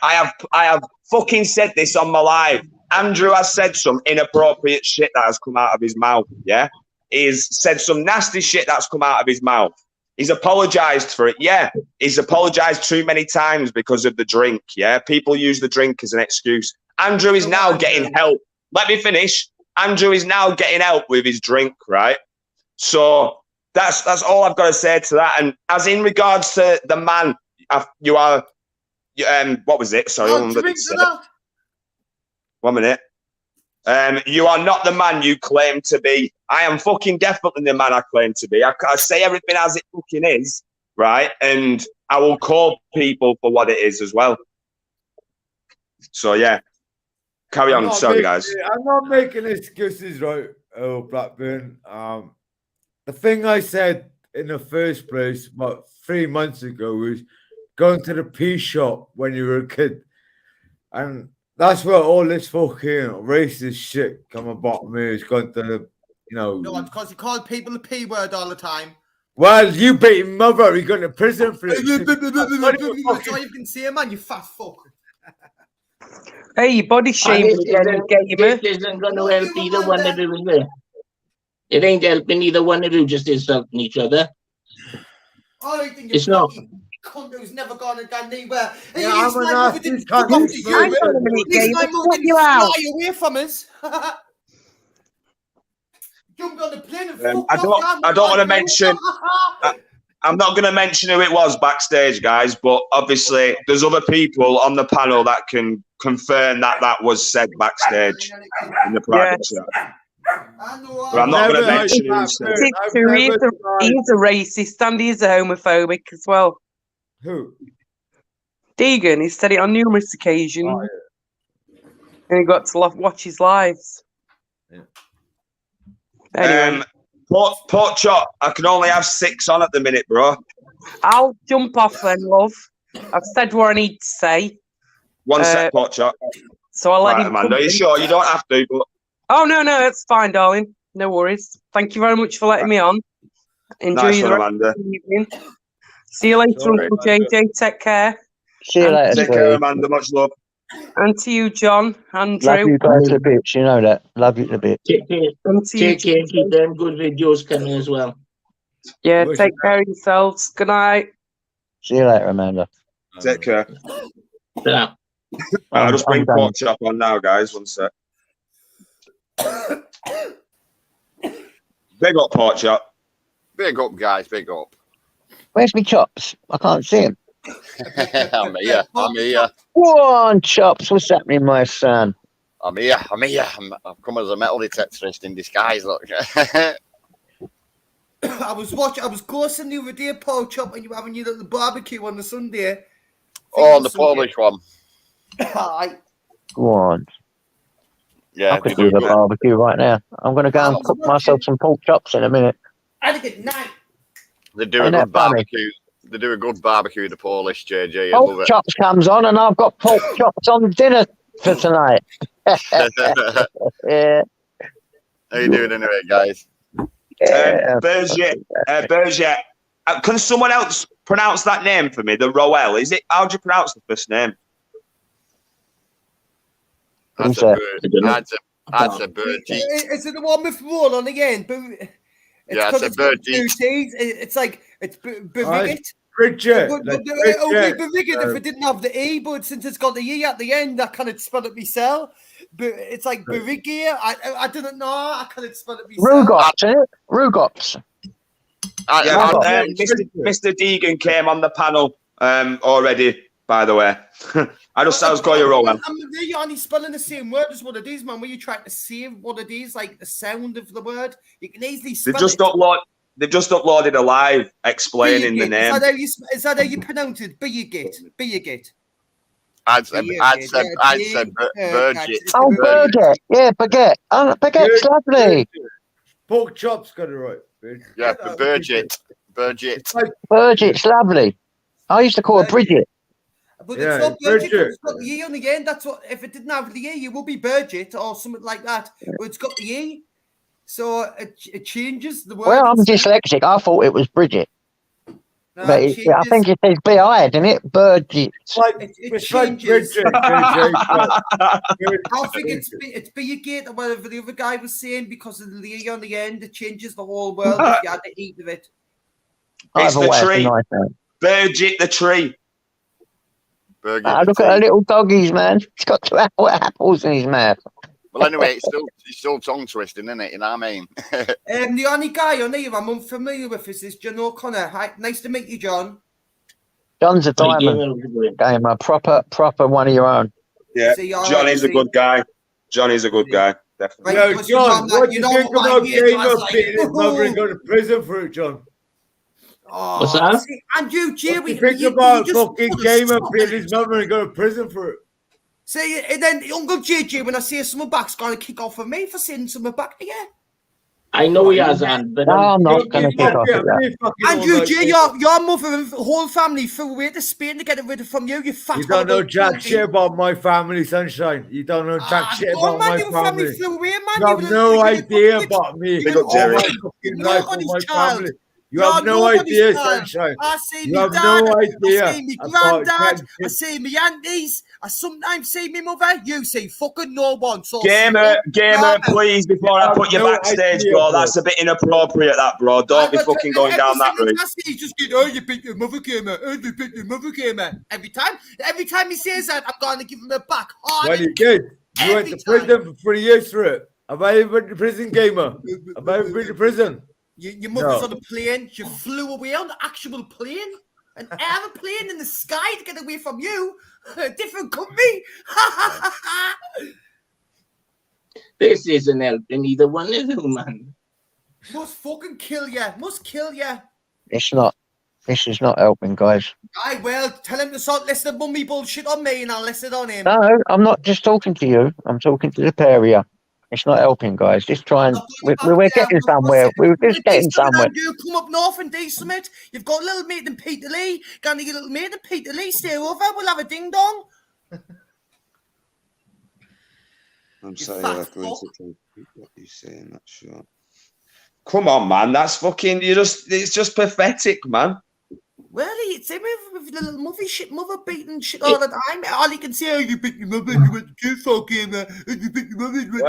Speaker 1: I have fucking said this on my live. Andrew has said some inappropriate shit that has come out of his mouth, yeah? He's said some nasty shit that's come out of his mouth. He's apologised for it, yeah. He's apologised too many times because of the drink, yeah? People use the drink as an excuse. Andrew is now getting help. Let me finish. Andrew is now getting help with his drink, right? So that's all I've got to say to that. And as in regards to the man, you are, what was it? Sorry,
Speaker 7: Oh,
Speaker 1: 1 minute. You are not the man you claim to be. I am fucking definitely the man I claim to be. I say everything as it fucking is, right? And I will call people for what it is as well. So, yeah. Carry on. Sorry, guys.
Speaker 10: I'm not making excuses, right? Oh, Blackburn. The thing I said in the first place about 3 months ago was going to the pea shop when you were a kid. And that's where all this fucking racist shit come about me. It's gone to the,
Speaker 7: No, it's because you call people the P word all the time.
Speaker 10: Well, you beat your mother. You're going to prison for it.
Speaker 7: That's all you can say, man, you fat fuck.
Speaker 9: Hey, you body shaming again, gamer.
Speaker 3: This isn't going to help either one of you, is it? It ain't helping either one of you, just insulting each other.
Speaker 7: I think
Speaker 3: It's not.
Speaker 7: Cunt who's never gone and done anywhere. Hey,
Speaker 10: Yeah,
Speaker 7: this
Speaker 10: I'm
Speaker 7: man
Speaker 10: an
Speaker 7: moving didn't
Speaker 10: artist,
Speaker 7: fuck
Speaker 10: can't
Speaker 7: off to
Speaker 10: you?
Speaker 7: you.
Speaker 9: Hang on a minute,
Speaker 7: This
Speaker 9: gamer.
Speaker 7: man moving
Speaker 9: You
Speaker 7: fly
Speaker 9: out.
Speaker 7: away from us. Jumped on the plane and fucked
Speaker 1: I don't want to mention. I'm not going to mention who it was backstage, guys, but obviously there's other people on the panel that can confirm that that was said backstage in the private chat. But I'm not going to mention who said it.
Speaker 9: He's a racist and he's a homophobic as well.
Speaker 10: Who?
Speaker 9: Deegan, he said it on numerous occasions.
Speaker 10: Oh, yeah.
Speaker 9: And he got to watch his lives.
Speaker 10: Yeah.
Speaker 9: Anyway.
Speaker 1: Pork chop, I can only have 6 on at the minute, bro.
Speaker 9: I'll jump off then, love. I've said what I need to say.
Speaker 1: One sec, pork chop.
Speaker 9: So I'll let him.
Speaker 1: Amanda, are you sure? You don't have to, but...
Speaker 9: Oh, no, it's fine, darling. No worries. Thank you very much for letting me on. Enjoy
Speaker 1: Nice one,
Speaker 9: the
Speaker 1: Amanda.
Speaker 9: rest of the evening. See you later,
Speaker 10: Sorry,
Speaker 9: Uncle JJ. Take care.
Speaker 4: See you later.
Speaker 1: Take care, Amanda. Much love.
Speaker 9: And to you, John, Andrew.
Speaker 4: Love you guys a bit. You know that. Love you a bit.
Speaker 3: Take care.
Speaker 9: And to you,
Speaker 3: Take care. Keep them good videos coming as well.
Speaker 9: yeah, take care of yourselves. Good night.
Speaker 4: See you later, Amanda.
Speaker 1: Take care.
Speaker 3: Yeah.
Speaker 1: I'll just bring
Speaker 4: I'm done.
Speaker 1: pork chop on now, guys. One sec. Big up, pork chop.
Speaker 11: Big up, guys, big up.
Speaker 4: Where's my chops? I can't see him.
Speaker 11: I'm here.
Speaker 4: Go on, chops. What's happening, my son?
Speaker 11: I'm here. I've come as a metal detectorist in disguise, look.
Speaker 7: I was coursing the other day, Paul Chop, and you were having your little barbecue on the Sunday.
Speaker 11: Oh, the Polish one.
Speaker 7: Aye.
Speaker 4: Go on.
Speaker 11: Yeah,
Speaker 4: I could do the barbecue right now. I'm going to go and cook myself some pork chops in a minute.
Speaker 7: Had a good night.
Speaker 11: They do a
Speaker 4: Ain't
Speaker 11: good
Speaker 4: that funny?
Speaker 11: barbecue. They do a good barbecue, the Polish, JJ. I love
Speaker 4: Pork
Speaker 11: it.
Speaker 4: chops comes on, and I've got pork chops on dinner for tonight. Yeah.
Speaker 11: How you doing anyway, guys?
Speaker 1: Berger, can someone else pronounce that name for me? The Roel. Is it? How do you pronounce the first name?
Speaker 11: That's a birdie.
Speaker 7: Is it the one with roll on the end?
Speaker 11: Yeah, it's a birdie.
Speaker 7: It's like it's Bridget.
Speaker 10: Bridget.
Speaker 7: It would be Bridget if it didn't have the E, but since it's got the E at the end, I can't spell it myself. But it's like Berigia. I didn't know. I can't spell it myself.
Speaker 4: Rugops, isn't it? Rugops.
Speaker 1: Mr. Deegan came on the panel already, by the way. I was going your role.
Speaker 7: I'm really only spelling the same word as what it is, man. When you try to save what it is, like the sound of the word, you can easily spell
Speaker 1: They've just uploaded a live explaining the name.
Speaker 7: Is that how you pronounce it? Beergit.
Speaker 11: I'd say Virgin.
Speaker 4: Oh, Birgit. Yeah, baguette. Oh, baguette's lovely.
Speaker 10: Pork chops got it right.
Speaker 11: Yeah, Virgin.
Speaker 4: Birgit's lovely. I used to call her Bridget.
Speaker 7: But it's not Bridget. It's got the E on the end. That's what. If it didn't have the E, it would be Bridget or something like that. But it's got the E, so it changes the word.
Speaker 4: Well, I'm dyslexic. I thought it was Bridget.
Speaker 7: No,
Speaker 4: but I think it says B-I, doesn't it? Bridget.
Speaker 7: It changes. I think it's Beergate or whatever the other guy was saying because of the E on the end. It changes the whole world if you had to eat of it.
Speaker 1: It's the tree.
Speaker 4: Nice,
Speaker 1: Birgit the tree.
Speaker 4: Look at her little doggies, man. He's got 2 apples in his mouth.
Speaker 11: Well, anyway, it's still tongue twisting, isn't it? You know what I mean?
Speaker 7: The only guy on here I'm unfamiliar with is John O'Connor. Hi, nice to meet you, John.
Speaker 4: John's a diamond gamer, proper one of your own.
Speaker 1: Yeah, Johnny's a good guy. Johnny's a good guy, definitely.
Speaker 10: No, John, what do you think about Gamer beating his mother and going to prison for it, John?
Speaker 7: Oh,
Speaker 4: what's that?
Speaker 7: See, and you, Jay,
Speaker 10: what do you think about fucking Gamer beating his mother and going to prison for it?
Speaker 7: See, and then Uncle JJ, when I say something back's going to kick off on me for saying something back to you.
Speaker 3: I know he has, but
Speaker 4: no, I'm not going to kick off at that.
Speaker 7: And you, Jay, your mother and whole family flew away to Spain to get rid of from you. You fat.
Speaker 10: You don't know jack shit about my family, Sunshine. You don't know jack shit about my family.
Speaker 7: Flew away, man.
Speaker 10: You have no idea about me.
Speaker 1: Big up, Jerry.
Speaker 10: My family. You have no idea, Sunshine.
Speaker 7: I see
Speaker 10: you
Speaker 7: me
Speaker 10: have
Speaker 7: dad,
Speaker 10: no idea.
Speaker 7: I see me granddad, I see me aunties, I sometimes see me mother, you see fucking no one. So
Speaker 1: Gamer, please, before I put you backstage, bro, that's a bit inappropriate, that, bro. Don't be fucking going down that route.
Speaker 7: He's just going, oh, you beat your mother, Gamer. Oh, you beat your mother, Gamer. Every time he says that, I'm going to give him a back.
Speaker 10: Well, you did. You went to prison for 3 years for it. Have I ever been to prison, Gamer? Have I ever been to prison?
Speaker 7: Your mother's on a plane. She flew away on the actual plane. An aeroplane in the sky to get away from you. A different company.
Speaker 3: this isn't helping either one of them, man.
Speaker 7: Must fucking kill you. Must kill you.
Speaker 4: It's not. This is not helping, guys.
Speaker 7: Aye, well, tell him to start listening to mummy bullshit on me and I'll listen on him.
Speaker 4: No, I'm not just talking to you. I'm talking to the pair of you. It's not helping, guys. Just try and we're getting somewhere. We're just getting somewhere.
Speaker 7: You come up north and do something. You've got a little mate in Peter Lee. Got a little mate in Peter Lee. Stay over. We'll have a ding dong.
Speaker 1: I'm sorry, what you saying? That's sure. Come on, man. That's fucking. It's just pathetic, man.
Speaker 7: Well, it's him with the little mother beating shit all the time. All he can say, oh, you beat your mother, you went to too far, Gamer. You beat your mother, you went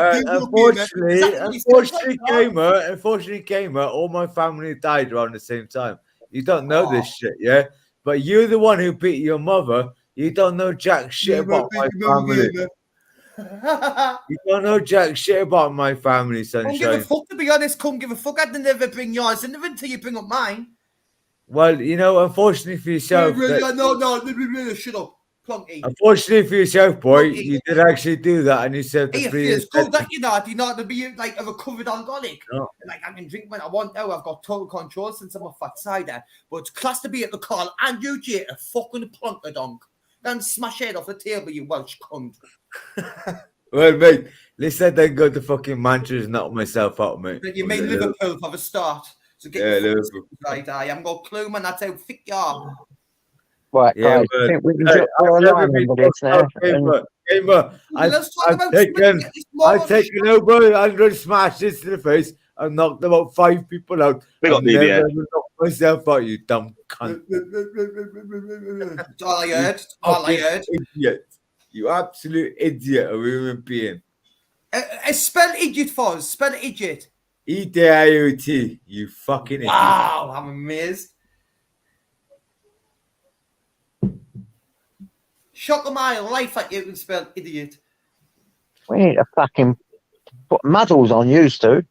Speaker 7: to
Speaker 10: Unfortunately, Gamer, all my family died around the same time. You don't know this shit, yeah? But you're the one who beat your mother. You don't know jack shit about my family. You don't know jack shit about my family, Sunshine.
Speaker 7: Don't give a fuck, to be honest. Couldn't give a fuck. I'd never bring yours into it until you bring up mine.
Speaker 10: Well, you know, unfortunately for yourself.
Speaker 7: No, shut up. Plunky.
Speaker 10: Unfortunately for yourself, boy,
Speaker 7: Plunky.
Speaker 10: you did actually do that, and you said
Speaker 7: Hey,
Speaker 10: the
Speaker 7: it
Speaker 10: free.
Speaker 7: feels good that you know to be like a recovered alcoholic.
Speaker 10: No.
Speaker 7: Like I can drink when I want now. I've got total control since I'm a fat cider. But it's class to be at the call and you Jay, a fucking plunker donk. Then smash it off the table, you Welsh cunt.
Speaker 10: Well, mate, listen, then go to fucking Manchester and knock myself out, mate.
Speaker 7: But you made Liverpool for the start. So get your
Speaker 10: Liverpool.
Speaker 7: right. I am got clue, man. That's how thick you are.
Speaker 4: Right,
Speaker 10: Yeah,
Speaker 4: guys,
Speaker 10: but-
Speaker 4: I think we can
Speaker 10: Hey,
Speaker 4: draw a
Speaker 10: I've never
Speaker 4: line
Speaker 10: been
Speaker 4: under this now.
Speaker 10: Gamer,
Speaker 7: Let's talk
Speaker 10: I've
Speaker 7: about
Speaker 10: taken,
Speaker 7: this moron
Speaker 10: I've taken over and just smashed this to the face. I've knocked about 5 people out.
Speaker 1: Big up,
Speaker 10: I've never
Speaker 1: BBA.
Speaker 10: ever knocked myself out, you dumb cunt.
Speaker 7: That's all I heard. That's all I heard.
Speaker 10: Idiot. You absolute idiot of a human being.
Speaker 7: Spell idiot for us. Spell idiot.
Speaker 10: E-D-I-O-T, you fucking idiot.
Speaker 7: Wow, I'm amazed. Shock of my life that you can spell idiot.
Speaker 4: We need to fucking put muzzles on used to.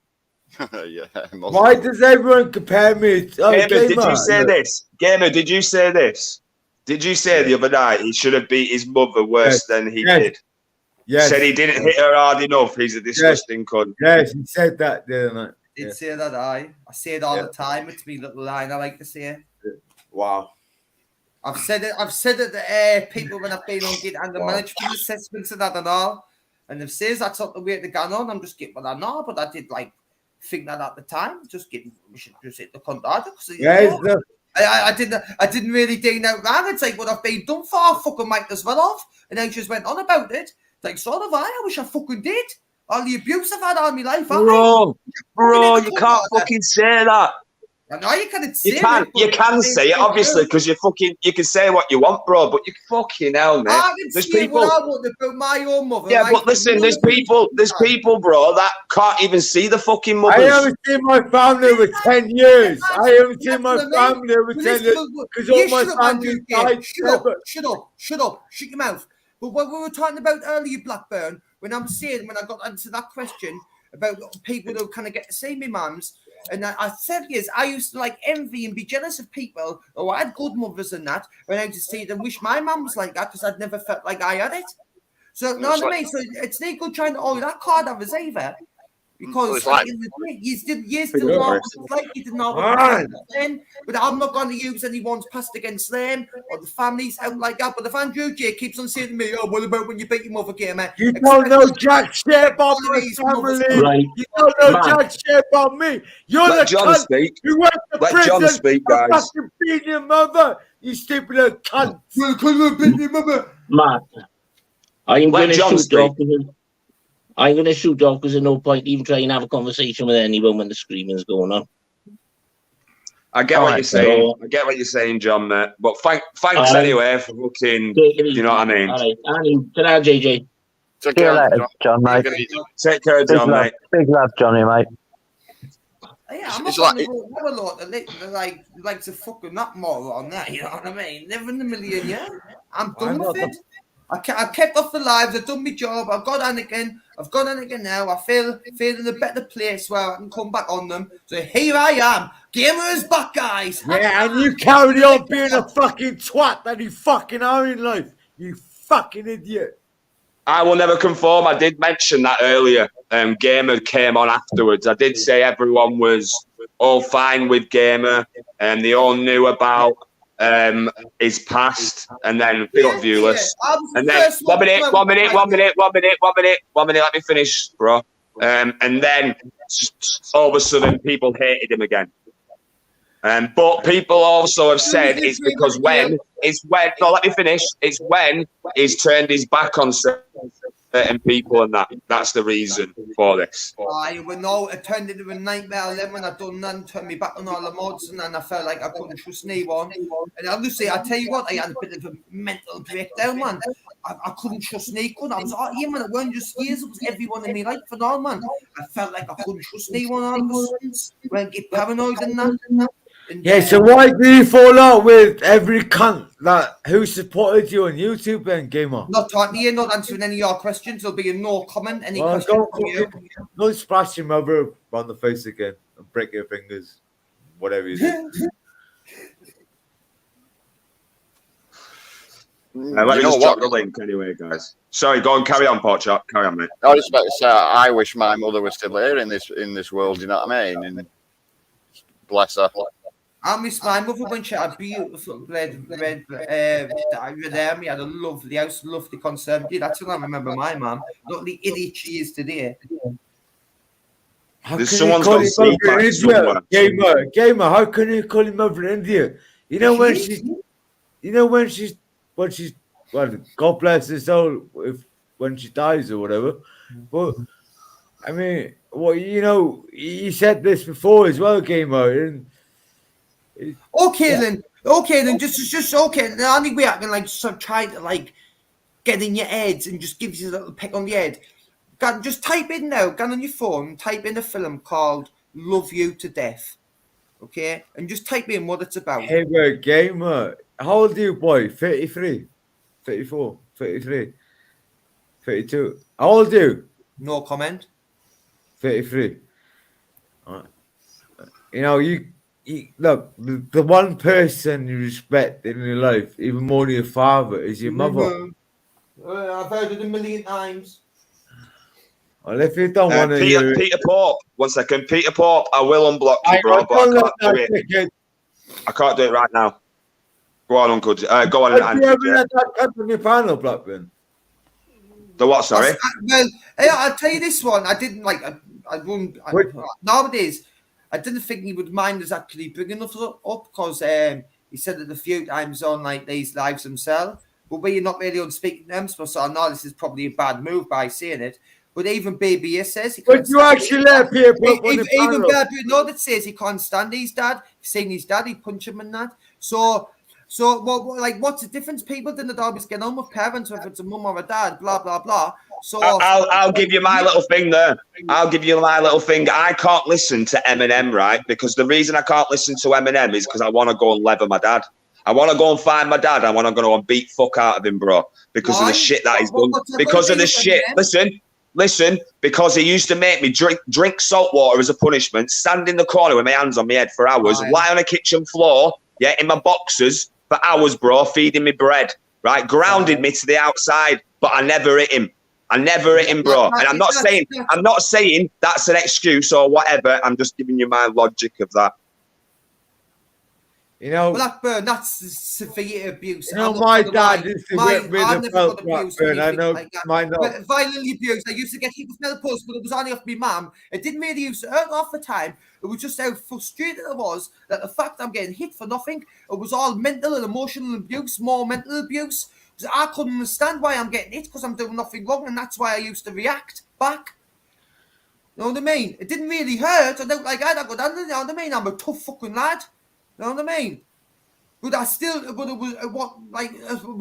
Speaker 11: Yeah.
Speaker 10: Why does everyone compare me to
Speaker 1: Gamer, did
Speaker 10: Gamer?
Speaker 1: you say this? Gamer, did you say this? Did you say the other night he should have beat his mother worse than he did?
Speaker 10: Yes.
Speaker 1: Said he didn't hit her hard enough. He's a disgusting cunt.
Speaker 10: Yes, he said that the other night.
Speaker 7: Did say that I say it all the time. It's me little line I like to say.
Speaker 10: Wow.
Speaker 7: I've said it to people when I've been on get under management assessments and that and all. And if says that's not the way to go on, I'm just getting what I know, but I did like think that at the time. Just getting we should just hit the cunt harder because I didn't really do that wrong. It's like what I've been done for, I fucking might as well have. And then just went on about it. It's like so have I wish I fucking did. All the abuse I've had all my life.
Speaker 1: Bro, you can't fucking say that.
Speaker 7: I know you can't say
Speaker 1: You can say it, obviously, because you can say what you want, bro, but you fucking hell, mate.
Speaker 7: I can say what I want about my own mother.
Speaker 1: Yeah, but listen, there's people, bro, that can't even see the fucking mothers.
Speaker 10: I haven't seen my family over 10 years. I haven't seen my family over 10 years because all my family died.
Speaker 7: Shut up. Shut your mouth. But what we were talking about earlier, Blackburn, when I got into that question about people who kind of get to see me mums, and I said, yes, I used to like envy and be jealous of people who had good mothers and that, when I used to see them wish my mum was like that because I'd never felt like I had it. So, no, what I mean? So it's not good trying to argue that card of us either. Because you didn't know like you didn't know what then, but I'm not going to use anyone's past against them or the families out like that. But if Andrew J keeps on saying to me, "Oh, what about when you beat your mother, gamer?"
Speaker 10: You don't know jack shit about my family.
Speaker 3: Right.
Speaker 10: You don't know jack shit about me. You're
Speaker 1: Let
Speaker 10: the
Speaker 1: John
Speaker 10: cunt
Speaker 1: speak.
Speaker 10: who went to
Speaker 1: Let
Speaker 10: prison
Speaker 1: John speak,
Speaker 10: for
Speaker 1: guys.
Speaker 10: fucking beating your mother. You stupid little cunt.
Speaker 3: Matt, I'm
Speaker 1: Let
Speaker 3: going to
Speaker 1: John
Speaker 3: shoot
Speaker 1: speak.
Speaker 3: off. I'm going to shoot off because there's no point even trying to have a conversation with anyone when the screaming's going on.
Speaker 1: I get what you're saying. I get what you're saying, John, mate. But thanks anyway for looking. You know what I mean?
Speaker 3: All right. Ta-ra, JJ.
Speaker 11: Take
Speaker 4: See you
Speaker 11: care,
Speaker 4: later, John, mate.
Speaker 1: Take care,
Speaker 4: Big
Speaker 1: John,
Speaker 4: love,
Speaker 1: mate.
Speaker 4: big love, Johnny, mate.
Speaker 7: Yeah, I'm not
Speaker 11: It's
Speaker 7: going
Speaker 11: like-
Speaker 7: to have a lot that like to fucking that moron there, you know what I mean? Never in a million years. I'm done with it. I kept off the lives. I've done my job. I've got Anakin. I've got Anakin now. I feel in a better place where I can come back on them. So here I am. Gamer is back, guys.
Speaker 10: Yeah, and you carry on being a fucking twat that you fucking are in life. You fucking idiot.
Speaker 1: I will never conform. I did mention that earlier. Gamer came on afterwards. I did say everyone was all fine with Gamer, and they all knew about his past, and then big up viewers. And then 1 minute. Let me finish, bro. And then all of a sudden, people hated him again. But people also have said it's because when let me finish. It's when he's turned his back on certain people, and that's the reason for this.
Speaker 7: It turned into a nightmare then when I done that and turned me back on all the mods, and then I felt like I couldn't trust anyone. And honestly, I tell you what, I had a bit of a mental breakdown, man. I couldn't trust anyone. I was man, it weren't just years, it was everyone in my life and all, man. I felt like I couldn't trust anyone all of a sudden. When I get paranoid and that.
Speaker 10: Yeah, so why do you fall out with every cunt who supported you on YouTube then, Gamer?
Speaker 7: Not talking to you, not answering any of your questions. There'll be a no comment. Any questions from you?
Speaker 10: Don't splash your mother on the face again and break your fingers. Whatever you do.
Speaker 1: Let me just drop the link anyway, guys. Sorry, go on, carry on, Porkchop. Carry on, mate.
Speaker 11: I was about to say, I wish my mother was still here in this world. You know what I mean? And bless her.
Speaker 7: I miss my mother when she had a beautiful red hair. We had a lovely house, lovely conservative. That's what I remember my mum. Not the idiot she is today.
Speaker 1: There's someone's got CPAP somewhere.
Speaker 10: Gamer, how can you call him mother India? You know when she's well, God bless her soul when she dies or whatever. But I mean, you said this before as well, Gamer. And
Speaker 7: okay, then just okay. The only way I can try to get in your heads and just give you a little peck on the head. Just type in now, go on your phone, type in a film called Love You to Death. Okay? And just type in what it's about.
Speaker 10: Hey, Gamer, how old are you, boy? 33, 34, 33, 32. How old are you?
Speaker 7: No comment.
Speaker 10: 33. You look, the one person you respect in your life, even more than your father, is your mother.
Speaker 7: I've heard it a million times.
Speaker 10: Well, if you don't want to hear
Speaker 1: Peter Pope, 1 second. Peter Pope, I will unblock you, bro, but I can't do it. I can't do it right now. Go on, Uncle. Go on.
Speaker 10: Have you ever let that come on your panel, Blackburn?
Speaker 1: The what, sorry?
Speaker 7: Well, I'll tell you this one. I didn't nowadays, I didn't think he would mind us actually bringing us up because he said it a few times on these lives himself. But we're not really on speaking terms, so I know this is probably a bad move by saying it. But even Baby says he can't.
Speaker 10: But you actually let people
Speaker 7: even Baby that says he can't stand his dad. He's saying his dad, he'd punch him and that. So what's the difference? People didn't always get on with parents, whether it's a mum or a dad, blah blah blah. So
Speaker 1: I'll give you my little thing there. I'll give you my little thing. I can't listen to Eminem, right? Because the reason I can't listen to Eminem is because I want to go and leather my dad. I want to go and find my dad. I want to go and beat fuck out of him, bro. Because of the shit that he's done. Because of the shit. Listen, because he used to make me drink salt water as a punishment, stand in the corner with my hands on my head for hours, lie on a kitchen floor, in my boxers for hours, bro, feeding me bread, right? Grounded me to the outside, but I never hit him. Bro. And I'm not saying that's an excuse or whatever. I'm just giving you my logic of that.
Speaker 7: Blackburn, that's severe abuse.
Speaker 10: My dad used to get rid of Blackburn. I know mine not.
Speaker 7: Violently abused. I used to get hit with metal posts, but it was only off my mum. It didn't really used to hurt half the time. It was just how frustrated I was that the fact I'm getting hit for nothing. It was all mental and emotional abuse, more mental abuse. Because I couldn't understand why I'm getting hit because I'm doing nothing wrong, and that's why I used to react back. You know what I mean? It didn't really hurt. I don't like I got under. You know what I mean? I'm a tough fucking lad. You know what I mean? But it was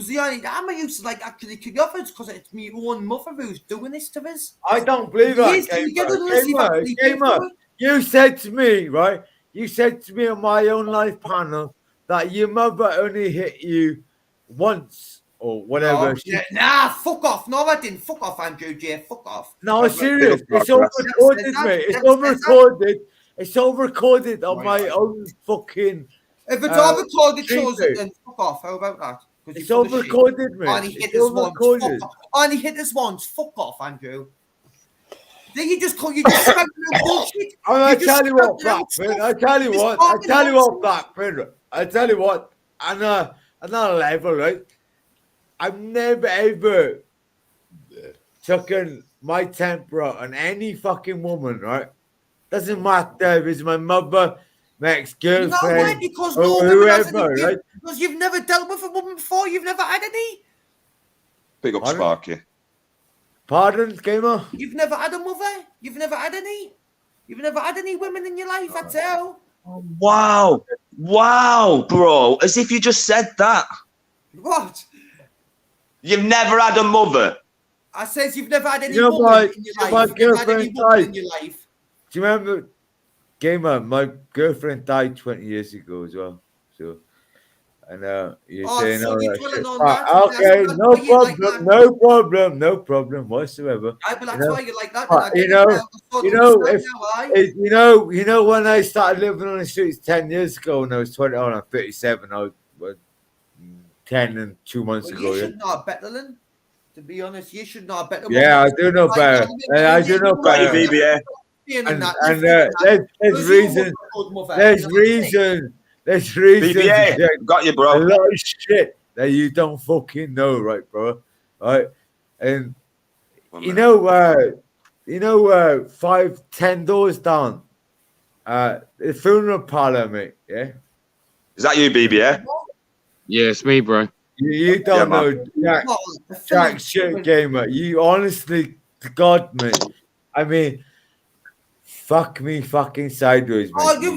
Speaker 7: the only time I used to actually kick off it because it's my own mother who's doing this to us.
Speaker 10: I don't believe that. Gamer, you said to me, right? You said to me on my own life panel that your mother only hit you once or whatever.
Speaker 7: Nah, fuck off. No, I didn't. Fuck off, Andrew J. Fuck off.
Speaker 10: No, serious. It's all recorded, mate. It's all recorded. It's all recorded on my own fucking.
Speaker 7: If it's all recorded, shows it, then fuck off. How about that?
Speaker 10: It's all recorded, mate.
Speaker 7: Only hit us once. Fuck off. Only hit us once. Fuck off, Andrew. Then you just bullshit.
Speaker 10: I tell you what, Blackburn. I tell you what, Blackburn. I tell you what. Another level, right? I've never ever taken my temper on any fucking woman, right? Doesn't matter if it's my mother, my ex-girlfriend,
Speaker 7: you know why? Because
Speaker 10: or whoever, right?
Speaker 7: Because you've never dealt with a woman before. You've never had any.
Speaker 1: Big up, Sparky.
Speaker 10: Pardon, Gamer?
Speaker 7: You've never had a mother. You've never had any. You've never had any women in your life. That's how.
Speaker 1: Wow, bro. As if you just said that.
Speaker 7: What?
Speaker 1: You've never had a mother.
Speaker 7: I says you've never had any woman in your life.
Speaker 10: My girlfriend died.
Speaker 7: Do you
Speaker 10: remember, Gamer? My girlfriend died 20 years ago as well. So, and you're saying all that shit. Okay, no problem whatsoever.
Speaker 7: But that's why you like that.
Speaker 10: When I started living on the streets 10 years ago, when I was 20, I'm 37. I was 10 and 2 months
Speaker 7: Well,
Speaker 10: ago.
Speaker 7: you
Speaker 10: Yeah,
Speaker 7: should know better than. To be honest, you should know better.
Speaker 10: yeah, I do know better. I do know
Speaker 1: Got your
Speaker 10: better.
Speaker 1: BBA.
Speaker 10: And there's reason
Speaker 1: BBA.
Speaker 10: to
Speaker 1: Got you,
Speaker 10: a
Speaker 1: bro.
Speaker 10: lot of shit that you don't fucking know, right, bro? Right, and you know, 5-10 doors down, the funeral parlor, mate. Yeah,
Speaker 1: Is that you, BBA?
Speaker 12: Yeah, it's me, bro.
Speaker 10: you don't know Jack shit gamer. You honestly, to God, mate. I mean, fuck me fucking sideways, mate.
Speaker 7: Oh,
Speaker 10: You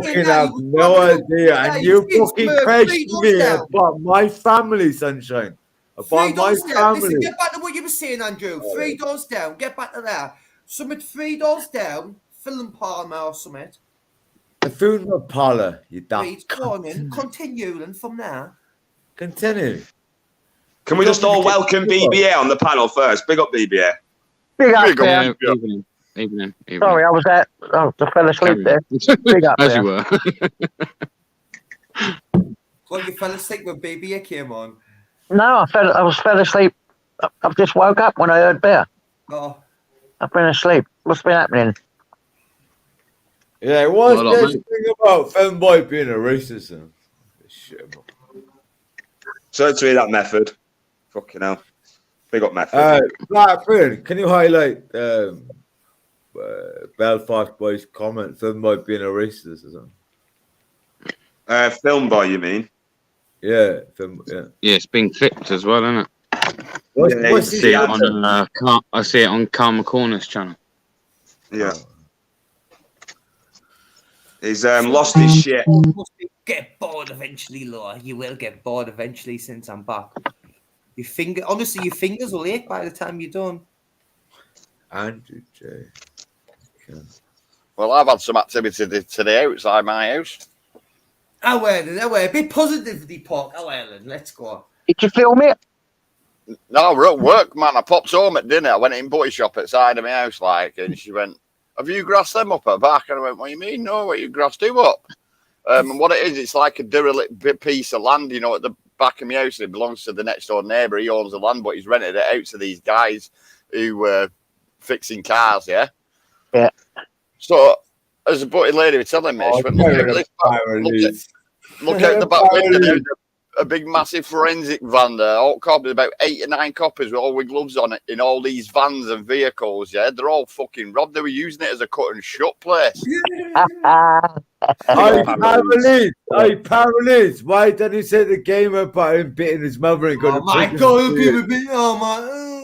Speaker 10: fucking have no idea, and you fucking question me about my family, sunshine. About my family.
Speaker 7: Listen, get back to what you were saying, Andrew. 3 doors down. Get back to there. Summit 3 doors down. Film Palmer or something.
Speaker 10: The funeral parlor, you daft.
Speaker 7: Right, go on in. Continue and from there.
Speaker 10: Continue.
Speaker 1: Can we just all welcome BBA on the panel first? Big up, BBA.
Speaker 4: Big up,
Speaker 12: Yeah,
Speaker 4: there.
Speaker 12: evening.
Speaker 4: Sorry, I was at. I fell asleep there. Big up,
Speaker 12: As
Speaker 4: there.
Speaker 12: you were.
Speaker 7: Well, you fell asleep when BBA came on.
Speaker 4: No, I fell asleep. I've just woke up when I heard Bear.
Speaker 7: Oh.
Speaker 4: I've been asleep. What's been happening?
Speaker 10: Yeah, what's
Speaker 12: Well,
Speaker 10: this thing about Femboy being a racist? And shit.
Speaker 1: So to hear that method. Fucking hell. Big up method.
Speaker 10: Blackburn, can you highlight Belfast Boy's comment? Femboy being a racist or something?
Speaker 1: Film boy, you mean?
Speaker 10: Yeah,
Speaker 12: Yeah, it's been clipped as well, isn't it?
Speaker 10: What's
Speaker 12: I see it on I see it on Karma Corner's channel.
Speaker 1: Yeah. He's lost his shit.
Speaker 7: Get bored eventually, Laura. You will get bored eventually since I'm back. Honestly, your fingers will ache by the time you're done.
Speaker 10: Andrew J.
Speaker 11: Well, I've had some activity today outside my house.
Speaker 7: A bit positively, Paul. Ellen, let's go.
Speaker 4: Did you film it?
Speaker 11: No, we're at work, man. I popped home at dinner. I went in butty shop outside of my house, and she went, "Have you grassed them up at the back?" And I went, "What do you mean? No, what you grassed who up?" And what it is, it's like a derelict piece of land, at the back of my house. It belongs to the next door neighbour. He owns the land, but he's rented it out to these guys who were fixing cars, yeah?
Speaker 4: Yeah.
Speaker 11: So, as a butty lady was telling me, she went, look out the back window. There's a big, massive forensic van there. All copies, about 8 or 9 copies with all with gloves on it in all these vans and vehicles, yeah? They're all fucking robbed. They were using it as a cut and shut place.
Speaker 10: Hey, Paralys, why don't you say the game about him beating his mother and going to prison?
Speaker 7: Oh my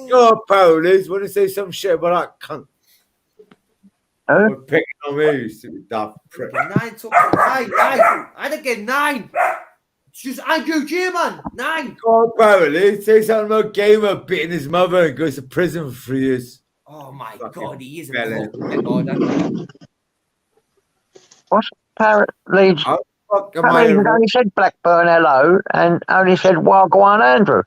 Speaker 10: God, Paralys, want to say some shit about that cunt? We're picking on me, you stupid daft prick.
Speaker 7: 9 took 9. I'd again 9. It's just Andrew J, man. 9.
Speaker 10: God, Paralys, say something about Gamer beating his mother and goes to prison for 3 years.
Speaker 7: Oh my
Speaker 10: Fucking
Speaker 7: God, he is a
Speaker 10: felon.
Speaker 7: fucking
Speaker 4: What's Paralys?
Speaker 10: How the fuck am
Speaker 4: Paralys
Speaker 10: I?
Speaker 4: only said Blackburn hello and only said Wagwan Andrew.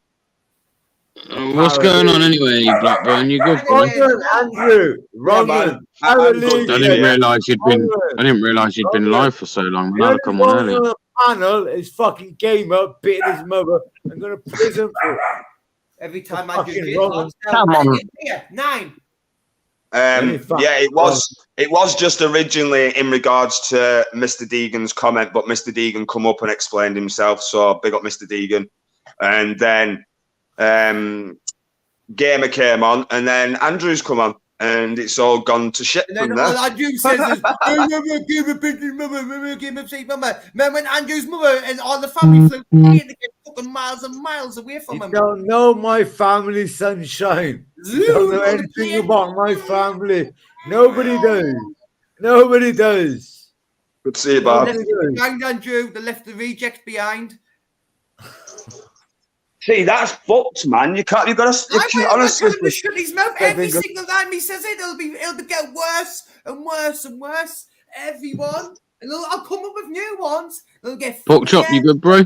Speaker 12: What's going on anyway, Blackburn? You good, boy?
Speaker 10: Andrew, Roman, Paralys.
Speaker 12: I didn't realise you'd been live for so long. Man. I'd come on earlier.
Speaker 10: The panel is fucking Gamer beating his mother and going to prison for it.
Speaker 7: Every time I do
Speaker 10: Fucking
Speaker 7: it,
Speaker 10: Roman.
Speaker 4: Come on.
Speaker 7: Yeah, 9.
Speaker 1: Yeah, it was just originally in regards to Mr. Deegan's comment, but Mr. Deegan come up and explained himself, so big up Mr. Deegan. And then Gamer came on, and then Andrew's come on, and it's all gone to shit
Speaker 7: And
Speaker 1: from
Speaker 7: then
Speaker 1: there.
Speaker 7: all Andrew says is, man, when Andrew's mother and all the family flew, they get fucking miles and miles away from
Speaker 10: You
Speaker 7: him.
Speaker 10: don't know my family, sunshine. You don't know anything about my family. Nobody does. Nobody does.
Speaker 1: Good to see you, Bob.
Speaker 7: Behind Andrew, they left the rejects behind.
Speaker 1: See, that's fucked, man. You can't. You got to. Honestly,
Speaker 7: Shut his mouth every single time he says it. It'll get worse and worse and worse. Everyone, and I'll come up with new ones. They'll get
Speaker 12: Fucked up. You good, bro?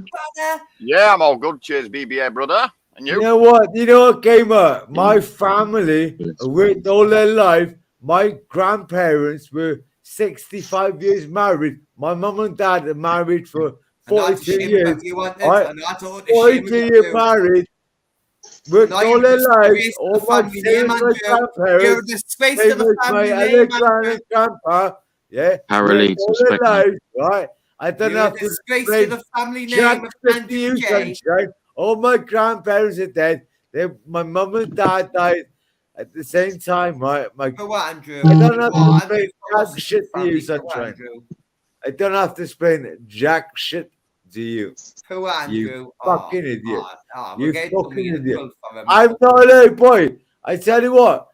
Speaker 11: Yeah, I'm all good. Cheers, BBA, brother. And you?
Speaker 10: You know what, Gamer? My family worked all their life. My grandparents were 65 years married. My mum and dad are married for
Speaker 7: And I had to
Speaker 10: 42
Speaker 7: shame
Speaker 10: years.
Speaker 7: about you, weren't it?
Speaker 10: Right?
Speaker 7: And I thought to shame
Speaker 10: 42
Speaker 7: about
Speaker 10: years
Speaker 7: you.
Speaker 10: married. Worked
Speaker 7: Now
Speaker 10: all
Speaker 7: you're a
Speaker 10: their lives.
Speaker 7: disgrace to
Speaker 10: All
Speaker 7: the
Speaker 10: my
Speaker 7: family name,
Speaker 10: same my
Speaker 7: Andrew. You're a
Speaker 10: grandparents.
Speaker 7: disgrace
Speaker 10: Same
Speaker 7: to the
Speaker 10: as my
Speaker 7: family
Speaker 10: other
Speaker 7: name,
Speaker 10: grand
Speaker 7: Andrew.
Speaker 10: and grandpa. Yeah.
Speaker 12: Paralegals,
Speaker 10: Worked all their
Speaker 12: respect, mate.
Speaker 10: lives. Right? I don't
Speaker 7: You're a
Speaker 10: have to
Speaker 7: disgrace to
Speaker 10: explain
Speaker 7: the family
Speaker 10: jack
Speaker 7: name of
Speaker 10: shit to
Speaker 7: Andrew
Speaker 10: you,
Speaker 7: J.
Speaker 10: sunshine. All my grandparents are dead. My mum and dad died at the same time, right?
Speaker 7: For what, Andrew?
Speaker 10: I don't have to
Speaker 7: What?
Speaker 10: explain
Speaker 7: Andrew's got
Speaker 10: jack
Speaker 7: lost
Speaker 10: shit
Speaker 7: his
Speaker 10: to you,
Speaker 7: family. For what,
Speaker 10: sunshine.
Speaker 7: Andrew?
Speaker 10: I don't have to explain jack shit to you.
Speaker 7: For what,
Speaker 10: You
Speaker 7: Andrew?
Speaker 10: fucking idiot.
Speaker 7: We're
Speaker 10: You
Speaker 7: getting
Speaker 10: fucking
Speaker 7: something
Speaker 10: idiot.
Speaker 7: full for him.
Speaker 10: I'm not a boy. I tell you what.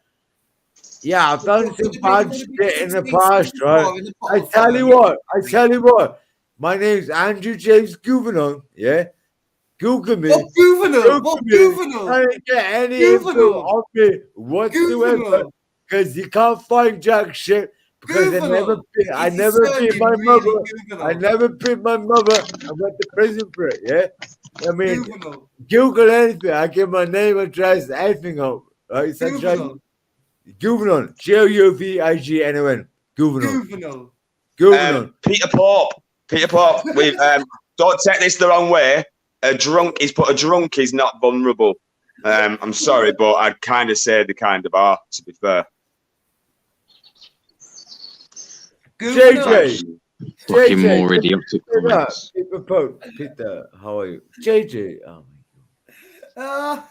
Speaker 10: Yeah, I've done some bad
Speaker 7: You're
Speaker 10: shit in the
Speaker 7: 16
Speaker 10: past, right?
Speaker 7: in the
Speaker 10: I
Speaker 7: bottle
Speaker 10: tell
Speaker 7: for
Speaker 10: you
Speaker 7: him.
Speaker 10: what. I tell you what. My name's Andrew James Gouvenon. Yeah, Google me.
Speaker 7: What juvenile? What
Speaker 10: me.
Speaker 7: juvenile?
Speaker 10: I didn't get any info
Speaker 7: Juvenile.
Speaker 10: on me whatsoever
Speaker 7: Juvenile.
Speaker 10: because you can't find jack shit. Because
Speaker 7: Juvenile.
Speaker 10: I
Speaker 7: Is his
Speaker 10: never beat
Speaker 7: surname
Speaker 10: my
Speaker 7: really
Speaker 10: mother.
Speaker 7: juvenile?
Speaker 10: I never beat my mother. I went to prison for it. Yeah, I mean,
Speaker 7: Juvenile.
Speaker 10: Google anything. I give my name, address, everything up. Right,
Speaker 7: Juvenile.
Speaker 10: Gouvenon. Gouviginon. Gouvenon.
Speaker 7: Juvenile.
Speaker 10: Gouvenon.
Speaker 1: Peter Pope. We don't take this the wrong way. He's put a drunk is not vulnerable. I'm sorry, but I'd kind of say they kind of are, to be fair.
Speaker 10: JJ.
Speaker 12: Fucking
Speaker 10: JJ,
Speaker 12: more idiotic comments.
Speaker 10: Peter, how are you? JJ. Oh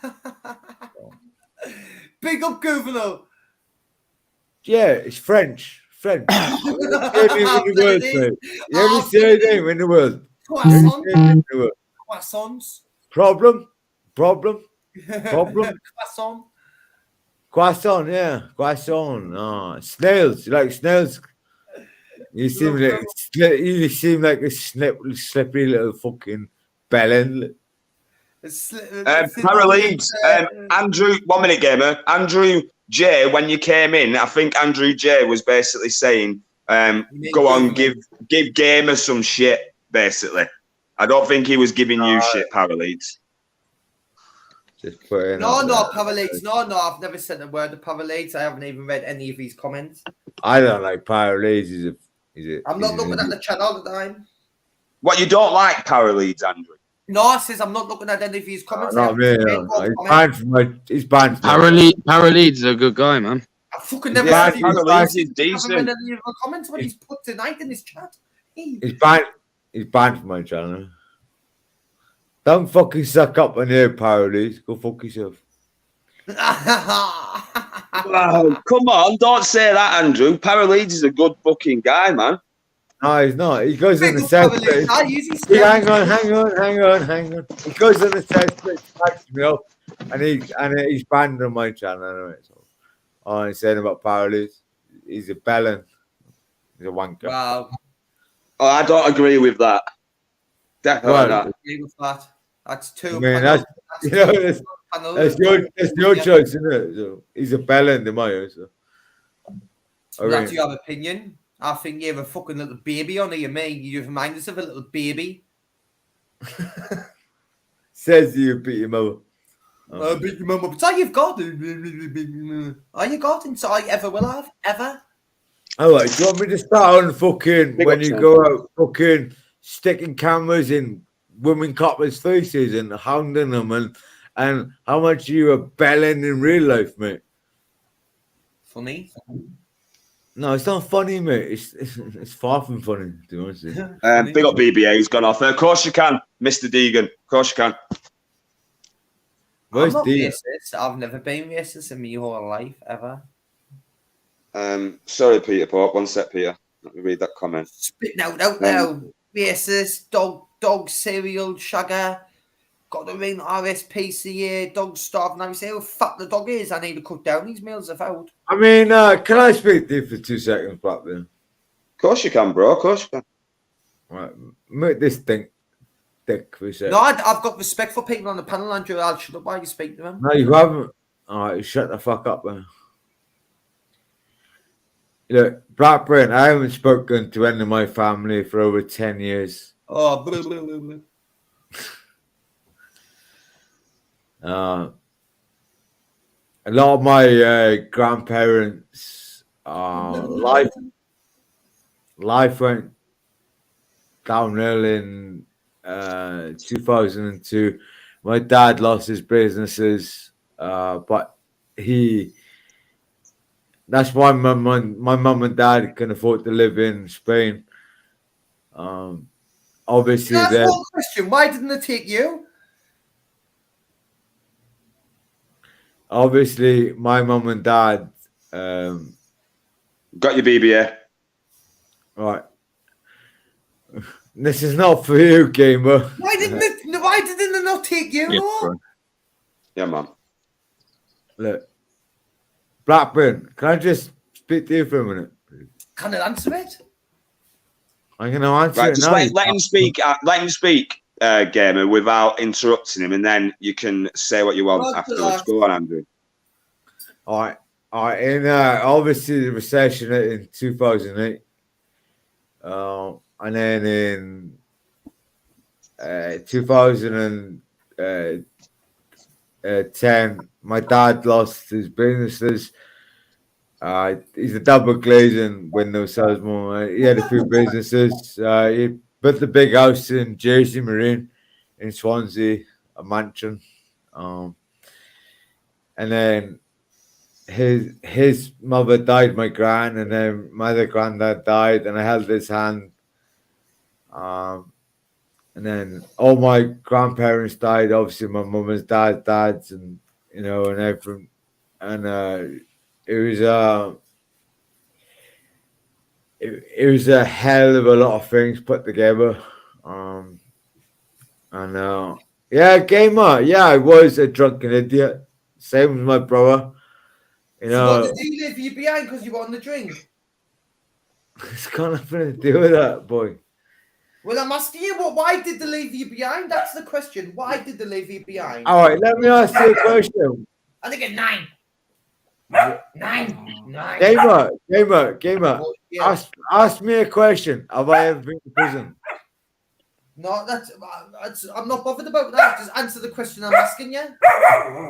Speaker 7: Big up Juvenile.
Speaker 10: yeah, it's French. French. The world, mate. You ever say a name in the world?
Speaker 7: Croissant.
Speaker 10: Croissants. Problem.
Speaker 7: Croissant.
Speaker 10: Croissant, yeah. Croissant. Oh, snails. You like snails? You seem like a slippery little fucking bellend.
Speaker 1: Paraleagues. Andrew, 1 minute, gamer. Andrew J, when you came in, I think Andrew J was basically saying, go on, give gamer some shit, basically. I don't think he was giving you shit, Paraleagues.
Speaker 10: Just put it in.
Speaker 7: No, Paraleagues. No, I've never said a word of Paraleagues. I haven't even read any of his comments.
Speaker 10: I don't like Paraleagues.
Speaker 7: I'm not looking at the chat all the time.
Speaker 1: What, you don't like Paraleagues, Andrew?
Speaker 7: No, I says I'm not looking at any of his comments.
Speaker 10: Not me. He's banned.
Speaker 12: Paraleagues is a good guy, man.
Speaker 7: I fucking never
Speaker 1: Yeah,
Speaker 7: seen
Speaker 1: Paraleagues is decent.
Speaker 7: any of the comments when he's put tonight in his chat.
Speaker 10: He's banned from my channel. Don't fucking suck up on here, Paraleagues. Go fuck yourself.
Speaker 1: Oh, come on, don't say that, Andrew. Paraleagues is a good fucking guy, man.
Speaker 10: No, he's not. He goes on the south place. Hang on. He goes on the south place, backs me up, and he's banned on my channel anyway. So all I'm saying about Paraleagues, he's a bellend. He's a wanker.
Speaker 7: Wow.
Speaker 1: Oh, I don't agree with that. Definitely not.
Speaker 7: Agree with that. That's two.
Speaker 10: I mean, that's your choice, isn't it? So he's a bellend in my eyes. So.
Speaker 7: That's your opinion. I think you're a fucking little baby on you, mate. You remind us of a little baby.
Speaker 10: Says you beat your mother.
Speaker 7: I beat your mother. But all you've got. All you got, and all you ever will have, ever.
Speaker 10: All right, do you want me to start on fucking when you go out fucking sticking cameras in women coppers' faces and hounding them and how much you are belling in real life, mate?
Speaker 7: Funny.
Speaker 10: No, it's not funny, mate. It's far from funny, to be honest with you.
Speaker 1: Big up BBA, he's gone off. Of course you can, Mr. Deegan. Of course you can.
Speaker 10: Where's
Speaker 7: I'm not
Speaker 10: Deegan?
Speaker 7: racist. I've never been racist in my whole life, ever.
Speaker 1: Sorry, Peter Pope. One sec, Peter. Let me read that comment.
Speaker 7: Spitting out now. Racist, dog cereal, sugar. Got the ring RSPCA, dog starving. I say how fat the dog is. I need to cut down these meals I've had.
Speaker 10: I mean, can I speak to you for 2 seconds, Blackburn?
Speaker 1: Of course you can, bro. Of course you can.
Speaker 10: Right, make this dick for a second.
Speaker 7: No, I've got respect for people on the panel, Andrew. I'll shut up while you speak to them.
Speaker 10: No, you haven't. All right, shut the fuck up, man. Look, Blackburn, I haven't spoken to any of my family for over 10 years.
Speaker 7: Oh, blah, blah, blah, blah.
Speaker 10: A lot of my grandparents, life went downhill in 2002. My dad lost his businesses, but that's why my mum and dad can afford to live in Spain. Obviously,
Speaker 7: Can I ask one question? Why didn't they take you?
Speaker 10: Obviously, my mum and dad
Speaker 1: got your BBA.
Speaker 10: Right. This is not for you, gamer.
Speaker 7: Why didn't they not take you? No?
Speaker 1: Yeah, man.
Speaker 10: Look, Blackburn, can I just speak to you for a minute?
Speaker 7: Can I answer it?
Speaker 10: I'm going to answer
Speaker 1: Right,
Speaker 10: it
Speaker 1: just
Speaker 10: now.
Speaker 1: let him speak. Let him speak, gamer, without interrupting him, and then you can say what you want afterwards. Go on, Andrew.
Speaker 10: All right. In obviously the recession in 2008, and then in 2010, my dad lost his businesses. He's a double glazing window salesman. He had a few businesses. He built a big house in Jersey Marine in Swansea, a mansion. And then his mother died, my gran, and then my other granddad died, and I held his hand. And then all my grandparents died. Obviously, my mum and dad's, and and everything. And it was a hell of a lot of things put together. Yeah, gamer. Yeah, I was a drunken idiot. Same as my brother.
Speaker 7: So what did he leave you behind because you wanted to drink?
Speaker 10: It's got nothing to do with that, boy.
Speaker 7: Well, I'm asking you, why did they leave you behind? That's the question. Why did they leave you behind?
Speaker 10: All right, let me ask you a question.
Speaker 7: I think it's 9. 9.
Speaker 10: Gamer.
Speaker 7: Oh, yeah.
Speaker 10: Ask me a question. Have I ever been to prison?
Speaker 7: No, that's I'm not bothered about that. Just answer the question I'm asking you.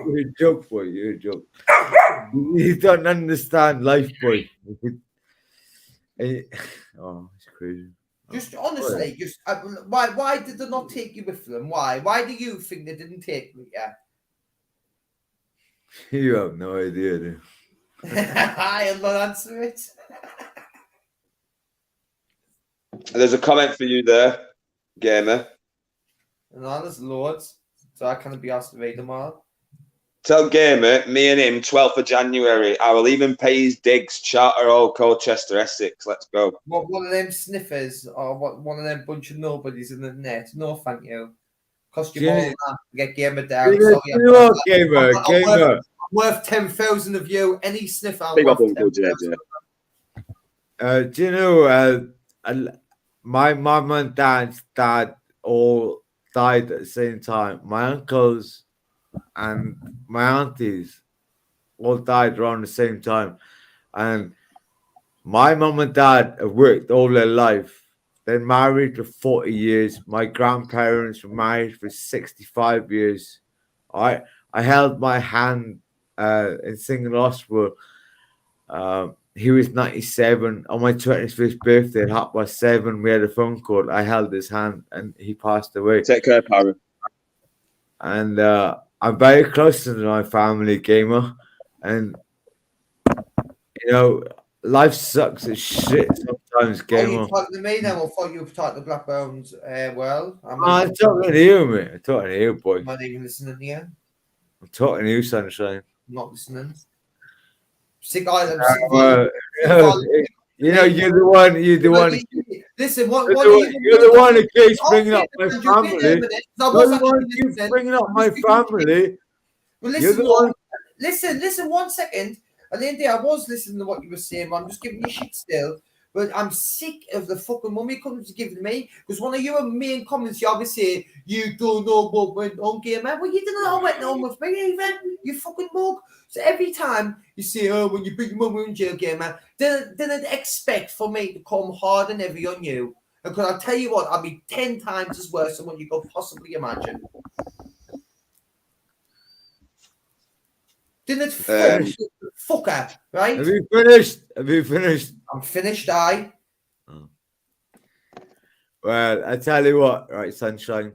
Speaker 10: You're a joke, boy. You're a joke. You don't understand life, boy. Oh, it's crazy.
Speaker 7: Just honestly, why did they not take you with them? Why do you think they didn't take you? Yeah.
Speaker 10: You have no idea, dude.
Speaker 7: I'll not answer it.
Speaker 1: There's a comment for you there, gamer.
Speaker 7: No, there's loads. So I can't be asked to read them all.
Speaker 1: Tell gamer, me and him, 12th of January. I will even pay his digs. Charter Hall, Colchester, Essex. Let's go.
Speaker 7: What, one of them sniffers or what? One of them bunch of nobodies in the net? No, thank you. Cost you more than that to get gamer down.
Speaker 10: Gamer.
Speaker 7: I'm worth 10,000 of you. Any sniffer.
Speaker 1: Big up Uncle JJ.
Speaker 10: Do you know my mum and dad's dad all died at the same time. My uncles and my aunties all died around the same time. And my mum and dad have worked all their life. They're married for 40 years. My grandparents were married for 65 years. I held my hand in Single Hospital. He was 97. On my 25th birthday at 7:30, we had a phone call. I held his hand and he passed away.
Speaker 1: Take care, Parry.
Speaker 10: And I'm very close to my family, gamer. And, life sucks as shit sometimes, gamer.
Speaker 7: Oh, you talking to me now? I thought you were talking to Blackbones.
Speaker 10: I'm talking to you, mate. I'm talking to you, boy.
Speaker 7: I'm not even listening to you.
Speaker 10: I'm talking to you, sunshine.
Speaker 7: I'm not listening. Sick eyes. I'm sick
Speaker 10: you're the one. You're the one.
Speaker 7: Listen,
Speaker 10: you're the one who keeps bringing up my family. You're the one who keeps bringing up my family.
Speaker 7: Well, listen, listen 1 second. At the end of the day, I was listening to what you were saying, but I'm just giving you shit still. But I'm sick of the fucking mummy comments you're giving me, because one of your main comments, you always say, you don't know what went on, gamer. Well, you didn't know what went on with me even, you fucking mug. So every time you say, oh, when you bring your mum in jail, gamer, didn't expect for me to come hard and heavy on you. Because I'll tell you what, I'll be 10 times as worse than what you could possibly imagine. Didn't fucker, right?
Speaker 10: Have you finished?
Speaker 7: I'm finished, I.
Speaker 10: Well, I tell you what, right, sunshine.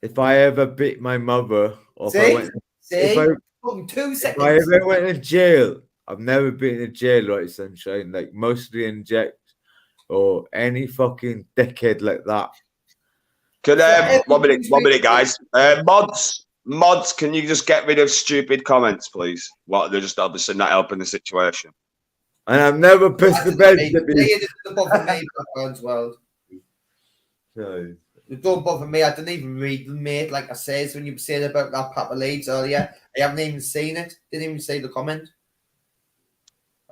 Speaker 10: If I ever beat my mother, or
Speaker 7: See?
Speaker 10: if I went,
Speaker 7: See?
Speaker 10: if
Speaker 7: 2
Speaker 10: I
Speaker 7: seconds.
Speaker 10: ever went to jail, I've never been in jail, right, sunshine. Like mostly inject or any fucking dickhead like that.
Speaker 1: Can 1 minute, guys. Mods, can you just get rid of stupid comments, please? What they're just obviously not helping the situation.
Speaker 10: And I've never pissed the bed.
Speaker 7: It doesn't bother me, backgrounds world.
Speaker 10: So,
Speaker 7: It don't bother me. I didn't even read them, mate. Like I said, when you were saying about that Papa Leeds earlier, I haven't even seen it. Didn't even see the comment.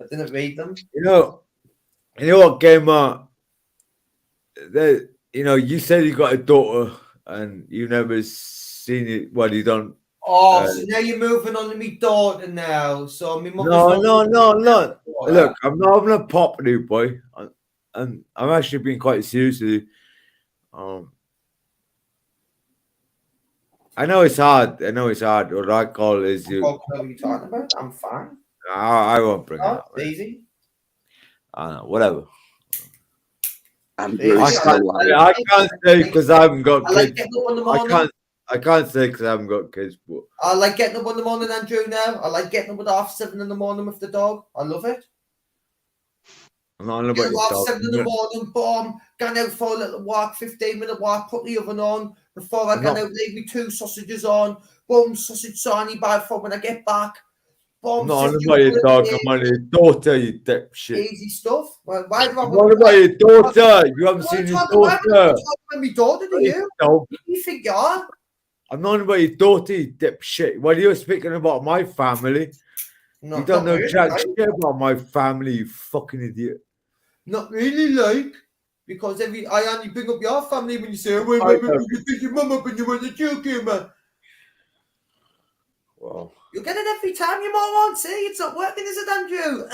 Speaker 7: I didn't read them.
Speaker 10: you know what, Gamer? You said you got a daughter and you never seen it. Well, you don't.
Speaker 7: Oh, so now you're moving on to me daughter now. So my mother's
Speaker 10: No.
Speaker 7: daughter.
Speaker 10: Look, I'm not having a pop at you, boy. And I'm actually being quite serious with you. I know it's hard. What I call is you.
Speaker 7: What are you talking about? I'm fine.
Speaker 10: I won't bring it up.
Speaker 7: It's easy.
Speaker 10: Whatever.
Speaker 1: I
Speaker 10: can't say because I haven't got
Speaker 7: I like
Speaker 10: kids.
Speaker 7: getting up in the morning.
Speaker 10: I can't say because I haven't got kids. But
Speaker 7: I like getting up in the morning, Andrew, now. I like getting up at 7:30 in the morning with the dog. I love it.
Speaker 10: I'm not about your dog.
Speaker 7: 7 in the morning, boom, going out for a little walk, 15-minute walk, put the oven on. Before I go out, leave me 2 sausages on. Boom, sausage sarnie by for when I get back. Boom,
Speaker 10: not about your dog, I'm on your daughter, you dipshit.
Speaker 7: Easy stuff. Well, why do I
Speaker 10: What about your daughter? You haven't seen your daughter.
Speaker 7: I'm talking about my daughter, do you?
Speaker 10: No.
Speaker 7: You think you are?
Speaker 10: I'm not about your daughter, you dipshit. What are you speaking about my family?
Speaker 7: No,
Speaker 10: you don't know
Speaker 7: really,
Speaker 10: jack
Speaker 7: right?
Speaker 10: shit about my family, you fucking idiot.
Speaker 7: Not really, like, because I only bring up your family when you say, well, you pick your mum up and you want to joke here, man.
Speaker 10: Well,
Speaker 7: you get it every time, you moron. See, it's not working, is it,
Speaker 10: Andrew?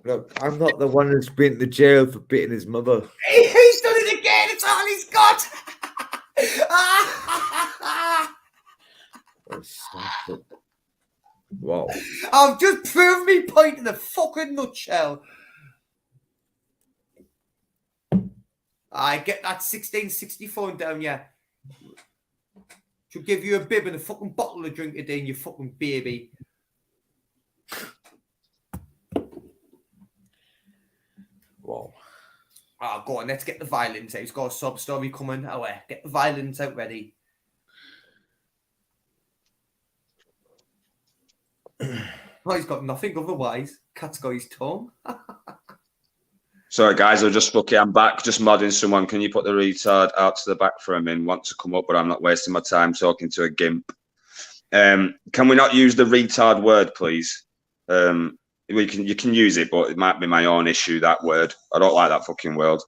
Speaker 10: Look, I'm not the one who's been to jail for beating his mother.
Speaker 7: He's done it again. It's all he's got.
Speaker 10: Wow.
Speaker 7: I've just proved me point in a fucking nutshell. I get that 1664 down, yeah. She'll give you a bib and a fucking bottle of drink a day, you fucking baby.
Speaker 10: Wow.
Speaker 7: Oh, go on, let's get the violins out. He's got a sub story coming. Oh, get the violins out ready. Oh, he's got nothing otherwise. Cat's got his tongue.
Speaker 1: Sorry, guys, I'm back. Just modding someone. Can you put the retard out to the back for a minute? Want to come up, but I'm not wasting my time talking to a gimp. Can we not use the retard word, please? You can use it, but it might be my own issue, that word. I don't like that fucking word.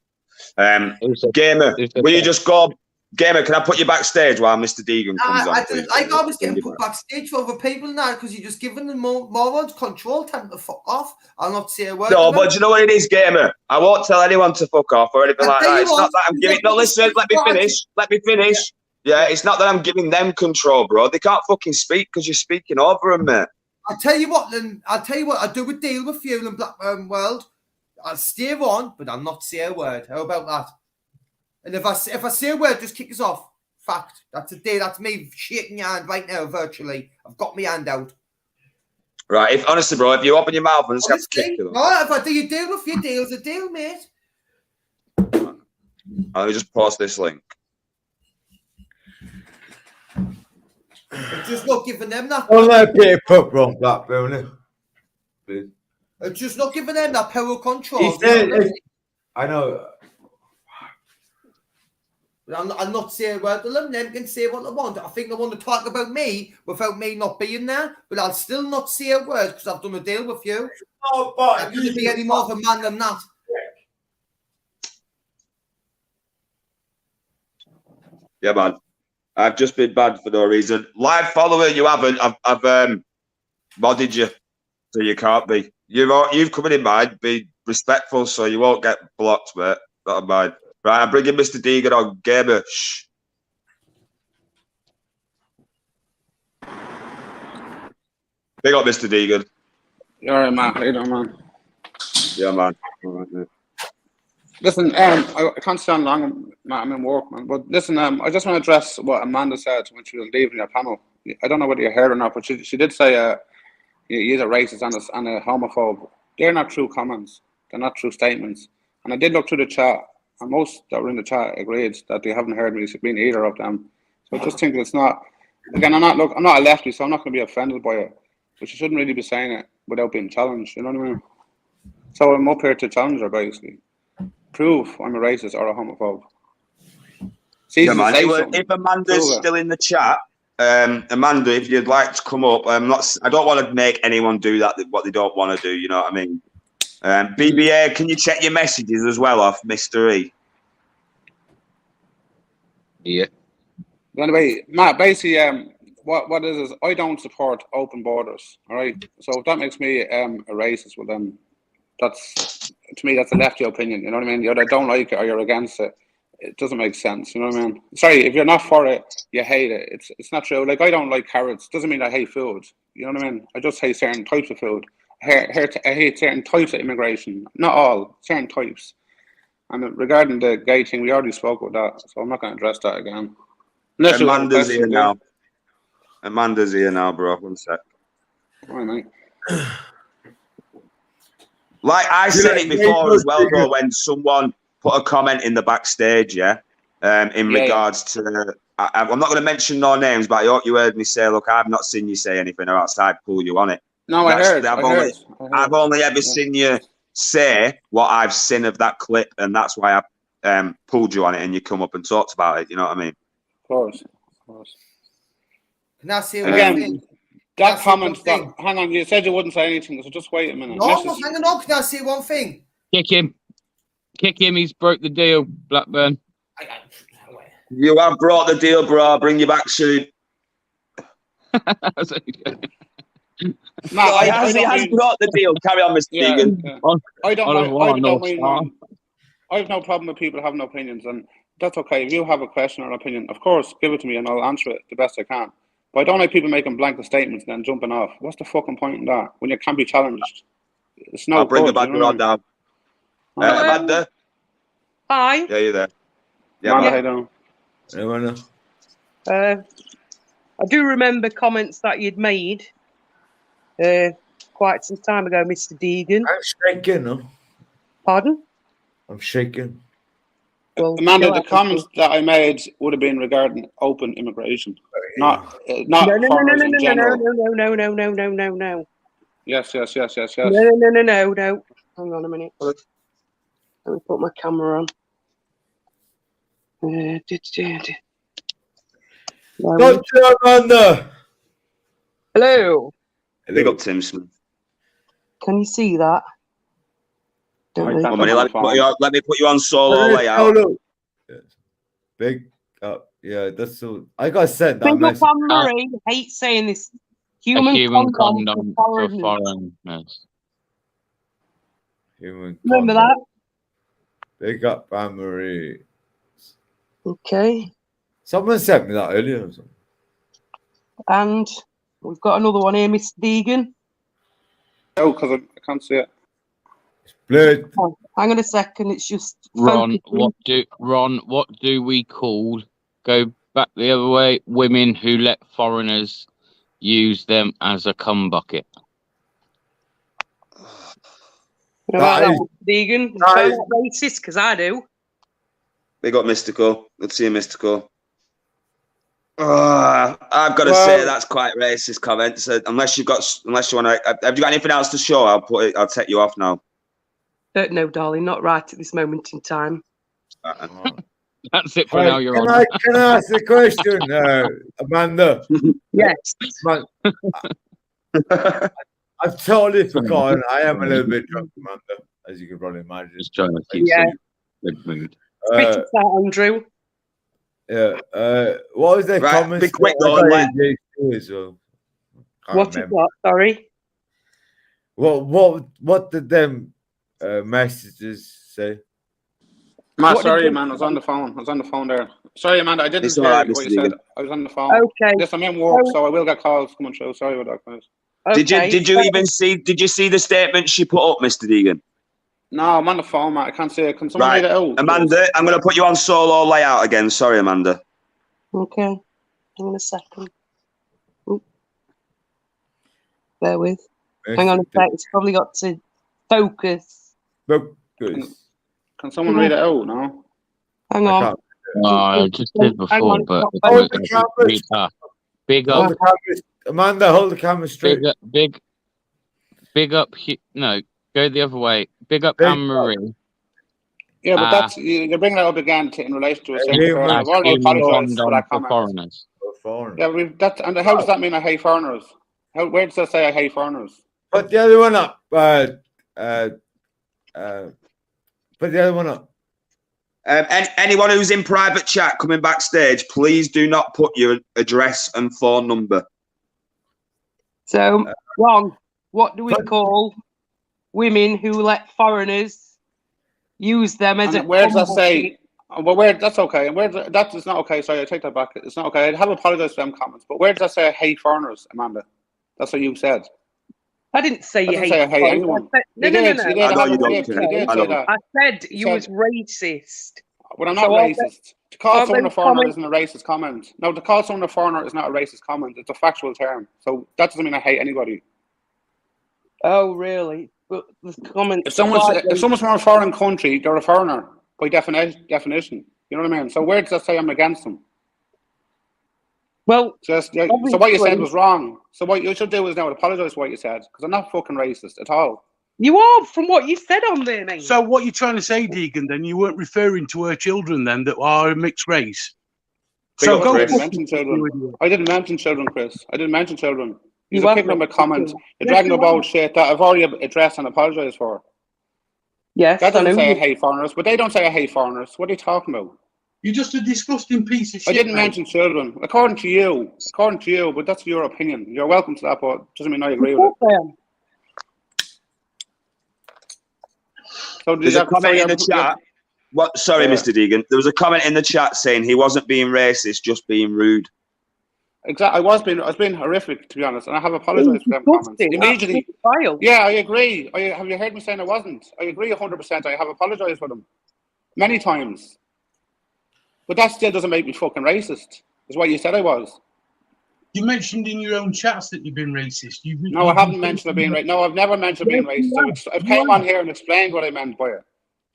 Speaker 1: Gamer, will you just go? Gamer, can I put you backstage while Mr. Deegan comes on?
Speaker 7: I was getting put backstage for other people now because you're just giving them morons control. Time to fuck off. I'll not say a word.
Speaker 1: No, but you know what it is, Gamer? I won't tell anyone to fuck off or anything like that. It's not that I'm giving. No, listen, let me finish. Yeah, it's not that I'm giving them control, bro. They can't fucking speak because you're speaking over them, mate.
Speaker 7: I'll tell you what, then. I'll do a deal with you in Blackburn World. I'll stay on, but I'll not say a word. How about that? And if I say a word, just kick us off. Fact. That's a deal. That's me shaking your hand right now, virtually. I've got my hand out.
Speaker 1: Right. Honestly, bro, if you open your mouth, I'm just going to kick you.
Speaker 7: No, if I do your deal with you, deal's a deal, mate.
Speaker 1: Let me just post this link.
Speaker 7: I'm just not giving them that.
Speaker 10: Don't let Peter put wrong Blackburn. Please.
Speaker 7: I'm just not giving them that power control.
Speaker 10: I know.
Speaker 7: I'll not say a word to them. Them can say what they want. I think they want to talk about me without me not being there, but I'll still not say a word because I've done a deal with you.
Speaker 10: Oh, but
Speaker 7: I couldn't be any more of a man than that.
Speaker 1: Yeah, man. I've just been banned for no reason. Live follower, you haven't. I've modded you, so you can't be. You've come in mind. Be respectful, so you won't get blocked, mate. Not mind. Right, I'm bringing Mr. Deegan on. Gamer, shh. Big up, Mr. Deegan.
Speaker 8: You all right, man? How you doing, man?
Speaker 1: Yeah, man. All right, mate.
Speaker 8: Listen, I can't stand long. I'm in work, man. But listen, I just want to address what Amanda said when she was leaving your panel. I don't know whether you heard or not, but she did say he's a racist and a homophobe. They're not true comments. They're not true statements. And I did look through the chat, and most that were in the chat agreed that they haven't heard me speaking either of them. So I just think it's not. Again, I'm not a lefty, so I'm not going to be offended by it. But you shouldn't really be saying it without being challenged. You know what I mean? So I'm up here to challenge her, basically. Prove I'm a racist or a homophobe.
Speaker 1: Yeah, man. If Amanda's still in the chat, Amanda, if you'd like to come up, I don't want to make anyone do that what they don't want to do. You know what I mean? BBA, can you check your messages as well off Mr. E?
Speaker 13: Yeah.
Speaker 8: Anyway, Matt, basically, what is I don't support open borders. All right. So if that makes me a racist, well then, to me that's a lefty opinion. You know what I mean? You either don't like it or you're against it. It doesn't make sense. You know what I mean? Sorry, if you're not for it, you hate it. It's not true. Like I don't like carrots. Doesn't mean I hate food. You know what I mean? I just hate certain types of food. I hate certain types of immigration. Not all, certain types. And regarding the gay thing, we already spoke about that, so I'm not going to address that again.
Speaker 1: Amanda's here now. Amanda's here now, bro. One sec.
Speaker 8: All right, mate.
Speaker 1: Like I said it before as well, bro, when someone put a comment in the backstage, in regards to, I'm not going to mention no names, but I hope you heard me say, look, I've not seen you say anything or outside pull you on it.
Speaker 8: No, I heard.
Speaker 1: I've only ever seen you say what I've seen of that clip, and that's why I pulled you on it and you come up and talked about it. You know what I mean?
Speaker 8: Of course.
Speaker 7: Can I say
Speaker 8: again? That comment. Hang on, you said you wouldn't say anything, so just wait a minute.
Speaker 7: No, I'm not hanging on. Can I say one thing?
Speaker 13: Kick him. He's broke the deal, Blackburn.
Speaker 1: You have brought the deal, bro. I'll bring you back soon.
Speaker 8: No,
Speaker 1: he has brought the deal. Carry on, Mr. Deegan.
Speaker 8: I have no problem with people having opinions, and that's okay. If you have a question or an opinion, of course, give it to me, and I'll answer it the best I can. But I don't like people making blanket statements and then jumping off. What's the fucking point in that when you can't be challenged? It's no.
Speaker 1: I'll bring it back around now. Amanda.
Speaker 9: Hi.
Speaker 1: Yeah, you're there. Yeah,
Speaker 8: Amanda, how you
Speaker 9: doing? I do remember comments that you'd made quite some time ago, Mr. Deegan.
Speaker 10: I'm shaking, no?
Speaker 9: Pardon?
Speaker 10: I'm shaking.
Speaker 9: Well,
Speaker 8: Amanda, the comments that I made would have been regarding open immigration, not foreigners in general.
Speaker 9: No.
Speaker 8: Yes.
Speaker 9: No. Hang on a minute. Let me put my camera on.
Speaker 10: Dr. Amanda.
Speaker 9: Hello.
Speaker 1: Big up Tim Smith.
Speaker 9: Can you see that?
Speaker 1: Let me put you on solo layout.
Speaker 10: Big up. Yeah, that's all. I got sent that
Speaker 9: Big
Speaker 10: message.
Speaker 9: up on Marie. Hate saying this. Human condom for foreigners. Remember that?
Speaker 10: Big up Anne Marie.
Speaker 9: Okay.
Speaker 10: Someone sent me that earlier.
Speaker 9: And we've got another one here, Mr. Deegan.
Speaker 8: Oh, because I can't see it.
Speaker 10: Blurred.
Speaker 9: Oh, hang on a second. It's just
Speaker 13: Ron. What do we call? Go back the other way. Women who let foreigners use them as a cum bucket.
Speaker 9: Deegan. Racist, because I do.
Speaker 1: Big up Mystical. Let's see Mystical. I've got to say that's quite racist comment. So unless you want to, have you got anything else to show? I'll take you off now.
Speaker 9: No, darling, not right at this moment in time.
Speaker 13: That's it for now. You're on.
Speaker 10: Can I ask a question, Amanda?
Speaker 9: Yes.
Speaker 10: I've totally forgotten. I am a little bit drunk, Amanda, as you can probably imagine.
Speaker 13: Just trying to keep some good mood.
Speaker 9: Spit it out, Andrew.
Speaker 10: Yeah. What was their comments?
Speaker 1: Be quick though.
Speaker 9: What is what? Sorry.
Speaker 10: What did them messages say?
Speaker 8: Matt, sorry, man. I was on the phone there. Sorry, Amanda. I didn't hear what you said. I was on the phone.
Speaker 9: Okay.
Speaker 8: Yes, I'm in work, so I will get calls coming through. Sorry about that, guys.
Speaker 1: Okay. Did you see the statement she put up, Mr. Deegan?
Speaker 8: No, I'm on the phone, Matt. I can't see it. Can someone
Speaker 1: Right,
Speaker 8: read it out?
Speaker 1: Amanda, I'm going to put you on solo layout again. Sorry, Amanda.
Speaker 9: Okay. Hang on a second. Oop. Bear with. Hang on a sec. It's probably got to focus.
Speaker 8: Can someone read it out? No.
Speaker 9: Hang on.
Speaker 13: I just did
Speaker 9: Hang on,
Speaker 13: before,
Speaker 9: it's
Speaker 13: but
Speaker 9: not
Speaker 10: Hold the camera.
Speaker 13: big
Speaker 10: Hold
Speaker 13: up,
Speaker 10: the camera. Amanda, hold the camera straight.
Speaker 13: big up. No, go the other way. Big up
Speaker 10: Big
Speaker 13: Anne Marie.
Speaker 8: Yeah, but that's you're bringing that up again in relation to a certain
Speaker 10: human
Speaker 8: person. I've already
Speaker 13: Human
Speaker 8: apologised for
Speaker 13: condom
Speaker 8: that
Speaker 13: for
Speaker 8: comment.
Speaker 13: foreigners.
Speaker 8: Yeah, and how does that mean I hate foreigners? Where does that say I hate foreigners?
Speaker 10: Put the other one up. Put the other one up.
Speaker 1: Anyone who's in private chat coming backstage, please do not put your address and phone number.
Speaker 9: So, Ron, what do we call women who let foreigners use them as a
Speaker 8: Where does that
Speaker 9: combo?
Speaker 8: say? Well, where that's okay, and where that is not okay. Sorry, I take that back. It's not okay. I have apologised for them comments, but where does that say I hate foreigners, Amanda? That's what you said.
Speaker 9: I didn't say you
Speaker 8: I didn't say I hate
Speaker 9: foreigners.
Speaker 8: anyone.
Speaker 9: I said, no.
Speaker 8: You did.
Speaker 1: I know you
Speaker 8: You
Speaker 1: don't.
Speaker 8: did say that.
Speaker 9: I said you was racist.
Speaker 8: Well, I'm not racist. To call someone a foreigner isn't a racist comment. No, to call someone a foreigner is not a racist comment. It's a factual term. So that doesn't mean I hate anybody.
Speaker 9: Oh, really? But the comment.
Speaker 8: If someone's from a foreign country, they're a foreigner by definition. You know what I mean? So where does that say I'm against them?
Speaker 9: Well,
Speaker 8: so what you said was wrong. So what you should do is now apologise for what you said, because I'm not fucking racist at all.
Speaker 9: You are, from what you said on there, mate.
Speaker 14: So what you're trying to say, Deegan, then you weren't referring to her children then that are mixed race.
Speaker 8: So go I didn't mention children. I didn't mention children, Chris. I didn't mention children. You're picking up a comment. You're dragging about shit that I've already addressed and apologised for.
Speaker 9: Yes,
Speaker 8: that doesn't say I hate foreigners, but they don't say I hate foreigners. What are you talking about?
Speaker 14: You're just a disgusting piece of shit.
Speaker 8: I didn't mention children, according to you, but that's your opinion. You're welcome to that, but it doesn't mean I agree with it. So
Speaker 1: there's a comment in the chat. What? Sorry, Mr. Deegan. There was a comment in the chat saying he wasn't being racist, just being rude.
Speaker 8: Exactly. I was being horrific, to be honest, and I have apologised for them comments. Immediately. Yeah, I agree. Have you heard me saying I wasn't? I agree 100%. I have apologised for them many times. But that still doesn't make me fucking racist. Is what you said I was.
Speaker 14: You mentioned in your own chats that you've been racist.
Speaker 8: No, I haven't mentioned being racist. No, I've never mentioned being racist. I've came on here and explained what I meant by it.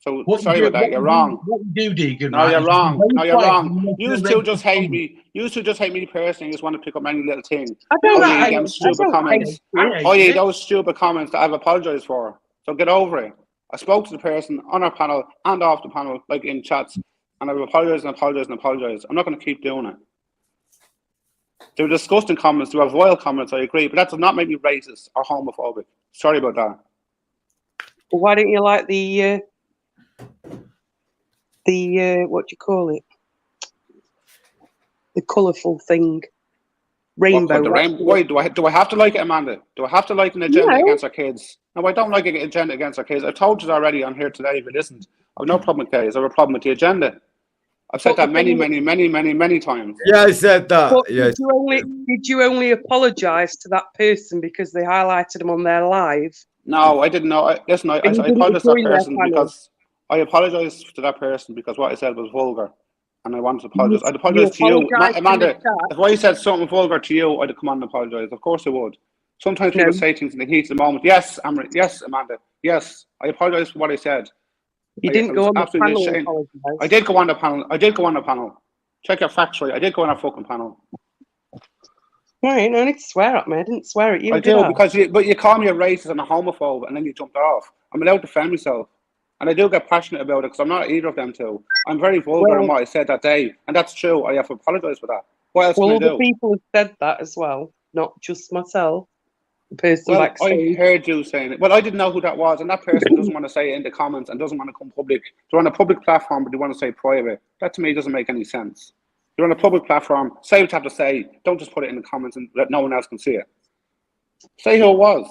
Speaker 8: So sorry about that. You're wrong.
Speaker 14: What you do, Deegan?
Speaker 8: No, you're wrong. No, you're wrong. You two just hate me. You two just hate me personally. You just want to pick up any little thing. Those stupid comments. Those stupid comments that I've apologised for. So get over it. I spoke to the person on our panel and off the panel, like in chats, and I've apologised and apologised and apologised. I'm not going to keep doing it. They were disgusting comments. They were vile comments. I agree, but that does not make me racist or homophobic. Sorry about that.
Speaker 9: Well, why don't you like the what do you call it? The colourful thing, rainbow.
Speaker 8: Why do I have to like it, Amanda? Do I have to like an agenda against our kids? No, I don't like an agenda against our kids. I told you already on here today. If you listened, I have no problem with kids. I have a problem with the agenda. I've said that many times.
Speaker 10: Yeah, I said that.
Speaker 9: But
Speaker 10: yes.
Speaker 9: Did you only apologise to that person because they highlighted them on their live?
Speaker 8: No, I didn't know. Listen, I apologised to that person because I apologised to that person because what I said was vulgar, and I wanted to apologise. I'd apologise to you, Amanda. If I said something vulgar to you, I'd come on and apologise. Of course I would. Sometimes people say things in the heat of the moment. Yes, yes, Amanda. Yes, I apologise for what I said.
Speaker 9: You didn't go on the panel.
Speaker 8: I did go on the panel. I did go on the panel. Check your facts right. I did go on a fucking panel.
Speaker 9: Right, no need to swear at me. I didn't swear at you.
Speaker 8: I do because you call me a racist and a homophobe, and then you jumped off. I'm allowed to defend myself, and I do get passionate about it because I'm not either of them two. I'm very vulgar in what I said that day, and that's true. I have to apologise for that. What else can I do?
Speaker 9: Other people have said that as well, not just myself. The person
Speaker 8: I heard you saying it. Well, I didn't know who that was, and that person doesn't want to say it in the comments and doesn't want to come public. They're on a public platform, but they want to say private. That to me doesn't make any sense. You're on a public platform. Say what you have to say. Don't just put it in the comments and let no one else can see it. Say who it was.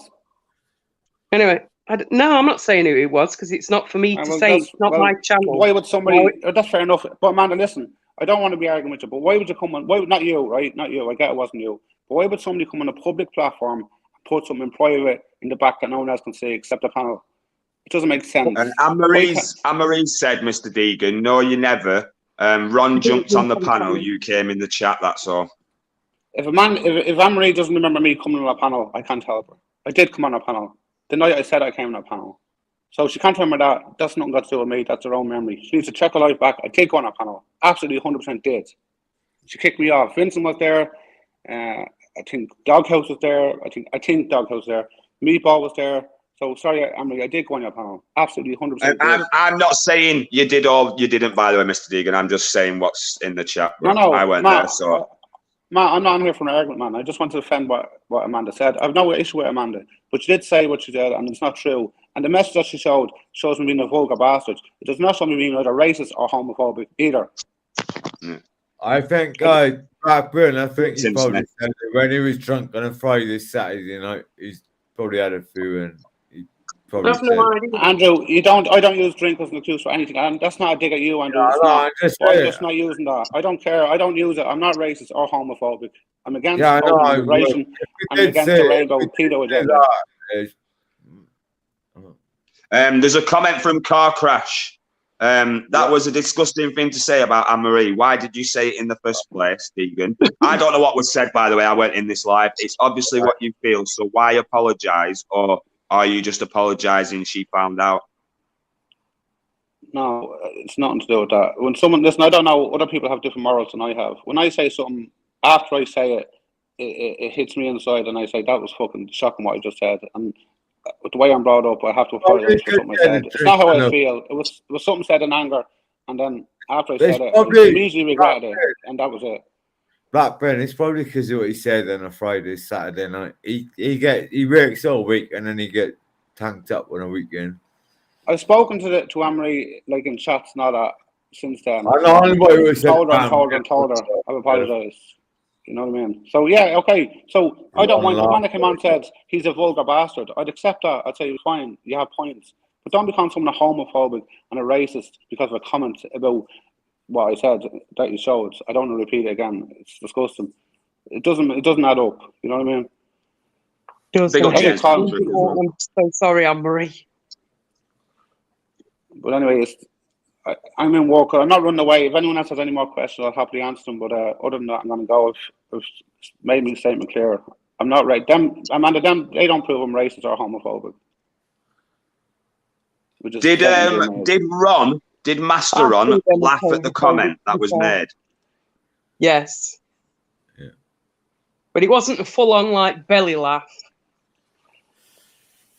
Speaker 9: Anyway, no, I'm not saying who it was because it's not for me to say. It's not my channel.
Speaker 8: Why would somebody? That's fair enough. But Amanda, listen, I don't want to be arguing with you, but why would you come on? Why? Not you, right? Not you. I get it wasn't you. But why would somebody come on a public platform, put something private in the back that no one else can see except the panel? It doesn't make sense.
Speaker 1: And Anne-Marie said, Mr. Deegan, no, you never. Ron jumped on the panel. You came in the chat. That's all.
Speaker 8: If Anne-Marie doesn't remember me coming on a panel, I can't help her. I did come on a panel. The night I said I came on a panel. So she can't remember that. That's nothing got to do with me. That's her own memory. She needs to check her life back. I did go on a panel. Absolutely 100% did. She kicked me off. Vincent was there. I think Doghouse was there. I think Doghouse was there. Meatball was there. So sorry, Anne-Marie, I did go on your panel. Absolutely 100%.
Speaker 1: I'm not saying you did or you didn't, by the way, Mr. Deegan. I'm just saying what's in the chat. Bro.
Speaker 8: No,
Speaker 1: I went
Speaker 8: Matt,
Speaker 1: there, so.
Speaker 8: Matt, I'm not on here for an argument, man. I just want to defend what Amanda said. I have no issue with Amanda, but she did say what she did, and it's not true. And the message that she showed shows me being a vulgar bastard. It does not show me being either racist or homophobic either.
Speaker 10: I think, Blackburn, I think he probably said it when he was drunk on a Friday, Saturday night. He's probably had a few, and he probably said,
Speaker 8: Andrew, I don't use drink as an excuse for anything. And that's not a dig at you, Andrew. I'm just not using that. I don't care. I don't use it. I'm not racist or homophobic. I'm against immigration. I'm against the rainbow pedo agenda.
Speaker 1: There's a comment from Car Crash. That was a disgusting thing to say about Anne-Marie. Why did you say it in the first place, Deegan? I don't know what was said, by the way. I went in this live. It's obviously what you feel. So why apologise, or are you just apologising she found out?
Speaker 8: No, it's nothing to do with that. When someone, listen, I don't know, other people have different morals than I have. When I say something, after I say it, it hits me inside, and I say, that was fucking shocking what I just said. And with the way I'm brought up, I have to apologize for something I said. It's not how I feel. It was something said in anger, and then after I said it, I immediately regretted it, and that was it.
Speaker 10: Blackburn, it's probably because of what he said on a Friday, Saturday night. He works all week, and then he get tanked up on a weekend.
Speaker 8: I've spoken to Anne-Marie, like in chats and all that since then.
Speaker 10: I know what he
Speaker 8: told her. I've apologized. You know what I mean? So yeah, okay. So I don't mind. The man that came on and said he's a vulgar bastard, I'd accept that. I'd say fine. You have points, but don't become someone a homophobic and a racist because of a comment about what I said that you showed. I don't want to repeat it again. It's disgusting. It doesn't add up. You know what I mean?
Speaker 9: I'm so sorry, Anne-Marie.
Speaker 8: But anyway, I'm in work. I'm not running away. If anyone else has any more questions, I'll happily answer them. But other than that, I'm going to go. I've made my statement clear. I'm not right. Amanda, they don't prove I'm racist or homophobic.
Speaker 1: Did Master Ron laugh at the comment that was made?
Speaker 9: Yes. Yeah. But it wasn't a full-on like belly laugh.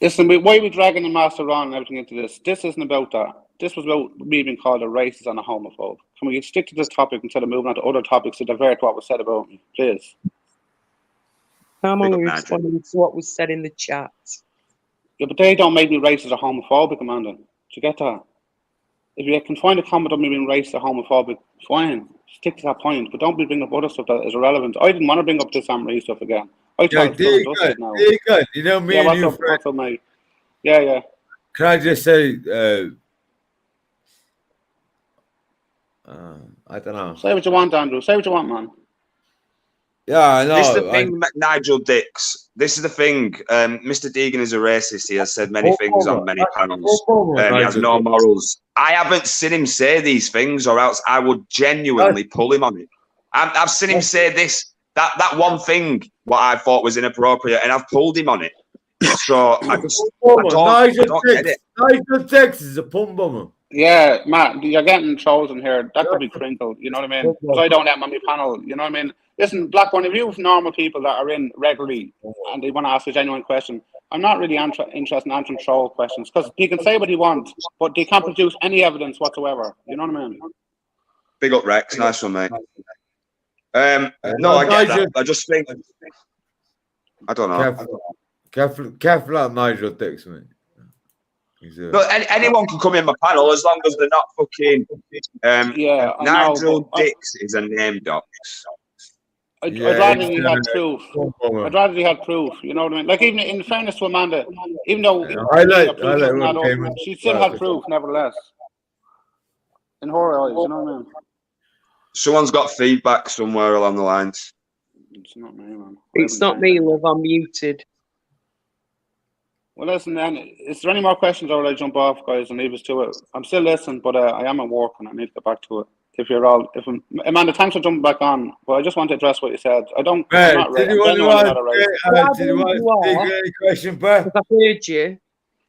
Speaker 8: Listen, why are we dragging the Master Ron and everything into this? This isn't about that. This was about me being called a racist and a homophobe. Can we stick to this topic instead of moving on to other topics to divert what was said about me, please?
Speaker 9: I'm only responding to what was said in the chat.
Speaker 8: Yeah, but they don't make me racist or homophobic, Amanda. Do you get that? If you can find a comment on me being racist or homophobic, fine. Stick to that point. But don't be bringing up other stuff that is irrelevant. I didn't want to bring up this Anne-Marie stuff again. I thought it was
Speaker 10: Deegan, you know me and you,
Speaker 8: what's up, mate? Yeah.
Speaker 10: Can I just say, I don't know.
Speaker 8: Say what you want, Andrew. Say what you want, man.
Speaker 10: Yeah, I know.
Speaker 1: This is the thing, Nigel Dix. This is the thing. Mr. Deegan is a racist. He has said many things on many panels. He has no morals. I haven't seen him say these things, or else I would genuinely pull him on it. I've seen him say this, that one thing, what I thought was inappropriate, and I've pulled him on it. So I don't get it.
Speaker 10: Nigel Dix is a pum bummer.
Speaker 8: Yeah, Matt, you're getting trolls in here. That could be crinkled, you know what I mean? Because I don't have them on my panel, you know what I mean? Listen, Blackburn, if you have normal people that are in regularly and they want to ask a genuine question, I'm not really interested in answering troll questions because he can say what he wants, but they can't produce any evidence whatsoever. You know what I mean?
Speaker 1: Big up, Rex. Nice one, mate. No, I get that. I just think... I don't know.
Speaker 10: Careful out Nigel Dix, mate.
Speaker 1: But anyone can come in my panel as long as they're not fucking. Nigel Dix is a name, docs.
Speaker 8: I'd rather he had proof. I'd rather he had proof. You know what I mean? Like even in fairness to Amanda, even though she still had proof, nevertheless. In her eyes, you know what I mean?
Speaker 1: Someone's got feedback somewhere along the lines.
Speaker 8: It's not me, man.
Speaker 9: It's not me, love. I'm muted.
Speaker 8: Well, listen, then, is there any more questions or will I jump off, guys, and leave us to it? I'm still listening, but I am at work and I need to get back to it. Amanda, thanks for jumping back on. But I just want to address what you said. I'm not right. I'm genuinely not a racist.
Speaker 10: Did you want to dig any question, Bert?
Speaker 9: I've heard you.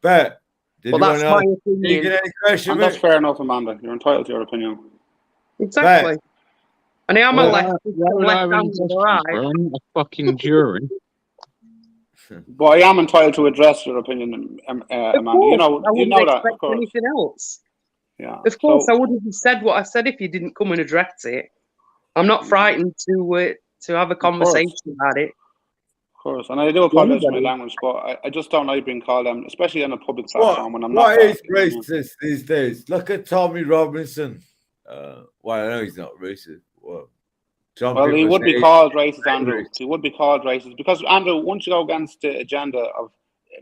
Speaker 10: Bert, did
Speaker 9: Well,
Speaker 10: you
Speaker 9: that's
Speaker 10: want
Speaker 9: my
Speaker 10: to dig
Speaker 9: opinion.
Speaker 10: any question,
Speaker 8: And that's
Speaker 10: mate?
Speaker 8: fair enough, Amanda. You're entitled to your opinion.
Speaker 9: Exactly. And I'm a left.
Speaker 13: I'm a fucking jury.
Speaker 8: But I am entitled to address your opinion, Amanda. You know that, of course.
Speaker 9: Anything else?
Speaker 8: Yeah.
Speaker 9: Of course, I would have said what I said if you didn't come and address it. I'm not frightened to have a conversation about it.
Speaker 8: Of course, and I do apologize for my language, but I just don't like being called them, especially on a public platform when I'm not.
Speaker 10: What is racist these days? Look at Tommy Robinson. Well, I know he's not racist. Well,
Speaker 8: he would be called racist, Andrew. He would be called racist because, Andrew, once you go against the agenda of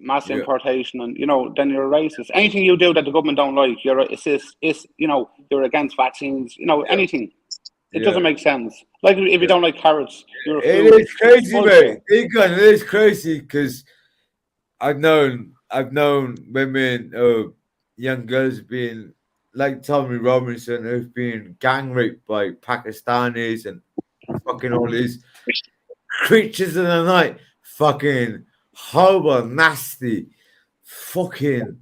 Speaker 8: mass importation and then you're a racist. Anything you do that the government don't like, you're against vaccines. Anything. It doesn't make sense. Like if you don't like carrots, you're a fool.
Speaker 10: It is crazy, mate. Deegan, it is crazy because I've known women, young girls being like Tommy Robinson, who've been gang raped by Pakistanis and fucking all these creatures in the night, fucking horrible, nasty, fucking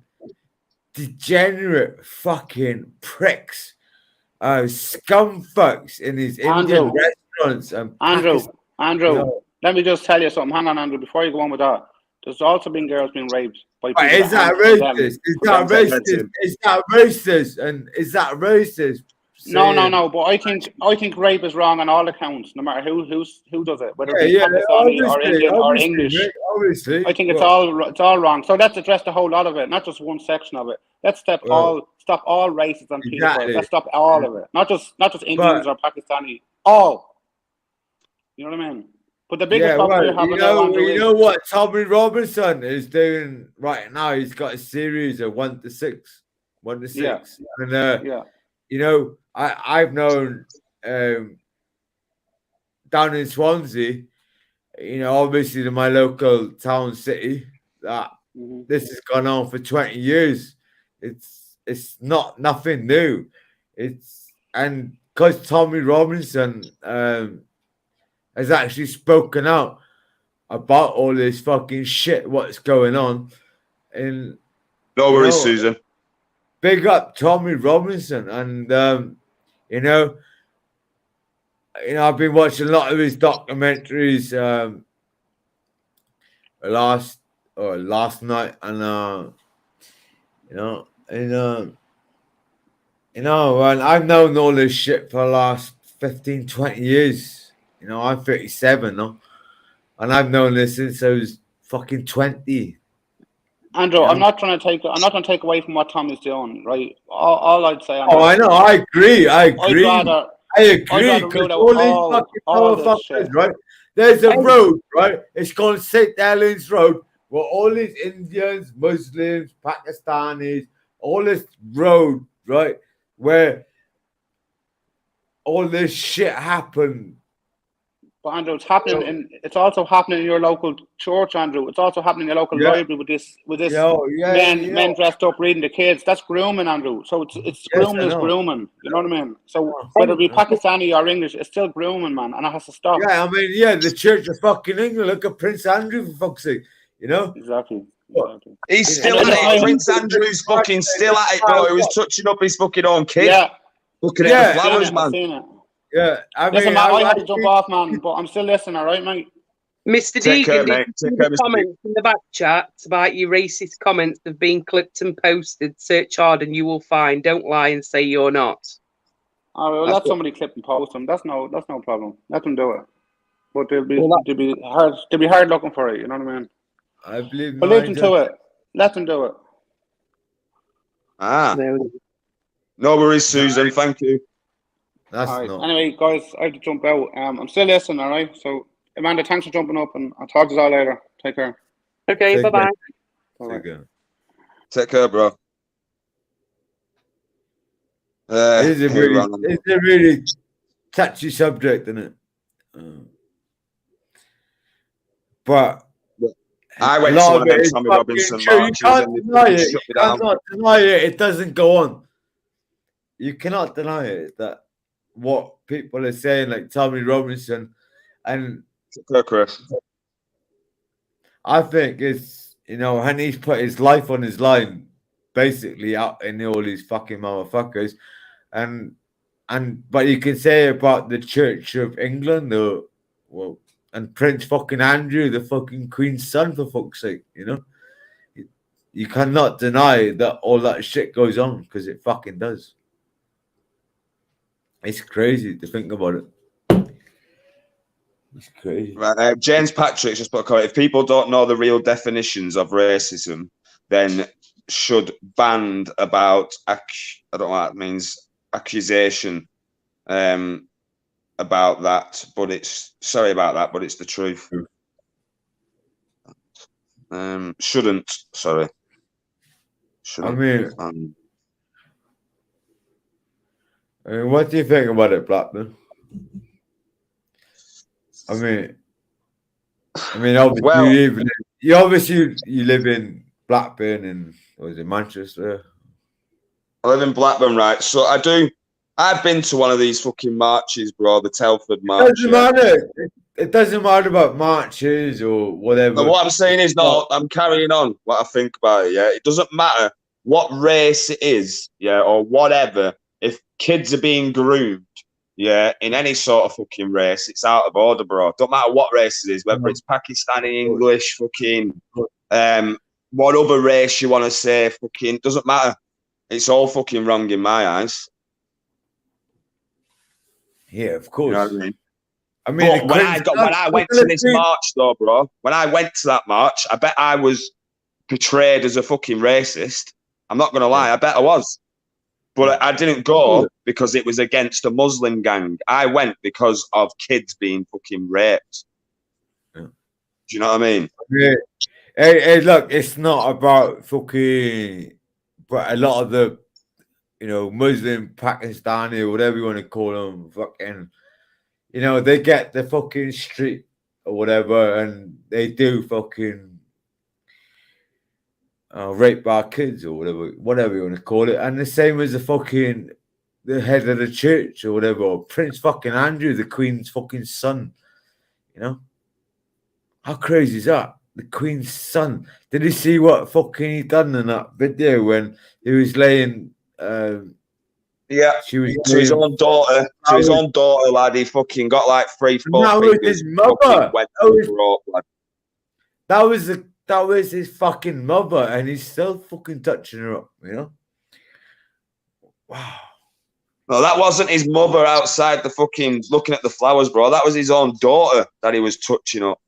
Speaker 10: degenerate, fucking pricks. Scumfucks in these Indian restaurants. And
Speaker 8: Andrew, let me just tell you something. Hang on, Andrew, before you go on with that. There's also been girls being raped by people.
Speaker 10: Is that racist? Is that racist? Is that racist? And is that racist?
Speaker 8: No. But I think rape is wrong on all accounts, no matter who does it, whether it's Pakistani or Indian or English.
Speaker 10: Obviously,
Speaker 8: I think it's all wrong. So let's address the whole lot of it, not just one section of it. Let's stop all races and people. Let's stop all of it, not just Indians or Pakistani. All. You know what I mean? But the biggest problem you're having
Speaker 10: you know what Tommy Robinson is doing right now? He's got a series of 1 to 6. And I've known down in Swansea, obviously in my local town city, that this has gone on for 20 years. It's not nothing new. And because Tommy Robinson has actually spoken out about all this fucking shit, what's going on. And
Speaker 1: no worries, Susan.
Speaker 10: Big up Tommy Robinson. And I've been watching a lot of his documentaries last night, and and I've known all this shit for the last 15, 20 years. I'm 37 now, and I've known this since I was fucking 20.
Speaker 8: Andrew, I'm not trying to take away from what Tommy's doing, right? All I'd say.
Speaker 10: I know. I agree. Because all these fucking motherfuckers, right? There's a road, right? It's called St. Helens Road, where all these Indians, Muslims, Pakistanis, all this road, right, where all this shit happened.
Speaker 8: But Andrew, it's also happening in your local church, Andrew. It's also happening in your local library with this men dressed up reading the kids. That's grooming, Andrew. So it's grooming is grooming. You know what I mean? So whether it be Pakistani or English, it's still grooming, man, and it has to stop.
Speaker 10: Yeah, I mean, the Church of fucking England. Look at Prince Andrew, for fuck's sake.
Speaker 8: Exactly.
Speaker 1: He's still at it. Prince Andrew's fucking still at it, bro. He was touching up his fucking own kid. Looking at the flowers, man.
Speaker 10: Yeah,
Speaker 8: listen, Matt, I had to jump off, man, but I'm still listening, all right, mate?
Speaker 9: Mr. Deegan, did you see the comments in the back chat about your racist comments have been clipped and posted? Search hard and you will find. Don't lie and say you're not.
Speaker 8: All right, well, let somebody clip and post them. That's no problem. Let them do it. But they'll be hard looking for it. You know what I mean?
Speaker 10: I believe.
Speaker 8: But leave them to it. Let them do it.
Speaker 1: No worries, Susan. Thank you.
Speaker 8: Anyway, guys, I have to jump out. I'm still listening, all right? So, Amanda, thanks for jumping up, and I'll talk to you all later. Take care.
Speaker 9: Okay, bye-bye.
Speaker 1: Take care, bro.
Speaker 10: It's a really touchy subject, isn't it? But
Speaker 1: I went
Speaker 10: A lot
Speaker 1: to one
Speaker 10: of
Speaker 1: of them
Speaker 10: it is
Speaker 1: Tommy
Speaker 10: fucking
Speaker 1: Robinson
Speaker 10: true. You
Speaker 1: marches
Speaker 10: can't
Speaker 1: and they
Speaker 10: deny
Speaker 1: fucking
Speaker 10: it.
Speaker 1: shut
Speaker 10: You
Speaker 1: me down.
Speaker 10: cannot deny it. It doesn't go on. You cannot deny it that what people are saying, like Tommy Robinson, and
Speaker 1: Chris.
Speaker 10: I think it's, you know, and he's put his life on his line, basically out in all these fucking motherfuckers, and but you can say about the Church of England, or well, and Prince fucking Andrew, the fucking Queen's son, for fuck's sake, you know. You cannot deny that all that shit goes on, because it fucking does. It's crazy to think about it. It's crazy.
Speaker 1: Right, James Patrick's just put a comment. If people don't know the real definitions of racism, then should banned about I don't know what that means, accusation about that, but it's sorry about that, but it's the truth. Shouldn't
Speaker 10: I mean, what do you think about it, Blackman? I mean, obviously,
Speaker 1: well,
Speaker 10: you live in Blackburn, and was it Manchester?
Speaker 1: I live in Blackburn, right? So I've been to one of these fucking marches, bro. The Telford March.
Speaker 10: It doesn't matter. It doesn't matter about marches or whatever.
Speaker 1: No, what I'm saying is, no, I'm carrying on what I think about it. Yeah, it doesn't matter what race it is, yeah, or whatever. If kids are being groomed, yeah, in any sort of fucking race, it's out of order, bro. Don't matter what race it is, whether it's Pakistani, English, fucking, what other race you want to say, fucking, doesn't matter. It's all fucking wrong in my eyes.
Speaker 10: Yeah, of course.
Speaker 1: You know what I mean?
Speaker 10: But
Speaker 1: when I went to this march, though, bro, when I went to that march, I bet I was portrayed as a fucking racist. I'm not going to lie, I bet I was. But I didn't go because it was against a Muslim gang. I went because of kids being fucking raped. Yeah. Do you know what I mean?
Speaker 10: Yeah. Hey, look, it's not about fucking, but a lot of the, you know, Muslim, Pakistani, or whatever you want to call them, fucking, you know, they get the fucking street or whatever, and they do fucking rape our kids or whatever you want to call it. And the same as the head of the church or whatever, or Prince fucking Andrew, the Queen's fucking son. You know? How crazy is that? The Queen's son. Did you see what fucking he done in that video when he was laying
Speaker 1: yeah, to his own daughter. To his own daughter, lad. He fucking got like 3-4 fingers.
Speaker 10: His mother. That was his fucking mother, and he's still fucking touching her up, you know? Wow.
Speaker 1: No, that wasn't his mother outside the fucking looking at the flowers, bro. That was his own daughter that he was touching up.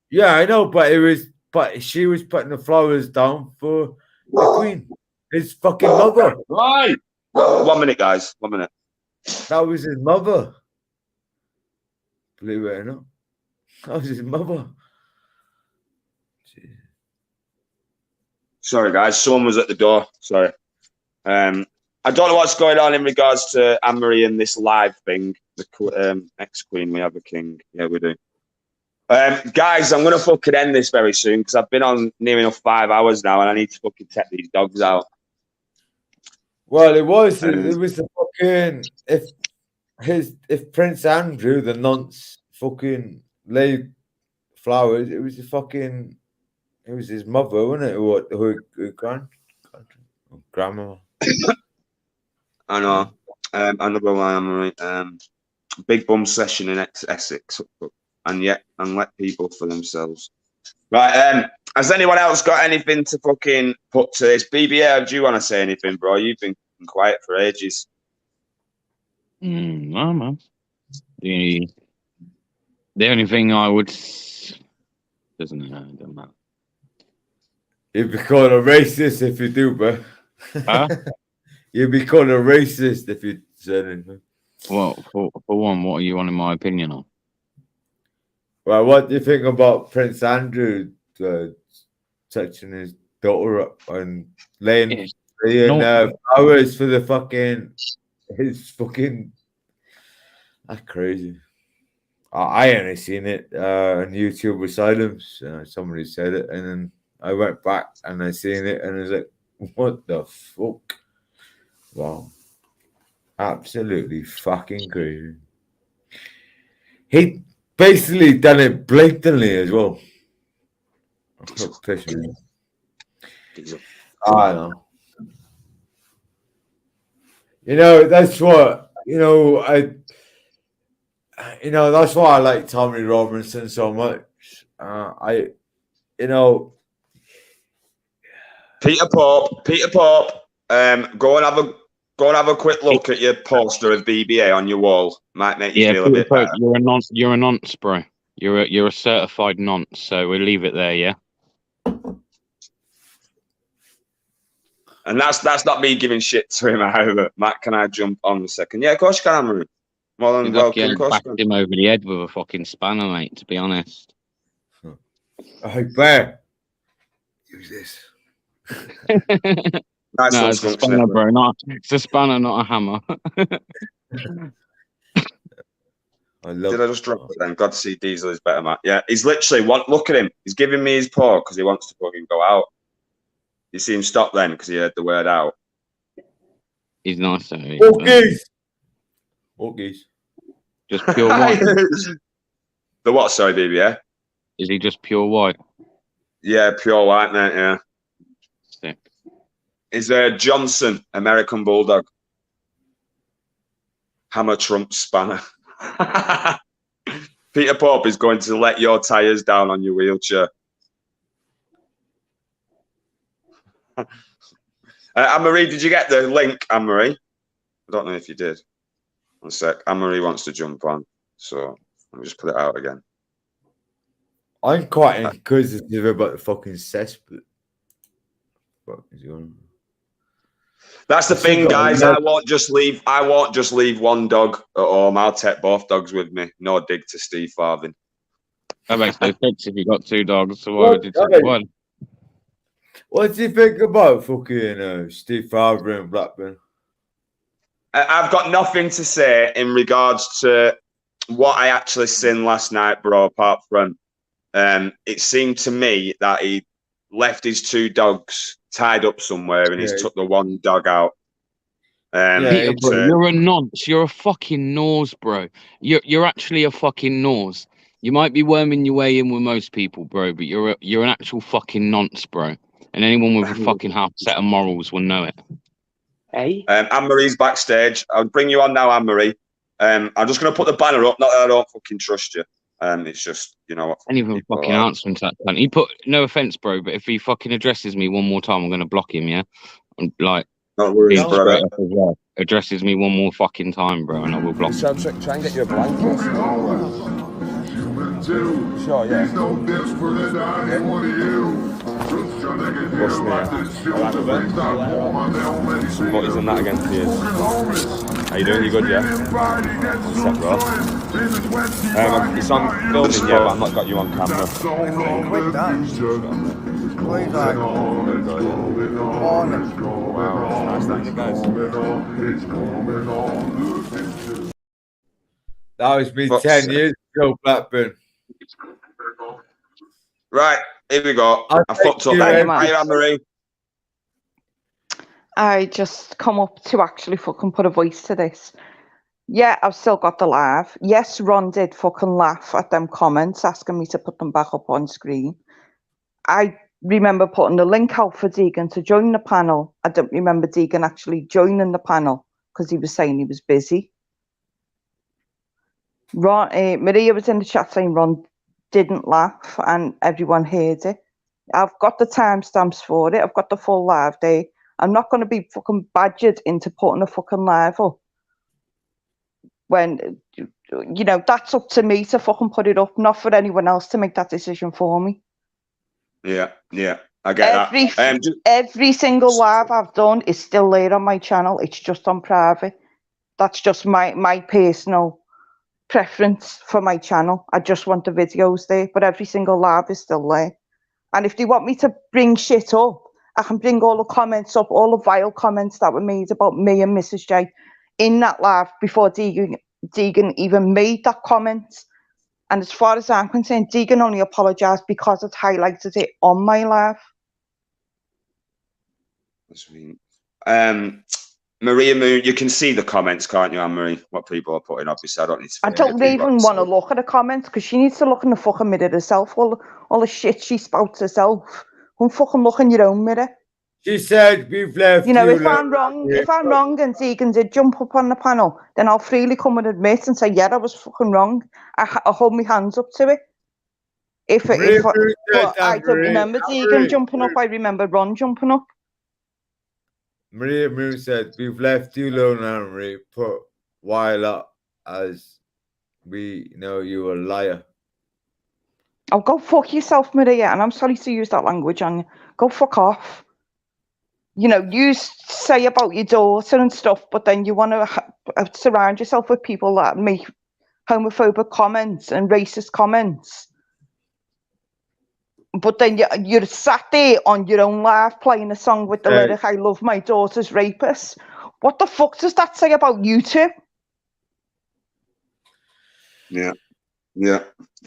Speaker 10: Yeah, I know, but she was putting the flowers down for the Queen. His fucking mother.
Speaker 1: Right. 1 minute, guys. 1 minute.
Speaker 10: That was his mother. Believe it or not. That was his mother. Jeez.
Speaker 1: Sorry, guys. Someone was at the door. Sorry. I don't know what's going on in regards to Anne-Marie and this live thing. The ex-queen, we have a king. Yeah, we do. Guys, I'm going to fucking end this very soon because I've been on near enough 5 hours now and I need to fucking take these dogs out.
Speaker 10: Well, it was the fucking if Prince Andrew, the nonce, fucking laid flowers, it was his mother, wasn't it? Or her grandma.
Speaker 1: I know. Another one, big bum session in Essex, and let people for themselves. Right. Has anyone else got anything to fucking put to this? BBA, do you want to say anything, bro? You've been quiet for ages.
Speaker 13: No, man. The only thing I would doesn't matter.
Speaker 10: You'd be called a racist if you do, bro.
Speaker 13: Huh?
Speaker 10: You'd be called a racist if you said anything.
Speaker 13: Well, for one, what are you wanting my opinion on?
Speaker 10: Well, what do you think about Prince Andrew touching his daughter up and laying flowers for his fucking? That's crazy. I only seen it on YouTube with silence. Somebody said it, and then I went back and I seen it, and I was like, "What the fuck?" Wow, absolutely fucking crazy. He basically done it blatantly as well. Pissed me. I know. You know, that's what that's why I like Tommy Robinson so much.
Speaker 1: Peter Pope, go and have a quick look at your poster of BBA on your wall. Might make you feel a bit better.
Speaker 13: You're a nonce, bro. You're a certified nonce, so we'll leave it there, yeah.
Speaker 1: And that's not me giving shit to him either. Matt, can I jump on a second? Yeah, of course you can, Amory. More than welcome.
Speaker 13: Backed him over the head with a fucking spanner, mate, to be honest.
Speaker 10: Hey, Bear. Use this.
Speaker 1: Nice
Speaker 13: No, it's a spanner, bro. It's a spanner, not a hammer.
Speaker 1: Did I just drop it then? God to see Diesel is better, Matt. Yeah, he's literally look at him. He's giving me his paw because he wants to fucking go out. You see him stop then because he heard the word out.
Speaker 13: He's nice though.
Speaker 10: Walkies.
Speaker 13: Just pure white.
Speaker 1: The what, sorry, baby, yeah?
Speaker 13: Is he just pure white?
Speaker 1: Yeah, pure white, mate, yeah.
Speaker 13: Sick.
Speaker 1: Is Johnson, American Bulldog. Hammer Trump spanner. Peter Pope is going to let your tyres down on your wheelchair. Anne-Marie, did you get the link, Anne-Marie? I don't know if you did. One sec. Anne-Marie wants to jump on, so let me just put it out again.
Speaker 10: I'm quite inquisitive about the fucking cesspit. What is going?
Speaker 1: That's the thing, guys. I won't just leave one dog at home. I'll take both dogs with me. No dig to Steve Farthing.
Speaker 13: That makes no sense if you got two dogs. So why would you take one?
Speaker 10: What do you think about fucking Steve Farthing and Blackburn?
Speaker 1: I've got nothing to say in regards to what I actually seen last night, bro, apart from it seemed to me that he left his two dogs tied up somewhere and he's took the one dog out.
Speaker 13: Peter, bro, you're a nonce. You're a fucking nose, bro. You're actually a fucking nose. You might be worming your way in with most people, bro, but you're an actual fucking nonce, bro. And anyone with a fucking half set of morals will know it.
Speaker 9: Hey?
Speaker 1: Anne-Marie's backstage. I'll bring you on now, Anne-Marie. I'm just going to put the banner up. Not that I don't fucking trust you. It's just, you know what.
Speaker 13: And even fucking answering to that cunt. He put, no offense, bro, but if he fucking addresses me one more time, I'm going to block him, yeah? And like,
Speaker 1: no worries, brother.
Speaker 13: Well. Addresses me one more fucking time, bro, and I will block him.
Speaker 15: Try and get you a blanket. Sure, yeah.
Speaker 16: Push me, yeah. Alright, what is on that again, Piers? How you doing? You good, yeah? What's up, bro? It's on filming, yeah, but I've not got you on camera. Wow, nice, thank you, guys.
Speaker 10: That was me 10 years ago, Blackburn.
Speaker 1: Right, here we go. I fucked up. Hi, Anne-Marie.
Speaker 17: I just come up to actually fucking put a voice to this. Yeah, I've still got the live. Yes, Ron did fucking laugh at them comments, asking me to put them back up on screen. I remember putting the link out for Deegan to join the panel. I don't remember Deegan actually joining the panel because he was saying he was busy. Ron, Maria was in the chat saying Ron didn't laugh and everyone heard it. I've got the timestamps for it. I've got the full live there. I'm not going to be fucking badgered into putting a fucking live up. When, you know, that's up to me to fucking put it up, not for anyone else to make that decision for me.
Speaker 1: Yeah, I get that.
Speaker 17: Every single live I've done is still there on my channel. It's just on private. That's just my personal preference for my channel. I just want the videos there, but every single live is still there. And if they want me to bring shit up, I can bring all the comments up, all the vile comments that were made about me and Mrs. J in that live before Deegan even made that comment. And as far as I'm concerned, Deegan only apologised because it highlighted it on my live.
Speaker 1: Maria Moon, you can see the comments, can't you, Anne-Marie? What people are putting, obviously. I don't need to.
Speaker 17: I don't even want to look at the comments because she needs to look in the fucking mirror herself. All the shit she spouts herself. Don't fucking look in your own mirror.
Speaker 10: She said we've left.
Speaker 17: You know, if I'm wrong and Deegan did jump up on the panel, then I'll freely come and admit and say, yeah, I was fucking wrong. I hold my hands up to it. But I don't remember Deegan jumping up. I remember Ron jumping up.
Speaker 10: Maria Moon said, we've left you alone, Anne-Marie. Put while up as we know you a liar.
Speaker 17: Oh, go fuck yourself, Maria. And I'm sorry to use that language on you. Go fuck off. You know, you say about your daughter and stuff, but then you want to surround yourself with people that make homophobic comments and racist comments. But then you're sat there on your own live playing a song with the lyric, I love my daughter's rapist. What the fuck does that say about you two?
Speaker 1: Yeah.
Speaker 17: You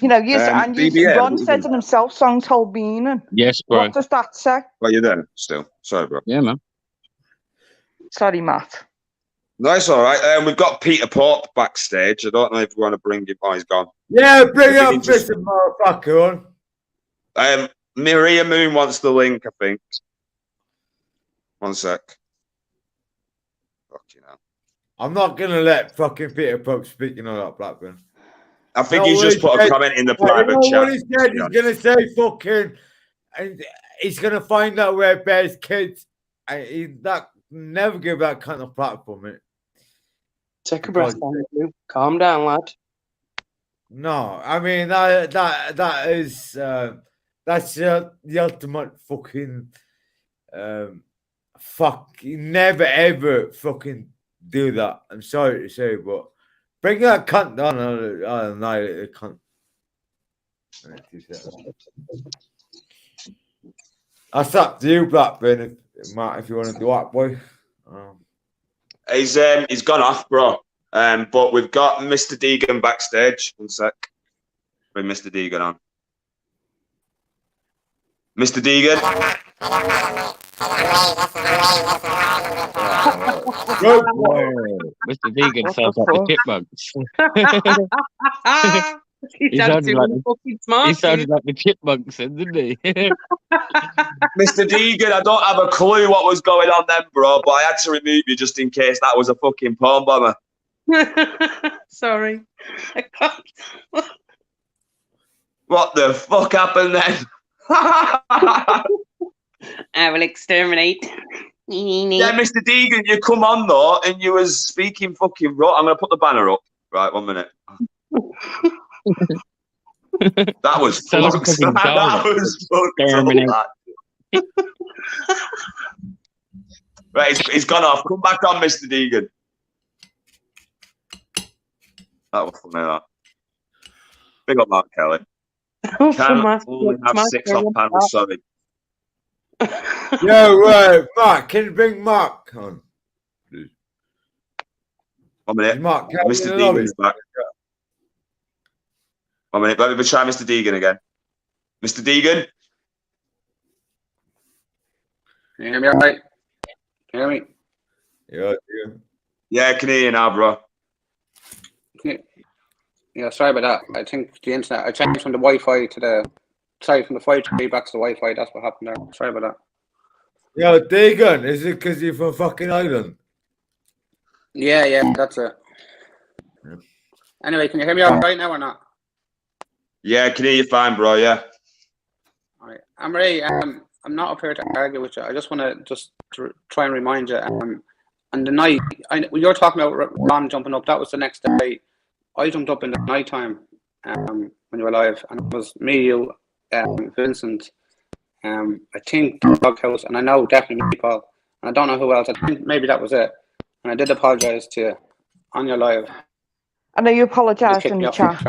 Speaker 17: know, Ron said it himself, songs hold meaning.
Speaker 13: Yes, bro.
Speaker 17: What does that say?
Speaker 1: Well, you're there still. Sorry, bro.
Speaker 13: Yeah, man.
Speaker 17: Sorry, Matt.
Speaker 1: No, it's all right. We've got Peter Pope backstage. I don't know if we want to bring him. Oh, he's gone.
Speaker 10: Yeah, bring up Mr. Motherfucker on.
Speaker 1: Maria Moon wants the link, I think. One sec. Fuck you know.
Speaker 10: I'm not going to let fucking Peter Pope speaking on that Blackburn.
Speaker 1: I think he's just put a comment in the private chat.
Speaker 10: What he said, he's going to say fucking, and he's going to find out where Bear's kids, and he's not, never give that kind of platform, mate.
Speaker 9: Take a breath, calm down, lad.
Speaker 10: No, I mean, that is, that's the ultimate fucking, you never ever fucking do that. I'm sorry to say, but bring that cunt down. I don't know, it cunt. That's up to you, Blackburn, Matt, if you want to do that, boy.
Speaker 1: He's gone off, bro. But we've got Mr. Deegan backstage. One sec. Bring Mr. Deegan on. Mr. Deegan.
Speaker 13: Mr. Deegan sounds like the chipmunks. He sounded like the chipmunks, didn't he?
Speaker 1: Mr. Deegan, I don't have a clue what was going on then, bro, but I had to remove you just in case that was a fucking porn bomber.
Speaker 9: Sorry. I can't.
Speaker 1: What the fuck happened then?
Speaker 18: I will exterminate.
Speaker 1: Yeah, Mr. Deegan, you come on though, and you was speaking fucking raw. I'm gonna put the banner up. Right, 1 minute. That was fucked. That was fucked. Right, he's gone off. Come back on, Mr. Deegan. That was funny, that. Big up Mark Kelly. Can only have 6 on panel, sorry.
Speaker 10: Yo, Mark, can you bring Mark on?
Speaker 1: 1 minute.
Speaker 10: Mark,
Speaker 1: Mr. Deegan's back. 1 minute. Let me try Mr. Deegan again. Mr. Deegan?
Speaker 19: Can you hear me all right? Can you hear me?
Speaker 1: Yeah, I can hear you now, bro.
Speaker 19: Yeah, sorry about that. I think the internet, I changed from the Wi-Fi to the, from the 5G back to the Wi-Fi. That's what happened there. Sorry about that.
Speaker 10: Yo, Deegan, is it because you're from fucking Ireland?
Speaker 19: Yeah, that's it. Yeah. Anyway, can you hear me all right now or not?
Speaker 1: Yeah, I can hear you fine, bro, yeah.
Speaker 19: All right. Anne-Marie, I'm not up here to argue with you. I just want to try and remind you. And the night, when you're talking about Ron jumping up, that was the next day. I jumped up in the night time when you were alive, and it was me, you, Vincent, I think the Doghouse, and I know definitely Paul, and I don't know who else. I think maybe that was it. And I did apologise to you on your live.
Speaker 17: I know you apologised in the chat.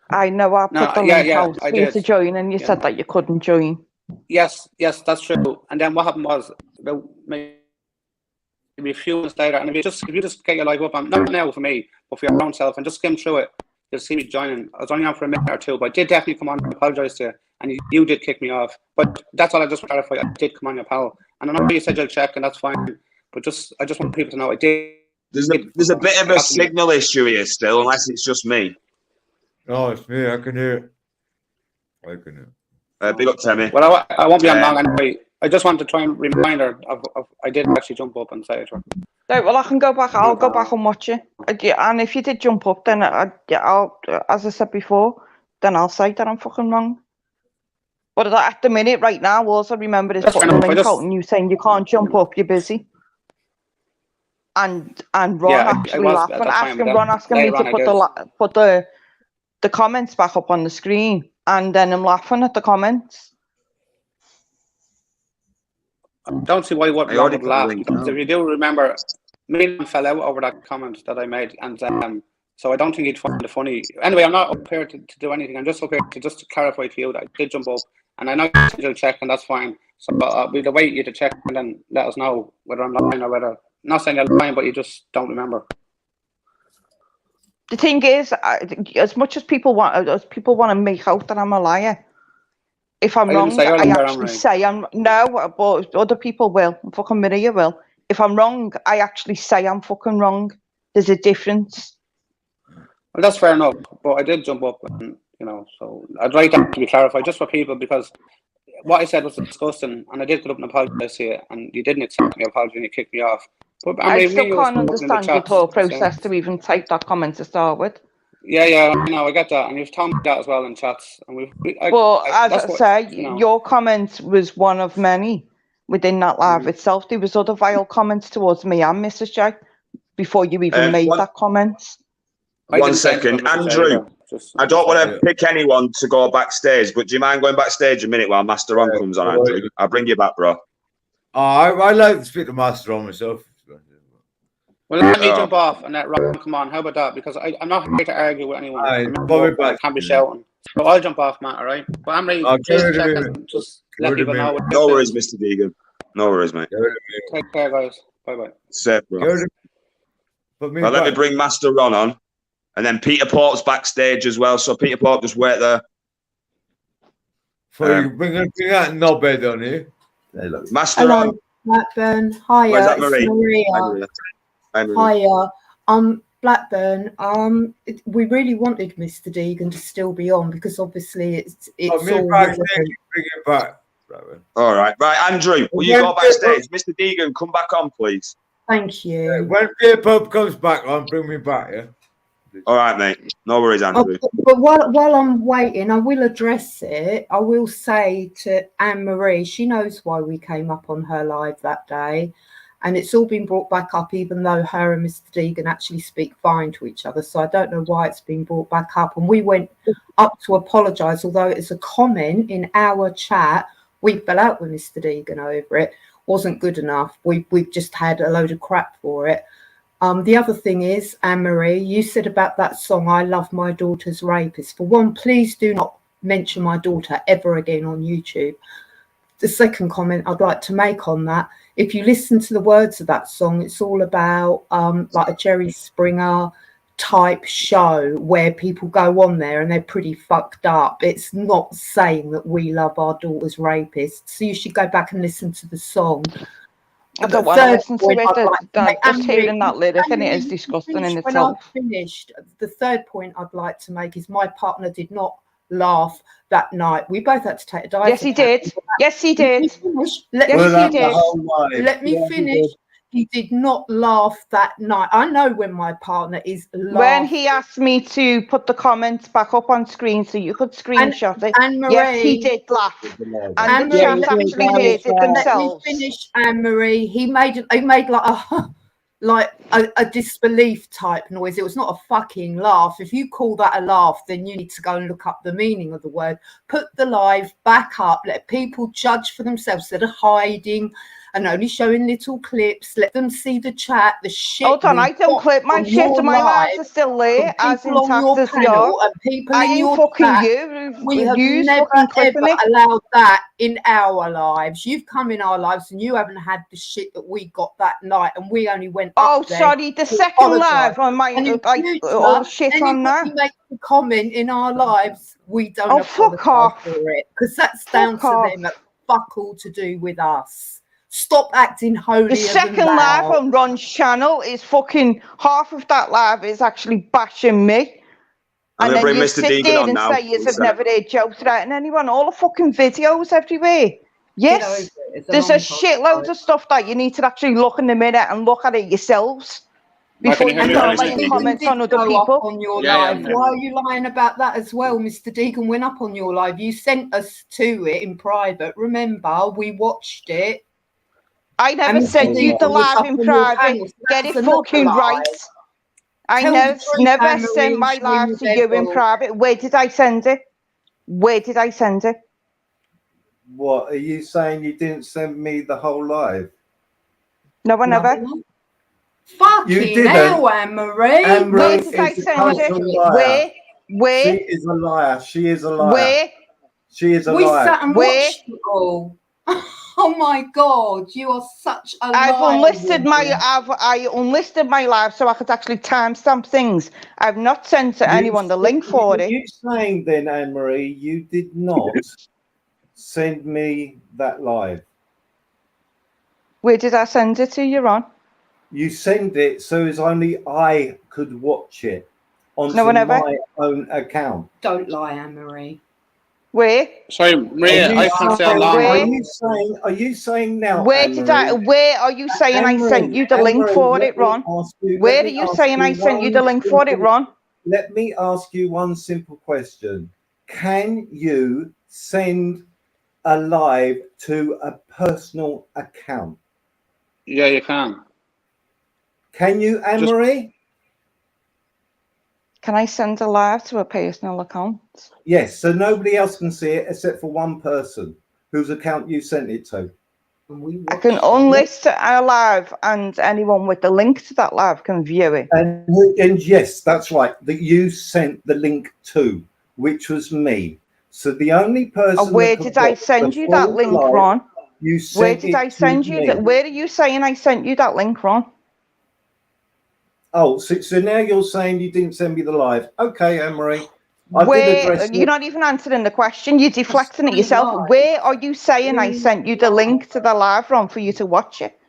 Speaker 17: I know I put the link out for you to join, and you said that you couldn't join.
Speaker 19: Yes, that's true. And then what happened was about maybe a few months later, and if you just get your live up, not now for me, but for your own self, and just skim through it, you'll see me joining. I was only on for a minute or two, but I did definitely come on and apologise to you, and you did kick me off. But that's all I just want to clarify. I did come on your pal, and I know you said you'll check, and that's fine. But I just want people to know I did.
Speaker 1: There's a bit of a signal issue here still, unless it's just me.
Speaker 10: No, it's me. I can hear it. I can hear it.
Speaker 1: Big up, Timmy.
Speaker 19: Well, I won't be on long anyway. I just want to try and remind her of I did actually jump up and say it to her.
Speaker 17: Right, well, I can go back. I'll go back and watch it. And if you did jump up, then I'll, as I said before, then I'll say that I'm fucking wrong. But at the minute, right now, also remember this putting a link out and you saying you can't jump up, you're busy. And Ron actually laughing, Ron asking me to put the comments back up on the screen, and then I'm laughing at the comments.
Speaker 19: I don't see why Ron would laugh, because if you do remember, me and fell out over that comment that I made, and so I don't think he'd find it funny. Anyway, I'm not up here to do anything. I'm just up here to clarify to you that I did jump up, and I know you'll check, and that's fine. So we'll await you to check and then let us know whether I'm lying or whether. Not saying you're lying, but you just don't remember.
Speaker 17: The thing is, as much as people want to make out that I'm a liar, if I'm wrong, I actually say I'm no, but other people will. Fucking Maria will. If I'm wrong, I actually say I'm fucking wrong. There's a difference.
Speaker 19: Well, that's fair enough. But I did jump up, and so I'd like that to be clarified just for people, because what I said was disgusting, and I did go up and apologise to you, and you didn't accept my apology and you kicked me off. But
Speaker 17: I still can't understand your thought process to even type that comment to start with.
Speaker 19: Yeah, I know, I get that, and you've told me that as well in chats. And
Speaker 17: as I say, your comment was one of many within that live itself. There was other vile comments towards me and Mrs. J before you even made that comment.
Speaker 1: 1 second, Andrew. I don't want to pick anyone to go backstage, but do you mind going backstage a minute while Master Ron comes on, Andrew? I'll bring you back, bro.
Speaker 10: I like to speak to Master Ron myself.
Speaker 19: Well, let me jump off and let Ron come on. How about that? Because I'm not here to argue with anyone. I can't be shouting. So I'll jump off, Matt, all right? But I'm ready. Just let people know.
Speaker 1: No worries, Mr. Deegan. No worries, mate.
Speaker 19: Take care, guys. Bye-bye.
Speaker 1: Safe, bro. Well, let me bring Master Ron on. And then Peter Port's backstage as well. So Peter Port, just wait there.
Speaker 10: Bring that knobhead on here.
Speaker 1: Master Ron.
Speaker 20: Blackburn. Hiya.
Speaker 1: Where's that, Marie?
Speaker 20: Maria.
Speaker 1: Hi, Marie.
Speaker 20: Hiya. Blackburn. We really wanted Mr. Deegan to still be on because obviously it's all.
Speaker 10: Bring it back.
Speaker 1: All right, Andrew. Will you go backstage? Mr. Deegan, come back on, please.
Speaker 20: Thank you.
Speaker 10: When Peter Pub comes back on, bring me back, yeah.
Speaker 1: All right, mate. No worries, Andrew.
Speaker 20: But while I'm waiting, I will address it. I will say to Anne-Marie, she knows why we came up on her live that day. And it's all been brought back up, even though her and Mr. Deegan actually speak fine to each other. So I don't know why it's been brought back up. And we went up to apologise, although it's a comment in our chat. We fell out with Mr. Deegan over it. Wasn't good enough. We've just had a load of crap for it. The other thing is, Anne-Marie, you said about that song, I Love My Daughter's Rapist. For one, please do not mention my daughter ever again on YouTube. The second comment I'd like to make on that, if you listen to the words of that song, it's all about like a Jerry Springer type show where people go on there and they're pretty fucked up. It's not saying that we love our daughter's rapists. So you should go back and listen to the song.
Speaker 17: I don't want to listen to it. Just hearing that lyric and it is disgusting in itself.
Speaker 20: When I've finished, the third point I'd like to make is my partner did not laugh that night. We both had to take a dive.
Speaker 17: Yes, he did. Yes, he did.
Speaker 20: Let me finish. He did not laugh that night. I know when my partner is laughing.
Speaker 17: When he asked me to put the comments back up on screen so you could screenshot it, yes, he did laugh. And the chat actually heard it themselves.
Speaker 20: Let me finish, Anne-Marie. He made like a disbelief type noise. It was not a fucking laugh. If you call that a laugh, then you need to go and look up the meaning of the word. Put the live back up. Let people judge for themselves instead of hiding and only showing little clips. Let them see the chat, the shit.
Speaker 17: Hold on,
Speaker 20: we
Speaker 17: I don't
Speaker 20: got
Speaker 17: clip my
Speaker 20: on
Speaker 17: shit.
Speaker 20: your
Speaker 17: My lives
Speaker 20: live
Speaker 17: are still there,
Speaker 20: from
Speaker 17: as
Speaker 20: people on
Speaker 17: intact
Speaker 20: your
Speaker 17: as they
Speaker 20: panel
Speaker 17: are.
Speaker 20: and people
Speaker 17: I
Speaker 20: in
Speaker 17: ain't
Speaker 20: your
Speaker 17: fucking
Speaker 20: chat.
Speaker 17: you.
Speaker 20: We have
Speaker 17: You's
Speaker 20: never
Speaker 17: fucking clipping
Speaker 20: ever
Speaker 17: it.
Speaker 20: allowed that in our lives. You've come in our lives and you haven't had the shit that we got that night, and we only went
Speaker 17: Oh,
Speaker 20: up there.
Speaker 17: sorry, the
Speaker 20: to
Speaker 17: second
Speaker 20: apologise.
Speaker 17: live on my
Speaker 20: And in
Speaker 17: like
Speaker 20: future,
Speaker 17: all shit on that.
Speaker 20: anybody makes a comment in our lives, we don't
Speaker 17: Oh, fuck
Speaker 20: apologise
Speaker 17: off.
Speaker 20: for it, because that's down
Speaker 17: Fuck
Speaker 20: to
Speaker 17: off.
Speaker 20: them. That's fuck all to do with us. Stop acting holier
Speaker 17: The
Speaker 20: than
Speaker 17: second live
Speaker 20: thou.
Speaker 17: on Ron's channel is fucking half of that live is actually bashing me.
Speaker 1: I'm
Speaker 17: And
Speaker 1: going to
Speaker 17: then
Speaker 1: bring
Speaker 17: you
Speaker 1: Mr.
Speaker 17: sit
Speaker 1: Deegan
Speaker 17: there
Speaker 1: on
Speaker 17: and
Speaker 1: now.
Speaker 17: say you have never heard jokes threatening anyone. All the fucking videos everywhere.
Speaker 20: Get over
Speaker 17: Yes,
Speaker 20: it. It's
Speaker 17: there's
Speaker 20: long
Speaker 17: a
Speaker 20: time
Speaker 17: shitload
Speaker 20: ago.
Speaker 17: of stuff that you need to actually look in the mirror and look at it yourselves before you
Speaker 20: And
Speaker 17: start
Speaker 20: Mr.
Speaker 17: laying
Speaker 20: Deegan
Speaker 17: comments
Speaker 20: did
Speaker 17: on other
Speaker 20: go
Speaker 17: people.
Speaker 20: up on your
Speaker 19: Yeah, yeah,
Speaker 20: live. Why are you lying about that as well? Mr. Deegan went up on your live. You sent us to it in private. Remember, we watched it.
Speaker 17: I never
Speaker 20: And Mr.
Speaker 17: sent you the
Speaker 20: Deegan was
Speaker 17: live
Speaker 20: up
Speaker 17: in
Speaker 20: on your
Speaker 17: private.
Speaker 20: panel, so
Speaker 17: Get
Speaker 20: that's
Speaker 17: it
Speaker 20: another
Speaker 17: fucking
Speaker 20: lie.
Speaker 17: right. I
Speaker 20: Tell the truth,
Speaker 17: never
Speaker 20: Anne-Marie,
Speaker 17: sent
Speaker 20: and
Speaker 17: my
Speaker 20: show him
Speaker 17: live to
Speaker 20: your
Speaker 17: you in
Speaker 20: devil.
Speaker 17: private. Where did I send it? Where did I send it?
Speaker 21: What are you saying? You didn't send me the whole live?
Speaker 17: No, I never.
Speaker 20: Fucking hell, Anne-Marie.
Speaker 21: Anne-Marie
Speaker 17: Where did I
Speaker 21: is a
Speaker 17: send it?
Speaker 21: total liar.
Speaker 17: Where?
Speaker 21: She is a liar. She is a liar.
Speaker 17: Where?
Speaker 21: She is a
Speaker 20: We
Speaker 21: liar.
Speaker 20: sat and
Speaker 17: Where?
Speaker 20: watched it all. Oh my God, you are such a
Speaker 17: I've
Speaker 20: liar.
Speaker 17: unlisted
Speaker 20: woman.
Speaker 17: I unlisted my live so I could actually timestamp things. I've not sent to anyone the link for it.
Speaker 21: You saying then, Anne-Marie, you did not send me that live?
Speaker 17: Where did I send it to you, Ron?
Speaker 21: You send it so as only I could watch it onto
Speaker 17: No, I never.
Speaker 21: my own account.
Speaker 20: Don't lie, Anne-Marie.
Speaker 17: Where?
Speaker 19: Sorry, Maria, I can't say how long.
Speaker 21: Are you saying now?
Speaker 17: Where did I? Where are you saying I sent you the link for it, Ron? Where are you saying I sent you the link for it, Ron?
Speaker 21: Let me ask you one simple question. Can you send a live to a personal account?
Speaker 19: Yeah, you can.
Speaker 21: Can you, Anne-Marie?
Speaker 17: Can I send a live to a personal account?
Speaker 21: Yes, so nobody else can see it except for one person whose account you sent it to.
Speaker 17: I can unlist a live and anyone with the link to that live can view it.
Speaker 21: And yes, that's right, that you sent the link to, which was me. So the only person.
Speaker 17: Where did I send you that link, Ron?
Speaker 21: You
Speaker 17: Where
Speaker 21: sent
Speaker 17: did I
Speaker 21: it
Speaker 17: send
Speaker 21: to
Speaker 17: you
Speaker 21: me.
Speaker 17: that? Where are you saying I sent you that link, Ron?
Speaker 21: Oh, so now you're saying you didn't send me the live. Okay, Anne-Marie.
Speaker 17: Where you're not even answering the question, you're deflecting it yourself. Where are you saying I sent you the link to the live, Ron, for you to watch it?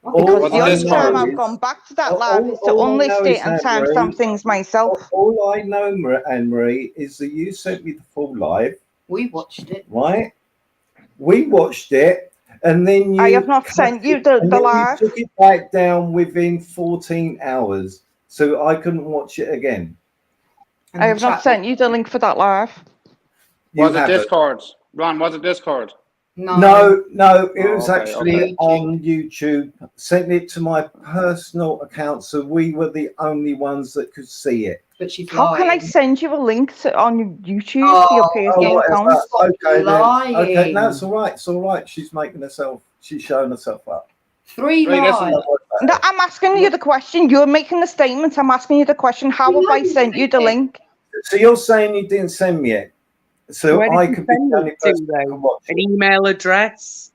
Speaker 17: Because the only time I've gone back to that live is to unlist it and timestamp things myself.
Speaker 21: All I know, Anne-Marie, is that you sent me the full live.
Speaker 20: We watched it.
Speaker 21: Right? We watched it, and then you.
Speaker 17: I have not sent you the live.
Speaker 21: You took it back down within 14 hours, so I couldn't watch it again.
Speaker 17: I have not sent you the link for that live.
Speaker 19: Was it Discord? Ron, was it Discord?
Speaker 21: No, it was
Speaker 19: okay,
Speaker 21: actually on YouTube. Sent it to my personal account, so we were the only ones that could see it.
Speaker 20: But she's
Speaker 17: How can I send you a link on YouTube to your personal account?
Speaker 21: Okay, then. Okay, no, it's all right. It's all right. She's showing herself up.
Speaker 20: Three lies.
Speaker 17: No, I'm asking you the question. You're making the statement. I'm asking you the question. How have I sent you the link?
Speaker 21: So you're saying you didn't send me it, so
Speaker 9: Where did
Speaker 21: I
Speaker 9: you
Speaker 21: could be
Speaker 9: send
Speaker 21: the only
Speaker 9: it to,
Speaker 21: person who can watch
Speaker 9: An email address,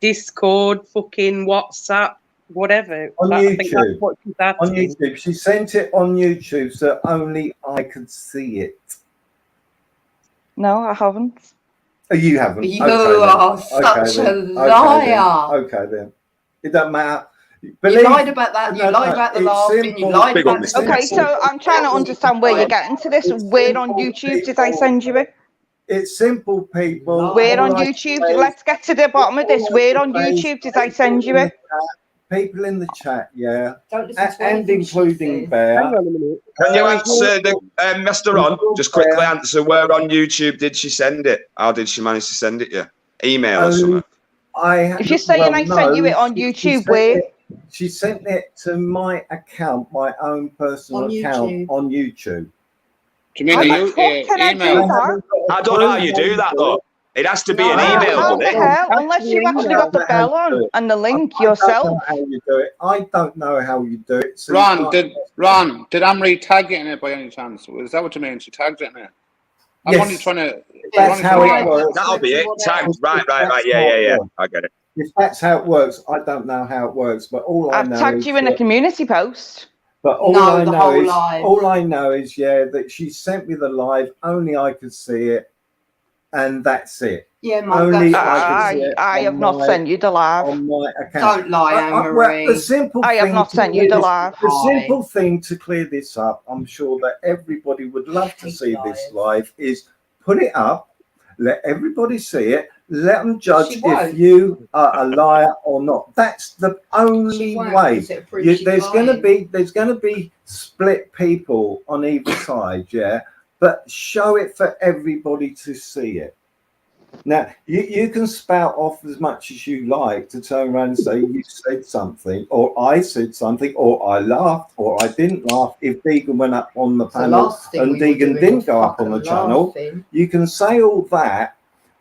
Speaker 9: Discord, fucking WhatsApp, whatever.
Speaker 21: on
Speaker 9: I think
Speaker 21: YouTube.
Speaker 9: that's what she's
Speaker 21: On
Speaker 9: asking.
Speaker 21: YouTube, she sent it on YouTube, so only I could see it.
Speaker 17: No, I haven't.
Speaker 21: Oh, you haven't.
Speaker 20: You
Speaker 21: Okay,
Speaker 20: are
Speaker 21: then.
Speaker 20: such a
Speaker 21: Okay,
Speaker 20: liar.
Speaker 21: Okay, then. It doesn't matter.
Speaker 20: You lied about that. You lied about the laughing. You lied about the.
Speaker 17: Okay, so I'm trying to understand where you're getting to this. Where on YouTube did I send you it?
Speaker 21: It's simple, people.
Speaker 17: Where on
Speaker 21: All I
Speaker 17: YouTube?
Speaker 21: say is-
Speaker 17: Let's get to the bottom of this. Where on YouTube did I send you it?
Speaker 21: People in the chat, yeah,
Speaker 20: Don't listen to
Speaker 21: and
Speaker 20: anything she
Speaker 21: including
Speaker 20: says.
Speaker 21: Bear.
Speaker 9: Hang on a minute.
Speaker 1: Can you answer, Mr. Ron, just quickly answer, where on YouTube did she send it? How did she manage to send it, yeah? Email or something?
Speaker 17: If you're saying I sent you it on YouTube, where?
Speaker 21: She sent it to my account, my own personal
Speaker 20: On
Speaker 21: account
Speaker 20: YouTube.
Speaker 21: on YouTube.
Speaker 19: Do you mean
Speaker 17: How
Speaker 19: the
Speaker 17: the fuck can I do
Speaker 19: email?
Speaker 17: that?
Speaker 1: I don't know how you do that, though. It has to be
Speaker 21: No,
Speaker 1: an
Speaker 21: how
Speaker 1: email,
Speaker 17: How
Speaker 1: doesn't
Speaker 17: the
Speaker 1: it?
Speaker 17: hell? Unless you actually got the bell on and the link yourself.
Speaker 21: I don't know how you do it. I don't know how you do it. So
Speaker 8: Ron, did Anne-Marie tag it in it by any chance? Is that what you mean? She tagged it in it. I'm
Speaker 21: Yes.
Speaker 8: only trying to.
Speaker 21: That's how it works.
Speaker 1: That'll be it. Tagged. Right.
Speaker 21: That's
Speaker 1: Yeah.
Speaker 21: how it works.
Speaker 1: I get it.
Speaker 21: If that's how it works, I don't know how it works, but all I
Speaker 17: I've
Speaker 21: know
Speaker 17: tagged
Speaker 21: is
Speaker 17: you in a
Speaker 21: that-
Speaker 17: community post.
Speaker 21: But all
Speaker 20: No,
Speaker 21: I
Speaker 20: the
Speaker 21: know
Speaker 20: whole
Speaker 21: is
Speaker 20: live.
Speaker 21: all I know is that she sent me the live. Only I could see it, and that's it.
Speaker 20: Yeah, Mum,
Speaker 21: Only
Speaker 20: that's
Speaker 21: I could see
Speaker 17: I,
Speaker 21: it.
Speaker 17: I
Speaker 21: on
Speaker 17: have not
Speaker 21: my-
Speaker 17: sent you the live.
Speaker 21: on my account.
Speaker 20: Don't lie,
Speaker 21: Well,
Speaker 20: Anne-Marie.
Speaker 21: the simple
Speaker 17: I have
Speaker 21: thing
Speaker 17: not
Speaker 21: to
Speaker 17: sent you
Speaker 21: clear
Speaker 17: the
Speaker 21: this-
Speaker 17: live.
Speaker 21: The simple thing to clear this up, I'm sure that everybody would love to see this live, is put it up, let everybody see it, let them judge
Speaker 20: She
Speaker 21: if
Speaker 20: won't.
Speaker 21: you are a liar or not. That's the only
Speaker 20: She won't,
Speaker 21: way.
Speaker 20: because it proves she's
Speaker 21: There's going to
Speaker 20: lying.
Speaker 21: be split people on either side, yeah, but show it for everybody to see it. Now, you can spout off as much as you like to turn around and say you said something, or I said something, or I laughed, or I didn't laugh. If Deegan went up on the
Speaker 20: The
Speaker 21: panel
Speaker 20: last thing
Speaker 21: and
Speaker 20: we were
Speaker 21: Deegan
Speaker 20: doing
Speaker 21: didn't
Speaker 20: was
Speaker 21: go up on the
Speaker 20: fucking
Speaker 21: channel,
Speaker 20: laughing.
Speaker 21: you can say all that,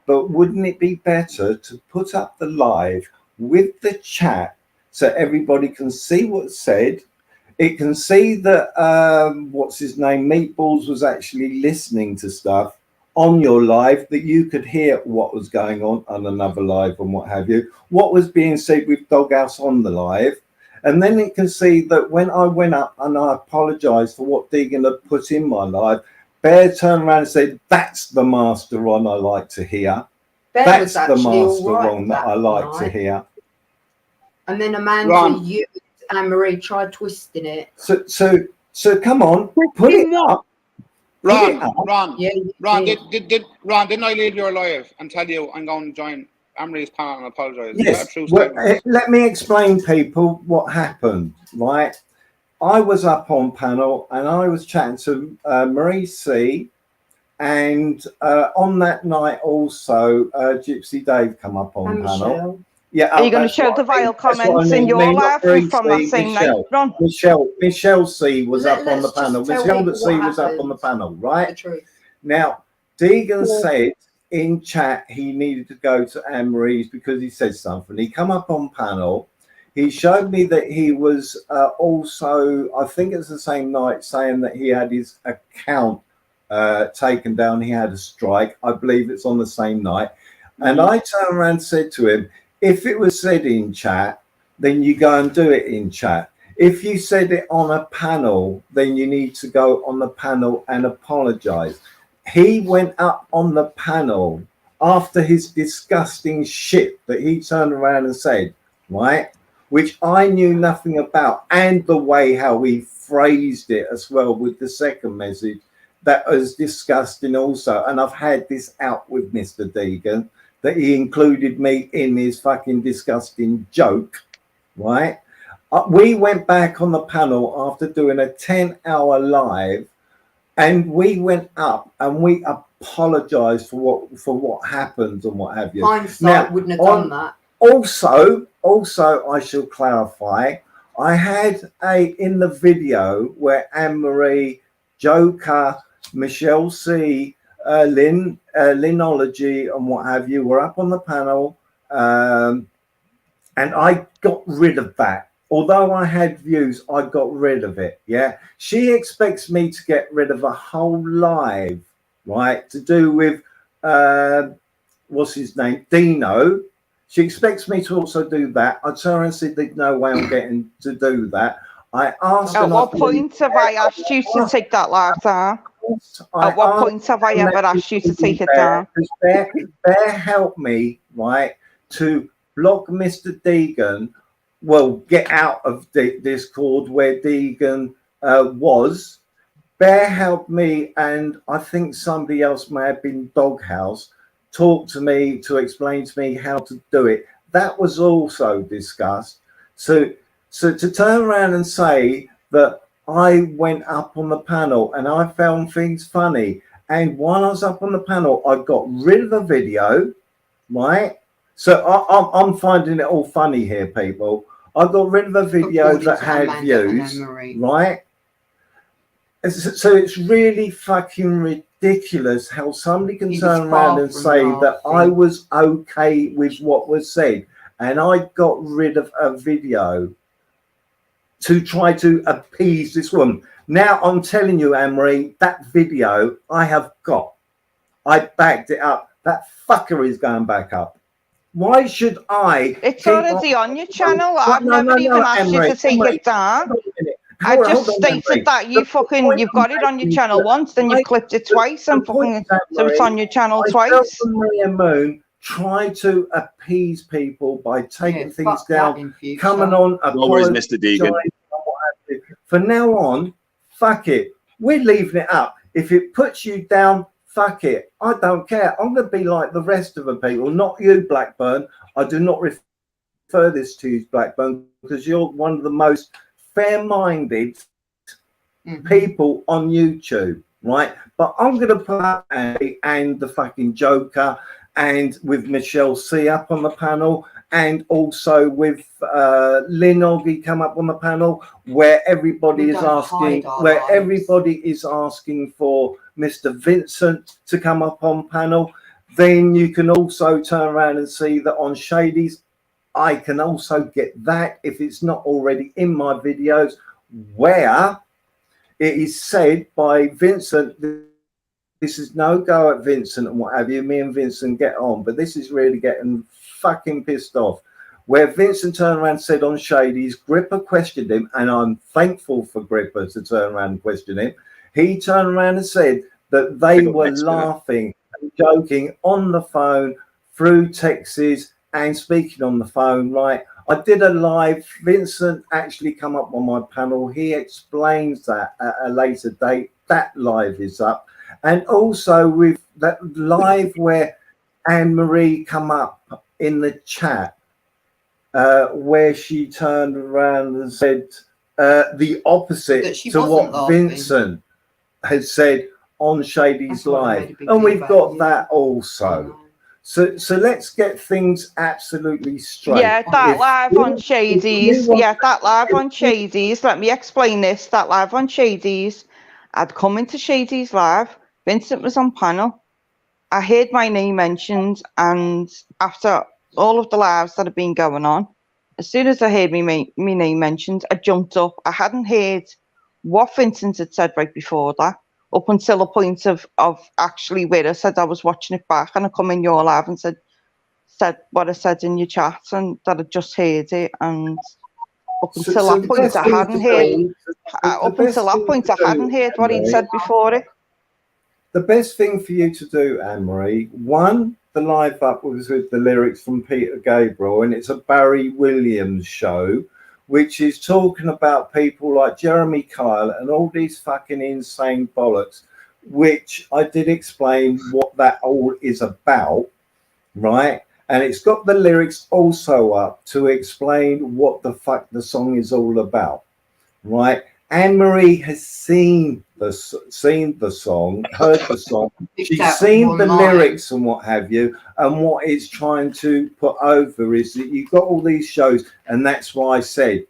Speaker 21: but wouldn't it be better to put up the live with the chat so everybody can see what's said? It can see that, what's his name, Meatballs was actually listening to stuff on your live, that you could hear what was going on another live and what have you, what was being said with Doghouse on the live. And then it can see that when I went up and I apologized for what Deegan had put in my live, Bear turned around and said, that's the master Ron I like to hear.
Speaker 20: Bear
Speaker 21: That's
Speaker 20: was
Speaker 21: the
Speaker 20: actually all
Speaker 21: master
Speaker 20: right
Speaker 21: Ron that I
Speaker 20: that
Speaker 21: like to
Speaker 20: night.
Speaker 21: hear.
Speaker 20: And then Amanda,
Speaker 21: Ron.
Speaker 20: you, Anne-Marie tried twisting it.
Speaker 21: So come on, put it up.
Speaker 8: Ron,
Speaker 21: up.
Speaker 8: Ron,
Speaker 20: Yeah, you
Speaker 8: Ron,
Speaker 20: did.
Speaker 8: Ron, didn't I leave your live and tell you I'm going to join Anne-Marie's panel and apologise? Is that a
Speaker 21: Yes.
Speaker 8: true
Speaker 21: Well,
Speaker 8: statement?
Speaker 21: let me explain, people, what happened. Right, I was up on panel and I was chatting to Marie C, and on that night also Gypsy Dave come up on
Speaker 17: And
Speaker 21: panel.
Speaker 17: Michelle.
Speaker 21: Yeah,
Speaker 17: Are you going to
Speaker 21: that's
Speaker 17: show
Speaker 21: what
Speaker 17: the
Speaker 21: I mean.
Speaker 17: vile
Speaker 21: That's what I
Speaker 17: comments in
Speaker 21: mean.
Speaker 17: your
Speaker 21: Me, not
Speaker 17: live
Speaker 21: Marie
Speaker 17: from
Speaker 21: C,
Speaker 17: that same night,
Speaker 21: Michelle.
Speaker 17: Ron?
Speaker 21: Michelle C was up on the
Speaker 20: Let's just
Speaker 21: panel.
Speaker 20: tell
Speaker 21: Michelle
Speaker 20: people
Speaker 21: C
Speaker 20: what
Speaker 21: was up on the
Speaker 20: happened.
Speaker 21: panel, right?
Speaker 20: The truth.
Speaker 21: Now, Deegan said in chat he needed to go to Anne-Marie's because he said something. He come up on panel. He showed me that he was also, I think it's the same night, saying that he had his account taken down. He had a strike. I believe it's on the same night. And I turned around and said to him, if it was said in chat, then you go and do it in chat. If you said it on a panel, then you need to go on the panel and apologize. He went up on the panel after his disgusting shit that he turned around and said, right, which I knew nothing about, and the way how he phrased it as well with the second message, that was disgusting also. And I've had this out with Mr. Deegan, that he included me in his fucking disgusting joke, right? We went back on the panel after doing a 10-hour live, and we went up and we apologized for what happened and what have you.
Speaker 20: Hindsight wouldn't have done that.
Speaker 21: Also, I shall clarify, I had in the video where Anne-Marie, Joker, Michelle C, Linology and what have you were up on the panel, and I got rid of that. Although I had views, I got rid of it. Yeah, she expects me to get rid of a whole live, right, to do with what's his name, Dino. She expects me to also do that. I told her and said there's no way I'm getting to do that. I asked.
Speaker 17: At what point have I asked you to take that live down? At what point have I ever asked you to take it down?
Speaker 21: Bear helped me, right, to block Mr. Deegan. Well, get out of the Discord where Deegan was. Bear helped me, and I think somebody else may have been Doghouse, talk to me to explain to me how to do it. That was also discussed. So to turn around and say that I went up on the panel and I found things funny, and while I was up on the panel, I got rid of the video, right? So I'm finding it all funny here, people. I got rid of a video that had views, right? So it's really fucking ridiculous how somebody can turn around and say that I was okay with what was said, and I got rid of a video to try to appease this woman. Now I'm telling you, Anne-Marie, that video I have got. I backed it up. That fucker is going back up. Why should I?
Speaker 17: It's already on your channel. I've never even asked you to take it down. I just stated that you've got it on your channel once, then you've clipped it twice, and fucking so it's on your channel twice.
Speaker 21: Maria Moon try to appease people by taking things down, coming on,
Speaker 1: Always Mr. Deegan.
Speaker 21: From now on, fuck it. We're leaving it up. If it puts you down, fuck it. I don't care. I'm going to be like the rest of the people, not you, Blackburn. I do not refer this to you, Blackburn, because you're one of the most fair-minded people on YouTube, right? But I'm going to put up Andy and the fucking Joker and with Michelle C up on the panel, and also with Lynn Oggy come up on the panel, where everybody is asking, for Mr. Vincent to come up on panel. Then you can also turn around and see that on Shady's, I can also get that if it's not already in my videos, where it is said by Vincent, this is no go at Vincent and what have you, me and Vincent get on, but this is really getting fucking pissed off, where Vincent turned around and said on Shady's, Gripper questioned him, and I'm thankful for Gripper to turn around and question him. He turned around and said that they were laughing and joking on the phone through texts and speaking on the phone, right? I did a live. Vincent actually come up on my panel. He explains that at a later date. That live is up. And also with that live where Anne-Marie come up in the chat, where she turned around and said the opposite to what Vincent had said on Shady's live. And we've got that also. So let's get things absolutely straight.
Speaker 17: Yeah, that live on Shady's. Yeah, that live on Shady's. Let me explain this. That live on Shady's. I'd come into Shady's live. Vincent was on panel. I heard my name mentioned, and after all of the lives that have been going on, as soon as I heard my name mentioned, I jumped up. I hadn't heard what Vincent had said right before that, up until the point of actually where I said I was watching it back, and I come in your live and said what I said in your chat, and that I just heard it, and up until that point I hadn't heard. Up until that point I hadn't heard what he'd said before it.
Speaker 21: The best thing for you to do, Anne-Marie, one, the live up was with the lyrics from Peter Gabriel, and it's a Barry Williams show, which is talking about people like Jeremy Kyle and all these fucking insane bollocks, which I did explain what that all is about, right? And it's got the lyrics also up to explain what the fuck the song is all about, right? Anne-Marie has seen the song, heard the song. She's seen the lyrics and what have you. And what it's trying to put over is that you've got all these shows, and that's why I said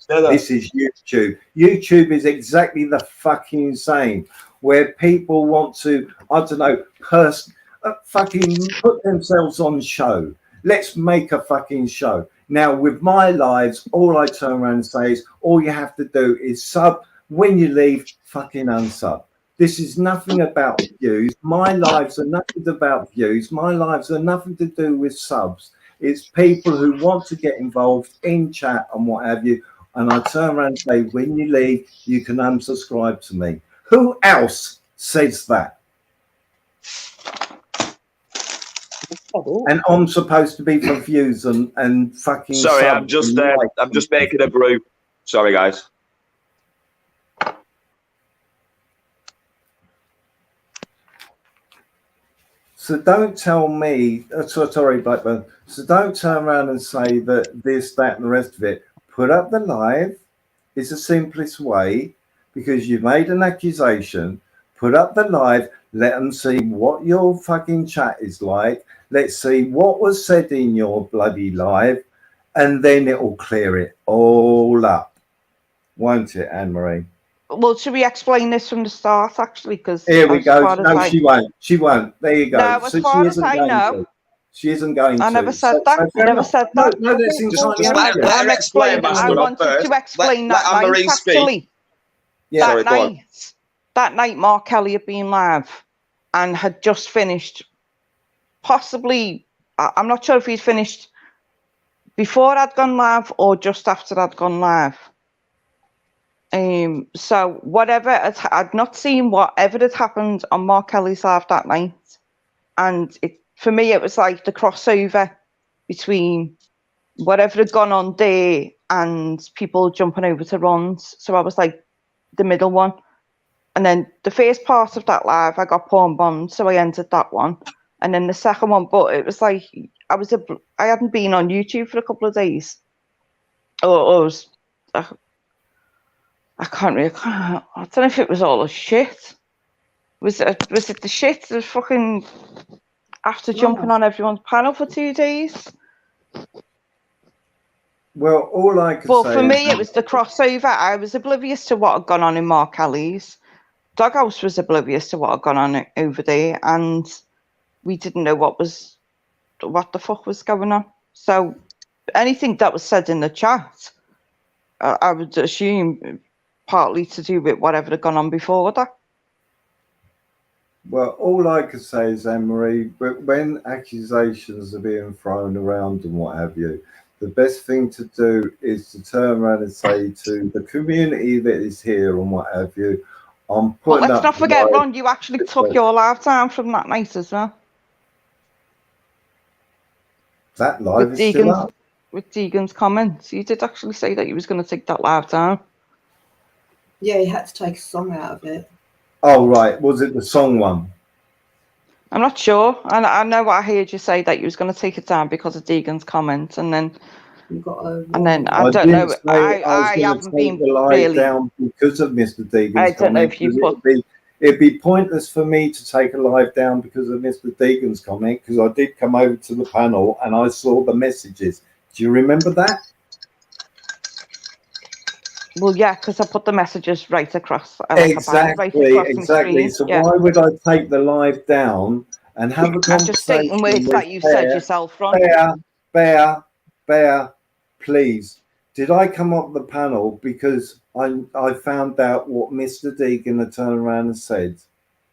Speaker 21: this is YouTube. YouTube is exactly the fucking same, where people want to, I don't know, fucking put themselves on show. Let's make a fucking show. Now, with my lives, all I turn around and say is, all you have to do is sub. When you leave, fucking unsub. This is nothing about views. My lives are nothing about views. My lives are nothing to do with subs. It's people who want to get involved in chat and what have you. And I turn around and say, when you leave, you can unsubscribe to me. Who else says that? And I'm supposed to be for views and fucking.
Speaker 1: Sorry, I'm just making a brew. Sorry, guys.
Speaker 21: So don't tell me. Sorry, Blackburn. So don't turn around and say that this, that, and the rest of it. Put up the live. It's the simplest way, because you've made an accusation. Put up the live. Let them see what your fucking chat is like. Let's see what was said in your bloody live, and then it will clear it all up, won't it, Anne-Marie?
Speaker 17: Well, should we explain this from the start, actually? Because
Speaker 21: Here we
Speaker 17: as
Speaker 21: go.
Speaker 17: far as
Speaker 21: No,
Speaker 17: I,
Speaker 21: she won't. She won't. There you go.
Speaker 17: no, as
Speaker 21: So she
Speaker 17: far as
Speaker 21: isn't
Speaker 17: I
Speaker 21: going
Speaker 17: know,
Speaker 21: to. She isn't going
Speaker 17: I
Speaker 21: to.
Speaker 17: never said
Speaker 21: So
Speaker 17: that. I
Speaker 21: fair
Speaker 17: never
Speaker 21: enough.
Speaker 17: said
Speaker 21: No,
Speaker 17: that.
Speaker 21: no, that's
Speaker 1: Just
Speaker 21: entirely
Speaker 1: let,
Speaker 21: okay.
Speaker 1: let her
Speaker 17: I'm
Speaker 1: explain,
Speaker 17: explaining. I
Speaker 1: Mastodon,
Speaker 17: wanted
Speaker 1: first.
Speaker 17: to explain
Speaker 1: Let
Speaker 17: that
Speaker 1: Anne Marie
Speaker 17: night,
Speaker 1: speak.
Speaker 17: actually.
Speaker 21: Yeah.
Speaker 1: Sorry, go on.
Speaker 17: That night, Mark Kelly had been live and had just finished. Possibly, I'm not sure if he'd finished before I'd gone live or just after I'd gone live. So whatever I'd not seen whatever had happened on Mark Kelly's live that night, and for me it was like the crossover between whatever had gone on there and people jumping over to Ron's. So I was like the middle one, and then the first part of that live I got porn bombed, so I entered that one, and then the second one. But it was like I hadn't been on YouTube for a couple of days, or I don't know if it was all a shit. Was it the shit? The fucking after jumping on everyone's panel for 2 days.
Speaker 21: Well, all I could
Speaker 17: Well,
Speaker 21: say
Speaker 17: for
Speaker 21: is
Speaker 17: me, it was the crossover. I was oblivious to what had gone on in Mark Kelly's. Doghouse was oblivious to what had gone on over there, and we didn't know what the fuck was going on. So anything that was said in the chat, I would assume partly to do with whatever had gone on before that.
Speaker 21: Well, all I could say is, Anne-Marie, but when accusations are being thrown around and what have you, the best thing to do is to turn around and say to the community that is here and what have you, I'm
Speaker 17: But
Speaker 21: putting
Speaker 17: let's
Speaker 21: up
Speaker 17: not forget,
Speaker 21: live-
Speaker 17: Ron, you actually took your lifetime from that night as well.
Speaker 21: That live is still up.
Speaker 17: With Deegan's comments, you did actually say that you was going to take that live down.
Speaker 20: Yeah, he had to take a song out of it.
Speaker 21: Oh, right. Was it the song one?
Speaker 17: I'm not sure. I know I heard you say that you was going to take it down because of Deegan's comments, and then I don't know. I haven't been
Speaker 21: the live
Speaker 17: really
Speaker 21: down because of Mr. Deegan's
Speaker 17: I don't know
Speaker 21: comment.
Speaker 17: if you
Speaker 21: because
Speaker 17: put.
Speaker 21: It'd be pointless for me to take a live down because of Mr. Deegan's comment, because I did come over to the panel and I saw the messages. Do you remember that?
Speaker 17: Well, yeah, because I put the messages right across.
Speaker 21: Exactly. So why would I take the live down and have a
Speaker 17: I'm
Speaker 21: conversation
Speaker 17: just stating words
Speaker 21: with
Speaker 17: that you said yourself, Ron.
Speaker 21: Bear, please. Did I come up the panel because I found out what Mr. Deegan had turned around and said,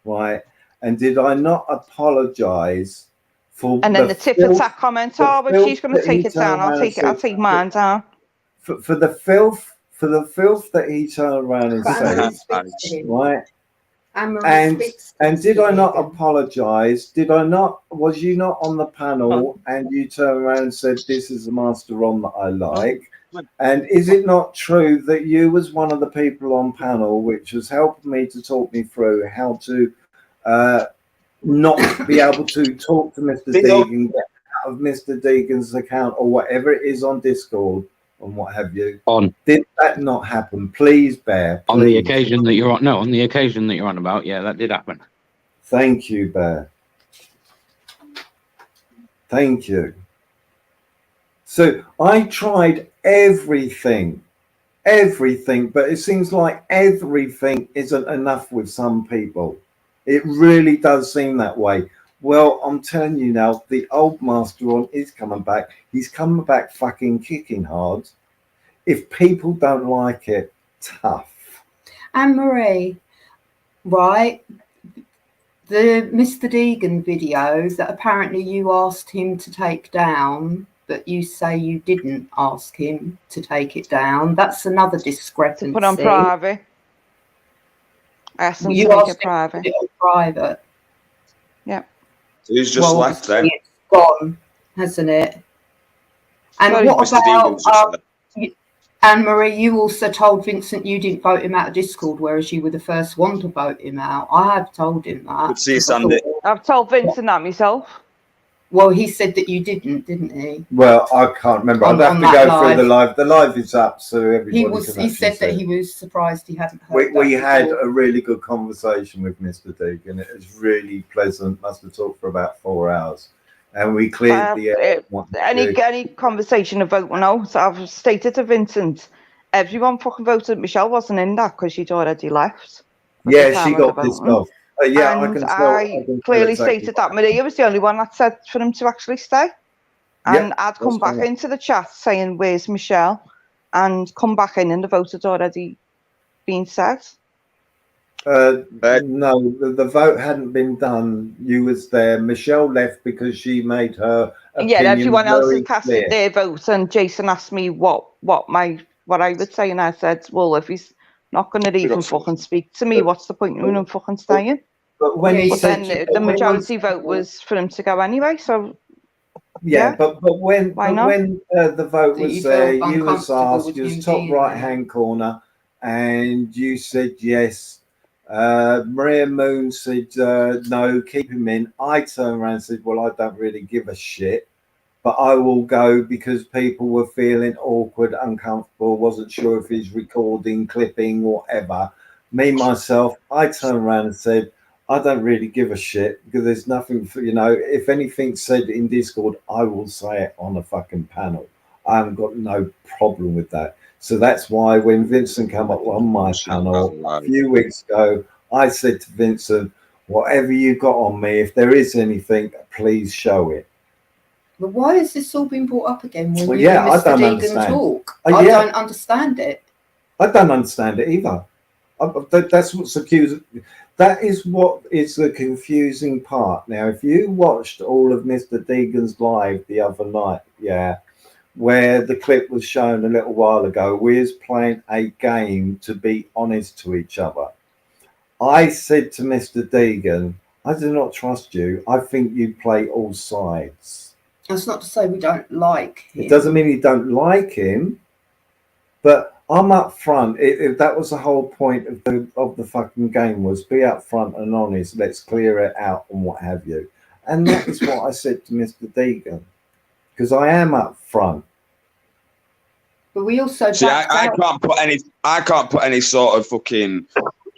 Speaker 21: right? And did I not apologise for?
Speaker 17: And then the tip attack comment. Oh, but she's going to take it down. I'll take mine down.
Speaker 21: For the filth that he turned around and said, right? And did I not apologise? Was you not on the panel and you turned around and said, this is the Master Ron that I like? And is it not true that you was one of the people on panel which was helping me to talk me through how to not be able to talk to Mr. Deegan, get out of Mr. Deegan's account or whatever it is on Discord and what have you? Did that not happen? Please, Bear. Please.
Speaker 13: On the occasion that you're on, on the occasion that you're on about, yeah, that did happen.
Speaker 21: Thank you, Bear. Thank you. So I tried everything, but it seems like everything isn't enough with some people. It really does seem that way. Well, I'm telling you now, the old Master Ron is coming back. He's coming back fucking kicking hard. If people don't like it, tough.
Speaker 20: Anne-Marie, right? The Mr. Deegan video that apparently you asked him to take down, but you say you didn't ask him to take it down. That's another discrepancy.
Speaker 17: Put on private. I asked him
Speaker 20: You
Speaker 17: to make
Speaker 20: asked
Speaker 17: it
Speaker 20: him to
Speaker 17: private.
Speaker 20: put it on private.
Speaker 17: Yeah.
Speaker 1: Who's just left then?
Speaker 20: It's gone, hasn't it? And
Speaker 1: Sorry,
Speaker 20: what
Speaker 1: Mr. Deegan's just
Speaker 20: about Anne-Marie? You also told Vincent you didn't vote him out of Discord, whereas you were the first one to vote him out. I have told him that.
Speaker 1: Good to see you, Sandy.
Speaker 17: I've told Vincent that myself.
Speaker 20: Well, he said that you didn't he?
Speaker 21: Well, I can't remember. I'd have to go through the live. The live is up, so everybody can
Speaker 20: He said that
Speaker 21: see
Speaker 20: he
Speaker 21: it.
Speaker 20: was surprised he hadn't heard
Speaker 21: We
Speaker 20: that
Speaker 21: had
Speaker 20: before.
Speaker 21: a really good conversation with Mr. Deegan. It was really pleasant. Must have talked for about 4 hours, and we cleared the air.
Speaker 17: Any conversation about so I've stated to Vincent, everyone fucking voted. Michelle wasn't in that because she'd already left.
Speaker 21: Yeah, she got pissed off. Yeah, I
Speaker 17: And
Speaker 21: can tell.
Speaker 17: I
Speaker 21: can tell
Speaker 17: clearly
Speaker 21: exactly
Speaker 17: stated that Maria was the only one that said for him to actually stay. And I'd come back into the chat saying, "Where's Michelle?" And come back in, and the vote had already been said.
Speaker 21: No, the vote hadn't been done. You was there. Michelle left because she made her opinion
Speaker 17: Everyone else
Speaker 21: very
Speaker 17: had cast
Speaker 21: clear.
Speaker 17: their votes, and Jason asked me what I would say, and I said, "Well, if he's not going to even fucking speak to me, what's the point of him fucking staying?"
Speaker 21: But when he
Speaker 17: then
Speaker 21: said,
Speaker 17: the majority vote was for him to go anyway. So
Speaker 21: but when the vote
Speaker 20: So
Speaker 21: was
Speaker 20: you
Speaker 21: there,
Speaker 20: felt
Speaker 21: you was
Speaker 20: uncomfortable
Speaker 21: asked,
Speaker 20: with
Speaker 21: you was
Speaker 20: him
Speaker 21: top
Speaker 20: being
Speaker 21: right hand corner, and you said yes. Maria Moon said no, keep him in. I turned around and said, well, I don't really give a shit, but I will go because people were feeling awkward, uncomfortable, wasn't sure if he's recording, clipping, whatever. Me, myself, I turned around and said, I don't really give a shit because there's nothing for, if anything's said in Discord, I will say it on a fucking panel. I haven't got no problem with that. So that's why when Vincent came up on my panel a few weeks ago, I said to Vincent, whatever you got on me, if there is anything, please show it.
Speaker 20: But why has this all been brought up again when
Speaker 21: Well,
Speaker 20: you
Speaker 21: yeah,
Speaker 20: and
Speaker 21: I
Speaker 20: Mr.
Speaker 21: don't
Speaker 20: Deegan
Speaker 21: understand.
Speaker 20: talk?
Speaker 21: Yeah.
Speaker 20: I don't understand it.
Speaker 21: I don't understand it either. That's what's accused. That is what is the confusing part. Now, if you watched all of Mr. Deegan's live the other night, where the clip was shown a little while ago, we was playing a game to be honest to each other. I said to Mr. Deegan, I do not trust you. I think you play all sides.
Speaker 20: That's not to say we don't like him.
Speaker 21: It doesn't mean you don't like him, but I'm up front. That was the whole point of the fucking game, was be up front and honest. Let's clear it out and what have you. And that is what I said to Mr. Deegan, because I am up front.
Speaker 20: But we also
Speaker 1: see. I can't put any sort of fucking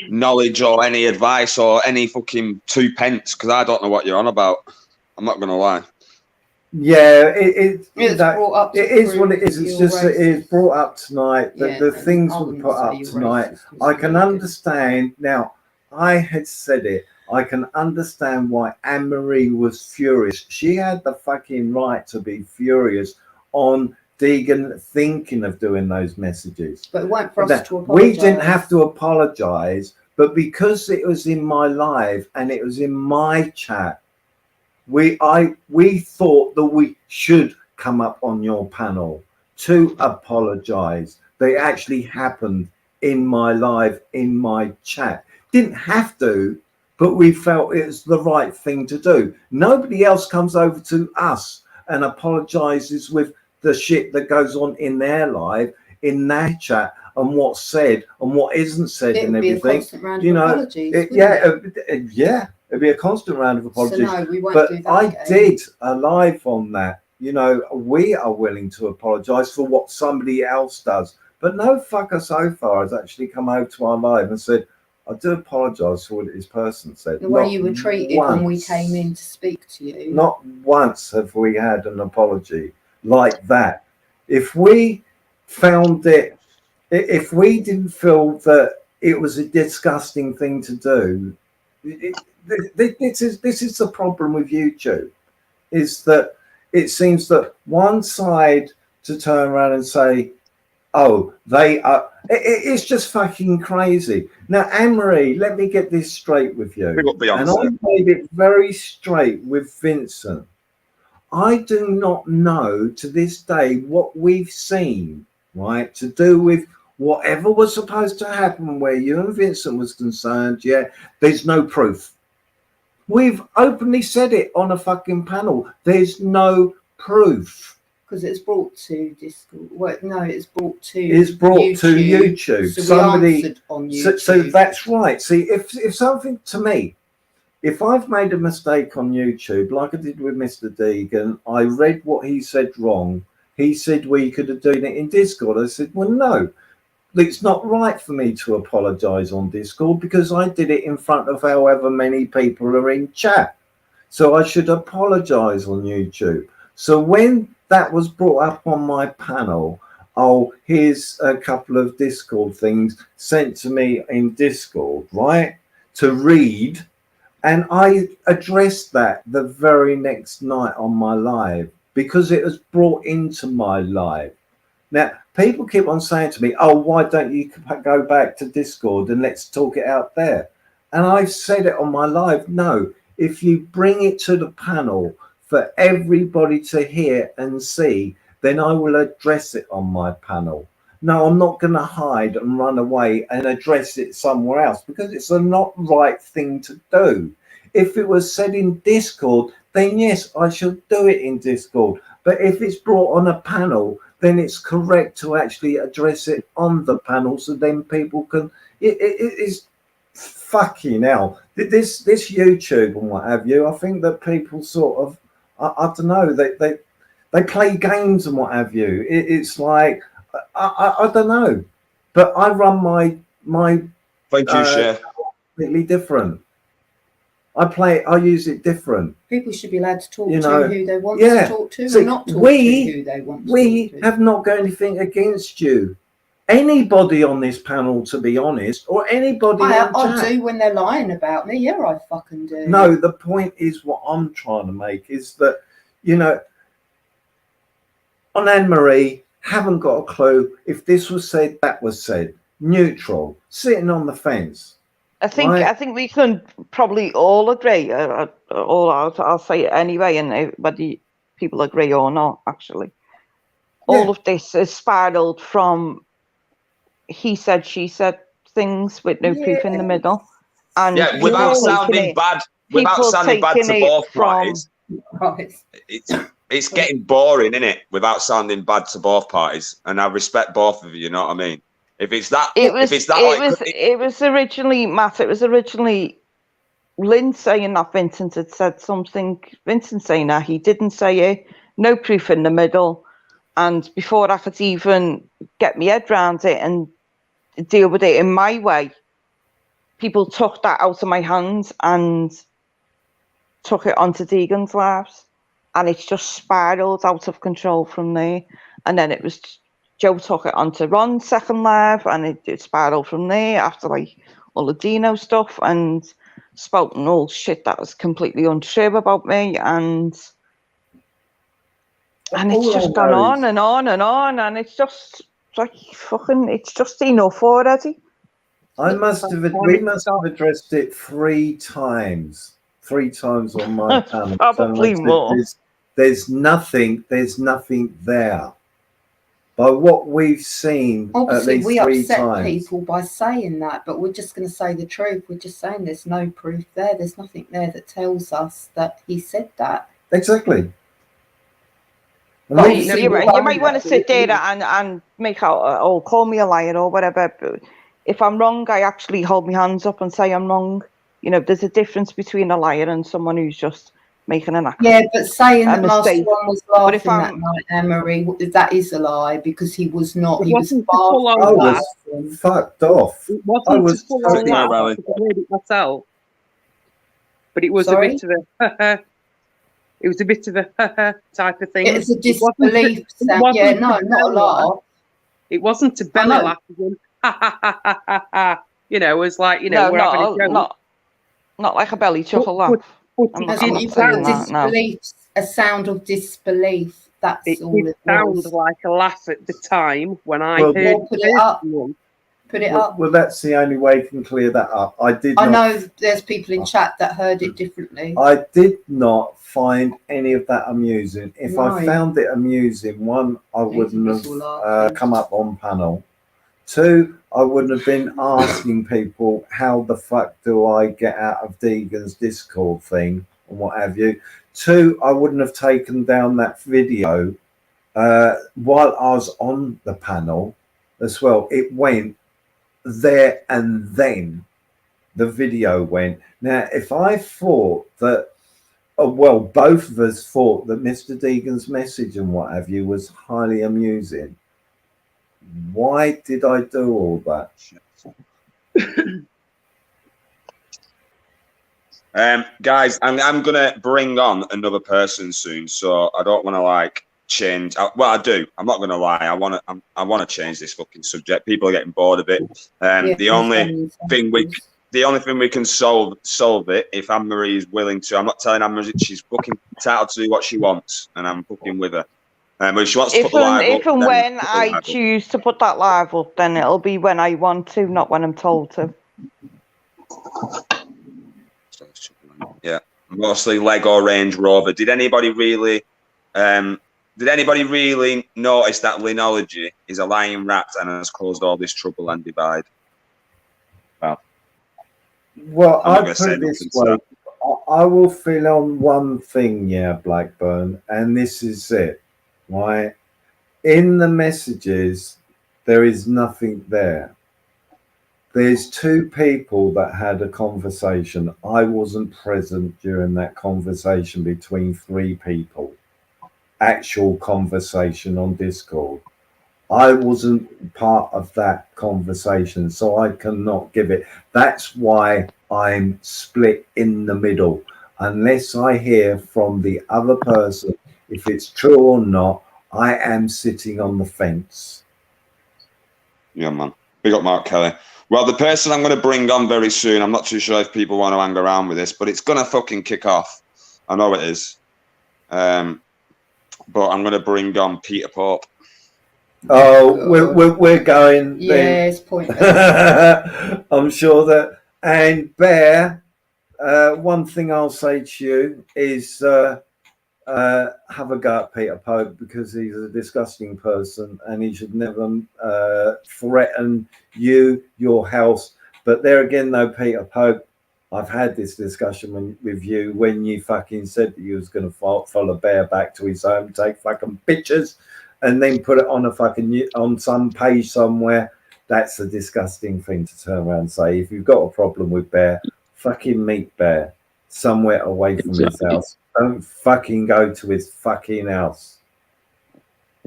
Speaker 1: knowledge or any advice or any fucking 2 pence because I don't know what you're on about. I'm not gonna lie.
Speaker 21: Yeah, it's
Speaker 20: brought up.
Speaker 21: It is what it is. It's just it is brought up tonight. The things were put up tonight. I can understand now. I had said it. I can understand why Anne-Marie was furious. She had the fucking right to be furious on Deegan thinking of doing those messages.
Speaker 20: But it weren't for us to apologise.
Speaker 21: We didn't have to apologise, but because it was in my live and it was in my chat, we thought that we should come up on your panel to apologise. They actually happened in my live, in my chat. Didn't have to, but we felt it was the right thing to do. Nobody else comes over to us and apologises with the shit that goes on in their live, in their chat, and what's said and what isn't said and everything.
Speaker 20: It'd be a constant round of apologies.
Speaker 21: It'd be a constant round of apologies.
Speaker 20: So no, we won't
Speaker 21: but
Speaker 20: do that
Speaker 21: I
Speaker 20: again.
Speaker 21: did a live on that. We are willing to apologise for what somebody else does. But no fucker so far has actually come over to our live and said, I do apologise for what this person said.
Speaker 20: The way you were treated when we came in to speak to you.
Speaker 21: Not once have we had an apology like that. If we found it, if we didn't feel that it was a disgusting thing to do, this is the problem with YouTube, is that it seems that one side to turn around and say, oh, they are, it's just fucking crazy. Now, Anne-Marie, let me get this straight with you. And I made it very straight with Vincent. I do not know to this day what we've seen, right, to do with whatever was supposed to happen where you and Vincent was concerned. There's no proof. We've openly said it on a fucking panel. There's no proof.
Speaker 20: Because it's brought to Discord. Well, no, it's brought to
Speaker 21: YouTube.
Speaker 20: So
Speaker 21: Somebody
Speaker 20: we answered on YouTube.
Speaker 21: So that's right. See, if something to me, if I've made a mistake on YouTube, like I did with Mr. Deegan, I read what he said wrong. He said we could have done it in Discord. I said, well, no, it's not right for me to apologise on Discord because I did it in front of however many people are in chat. So I should apologise on YouTube. So when that was brought up on my panel, oh, here's a couple of Discord things sent to me in Discord, right, to read. And I addressed that the very next night on my live because it was brought into my live. Now, people keep on saying to me, oh, why don't you go back to Discord and let's talk it out there? And I've said it on my live. No, if you bring it to the panel for everybody to hear and see, then I will address it on my panel. No, I'm not going to hide and run away and address it somewhere else because it's a not right thing to do. If it was said in Discord, then yes, I should do it in Discord. But if it's brought on a panel, then it's correct to actually address it on the panel so then people can... It is fucking hell. This YouTube and what have you, I think that people sort of, I don't know, they play games and what have you. It's like, I don't know. But I run my
Speaker 1: Thank you, Cher.
Speaker 21: completely different. I use it different.
Speaker 20: People should be allowed to talk
Speaker 21: You
Speaker 20: to
Speaker 21: know,
Speaker 20: who they want
Speaker 21: yeah.
Speaker 20: to talk to
Speaker 21: See,
Speaker 20: and not talk to who they want to
Speaker 21: we
Speaker 20: talk to.
Speaker 21: have not got anything against you. Anybody on this panel, to be honest, or anybody
Speaker 20: I
Speaker 21: on chat.
Speaker 20: do when they're lying about me. Yeah, I fucking do.
Speaker 21: No, the point is what I'm trying to make is that, you know, on Anne-Marie, haven't got a clue if this was said, that was said. Neutral, sitting on the fence.
Speaker 17: I think
Speaker 21: right?
Speaker 17: I think we can probably all agree. I'll say it anyway, and whether people agree or not, actually, all of this is spiraled from he said, she said things with no proof in the middle, and
Speaker 1: yeah, without sounding bad, to both parties. It's getting boring, isn't it? Without sounding bad to both parties, and I respect both of you. You know what I mean? If it's that,
Speaker 17: it was originally Matt. It was originally Lynn saying that Vincent had said something. Vincent saying that he didn't say it. No proof in the middle, and before I could even get my head around it and deal with it in my way, people took that out of my hands and took it onto Deegan's lives, and it's just spiraled out of control from there. And then it was. Joe took it onto Ron's second live, and it spiraled from there after like all the Dino stuff and spoken all shit that was completely untrue about me, and it's just gone on and on and on, and it's just like fucking, it's just enough already.
Speaker 21: We must have addressed it 3 times. 3 times on my panel.
Speaker 17: Probably more.
Speaker 21: There's nothing there. By what we've seen,
Speaker 20: obviously,
Speaker 21: at least
Speaker 20: we
Speaker 21: 3
Speaker 20: upset
Speaker 21: times.
Speaker 20: people by saying that, but we're just going to say the truth. We're just saying there's no proof there. There's nothing there that tells us that he said that.
Speaker 21: Exactly.
Speaker 17: But you might want to sit there and make out or call me a liar or whatever. But if I'm wrong, I actually hold my hands up and say I'm wrong. You know, there's a difference between a liar and someone who's just making an act.
Speaker 20: Yeah, but saying that Master
Speaker 17: mistake.
Speaker 20: One was laughing that night, Anne-Marie, that is a lie because he was not. He was far
Speaker 21: I was fucked off.
Speaker 9: It wasn't a full-on laugh. I heard it myself, but it was a bit of a. It was a bit of a type of thing.
Speaker 20: It's a disbelief. Yeah, no, not a laugh.
Speaker 9: It wasn't a belly laugh. You know, it was like, you know,
Speaker 17: no,
Speaker 9: we're having a joke.
Speaker 17: Not like a belly chuckle laugh.
Speaker 20: A sound of disbelief. That's all it
Speaker 9: sounded like a laugh at the time when I heard
Speaker 20: it. Put it up.
Speaker 21: Well, that's the only way you can clear that up.
Speaker 20: I know there's people in chat that heard it differently.
Speaker 21: I did not find any of that amusing. If I found it amusing, 1, I wouldn't have come up on panel. 2, I wouldn't have been asking people how the fuck do I get out of Deegan's Discord thing and what have you. 2, I wouldn't have taken down that video while I was on the panel as well. It went there and then the video went. Now, if I thought that, well, both of us thought that Mr. Deegan's message and what have you was highly amusing, why did I do all that?
Speaker 1: Guys, I'm gonna bring on another person soon, so I don't want to like change. Well, I do. I'm not going to lie. I want to change this fucking subject. People are getting bored of it. The only thing we can solve it if Anne-Marie is willing to. I'm not telling Anne-Marie she's fucking entitled to do what she wants, and I'm fucking with her. But if she wants to put the live up,
Speaker 17: if and when I choose to put that live up, then it'll be when I want to, not when I'm told to.
Speaker 1: Yeah, mostly Lego Range Rover. Did anybody really notice that Linology is a lying rat and has caused all this trouble and divide?
Speaker 21: Well, I put it this way. I will fill on one thing, Blackburn, and this is it, right? In the messages, there is nothing there. There's two people that had a conversation. I wasn't present during that conversation between three people. Actual conversation on Discord. I wasn't part of that conversation, so I cannot give it. That's why I'm split in the middle. Unless I hear from the other person, if it's true or not, I am sitting on the fence.
Speaker 1: Yeah, man. Big up Mark Kelly. Well, the person I'm going to bring on very soon, I'm not too sure if people want to hang around with this, but it's going to fucking kick off. I know it is. But I'm going to bring on Peter Pope.
Speaker 21: Oh, we're going.
Speaker 20: Yeah, it's pointless.
Speaker 21: I'm sure that. And Bear, one thing I'll say to you is have a go at Peter Pope, because he's a disgusting person and he should never threaten you, your house. But there again, though, Peter Pope, I've had this discussion with you when you fucking said that you was going to follow Bear back to his home, take fucking pictures, and then put it on a fucking on some page somewhere. That's a disgusting thing to turn around and say. If you've got a problem with Bear, fucking meet Bear somewhere away from his house. Don't fucking go to his fucking house.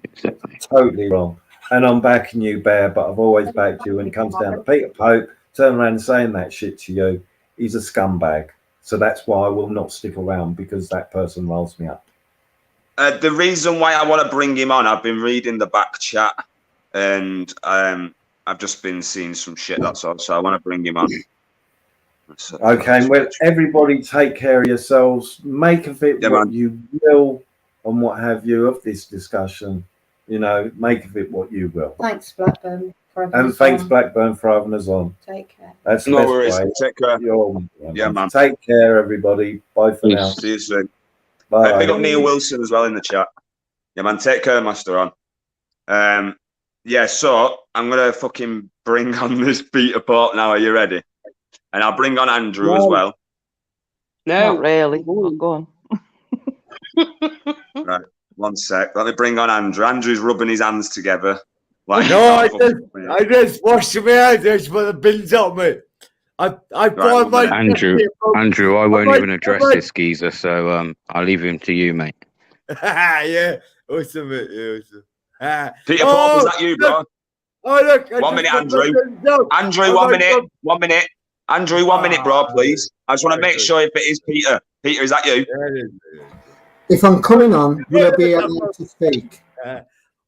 Speaker 13: Exactly.
Speaker 21: Totally wrong. And I'm backing you, Bear, but I've always backed you when it comes down to Peter Pope. Turn around and saying that shit to you. He's a scumbag. So that's why I will not stick around, because that person rolls me up.
Speaker 1: The reason why I want to bring him on, I've been reading the back chat, and I've just been seeing some shit, that's all. So I want to bring him on.
Speaker 21: Okay, well, everybody take care of yourselves. Make of it what you will and what have you of this discussion. You know, make of it what you will.
Speaker 20: Thanks, Blackburn.
Speaker 21: And thanks, Blackburn, for having us on.
Speaker 20: Take care.
Speaker 21: That's the
Speaker 1: No
Speaker 21: best
Speaker 1: worries.
Speaker 21: way.
Speaker 1: Take care.
Speaker 21: Yeah, man. Take care, everybody. Bye for now.
Speaker 1: See you soon.
Speaker 21: Bye.
Speaker 1: Big up Neil Wilson as well in the chat. Yeah, man. Take care, Master on. Yeah, so I'm going to fucking bring on this Peter Pope now. Are you ready? And I'll bring on Andrew as well.
Speaker 17: No, not really. Go on.
Speaker 1: Right, one sec. Let me bring on Andrew. Andrew's rubbing his hands together. Like
Speaker 10: No, I just washed my hands. I just put the bins up, mate. I find my
Speaker 13: Andrew, I won't even address this geezer, so I'll leave him to you, mate.
Speaker 10: Yeah, awesome, mate. Yeah, awesome.
Speaker 1: Peter Pope, is that you, bro?
Speaker 10: Oh, look.
Speaker 1: 1 minute, Andrew. Andrew, 1 minute. 1 minute. Andrew, 1 minute, bro, please. I just want to make sure if it is Peter. Peter, is that you?
Speaker 5: If I'm coming on, will I be able to speak?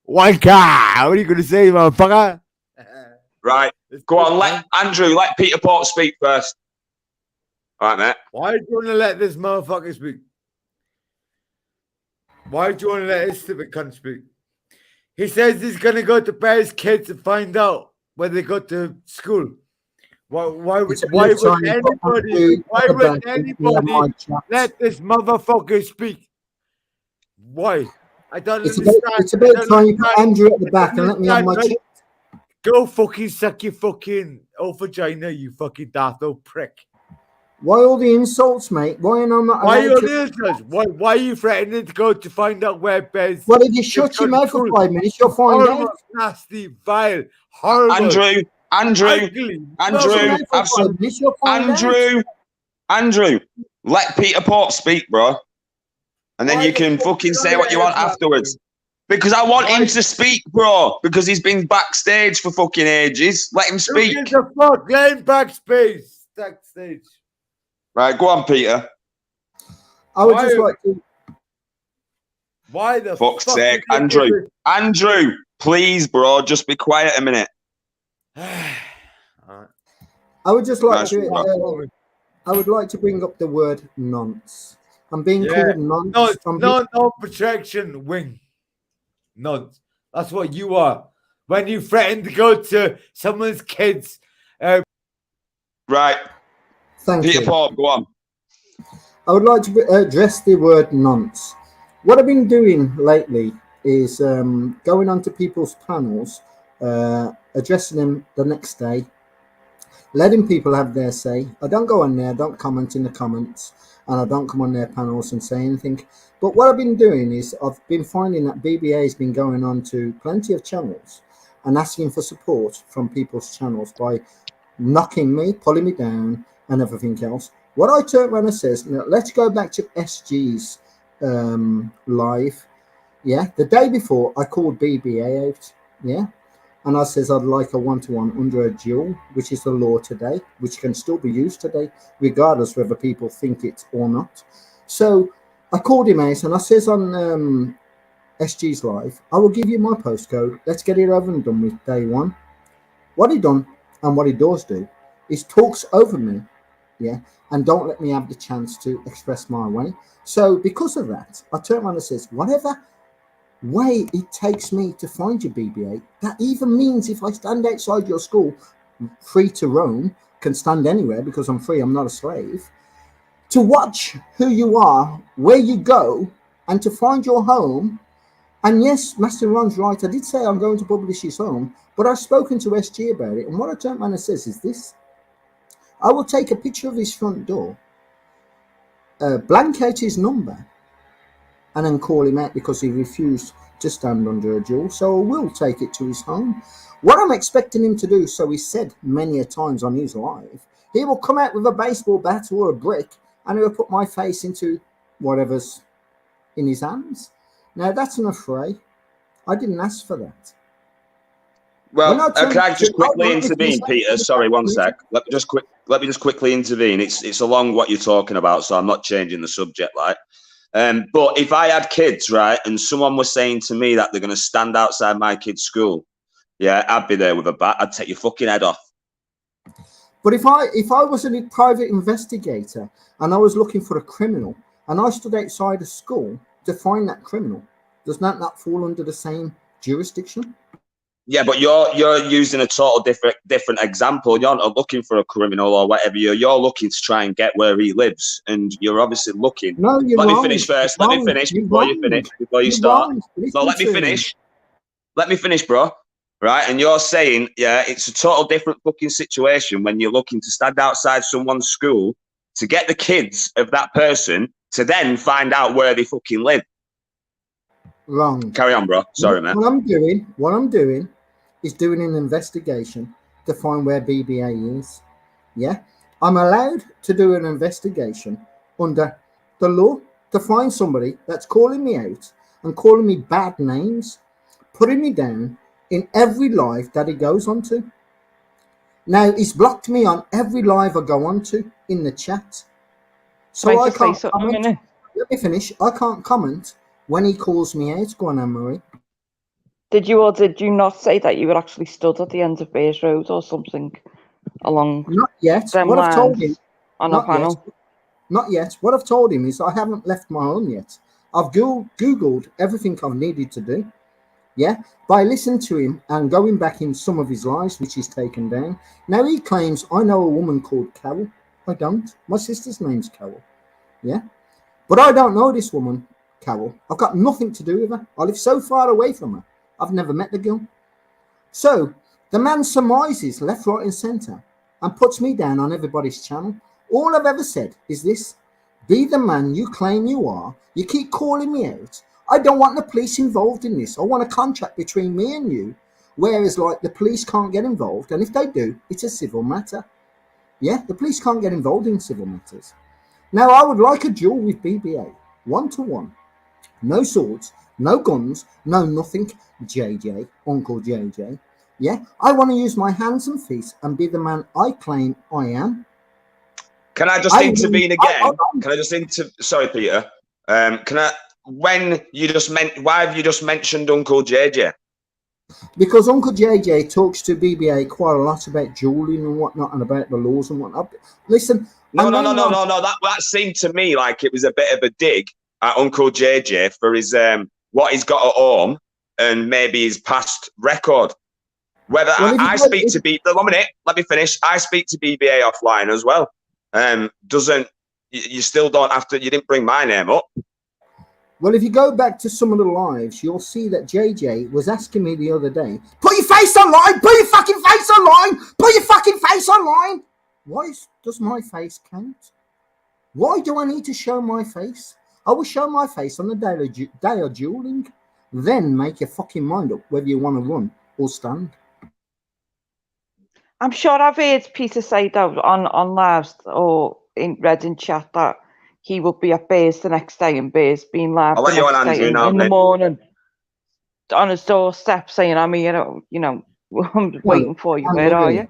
Speaker 10: One guy. What are you going to say, motherfucker?
Speaker 1: Right. Go on, let Peter Pope speak first. All right, mate.
Speaker 10: Why do you want to let this motherfucker speak? Why do you want to let this stupid cunt speak? He says he's going to go to Bear's kids and find out when they go to school. Why would anybody let this motherfucker speak? Why? I don't understand.
Speaker 5: It's about time you put Andrew at the back and let me have my chip.
Speaker 10: Go fucking suck your fucking old vagina, you fucking daft old prick.
Speaker 5: Why all the insults, mate? Why am I not?
Speaker 10: Why all the insults? Why are you threatening to go to find out where Bez?
Speaker 5: Well, if you shut your mouth for 5 minutes, you'll find out.
Speaker 10: Nasty, vile, horrible.
Speaker 1: Andrew, let Peter Pope speak, bro. And then you can fucking say what you want afterwards. Because I want him to speak, bro. Because he's been backstage for fucking ages. Let him speak.
Speaker 10: Who gives a fuck? Let him backstage.
Speaker 1: Right, go on, Peter.
Speaker 5: I would just like to.
Speaker 10: Why the
Speaker 1: Fuck's
Speaker 10: fuck
Speaker 1: sake,
Speaker 10: did they do
Speaker 1: Andrew, please, bro, just be quiet a minute.
Speaker 5: I would just like
Speaker 1: Nice
Speaker 5: to.
Speaker 1: one,
Speaker 5: I would like to bring up the word nonce. I'm being
Speaker 10: Yeah.
Speaker 5: called nonce.
Speaker 10: No,
Speaker 5: I'm
Speaker 10: no protection wing. Nonce. That's what you are. When you threaten to go to someone's kids.
Speaker 1: Right.
Speaker 5: Thank
Speaker 1: Peter
Speaker 5: you.
Speaker 1: Paul, go on.
Speaker 5: I would like to address the word nonce. What I've been doing lately is going onto people's panels, addressing them the next day, letting people have their say. I don't go on there, I don't comment in the comments, and I don't come on their panels and say anything. But what I've been doing is I've been finding that BBA has been going on to plenty of channels and asking for support from people's channels by knocking me, pulling me down, and everything else. What I turn around and says, now, let's go back to SG's live. Yeah, the day before I called BBA out. Yeah, and I says I'd like a one-to-one under a duel, which is the law today, which can still be used today, regardless whether people think it or not. So I called him out and I says on SG's live, I will give you my postcode. Let's get it over and done with day one. What he done and what he does do is talks over me, yeah, and don't let me have the chance to express my way. So because of that, I turn around and says, whatever way it takes me to find your BBA, that even means if I stand outside your school, free to roam, can stand anywhere because I'm free, I'm not a slave, to watch who you are, where you go, and to find your home. And yes, Master Ron's right, I did say I'm going to publish his home, but I've spoken to SG about it, and what I turned around and says is this: I will take a picture of his front door, blank out his number, and then call him out because he refused to stand under a duel. So I will take it to his home. What I'm expecting him to do, so he said many a times on his live, he will come out with a baseball bat or a brick and he will put my face into whatever's in his hands. Now that's an affray. I didn't ask for that.
Speaker 1: Well, can I just quickly intervene, Peter? Sorry, one sec. Let me just quickly intervene. It's along what you're talking about, so I'm not changing the subject, like. But if I had kids, right, and someone was saying to me that they're going to stand outside my kid's school, yeah, I'd be there with a bat. I'd take your fucking head off.
Speaker 5: But if I was a private investigator and I was looking for a criminal and I stood outside a school to find that criminal, does that not fall under the same jurisdiction?
Speaker 1: Yeah, but you're using a total different example. You're not looking for a criminal or whatever. You're looking to try and get where he lives, and you're obviously looking.
Speaker 5: No, you're
Speaker 1: Let
Speaker 5: wrong.
Speaker 1: me finish first.
Speaker 5: You're
Speaker 1: Let
Speaker 5: wrong.
Speaker 1: me finish
Speaker 5: You're
Speaker 1: before you
Speaker 5: wrong.
Speaker 1: finish. Before you
Speaker 5: You're
Speaker 1: start.
Speaker 5: wrong.
Speaker 1: No, let me finish. Let me finish, bro. Right, and you're saying, yeah, it's a total different fucking situation when you're looking to stand outside someone's school to get the kids of that person to then find out where they fucking live.
Speaker 5: Wrong.
Speaker 1: Carry on, bro. Sorry, man.
Speaker 5: What I'm doing is doing an investigation to find where BBA is. Yeah, I'm allowed to do an investigation under the law to find somebody that's calling me out and calling me bad names, putting me down in every live that he goes onto. Now he's blocked me on every live I go onto in the chat, so I can't comment. Let me finish. I can't comment when he calls me out. Go on, Anne-Marie.
Speaker 17: Did you or did you not say that you were actually stood at the end of Bears Road or something along?
Speaker 5: Not yet.
Speaker 17: Them
Speaker 5: What I've told him.
Speaker 17: lines on a panel.
Speaker 5: Not yet. What I've told him is I haven't left my home yet. I've Googled everything I've needed to do. Yeah, by listening to him and going back in some of his lives, which he's taken down. Now he claims I know a woman called Carol. I don't. My sister's name's Carol. Yeah, but I don't know this woman, Carol. I've got nothing to do with her. I live so far away from her. I've never met the girl. So the man surmises left, right, and centre and puts me down on everybody's channel. All I've ever said is this: be the man you claim you are. You keep calling me out. I don't want the police involved in this. I want a contract between me and you, whereas like the police can't get involved, and if they do, it's a civil matter. Yeah, the police can't get involved in civil matters. Now I would like a duel with BBA, 1-to-1, no swords, no guns, no nothing. JJ, Uncle JJ. Yeah, I want to use my hands and feet and be the man I claim I am.
Speaker 1: Can I just intervene again? Can I just sorry, Peter. Can I when you just why have you just mentioned Uncle JJ?
Speaker 5: Because Uncle JJ talks to BBA quite a lot about dueling and whatnot, and about the laws and whatnot. Listen,
Speaker 1: No. That seemed to me like it was a bit of a dig at Uncle JJ for his what he's got at home and maybe his past record. Whether I speak to BBA, 1 minute, let me finish. I speak to BBA offline as well. You still don't have to. You didn't bring my name up.
Speaker 5: Well, if you go back to some of the lives, you'll see that JJ was asking me the other day, put your face online, put your fucking face online, put your fucking face online. Why does my face count? Why do I need to show my face? I will show my face on the day of dueling. Then make your fucking mind up whether you want to run or stand.
Speaker 17: I'm sure I've heard Peter say though on lives or read in chat that he will be at Bears the next day, and Bears being live
Speaker 1: I'll
Speaker 17: the
Speaker 1: let you on,
Speaker 17: next day
Speaker 1: Andrew,
Speaker 17: in the morning on his doorstep saying, I'm here, I'm waiting for you. Where are you?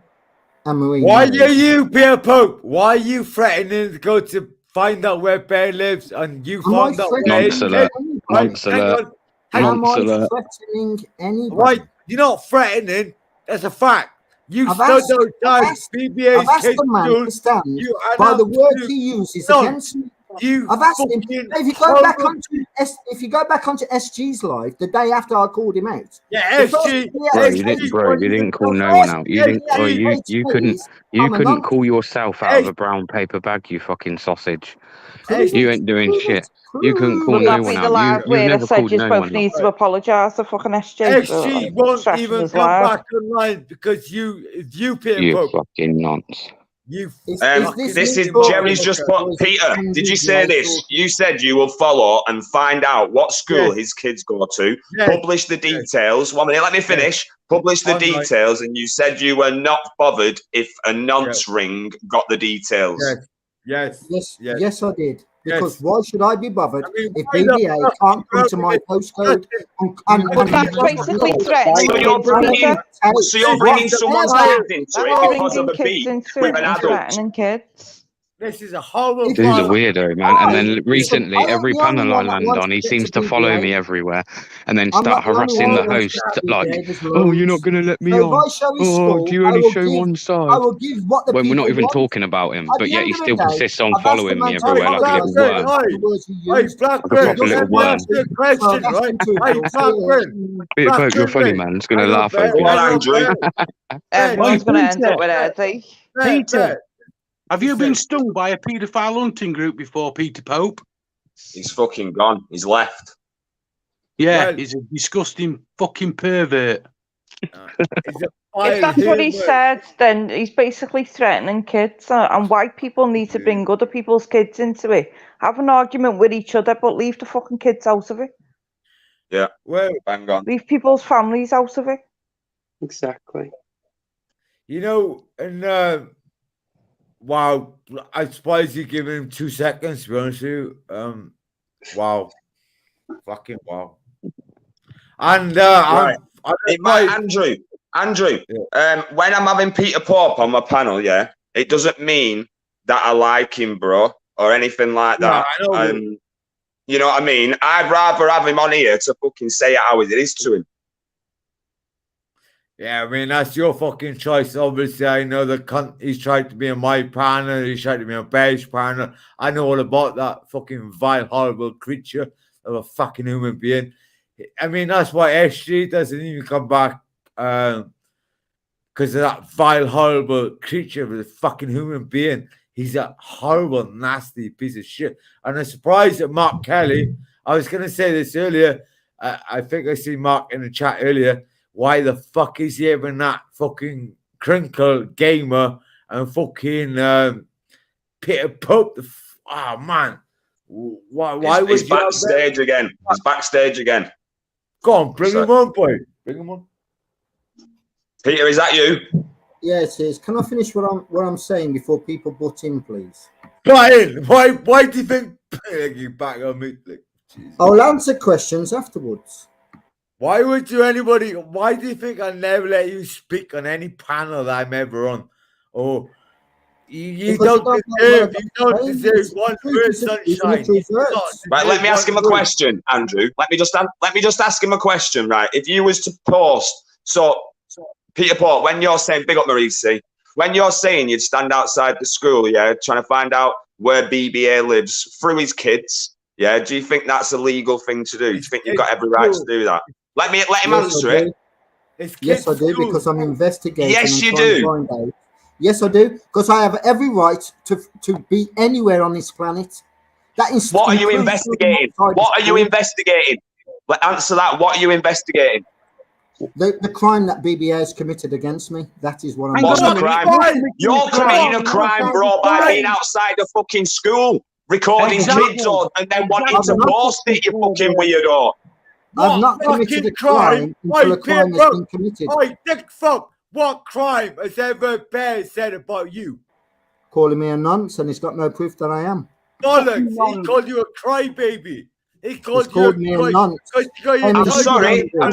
Speaker 10: Why are you, Peter Pope? Why are you threatening to go to find out where Bear lives and you found out where
Speaker 13: Nonce alert. Nonce alert.
Speaker 5: Am I
Speaker 13: Nonce alert.
Speaker 5: threatening anybody?
Speaker 10: Why? You're not threatening. That's a fact. You
Speaker 5: I've
Speaker 10: stood
Speaker 5: asked-
Speaker 10: outside BBA's
Speaker 5: I've asked
Speaker 10: kids'
Speaker 5: the man
Speaker 10: school.
Speaker 5: to stand
Speaker 10: You
Speaker 5: by the
Speaker 10: announced
Speaker 5: word
Speaker 10: to-
Speaker 5: he uses
Speaker 10: No,
Speaker 5: against me.
Speaker 10: You
Speaker 5: I've asked him.
Speaker 10: fucking
Speaker 5: If you go back
Speaker 10: horrible-
Speaker 5: if you go back onto SG's live the day after I called him out.
Speaker 10: Yeah,
Speaker 5: the first
Speaker 10: SG.
Speaker 5: thing he
Speaker 13: Bro,
Speaker 5: had
Speaker 13: you
Speaker 5: to
Speaker 13: didn't.
Speaker 5: say
Speaker 13: Bro,
Speaker 5: was,
Speaker 13: you didn't call
Speaker 5: the
Speaker 13: no one
Speaker 5: first
Speaker 13: out. You
Speaker 5: thing
Speaker 13: didn't.
Speaker 5: he
Speaker 13: Bro,
Speaker 5: had to
Speaker 13: you
Speaker 5: say to me
Speaker 13: couldn't.
Speaker 5: is,
Speaker 13: You
Speaker 5: I'm a
Speaker 13: couldn't
Speaker 5: nonce.
Speaker 13: call yourself out of a brown paper bag. You fucking sausage. You ain't doing shit. You couldn't call
Speaker 17: Would
Speaker 13: no
Speaker 17: that
Speaker 13: one
Speaker 17: be the
Speaker 13: out.
Speaker 17: live
Speaker 13: You've
Speaker 17: where I
Speaker 13: never
Speaker 17: said
Speaker 13: called
Speaker 17: you
Speaker 13: no
Speaker 17: both
Speaker 13: one out.
Speaker 17: need to apologise to fucking SG?
Speaker 10: SG won't
Speaker 17: trashing
Speaker 10: even
Speaker 17: his
Speaker 10: come
Speaker 17: live.
Speaker 10: back online because you Peter
Speaker 13: You
Speaker 10: Pope.
Speaker 13: fucking nonce.
Speaker 10: You
Speaker 1: This is Jerry's just put. Peter, did you say this? You said you will follow and find out what school
Speaker 10: Yes.
Speaker 1: his kids go to.
Speaker 10: Yes.
Speaker 1: Publish the details. 1 minute, let me finish. Publish the
Speaker 10: Online.
Speaker 1: details, and you said you were not bothered if a nonce ring got the details.
Speaker 5: Yes, I did. Because
Speaker 10: Yes.
Speaker 5: why should I be bothered if
Speaker 10: why the
Speaker 5: BBA
Speaker 10: fuck
Speaker 5: can't come
Speaker 10: you
Speaker 5: to my postcode
Speaker 17: But that's basically threatening
Speaker 1: So you're
Speaker 17: kids,
Speaker 1: bringing,
Speaker 17: Peter.
Speaker 1: so you're bringing someone's kids into it
Speaker 17: That's
Speaker 1: because of
Speaker 17: bringing
Speaker 1: a
Speaker 17: kids
Speaker 1: beef
Speaker 17: into
Speaker 1: with
Speaker 17: it
Speaker 1: an
Speaker 17: and
Speaker 1: adult.
Speaker 17: threatening kids.
Speaker 10: This is a horrible.
Speaker 13: He's a weirdo, man. And then recently,
Speaker 5: I am
Speaker 13: every
Speaker 5: the only
Speaker 13: panel I
Speaker 5: one that
Speaker 13: land
Speaker 5: wants
Speaker 13: on,
Speaker 5: to
Speaker 13: he
Speaker 5: get
Speaker 13: seems
Speaker 5: to
Speaker 13: to follow
Speaker 5: BBA.
Speaker 13: me everywhere, and then
Speaker 5: I'm
Speaker 13: start
Speaker 5: not the only
Speaker 13: harassing
Speaker 5: one
Speaker 13: the
Speaker 5: that wants to
Speaker 13: host.
Speaker 5: get
Speaker 13: Like,
Speaker 5: BBA. There's
Speaker 13: oh, you're not
Speaker 5: loads.
Speaker 13: going to let me
Speaker 5: So if
Speaker 13: on.
Speaker 5: I show his
Speaker 13: Oh,
Speaker 5: school,
Speaker 13: do you
Speaker 5: I
Speaker 13: only
Speaker 5: will
Speaker 13: show
Speaker 5: give-
Speaker 13: one
Speaker 5: I
Speaker 13: side?
Speaker 5: will give what the
Speaker 13: When we're
Speaker 5: people
Speaker 13: not even
Speaker 5: want.
Speaker 13: talking about him,
Speaker 5: At
Speaker 13: but
Speaker 5: the
Speaker 13: yet
Speaker 5: end
Speaker 13: he
Speaker 5: of the
Speaker 13: still
Speaker 5: day,
Speaker 13: persists on
Speaker 5: I've asked
Speaker 13: following
Speaker 5: the
Speaker 13: me
Speaker 5: man to
Speaker 13: everywhere like a
Speaker 5: apologise
Speaker 13: little
Speaker 5: for
Speaker 13: worm.
Speaker 5: the words he
Speaker 10: Hey,
Speaker 5: used.
Speaker 10: Blackburn,
Speaker 13: Like a proper
Speaker 10: let
Speaker 13: little
Speaker 10: me
Speaker 13: worm.
Speaker 10: ask you a
Speaker 5: So I've
Speaker 10: question,
Speaker 5: asked
Speaker 10: right?
Speaker 5: him to
Speaker 10: Hey,
Speaker 5: apologise.
Speaker 10: Blackburn.
Speaker 13: Peter Pope, you're
Speaker 10: Blackburn,
Speaker 13: funny,
Speaker 10: mate.
Speaker 13: man. It's going to
Speaker 10: Hang on,
Speaker 13: laugh
Speaker 10: Bear,
Speaker 13: over
Speaker 1: Go on,
Speaker 10: hang on,
Speaker 1: Andrew.
Speaker 10: Bear.
Speaker 17: Everyone's going to end up with it,
Speaker 14: Peter, have you
Speaker 10: Listen.
Speaker 14: been stung by a paedophile hunting group before, Peter Pope?
Speaker 1: He's fucking gone. He's left.
Speaker 14: Yeah,
Speaker 10: Well-
Speaker 14: he's a disgusting fucking pervert.
Speaker 17: If that's what he said, then he's basically threatening kids, and white people need to bring other people's kids into it. Have an argument with each other, but leave the fucking kids out of it.
Speaker 1: Yeah.
Speaker 10: Well,
Speaker 1: bang on.
Speaker 17: Leave people's families out of it.
Speaker 19: Exactly.
Speaker 10: You know, and wow, I'm surprised you giving him 2 seconds, to be honest with you. Wow. Fucking wow. And
Speaker 1: Right.
Speaker 10: I'm
Speaker 1: Andrew, when I'm having Peter Pope on my panel, yeah, it doesn't mean that I like him, bro, or anything like that.
Speaker 10: I know.
Speaker 1: You know what I mean? I'd rather have him on here to fucking say it how it is to him.
Speaker 10: Yeah, I mean, that's your fucking choice. Obviously, I know the he's tried to be on my panel, he's tried to be on Bear's panel. I know all about that fucking vile, horrible creature of a fucking human being. I mean, that's why SG doesn't even come back because of that vile, horrible creature of a fucking human being. He's a horrible, nasty piece of shit. And I'm surprised that Mark Kelly, I was going to say this earlier, I think I see Mark in the chat earlier, why the fuck is he having that fucking crinkle gamer and fucking Peter Pope? Oh, man. Why would
Speaker 1: He's
Speaker 10: you
Speaker 1: backstage again. He's backstage again.
Speaker 10: Go on, bring him on, boy. Bring him on.
Speaker 1: Peter, is that you?
Speaker 5: Yeah, it is. Can I finish what I'm saying before people butt in, please?
Speaker 10: Brian, why do you think you back on me? Like,
Speaker 5: I'll answer questions afterwards.
Speaker 10: why do you think I never let you speak on any panel that I'm ever on? Or You don't deserve one word, sunshine.
Speaker 1: Right, let me ask him a question, Andrew. Let me just ask him a question, right? If you was to post, so Peter Port, when you're saying, big up Marisi, when you're saying you'd stand outside the school, yeah, trying to find out where BBA lives through his kids, yeah, do you think that's a legal thing to do? Do you think you've got every right to do that? Let him answer it.
Speaker 5: Yes, I do, because I'm investigating.
Speaker 1: Yes,
Speaker 5: and
Speaker 1: you
Speaker 5: trying to
Speaker 1: do.
Speaker 5: find out. Yes, I do, because I have every right to be anywhere on this planet. That is.
Speaker 1: What are you investigating? What are you investigating? Answer that. What are you investigating?
Speaker 5: The crime that BBA has committed against me. That is what I'm.
Speaker 1: What's the crime? You're committing a crime, bro, by being outside the fucking school, recording kids and then wanting to post it, you fucking weirdo.
Speaker 5: I've not committed a crime until a crime has been committed.
Speaker 10: Oi, dick fuck! What crime has ever Bear said about you?
Speaker 5: Calling me a nonce, and he's got no proof that I am.
Speaker 10: Bollocks! He called you a crybaby. He called
Speaker 5: me a nonce.
Speaker 1: I'm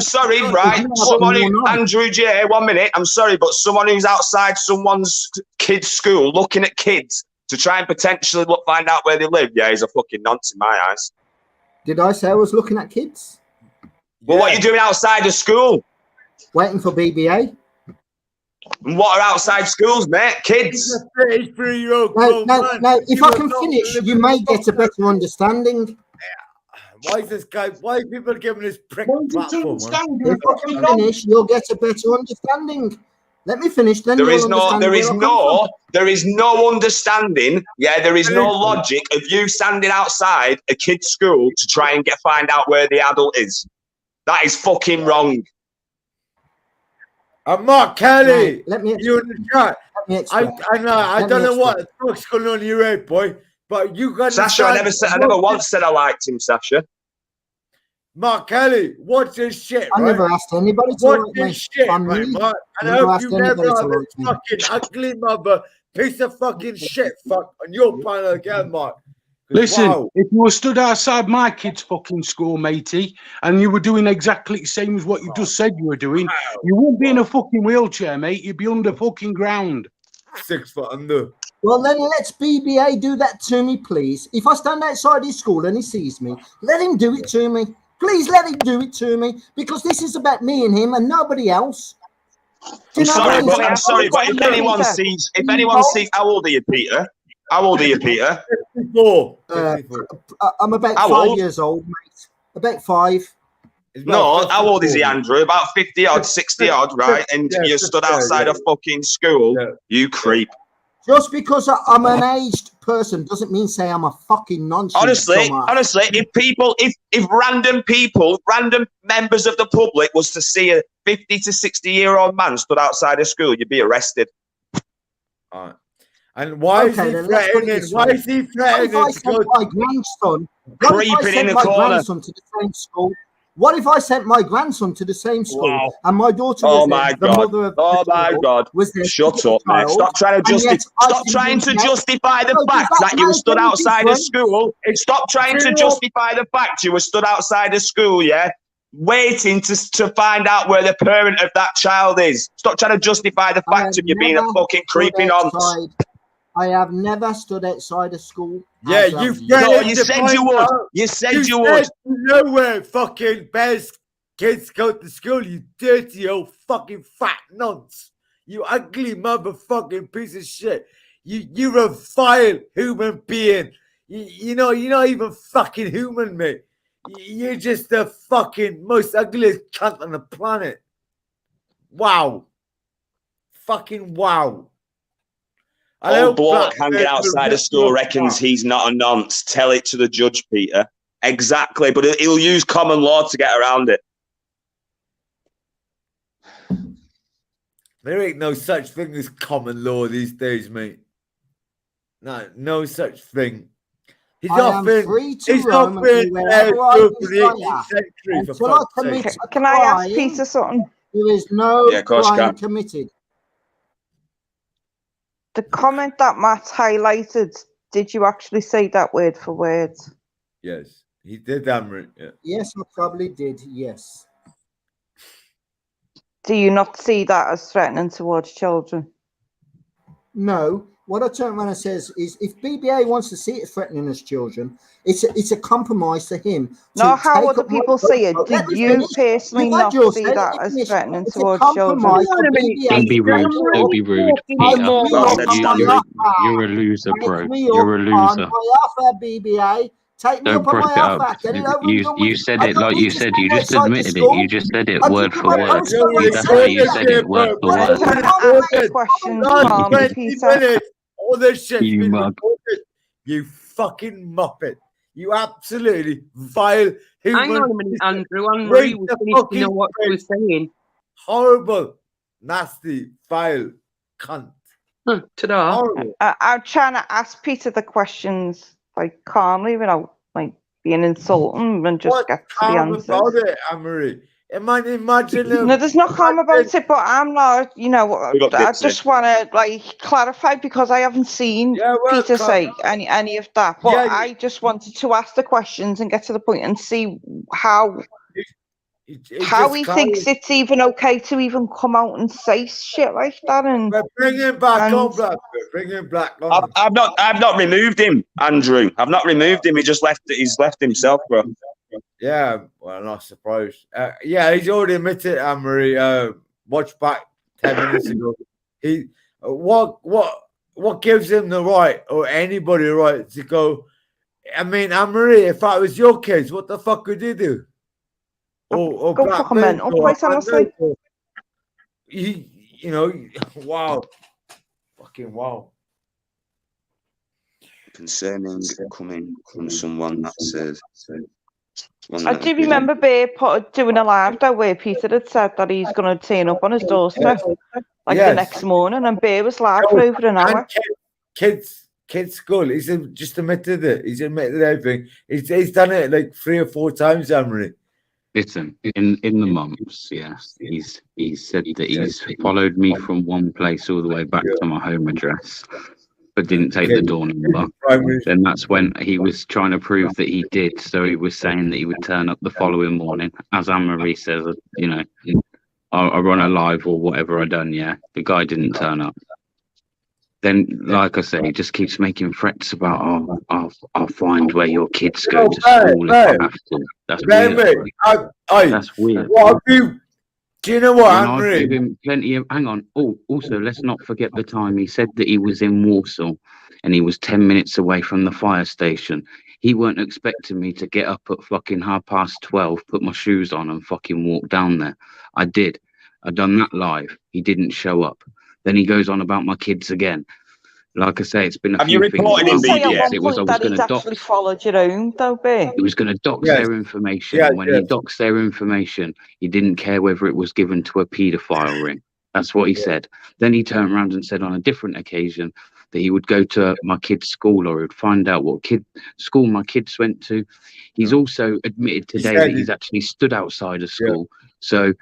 Speaker 1: sorry, right? Someone who, Andrew J, 1 minute. I'm sorry, but someone who's outside someone's kid's school looking at kids to try and potentially find out where they live, yeah, he's a fucking nonce in my eyes.
Speaker 5: Did I say I was looking at kids?
Speaker 1: Well, what are you doing outside of school?
Speaker 5: Waiting for BBA.
Speaker 1: And what are outside schools, mate? Kids.
Speaker 5: No, if I can finish, you may get a better understanding.
Speaker 10: Why is this guy? Why are people giving this prick a platform?
Speaker 5: If I can finish, you'll get a better understanding. Let me finish, then
Speaker 1: there is no understanding. Yeah, there is no logic of you standing outside a kid's school to try and find out where the adult is. That is fucking wrong.
Speaker 10: I'm Mark Kelly.
Speaker 5: No, let me.
Speaker 10: You in the chat. I don't know what the fuck's going on in your head, boy. But you got
Speaker 1: Sasha. I never once said I liked him, Sasha.
Speaker 10: Mark Kelly, watch this shit.
Speaker 5: I never asked anybody to
Speaker 10: watch this shit, right, Mark? And I hope you never have this fucking ugly mother piece of fucking shit fuck on your panel again, Mark.
Speaker 14: Listen,
Speaker 10: wow.
Speaker 14: if you were stood outside my kid's fucking school, matey, and you were doing exactly the same as what you just said you were doing, you wouldn't be in a fucking wheelchair, mate. You'd be under fucking ground.
Speaker 10: 6 foot under.
Speaker 5: Well, then let's BBA do that to me, please. If I stand outside his school and he sees me, let him do it to me. Please let him do it to me, because this is about me and him and nobody else.
Speaker 1: I'm sorry, but if anyone sees, how old are you, Peter? How old are you, Peter?
Speaker 10: 54.
Speaker 5: I'm about
Speaker 1: how
Speaker 5: 5
Speaker 1: old?
Speaker 5: years old, mate. About 5.
Speaker 1: No, how old is he, Andrew? About 50 odd, 60 odd, right? And you stood outside a fucking school, you creep.
Speaker 5: Just because I'm an aged person doesn't mean say I'm a fucking nonsense.
Speaker 1: Honestly, if random members of the public was to see a 50 to 60-year-old man stood outside a school, you'd be arrested.
Speaker 10: All right. And why is he threatening? Why is he threatening?
Speaker 5: What if I sent my grandson?
Speaker 1: Creeping in the corner.
Speaker 5: To the same school? What if I sent my grandson to the same school and my daughter was the mother of the
Speaker 1: God!
Speaker 5: Was there
Speaker 1: Shut up, mate! Stop trying to justify the fact that you were stood outside a school. Stop trying to justify the fact you were stood outside a school. Yeah, waiting to find out where the parent of that child is. Stop trying to justify the fact of you being a fucking creepy nonce.
Speaker 5: I have never stood outside a school.
Speaker 10: Yeah, you
Speaker 1: said you would. You said you would.
Speaker 10: You know where fucking Bear's kids go to school, you dirty old fucking fat nonce. You ugly motherfucking piece of shit. You're a vile human being. You're not even fucking human, mate. You're just the fucking most ugliest cunt on the planet. Wow. Fucking wow.
Speaker 1: Old bloke hanging outside a school reckons he's not a nonce. Tell it to the judge, Peter. Exactly, but he'll use common law to get around it.
Speaker 10: There ain't no such thing as common law these days, mate. No such thing. He's not been for the 18th century, for fuck's sake.
Speaker 17: Can I ask Peter something?
Speaker 5: There is no crime committed.
Speaker 17: The comment that Matt highlighted, did you actually say that word for word?
Speaker 10: Yes, he did, Amrit. Yeah.
Speaker 5: Yes, I probably did, yes.
Speaker 17: Do you not see that as threatening towards children?
Speaker 5: No. What I turn around and says is, if BBA wants to see it threatening us children, it's a compromise to him.
Speaker 17: Not how
Speaker 5: take
Speaker 17: other
Speaker 5: up my
Speaker 17: people see it.
Speaker 5: vote.
Speaker 17: Did
Speaker 5: Let me
Speaker 17: you
Speaker 5: finish.
Speaker 17: personally
Speaker 5: You had
Speaker 17: not
Speaker 5: yours.
Speaker 17: see
Speaker 5: Let
Speaker 17: that
Speaker 5: me
Speaker 17: as
Speaker 5: finish.
Speaker 17: threatening
Speaker 5: It's a
Speaker 17: towards children?
Speaker 5: compromise for BBA.
Speaker 13: Don't be rude. Don't be rude, Peter. You're a loser, bro.
Speaker 5: Take me
Speaker 13: You're a
Speaker 5: up on
Speaker 13: loser.
Speaker 5: my offer, BBA. Take me
Speaker 13: Don't
Speaker 5: up on
Speaker 13: break
Speaker 5: my
Speaker 13: it up.
Speaker 5: offer. Get it over and done
Speaker 13: You
Speaker 5: with.
Speaker 13: said
Speaker 5: I
Speaker 13: it
Speaker 5: don't
Speaker 13: like
Speaker 5: need
Speaker 13: you
Speaker 5: to
Speaker 13: said.
Speaker 5: stand
Speaker 13: You just
Speaker 5: outside the
Speaker 13: admitted it.
Speaker 5: school.
Speaker 13: You just said it
Speaker 5: I
Speaker 13: word
Speaker 5: give
Speaker 13: for
Speaker 5: you my
Speaker 13: word.
Speaker 5: postcode.
Speaker 13: That's how you said it word for
Speaker 17: We're
Speaker 13: word.
Speaker 17: trying to answer the questions calmly, Peter.
Speaker 10: All this shit's
Speaker 13: You
Speaker 10: been
Speaker 13: mug.
Speaker 10: recorded. You fucking muppet. You absolutely vile human.
Speaker 9: Hang on a minute, Andrew. Anne-Marie
Speaker 10: Break
Speaker 9: was
Speaker 10: the
Speaker 9: finished to know
Speaker 10: fucking
Speaker 9: what she was saying.
Speaker 10: Horrible, nasty, vile cunt.
Speaker 9: Ta-da.
Speaker 10: Horrible.
Speaker 17: I'm trying to ask Peter the questions like calmly without like being insulting and just
Speaker 10: What's
Speaker 17: get to the
Speaker 10: calm
Speaker 17: answers.
Speaker 10: about it, Anne-Marie? Imagine
Speaker 17: No, there's no calm about it, but I'm not,
Speaker 1: We got
Speaker 17: I
Speaker 1: Dipsy.
Speaker 17: just want to like clarify because I haven't seen Peter say any of that. But I just wanted to ask the questions and get to the point and see how he thinks it's even okay to even come out and say shit like that. And
Speaker 10: bring him back on, Blackburn. Bring him back on.
Speaker 1: I've not removed him, Andrew. I've not removed him. He's left himself, bro.
Speaker 10: Yeah, well, not surprised. Yeah, he's already admitted, Anne-Marie. Watch back 10 minutes ago. He what gives him the right, or anybody the right, to go? I mean, Anne-Marie, if that was your kids, what the fuck would you do? Or
Speaker 17: go fucking mental, quite honestly.
Speaker 10: You know, wow, fucking wow.
Speaker 1: Concerning coming from someone that says.
Speaker 17: I do remember Bear doing a live though where Peter had said that he's going to turn up on his doorstep the next morning, and Bear was live for over an hour.
Speaker 10: Kids school. He's just admitted it. He's admitted everything. He's done it like 3 or 4 times, Anne-Marie.
Speaker 13: Listen, in the months, yes, he's said that he's followed me from one place all the way back to my home address, but didn't take the door number. Then that's when he was trying to prove that he did. So he was saying that he would turn up the following morning, as Anne-Marie says. You know, I run a live or whatever I done. Yeah, the guy didn't turn up. Then, like I say, he just keeps making threats about, I'll find where your kids go to school if I have to. That's weird. That's weird.
Speaker 10: Do you know what,
Speaker 13: I've given him plenty of. Hang on. Oh, also, let's not forget the time he said that he was in Warsaw, and he was 10 minutes away from the fire station. He weren't expecting me to get up at fucking 12:30, put my shoes on, and fucking walk down there. I did. I done that live. He didn't show up. Then he goes on about my kids again. Like I say, it's been a few things.
Speaker 17: Did he say at one point that he's actually followed your own, though, Bear?
Speaker 13: He was going to dox their information. And when he doxed their information, he didn't care whether it was given to a paedophile ring. That's what he said. Then he turned around and said on a different occasion that he would go to my kid's school, or he would find out what school my kids went to. He's also admitted today that he's actually stood outside of school. So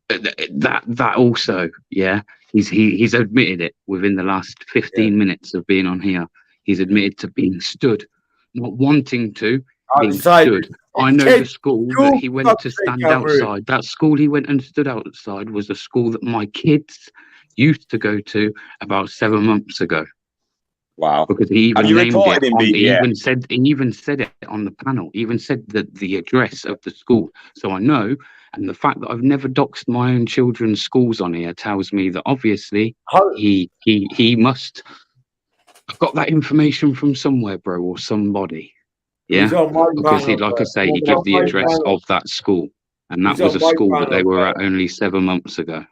Speaker 13: that also, yeah. He's admitted it within the last 15 minutes of being on here. He's admitted to being stood, not wanting to, being stood. I know the school that he went to stand outside. That school he went and stood outside was the school that my kids used to go to about 7 months ago.
Speaker 1: Wow!
Speaker 13: Because he even
Speaker 1: named
Speaker 13: it. He
Speaker 1: BBA?
Speaker 13: even said it on the panel. He even said that the address of the school. So I know. And the fact that I've never doxed my own children's schools on here tells me that obviously he must have got that information from somewhere, bro, or somebody. Yeah, because he, like I say, he gave the address of that school, and that was a school that they were at only 7 months ago.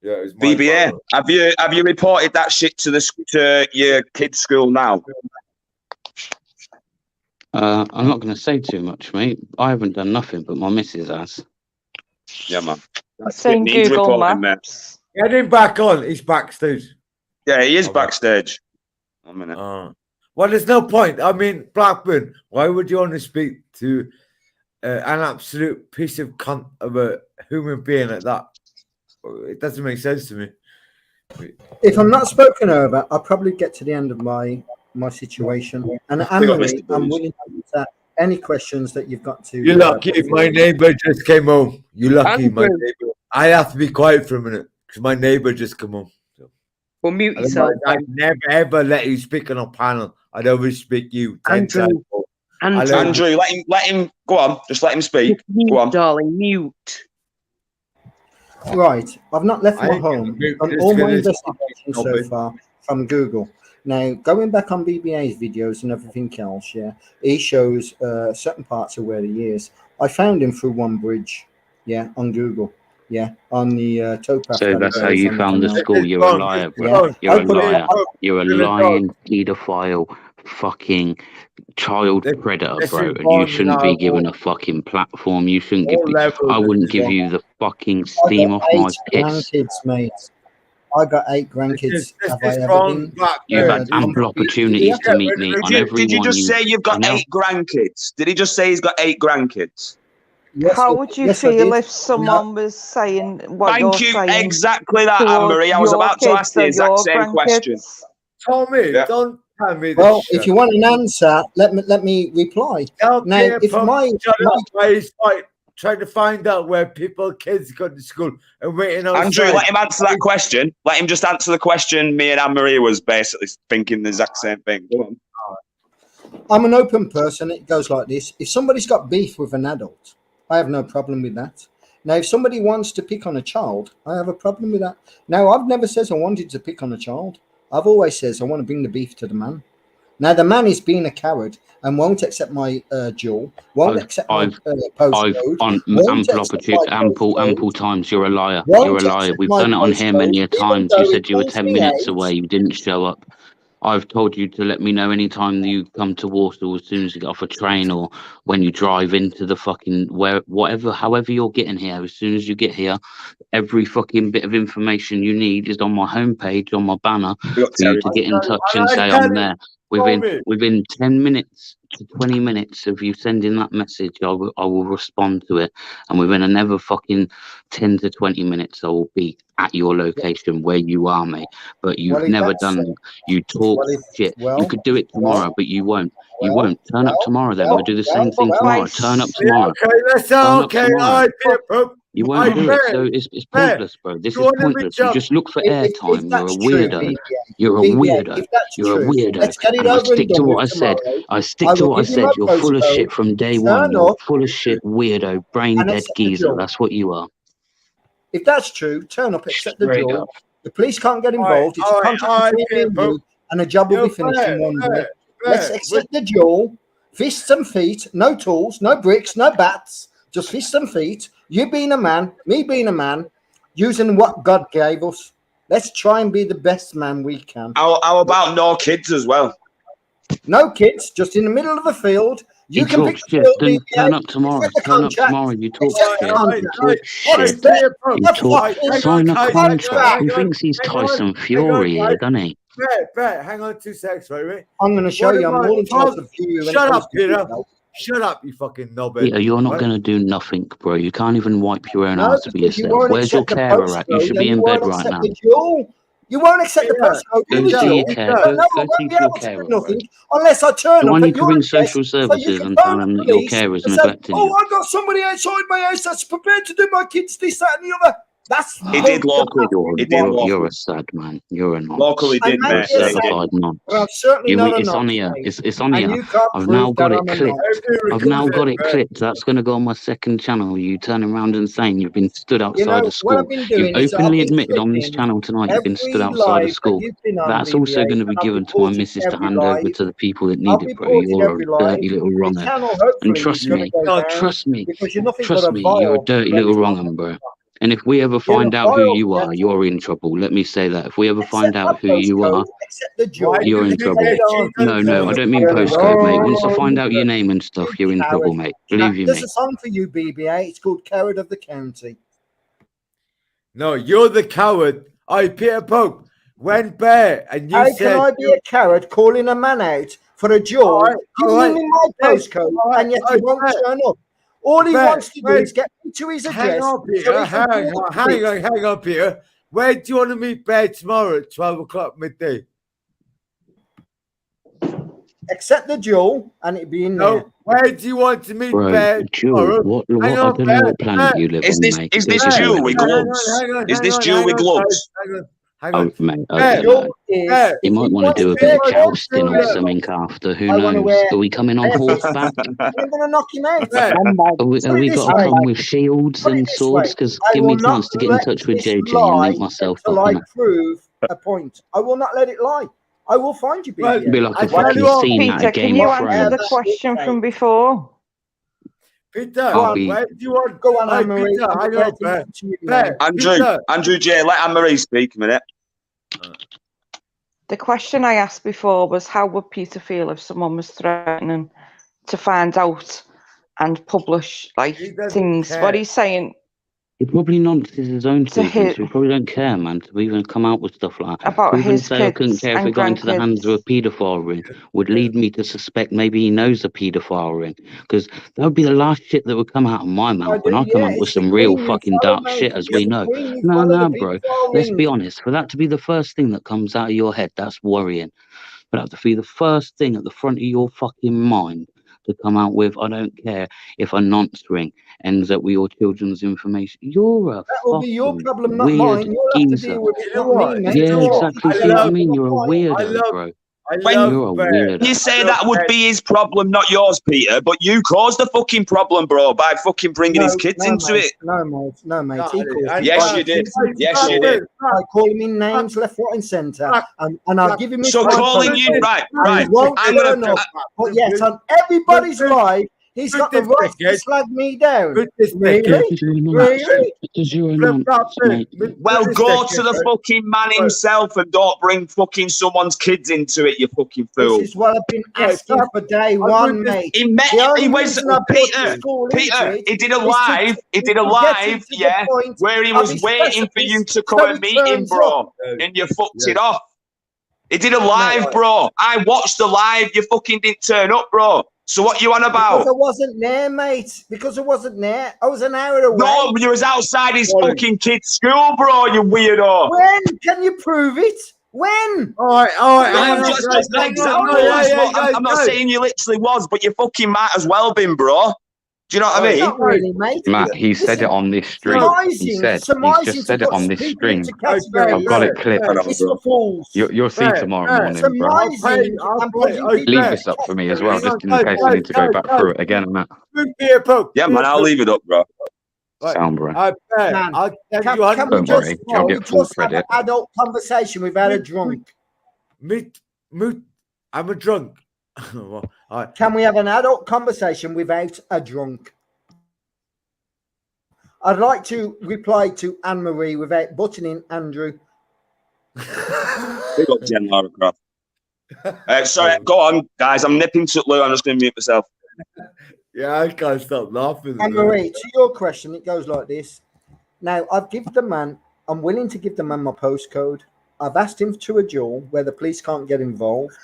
Speaker 10: Yeah,
Speaker 1: BBA, have you reported that shit to your kids' school now?
Speaker 13: I'm not going to say too much, mate. I haven't done nothing, but my missus has.
Speaker 1: Yeah, man.
Speaker 17: Saying Google Maps.
Speaker 10: Get him back on. He's backstage.
Speaker 1: Yeah, he is backstage. 1 minute.
Speaker 10: Well, there's no point. I mean, Blackburn, why would you want to speak to an absolute piece of cunt of a human being like that? It doesn't make sense to me.
Speaker 5: If I'm not spoken over, I'll probably get to the end of my situation. And Anne-Marie, I'm willing to answer any questions that you've got to.
Speaker 10: You're lucky. My neighbour just came home. You're lucky, my neighbour. I have to be quiet for a minute because my neighbour just come home. So.
Speaker 18: Well, mute
Speaker 10: Otherwise,
Speaker 18: yourself.
Speaker 10: I'd never ever let you speak on a panel. I'd always speak you 10 times more.
Speaker 1: Andrew, let him go on. Just let him speak.
Speaker 18: Mute,
Speaker 1: Go on,
Speaker 18: darling. Mute.
Speaker 5: Right, I've not left my
Speaker 10: ain't
Speaker 5: home.
Speaker 10: gonna
Speaker 5: Done
Speaker 10: mute
Speaker 5: all
Speaker 10: this
Speaker 5: my
Speaker 10: because it's
Speaker 5: investigations so
Speaker 10: stupid.
Speaker 5: far from Google. Now, going back on BBA's videos and everything else, yeah, he shows certain parts of where he is. I found him through one bridge, yeah, on Google, yeah, on the towpath.
Speaker 13: So
Speaker 5: that
Speaker 13: that's
Speaker 5: he
Speaker 13: how
Speaker 5: goes
Speaker 13: you
Speaker 5: on
Speaker 13: found the
Speaker 5: canal.
Speaker 13: school. You're a liar, bro.
Speaker 5: Yeah,
Speaker 13: You're
Speaker 5: I
Speaker 13: a
Speaker 5: put it.
Speaker 13: liar. You're a lying pedophile, fucking child predator, bro. And you shouldn't be given a fucking platform. You shouldn't give. I wouldn't give you the fucking steam off my piss.
Speaker 5: Grandkids, mate. I got 8 grandkids. Have I ever been?
Speaker 13: You've had ample opportunities to meet me on every
Speaker 1: Did you
Speaker 13: one.
Speaker 1: just say you've got 8 grandkids? Did he just say he's got 8 grandkids?
Speaker 17: How would you feel if someone was saying what
Speaker 1: Thank
Speaker 17: you're
Speaker 1: you.
Speaker 17: saying?
Speaker 1: Exactly that,
Speaker 17: towards
Speaker 1: Anne-Marie. I was
Speaker 17: your
Speaker 1: about to
Speaker 17: kids
Speaker 1: ask the
Speaker 17: or
Speaker 1: exact
Speaker 17: your
Speaker 1: same question.
Speaker 17: grandkids?
Speaker 10: Tommy,
Speaker 1: Yeah.
Speaker 10: don't tell me this
Speaker 5: Well,
Speaker 10: shit.
Speaker 5: if you want an answer, let me reply. Now, if
Speaker 10: Shut up, he's like trying to find out where kids go to school and waiting outside.
Speaker 1: Andrew, let him answer that question. Let him just answer the question. Me and Anne-Marie was basically thinking the exact same thing. Go on.
Speaker 5: I'm an open person. It goes like this. If somebody's got beef with an adult, I have no problem with that. Now, if somebody wants to pick on a child, I have a problem with that. Now, I've never said I wanted to pick on a child. I've always said I want to bring the beef to the man. Now, the man is being a coward and won't accept my duel, won't accept my postcode.
Speaker 13: On
Speaker 5: won't
Speaker 13: ample
Speaker 5: accept
Speaker 13: opportunity,
Speaker 5: my
Speaker 13: ample times. You're a liar.
Speaker 5: Won't
Speaker 13: You're a liar.
Speaker 5: accept
Speaker 13: We've
Speaker 5: my
Speaker 13: done it on here many a
Speaker 5: postcode, even
Speaker 13: times.
Speaker 5: though
Speaker 13: You
Speaker 5: it
Speaker 13: said you were
Speaker 5: calls
Speaker 13: 10
Speaker 5: me
Speaker 13: minutes
Speaker 5: out.
Speaker 13: away. You didn't show up. I've told you to let me know anytime that you come to Warsaw, as soon as you get off a train or when you drive into the fucking however you're getting here. As soon as you get here, every fucking bit of information you need is on my homepage, on my banner, for you to get in touch and say I'm there. Within 10 minutes to 20 minutes of you sending that message, I will respond to it, and within another fucking 10 to 20 minutes, I will be at your location where you are, mate. But you've
Speaker 5: if
Speaker 13: never
Speaker 5: that's
Speaker 13: done that. You talk shit. You could do it tomorrow, but you won't. You won't. Turn up tomorrow then. We'll do the same thing tomorrow. Turn up tomorrow. Turn up tomorrow. You won't do it, so it's pointless, bro. This is pointless. You just look for airtime. You're a weirdo. You're a weirdo. You're a weirdo. And I stick to what I said. I stick to what I said. You're full of shit from day one. You're full of shit, weirdo, brain dead geezer. That's what you are.
Speaker 5: If that's true, turn up, accept the
Speaker 13: Straight
Speaker 5: duel.
Speaker 13: up.
Speaker 5: The police can't get involved. It's a contract between me and you, and the job will be finished in one day. Let's accept the duel. Fists and feet, no tools, no bricks, no bats, just fists and feet. You being a man, me being a man, using what God gave us. Let's try and be the best man we can.
Speaker 1: How about no kids as well?
Speaker 5: No kids, just in the middle of a field. You
Speaker 13: You
Speaker 5: can
Speaker 13: talk
Speaker 5: pick the
Speaker 13: shit,
Speaker 5: field.
Speaker 13: then turn up tomorrow. Turn up tomorrow. You talk shit. You talk shit. You talk. Sign a contract. He thinks he's Tyson Fury here, doesn't he?
Speaker 10: Brett, hang on 2 seconds, baby.
Speaker 5: I'm going to show you. I'm more entitled to you.
Speaker 10: Shut up, Peter. Shut up, you fucking knobhead.
Speaker 13: Peter, you're not going to do nothing, bro. You can't even wipe your own ass to be yourself. Where's your carer at? You should be in bed right now.
Speaker 5: You won't accept the postcode.
Speaker 13: Go see your care. Go see your carer, bro.
Speaker 5: Unless I turn
Speaker 13: Do
Speaker 5: up
Speaker 13: I
Speaker 5: at
Speaker 13: need to
Speaker 5: your
Speaker 13: ring
Speaker 5: address,
Speaker 13: social
Speaker 5: so you
Speaker 13: services
Speaker 5: can
Speaker 13: and
Speaker 5: phone
Speaker 13: tell
Speaker 5: the
Speaker 13: them that your
Speaker 5: police
Speaker 13: care is
Speaker 5: and say,
Speaker 13: neglecting you?
Speaker 5: I got somebody outside my house that's prepared to do my kids this, that, and the other. That's
Speaker 1: He did locally.
Speaker 13: You're a sad man. You're a nonce.
Speaker 1: Locally did,
Speaker 13: You're a
Speaker 1: mate.
Speaker 13: certified nonce.
Speaker 5: But I'm certainly not a
Speaker 13: It's on
Speaker 5: nonce,
Speaker 13: here.
Speaker 5: mate.
Speaker 13: It's on
Speaker 5: And
Speaker 13: here.
Speaker 5: you can't
Speaker 13: I've
Speaker 5: prove
Speaker 13: now got
Speaker 5: that
Speaker 13: it
Speaker 5: I'm a
Speaker 13: clipped.
Speaker 5: nonce.
Speaker 13: I've now got it clipped. That's going to go on my second channel. You turning around and saying you've been stood outside of
Speaker 5: What
Speaker 13: school.
Speaker 5: I've been
Speaker 13: You've
Speaker 5: doing is I've
Speaker 13: openly
Speaker 5: been
Speaker 13: admitted on this
Speaker 5: clipping
Speaker 13: channel tonight you've been stood
Speaker 5: every
Speaker 13: outside
Speaker 5: live
Speaker 13: of
Speaker 5: that
Speaker 13: school.
Speaker 5: you've been on,
Speaker 13: That's also
Speaker 5: BBA,
Speaker 13: going to be
Speaker 5: and I've
Speaker 13: given to my
Speaker 5: reported
Speaker 13: missus to
Speaker 5: every
Speaker 13: hand over
Speaker 5: live.
Speaker 13: to the people that
Speaker 5: I've
Speaker 13: need it, bro.
Speaker 5: reported
Speaker 13: You're
Speaker 5: every
Speaker 13: a
Speaker 5: live.
Speaker 13: dirty little
Speaker 5: The
Speaker 13: wronger.
Speaker 5: channel
Speaker 13: And
Speaker 5: hopefully
Speaker 13: trust
Speaker 5: is going
Speaker 13: me,
Speaker 5: to go down
Speaker 13: trust me,
Speaker 5: because you're nothing but
Speaker 13: trust
Speaker 5: a
Speaker 13: me, you're a
Speaker 5: vile,
Speaker 13: dirty
Speaker 5: bloody
Speaker 13: little
Speaker 5: wrong.
Speaker 13: wronger, bro. And if we ever
Speaker 5: You're a
Speaker 13: find out who
Speaker 5: vile
Speaker 13: you are,
Speaker 5: peasant.
Speaker 13: you're in trouble. Let me say that. If we ever find
Speaker 5: Accept my
Speaker 13: out who you are,
Speaker 5: postcode, accept the job.
Speaker 13: you're in trouble. No, I don't mean postcode, mate. Once I find out your name and stuff, you're in trouble, mate. Believe you
Speaker 5: There's
Speaker 13: me.
Speaker 5: a song for you, BBA. It's called Coward of the County.
Speaker 10: No, you're the coward. I, Peter Pope, went bare and you
Speaker 5: How
Speaker 10: said...
Speaker 5: can I be a coward calling a man out for a duel, giving him my postcode, and yet he won't turn up? All he wants to do is get me to his address.
Speaker 10: Hang on, Peter. Hang on, Peter. Where do you want to meet Bear tomorrow at 12 o'clock midday?
Speaker 5: Accept the duel, and it'll be in there.
Speaker 10: Where do you want to meet
Speaker 13: Bro,
Speaker 10: Bear
Speaker 13: Jewel,
Speaker 10: tomorrow?
Speaker 13: I don't know what planet you live
Speaker 1: Is
Speaker 13: on,
Speaker 1: this
Speaker 13: mate.
Speaker 1: is this
Speaker 13: Because
Speaker 1: Jew
Speaker 13: you're
Speaker 1: with
Speaker 13: a
Speaker 1: gloves? Is this Jew with gloves?
Speaker 10: on.
Speaker 13: Mate,
Speaker 10: Bear,
Speaker 13: man.
Speaker 10: Bear,
Speaker 13: You might want to do a bit of jousting or something after. Who knows? Are we coming on horseback?
Speaker 5: I'm going to knock him out.
Speaker 13: Have we
Speaker 5: Put it this
Speaker 13: got to
Speaker 5: way.
Speaker 13: come with shields
Speaker 5: Put it
Speaker 13: and
Speaker 5: this
Speaker 13: swords?
Speaker 5: way.
Speaker 13: Because
Speaker 5: I
Speaker 13: give
Speaker 5: will
Speaker 13: me a
Speaker 5: not
Speaker 13: chance to get in
Speaker 5: let
Speaker 13: touch with
Speaker 5: this
Speaker 13: JJ and
Speaker 5: lie
Speaker 13: link myself
Speaker 5: until
Speaker 13: up.
Speaker 5: I
Speaker 13: innit?
Speaker 5: prove a point. I will not let it lie. I will find you,
Speaker 10: Well,
Speaker 5: BBA.
Speaker 13: Be like a
Speaker 10: I tell
Speaker 13: fucking
Speaker 10: you what,
Speaker 13: scene out
Speaker 17: Peter,
Speaker 13: of
Speaker 17: can
Speaker 13: Game
Speaker 17: you
Speaker 13: of
Speaker 17: answer the
Speaker 13: Thrones.
Speaker 17: question from before?
Speaker 10: Peter,
Speaker 13: I'll be.
Speaker 10: where do you want?
Speaker 5: Go on,
Speaker 10: Hey,
Speaker 5: Anne-Marie.
Speaker 10: Peter,
Speaker 5: I'm
Speaker 10: hang
Speaker 5: prepared
Speaker 10: on,
Speaker 5: to
Speaker 10: Bear.
Speaker 5: listen to you now.
Speaker 10: Bear,
Speaker 1: Andrew,
Speaker 10: Peter.
Speaker 1: Andrew J, let Anne-Marie speak a minute.
Speaker 17: The question I asked before was how would Peter feel if someone was threatening to find out and publish like
Speaker 10: He doesn't
Speaker 17: things?
Speaker 10: care.
Speaker 17: What he's saying
Speaker 13: He probably nonces his own
Speaker 17: to
Speaker 13: children,
Speaker 17: his,
Speaker 13: so he probably don't care, man, to even come out with stuff like that.
Speaker 17: about
Speaker 13: To even
Speaker 17: his
Speaker 13: say I couldn't
Speaker 17: kids
Speaker 13: care if
Speaker 17: and
Speaker 13: it got into the hands of a
Speaker 17: grandkids.
Speaker 13: paedophile ring would lead me to suspect maybe he knows a paedophile ring. Because that would be the last shit that would come out of my
Speaker 5: I
Speaker 13: mouth
Speaker 5: do,
Speaker 13: when I come
Speaker 5: yeah.
Speaker 13: out with
Speaker 5: It's the
Speaker 13: some real
Speaker 5: Queen you
Speaker 13: fucking
Speaker 5: follow,
Speaker 13: dark
Speaker 5: mate.
Speaker 13: shit, as
Speaker 5: It's
Speaker 13: we
Speaker 5: the
Speaker 13: know.
Speaker 5: Queen you
Speaker 13: No,
Speaker 5: follow, the
Speaker 13: bro.
Speaker 5: pedophile
Speaker 13: Let's be
Speaker 5: ring.
Speaker 13: honest. For that to be the first thing that comes out of your head, that's worrying. For that to be the first thing at the front of your fucking mind to come out with, I don't care if a nonce ring ends up with your children's information. You're a
Speaker 5: That will be your
Speaker 13: fucking
Speaker 5: problem, not
Speaker 13: weird
Speaker 5: mine. You'll have to
Speaker 13: geezer.
Speaker 5: deal with it,
Speaker 10: You know
Speaker 5: not me,
Speaker 10: what?
Speaker 5: mate.
Speaker 10: You
Speaker 13: Yeah,
Speaker 10: know
Speaker 5: It's
Speaker 10: what?
Speaker 13: exactly.
Speaker 5: it's
Speaker 13: See what I
Speaker 5: your
Speaker 13: mean? You're a
Speaker 5: point.
Speaker 13: weirdo, bro.
Speaker 1: When
Speaker 13: You're a
Speaker 10: Bear.
Speaker 1: you
Speaker 13: weirdo.
Speaker 1: say that would be his problem, not yours, Peter, but you caused the fucking problem, bro, by fucking bringing his kids into
Speaker 5: mate.
Speaker 1: it.
Speaker 5: No, mate. No, mate. He caused it
Speaker 1: Yes,
Speaker 5: by
Speaker 1: you did.
Speaker 5: accusing
Speaker 1: Yes, you
Speaker 5: people.
Speaker 1: did.
Speaker 5: I call him in names left, right, and centre, and I'll give him his
Speaker 1: So
Speaker 5: time
Speaker 1: calling
Speaker 5: for
Speaker 1: you
Speaker 5: it.
Speaker 1: right,
Speaker 5: And
Speaker 1: right.
Speaker 5: he won't
Speaker 1: I'm
Speaker 5: turn
Speaker 1: gonna.
Speaker 5: up. But yet, on everybody's live, he's got the right to slag me down. Really? Really?
Speaker 13: Because you're a nonce, mate.
Speaker 1: Well, go to the fucking man himself and don't bring fucking someone's kids into it, you fucking
Speaker 5: This
Speaker 1: fool.
Speaker 5: is what I've been asking for day one, mate.
Speaker 1: He met.
Speaker 5: The only
Speaker 1: He was
Speaker 5: reason I brought the
Speaker 1: Peter.
Speaker 5: school into
Speaker 1: Peter.
Speaker 5: it
Speaker 1: He did a
Speaker 5: is to-
Speaker 1: live. He did a
Speaker 5: is to get him
Speaker 1: live.
Speaker 5: to the
Speaker 1: Yeah,
Speaker 5: point
Speaker 1: where he
Speaker 5: of
Speaker 1: was
Speaker 5: his
Speaker 1: waiting for you
Speaker 5: precipice
Speaker 1: to come
Speaker 5: so
Speaker 1: and
Speaker 5: he
Speaker 1: meet him,
Speaker 5: turns
Speaker 1: bro,
Speaker 5: up.
Speaker 1: and you fucked it off. He did a live, bro. I watched the live. You fucking didn't turn up, bro. So what you on about?
Speaker 5: Because I wasn't there, mate. Because I wasn't there. I was an hour away.
Speaker 1: No, you was outside his fucking kid's school, bro. You weirdo.
Speaker 5: When? Can you prove it? When?
Speaker 10: All right.
Speaker 1: No, I'm just an example. I'm not saying you literally was, but you fucking might as well been, bro. Do you know what I mean?
Speaker 5: Not really, mate.
Speaker 12: Matt, he said it on this stream. He said, he's just said it on this stream. I've got it clipped.
Speaker 5: It's for fools.
Speaker 12: You'll see tomorrow morning, bro. Leave this up for me as well, just in case I need to go back through it again, Matt.
Speaker 1: Yeah, man, I'll leave it up, bro.
Speaker 12: Sound, bro.
Speaker 5: Man, can we
Speaker 12: Don't worry, I'll get full
Speaker 5: have an
Speaker 12: credit.
Speaker 5: adult conversation without a drunk?
Speaker 10: I'm a drunk.
Speaker 5: Can we have an adult conversation without a drunk? I'd like to reply to Anne-Marie without butting in Andrew.
Speaker 1: Big up Jen Lara Croft. Sorry, go on, guys. I'm nipping to Lou. I'm just going to mute myself.
Speaker 10: Yeah, I can't stop laughing.
Speaker 5: Anne-Marie, to your question, it goes like this. Now, I'm willing to give the man my postcode. I've asked him to a duel where the police can't get involved.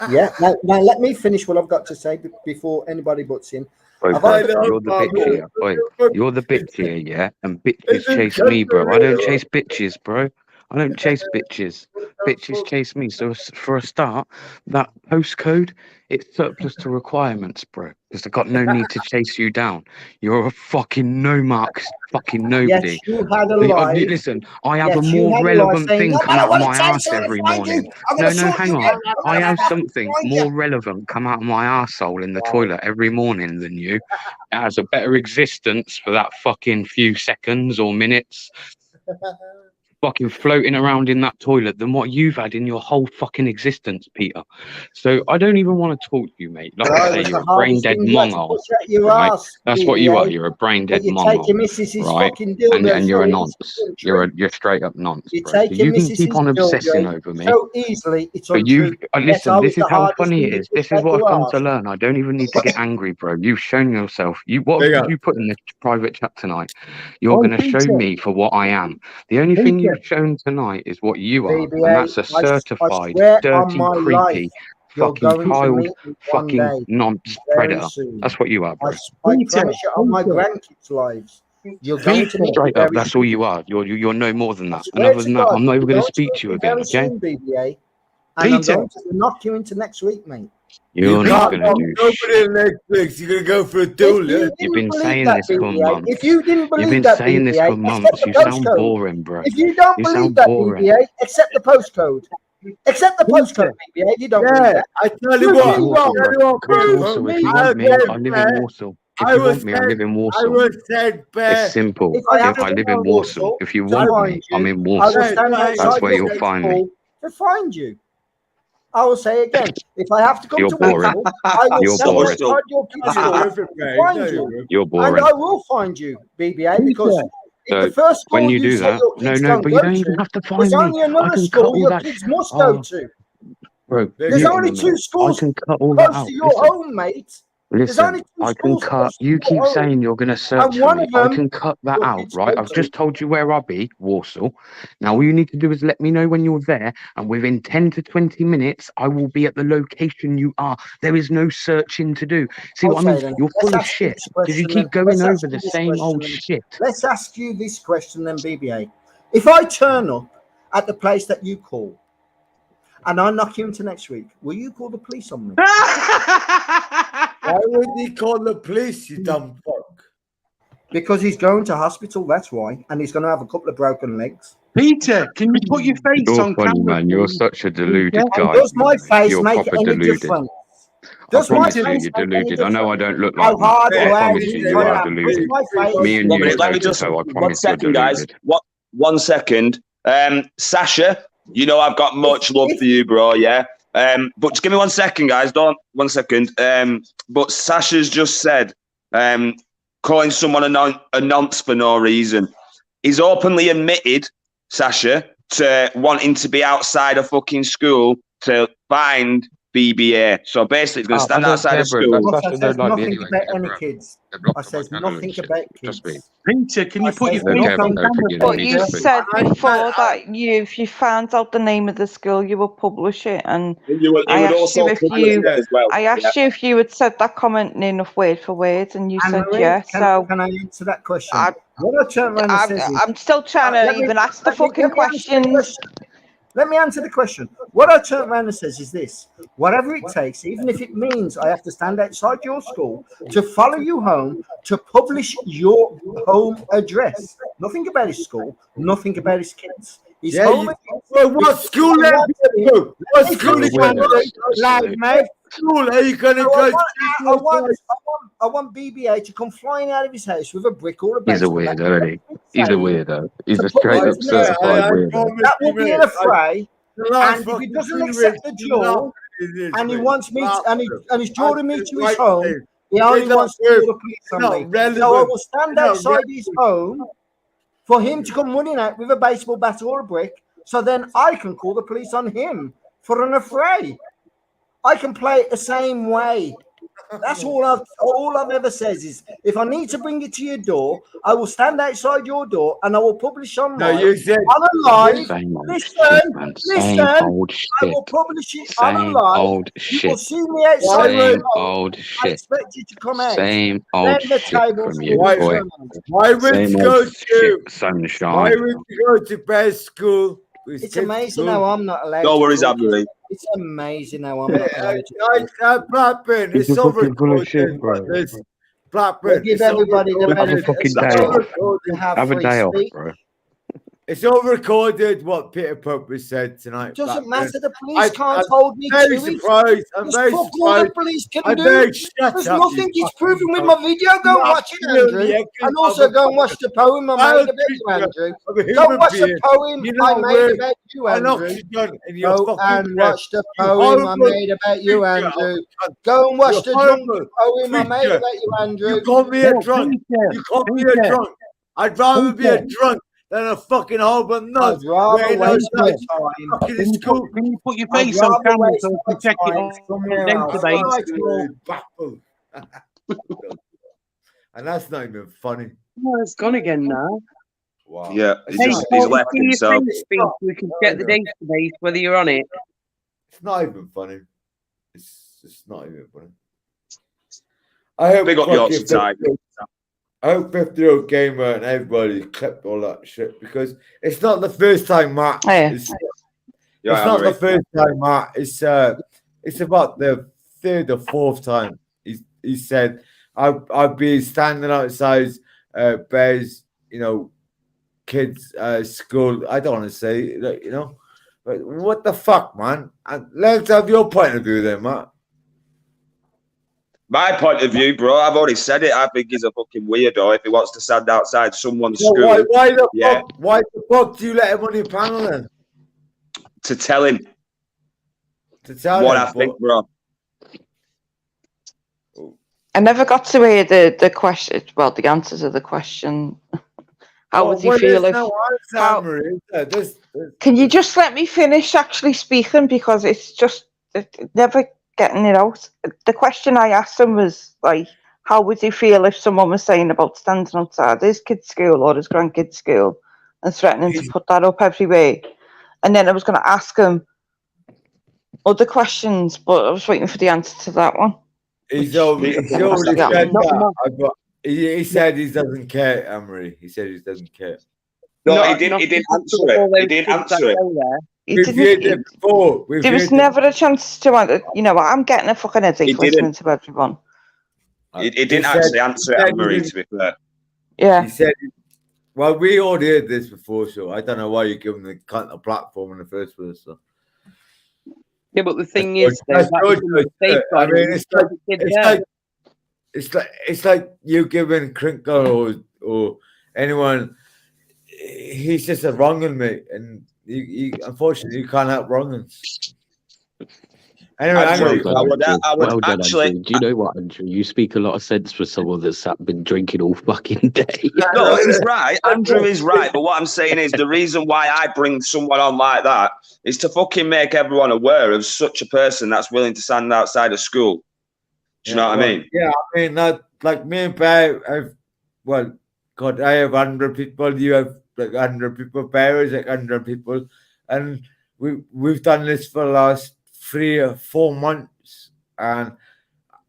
Speaker 5: Yeah. Now let me finish what I've got to say before anybody butts in.
Speaker 12: Oi, bro, you're the bitch here. Oi, you're the bitch here, yeah? And bitches chase me, bro. I don't chase bitches, bro. I don't chase bitches. Bitches chase me. So for a start, that postcode, it's surplus to requirements, bro. Because I've got no need to chase you down. You're a fucking no marks, fucking nobody.
Speaker 5: Yes, you had a lie.
Speaker 12: Listen, I have
Speaker 5: Yes,
Speaker 12: a
Speaker 5: you
Speaker 12: more
Speaker 5: had a lie
Speaker 12: relevant
Speaker 5: saying,
Speaker 12: thing
Speaker 5: "No
Speaker 12: come
Speaker 5: matter
Speaker 12: out
Speaker 5: what
Speaker 12: of
Speaker 5: it
Speaker 12: my
Speaker 5: takes,
Speaker 12: ass
Speaker 5: I'm gonna
Speaker 12: every
Speaker 5: find you.
Speaker 12: morning.
Speaker 5: I'm gonna
Speaker 12: No,
Speaker 5: sort
Speaker 12: hang
Speaker 5: you
Speaker 12: on.
Speaker 5: out.
Speaker 12: I have something
Speaker 5: find you."
Speaker 12: more relevant come out of my arsehole in the toilet every morning than you. It has a better existence for that fucking few seconds or minutes fucking floating around in that toilet than what you've had in your whole fucking existence, Peter. So I don't even want to talk to you, mate. Like I say, you're a brain dead mongo, right? That's what you are. You're a brain dead mongo, right? And you're a nonce. You're straight up nonce, bro. So you can keep on obsessing over me.
Speaker 5: So easily, it's
Speaker 12: But
Speaker 5: untrue.
Speaker 12: listen, this is how funny it is. This is what I've come to learn. I don't even need to get angry, bro. You've shown yourself. What did you put in this private chat tonight? You're going to show me for what I am. The only thing you've shown tonight is what you are, and that's a certified, dirty, creepy, fucking child, fucking nonce predator. That's what you are, bro.
Speaker 5: I promise you on my grandkids' lives. You're going to meet
Speaker 12: Straight
Speaker 5: me
Speaker 12: up,
Speaker 5: very
Speaker 12: that's all you are. You're no more than that. And
Speaker 5: swear
Speaker 12: other
Speaker 5: to
Speaker 12: than that,
Speaker 5: God,
Speaker 12: I'm not even
Speaker 5: you're
Speaker 12: going
Speaker 5: going
Speaker 12: to speak to you
Speaker 5: meet me
Speaker 12: again,
Speaker 5: very
Speaker 12: okay?
Speaker 5: soon, BBA. And I'm
Speaker 14: Peter.
Speaker 5: going to knock you into next week, mate.
Speaker 13: You're
Speaker 10: You
Speaker 13: not
Speaker 10: can't
Speaker 13: going to
Speaker 10: knock
Speaker 13: do
Speaker 10: nobody in next week. You're going to go for a duel, yeah?
Speaker 13: You've been saying
Speaker 5: that,
Speaker 13: this for
Speaker 5: BB-8,
Speaker 13: months.
Speaker 5: if you didn't
Speaker 13: You've
Speaker 5: believe
Speaker 13: been
Speaker 5: that,
Speaker 13: saying this for
Speaker 5: BB-8,
Speaker 13: months.
Speaker 5: accept the
Speaker 13: You sound
Speaker 5: postcode.
Speaker 13: boring, bro.
Speaker 5: If you don't
Speaker 13: You
Speaker 5: believe
Speaker 13: sound
Speaker 5: that,
Speaker 13: boring.
Speaker 5: BB-8, accept the postcode. Accept the postcode, BB-8. You don't believe
Speaker 10: Yeah,
Speaker 5: that.
Speaker 10: I tell you
Speaker 5: Prove
Speaker 10: what,
Speaker 5: me
Speaker 13: Warsaw,
Speaker 5: wrong.
Speaker 10: tell you what,
Speaker 13: Come to
Speaker 5: Prove
Speaker 13: Warsaw if
Speaker 5: me
Speaker 13: you
Speaker 10: I
Speaker 13: want me.
Speaker 10: was
Speaker 13: I live in
Speaker 10: there.
Speaker 13: Warsaw. If
Speaker 10: I
Speaker 13: you
Speaker 10: was
Speaker 13: want me, I
Speaker 10: said,
Speaker 13: live in
Speaker 10: I
Speaker 13: Warsaw.
Speaker 10: was said,
Speaker 13: It's simple.
Speaker 5: If I have
Speaker 13: I
Speaker 5: to
Speaker 13: live
Speaker 5: go
Speaker 13: in
Speaker 5: to
Speaker 13: Warsaw.
Speaker 5: Warsaw
Speaker 13: If you
Speaker 5: to
Speaker 13: want me,
Speaker 5: find
Speaker 13: I'm
Speaker 5: you,
Speaker 13: in
Speaker 5: I will
Speaker 13: Warsaw.
Speaker 5: stand
Speaker 13: That's
Speaker 5: outside
Speaker 13: where
Speaker 5: your
Speaker 13: you'll
Speaker 5: kids'
Speaker 13: find me.
Speaker 5: school to find you. I will say again, if I have to come
Speaker 13: You're
Speaker 5: to
Speaker 13: boring.
Speaker 5: Warsaw, I will
Speaker 13: You're
Speaker 5: stand
Speaker 13: boring.
Speaker 5: outside your kids' school to find you.
Speaker 13: You're
Speaker 5: And
Speaker 13: boring.
Speaker 5: I will find you, BB-8, because if the
Speaker 13: So
Speaker 5: first
Speaker 13: when
Speaker 5: school
Speaker 13: you
Speaker 5: you
Speaker 13: do
Speaker 5: say
Speaker 13: that,
Speaker 5: your
Speaker 13: no,
Speaker 5: kids
Speaker 13: no,
Speaker 5: don't
Speaker 13: but
Speaker 5: go
Speaker 13: you don't even
Speaker 5: to,
Speaker 13: have to
Speaker 5: there's
Speaker 13: find
Speaker 5: only
Speaker 13: me. I
Speaker 5: another
Speaker 13: can cut
Speaker 5: school
Speaker 13: all
Speaker 5: your
Speaker 13: that.
Speaker 5: kids must go
Speaker 13: Oh,
Speaker 5: to.
Speaker 13: bro,
Speaker 5: There's
Speaker 13: mute him
Speaker 5: only
Speaker 13: a
Speaker 5: two
Speaker 13: minute. I
Speaker 5: schools
Speaker 13: can cut all that
Speaker 5: close
Speaker 13: out.
Speaker 5: to your
Speaker 13: Listen.
Speaker 5: home, mate. There's
Speaker 13: Listen,
Speaker 5: only two
Speaker 13: I can
Speaker 5: schools
Speaker 13: cut.
Speaker 5: close to
Speaker 13: You
Speaker 5: your
Speaker 13: keep
Speaker 5: home,
Speaker 13: saying you're going to search
Speaker 5: and
Speaker 13: for
Speaker 5: one
Speaker 13: me.
Speaker 5: of
Speaker 13: I
Speaker 5: them
Speaker 13: can cut that
Speaker 5: your
Speaker 13: out,
Speaker 5: kids
Speaker 13: right?
Speaker 5: go
Speaker 13: I've
Speaker 5: to.
Speaker 13: just told you where I'll be, Warsaw. Now, all you need to do is let me know when you're there, and within 10 to 20 minutes, I will be at the location you are. There is no searching to do. See what I
Speaker 5: Okay,
Speaker 13: mean?
Speaker 5: then
Speaker 13: You're
Speaker 5: let's
Speaker 13: full of
Speaker 5: ask you
Speaker 13: shit
Speaker 5: this
Speaker 13: because you
Speaker 5: question.
Speaker 13: keep
Speaker 5: Then
Speaker 13: going
Speaker 5: let's
Speaker 13: over
Speaker 5: ask
Speaker 13: the
Speaker 5: you this
Speaker 13: same old
Speaker 5: question.
Speaker 13: shit.
Speaker 5: Let's ask you this question, then, BB-8. If I turn up at the place that you call, and I knock you into next week, will you call the police on me?
Speaker 10: Why would he call the police, you dumb fuck?
Speaker 5: Because he's going to hospital, that's why, and he's going to have a couple of broken legs.
Speaker 14: Peter, can you put your face
Speaker 13: You're
Speaker 14: on
Speaker 13: funny,
Speaker 14: camera,
Speaker 13: man. You're
Speaker 14: please?
Speaker 13: such a deluded
Speaker 5: And
Speaker 13: guy.
Speaker 5: does my face
Speaker 13: You're
Speaker 5: make
Speaker 13: proper
Speaker 5: any
Speaker 13: deluded.
Speaker 5: difference?
Speaker 13: I
Speaker 5: Does my
Speaker 13: promise you,
Speaker 5: face
Speaker 13: you're
Speaker 5: make any
Speaker 13: deluded. I know I
Speaker 5: difference?
Speaker 13: don't look
Speaker 5: How
Speaker 13: like that.
Speaker 5: hard
Speaker 13: I
Speaker 5: or how
Speaker 13: promise
Speaker 5: easy
Speaker 13: you, you
Speaker 5: I
Speaker 13: are
Speaker 5: am? Does
Speaker 13: deluded.
Speaker 5: my face
Speaker 13: Me and
Speaker 1: One
Speaker 13: you
Speaker 1: minute, let me
Speaker 13: toe to
Speaker 1: just
Speaker 13: toe. I
Speaker 1: one
Speaker 13: promise you're
Speaker 1: second, guys.
Speaker 13: deluded.
Speaker 1: One second. Sasha, you know I've got much love for you, bro. Yeah. But just give me 1 second, guys. Don't 1 second. But Sasha's just said, calling someone a nonce for no reason. He's openly admitted, Sasha, to wanting to be outside a fucking school to find BBA. So basically, he's going to stand outside a school.
Speaker 5: I says nothing about any kids. I says nothing about kids.
Speaker 14: Peter, can you
Speaker 5: I
Speaker 14: put your
Speaker 5: says
Speaker 14: face
Speaker 5: nothing
Speaker 14: on camera,
Speaker 17: But you
Speaker 14: please?
Speaker 17: said before that if you found out the name of the school, you would publish it, and I asked you if you, I asked you if you had said that comment in enough word for word, and you said
Speaker 5: Anne-Marie,
Speaker 17: yeah. So
Speaker 5: can I answer that question? What I turn around and says is,
Speaker 17: I'm still trying to even ask the fucking questions.
Speaker 5: Let me answer the question. What I turn around and says is this: whatever it takes, even if it means I have to stand outside your school to follow you home to publish your home address. Nothing about his school, nothing about his kids. His
Speaker 10: Yeah,
Speaker 5: home
Speaker 10: you,
Speaker 5: address.
Speaker 10: well, what school are you going to? What school are you going to?
Speaker 5: Loud, mate.
Speaker 10: School are you going to
Speaker 5: So
Speaker 10: go
Speaker 5: I want BBA to come flying out of his house with a brick or a
Speaker 13: He's a
Speaker 5: baseball bat.
Speaker 13: weirdo, isn't he? He's a weirdo. He's a
Speaker 5: put
Speaker 13: straight
Speaker 5: me
Speaker 13: up
Speaker 5: into
Speaker 13: certified
Speaker 10: I
Speaker 13: weirdo.
Speaker 10: promise
Speaker 5: That
Speaker 10: you,
Speaker 5: will be
Speaker 10: mate,
Speaker 5: in a fray.
Speaker 10: the last
Speaker 5: And if he
Speaker 10: fucking
Speaker 5: doesn't
Speaker 10: 3
Speaker 5: accept
Speaker 10: weeks,
Speaker 5: the
Speaker 10: you're not
Speaker 5: duel,
Speaker 10: in this,
Speaker 5: and he
Speaker 10: mate.
Speaker 5: wants me to, and he's drawing me to his
Speaker 10: right
Speaker 5: home,
Speaker 10: there.
Speaker 5: he only
Speaker 10: You're not
Speaker 5: wants to call the police
Speaker 10: you're
Speaker 5: on
Speaker 10: not
Speaker 5: me.
Speaker 10: relevant.
Speaker 5: So I will stand
Speaker 10: You're not
Speaker 5: outside his home for him to come running out with a baseball bat or a brick, so then I can call the police on him for an affray. I can play it the same way. That's all I've ever says is, if I need to bring it to your door, I will stand outside your door and I will publish online.
Speaker 10: No, you said
Speaker 5: on a live.
Speaker 13: Same old
Speaker 5: Listen,
Speaker 13: shit, man. Same old
Speaker 5: I
Speaker 13: shit.
Speaker 5: will publish it on a
Speaker 13: Same
Speaker 5: live.
Speaker 13: old
Speaker 5: You will
Speaker 13: shit.
Speaker 5: see me outside your
Speaker 13: Same
Speaker 5: home.
Speaker 13: old
Speaker 5: I
Speaker 13: shit.
Speaker 5: expect you to come out.
Speaker 13: Same
Speaker 5: Then
Speaker 13: old
Speaker 5: the
Speaker 13: shit
Speaker 5: tables
Speaker 13: from you,
Speaker 5: will be
Speaker 13: boy.
Speaker 5: turned.
Speaker 10: why would
Speaker 13: Same
Speaker 10: you
Speaker 13: old
Speaker 10: go
Speaker 13: shit,
Speaker 10: to
Speaker 13: sunshine.
Speaker 10: best school?
Speaker 5: It's amazing how I'm not allowed
Speaker 1: No
Speaker 5: to
Speaker 1: worries,
Speaker 5: talk.
Speaker 1: Anne-Marie.
Speaker 5: It's amazing how I'm not allowed to
Speaker 10: Blackburn,
Speaker 13: He's
Speaker 10: it's
Speaker 13: a
Speaker 10: over
Speaker 13: fucking full of shit, bro.
Speaker 10: this.
Speaker 5: We'll
Speaker 10: Blackburn,
Speaker 5: give
Speaker 10: it's
Speaker 5: everybody the
Speaker 13: Have a
Speaker 5: benefit
Speaker 13: fucking
Speaker 5: of
Speaker 13: day
Speaker 5: the
Speaker 13: off.
Speaker 5: doubt to have
Speaker 13: Have a
Speaker 5: free
Speaker 13: day off,
Speaker 5: speech.
Speaker 13: bro.
Speaker 10: It's all recorded what Peter Popper said tonight.
Speaker 5: It doesn't
Speaker 10: Blackburn.
Speaker 5: matter. The police can't
Speaker 10: I'm
Speaker 5: hold me
Speaker 10: very
Speaker 5: to it.
Speaker 10: surprised. I'm
Speaker 5: There's
Speaker 10: very
Speaker 5: fuck all the
Speaker 10: surprised.
Speaker 5: police can
Speaker 10: I'm
Speaker 5: do.
Speaker 10: very shut
Speaker 5: There's
Speaker 10: up.
Speaker 5: nothing
Speaker 10: you
Speaker 5: it's
Speaker 10: fucking
Speaker 5: proven with
Speaker 10: cunt.
Speaker 5: my video. Go and watch it, Andrew. And also go and watch the poem I made about you, Andrew. Go and watch the poem I made about you, Andrew. Go and watch the poem I made about you, Andrew. Go and watch the drunk poem I made about you, Andrew.
Speaker 10: You call me a drunk. You call me a drunk. I'd rather be a drunk than a fucking horrible nut.
Speaker 5: I'd rather waste my time.
Speaker 14: Can you put your
Speaker 5: I'd
Speaker 14: face on
Speaker 5: rather
Speaker 14: camera
Speaker 5: waste
Speaker 14: so we
Speaker 5: my
Speaker 14: can check it
Speaker 5: time
Speaker 14: on
Speaker 5: somewhere
Speaker 14: the
Speaker 5: else.
Speaker 14: database?
Speaker 10: Baffled. And that's not even funny.
Speaker 9: Oh, it's gone again now.
Speaker 10: Wow.
Speaker 1: Yeah, he's
Speaker 9: Hey,
Speaker 1: left
Speaker 9: see your
Speaker 1: himself.
Speaker 9: face speak. We can get the database whether you're on it.
Speaker 10: It's not even funny. It's just not even funny. I hope
Speaker 1: Big up yours, Ty.
Speaker 10: I hope 50-year-old gamer and everybody clipped all that shit because it's not the first time Matt.
Speaker 17: Yeah.
Speaker 10: Is, It's not the first time, Matt. It's about the third or fourth time. He said, "I'd be standing outside Bear's, kids' school." I don't want to say, but what the fuck, man? And let's have your point of view, then, Matt.
Speaker 1: My point of view, bro, I've already said it. I think he's a fucking weirdo if he wants to stand outside someone's school.
Speaker 10: Why the fuck do you let him on your panel then?
Speaker 1: To tell him.
Speaker 10: To tell
Speaker 1: what
Speaker 10: him,
Speaker 1: I think, bro.
Speaker 17: I never got to hear the question. Well, the answer to the question. How would you feel if? Can you just let me finish actually speaking, because it's never getting it out. The question I asked him was like, how would you feel if someone was saying about standing outside his kid's school or his grandkid's school and threatening to put that up everywhere? And then I was going to ask him other questions, but I was waiting for the answer to that one.
Speaker 10: He's already said that. He said he doesn't care, Amory. He said he doesn't care.
Speaker 1: No, he didn't answer it. He didn't answer it.
Speaker 17: There was never a chance to, I'm getting a fucking headache listening to everyone.
Speaker 1: He didn't actually answer it, Marie, to be fair.
Speaker 17: Yeah.
Speaker 10: He said, well, we all heard this before, so I don't know why you give him the kind of platform in the first place. So.
Speaker 9: Yeah, but the thing is,
Speaker 10: it's like you giving Crinkle or anyone. He's just a wronging, mate, and unfortunately you can't help wrongings. Anyway,
Speaker 13: well done, Andrew. Do you know what, Andrew? You speak a lot of sense for someone that's been drinking all fucking day.
Speaker 1: No, he's right. Andrew is right. But what I'm saying is the reason why I bring someone on like that is to fucking make everyone aware of such a person that's willing to stand outside a school. Do you know what I mean?
Speaker 10: Yeah, I mean, that, like me and Bear, I have 100 people. You have like 100 people. Bear is like 100 people. And we've done this for the last 3 or 4 months, and